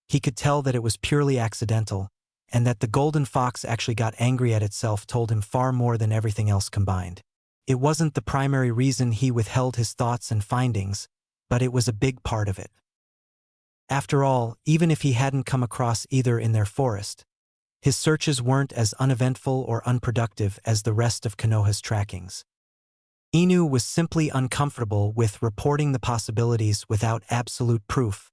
he could tell that it was purely accidental, and that the golden fox actually got angry at itself told him far more than everything else combined. It wasn't the primary reason he withheld his thoughts and findings, but it was a big part of it. After all, even if he hadn't come across either in their forest, his searches weren't as uneventful or unproductive as the rest of Konoha's trackings. Inu was simply uncomfortable with reporting the possibilities without absolute proof.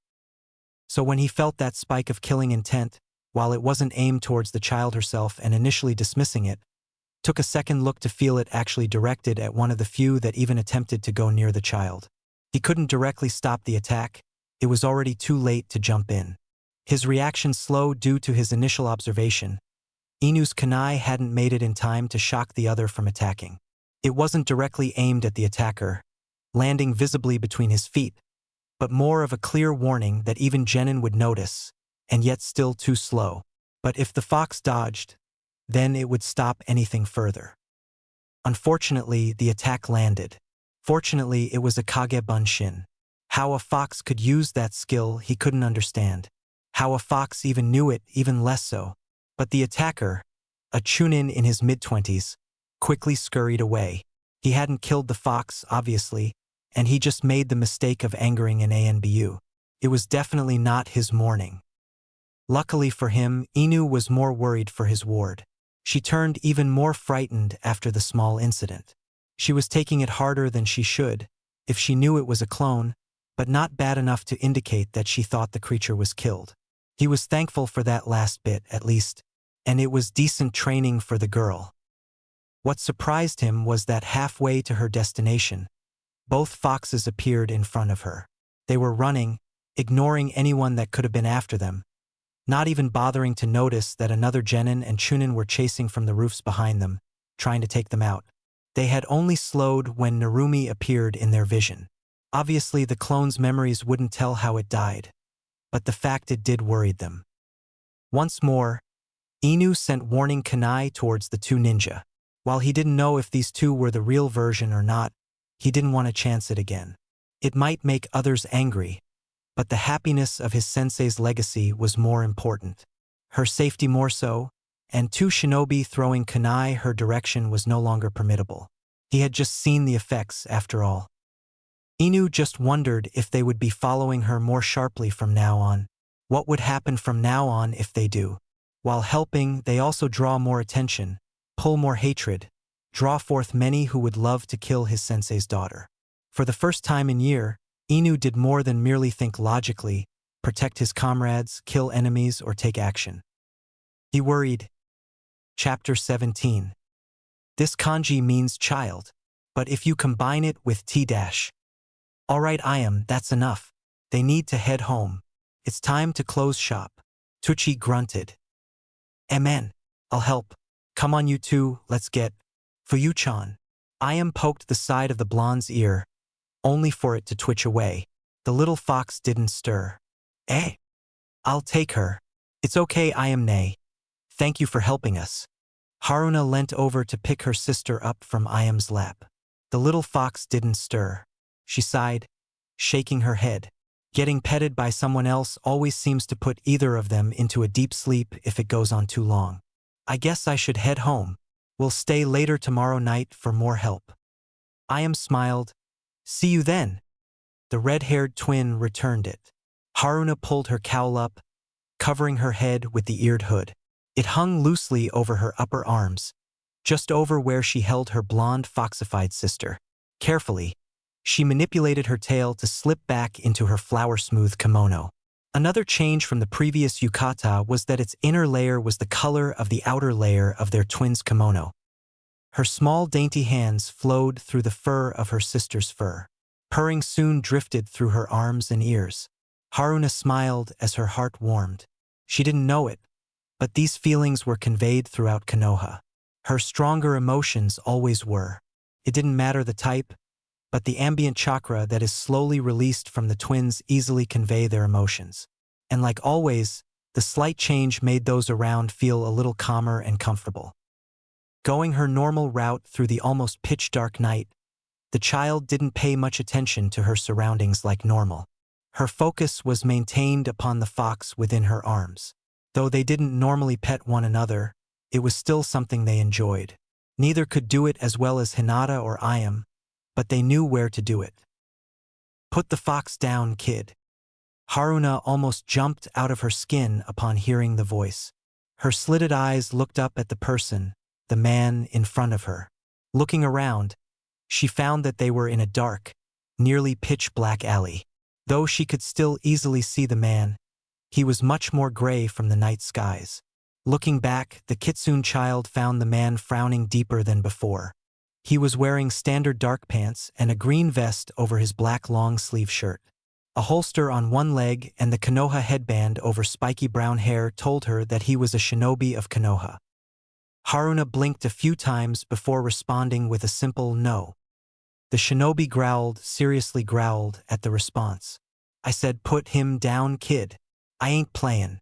So when he felt that spike of killing intent, while it wasn't aimed towards the child herself and initially dismissing it, took a second look to feel it actually directed at one of the few that even attempted to go near the child. He couldn't directly stop the attack. It was already too late to jump in. His reaction slowed due to his initial observation. Inu's kunai hadn't made it in time to shock the other from attacking. It wasn't directly aimed at the attacker, landing visibly between his feet, but more of a clear warning that even Genin would notice, and yet still too slow. But if the fox dodged, then it would stop anything further. Unfortunately, the attack landed. Fortunately, it was a Kage Bunshin. How a fox could use that skill he couldn't understand. How a fox even knew it, even less so. But the attacker, a chunin in his mid-20s, quickly scurried away. He hadn't killed the fox, obviously, and he just made the mistake of angering an ANBU. It was definitely not his morning. Luckily for him, Inu was more worried for his ward. She turned even more frightened after the small incident. She was taking it harder than she should, if she knew it was a clone, but not bad enough to indicate that she thought the creature was killed. He was thankful for that last bit, at least, and it was decent training for the girl. What surprised him was that halfway to her destination, both foxes appeared in front of her. They were running, ignoring anyone that could have been after them, not even bothering to notice that another Genin and Chunin were chasing from the roofs behind them, trying to take them out. They had only slowed when Narumi appeared in their vision. Obviously, the clone's memories wouldn't tell how it died, but the fact it did worried them. Once more, Inu sent warning kunai towards the two ninja. While he didn't know if these two were the real version or not, he didn't want to chance it again. It might make others angry, but the happiness of his sensei's legacy was more important. Her safety more so, and two shinobi throwing kunai her direction was no longer permissible. He had just seen the effects, after all. Inu just wondered if they would be following her more sharply from now on. What would happen from now on if they do? While helping, they also draw more attention, pull more hatred, draw forth many who would love to kill his sensei's daughter. For the first time in years, Inu did more than merely think logically, protect his comrades, kill enemies, or take action. He worried. Chapter 17. This kanji means child, but if you combine it with T-. Alright, that's enough. They need to head home. It's time to close shop. Tucci grunted. Amen. I'll help. Come on you two, let's get. Fuyu-chan. Poked the side of the blonde's ear, only for it to twitch away. The little fox didn't stir. I'll take her. It's okay, nay. Thank you for helping us. Haruna leant over to pick her sister up from Iam's lap. The little fox didn't stir. She sighed, shaking her head. Getting petted by someone else always seems to put either of them into a deep sleep if it goes on too long. I guess I should head home. We'll stay later tomorrow night for more help. Iam smiled. See you then. The red-haired twin returned it. Haruna pulled her cowl up, covering her head with the eared hood. It hung loosely over her upper arms, just over where she held her blonde foxified sister. Carefully, she manipulated her tail to slip back into her flower-smooth kimono. Another change from the previous yukata was that its inner layer was the color of the outer layer of their twins' kimono. Her small dainty hands flowed through the fur of her sister's fur. Purring soon drifted through her arms and ears. Haruna smiled as her heart warmed. She didn't know it, but these feelings were conveyed throughout Konoha. Her stronger emotions always were. It didn't matter the type, but the ambient chakra that is slowly released from the twins easily convey their emotions. And like always, the slight change made those around feel a little calmer and comfortable. Going her normal route through the almost pitch-dark night, the child didn't pay much attention to her surroundings like normal. Her focus was maintained upon the fox within her arms. Though they didn't normally pet one another, it was still something they enjoyed. Neither could do it as well as Hinata or Iam, but they knew where to do it. Put the fox down, kid. Haruna almost jumped out of her skin upon hearing the voice. Her slitted eyes looked up at the person, the man in front of her. Looking around, she found that they were in a dark, nearly pitch-black alley. Though she could still easily see the man, he was much more gray from the night skies. Looking back, the kitsune child found the man frowning deeper than before. He was wearing standard dark pants and a green vest over his black long-sleeve shirt. A holster on one leg and the Konoha headband over spiky brown hair told her that he was a shinobi of Konoha. Haruna blinked a few times before responding with a simple no. The shinobi seriously growled at the response. I said, put him down, kid. I ain't playin'.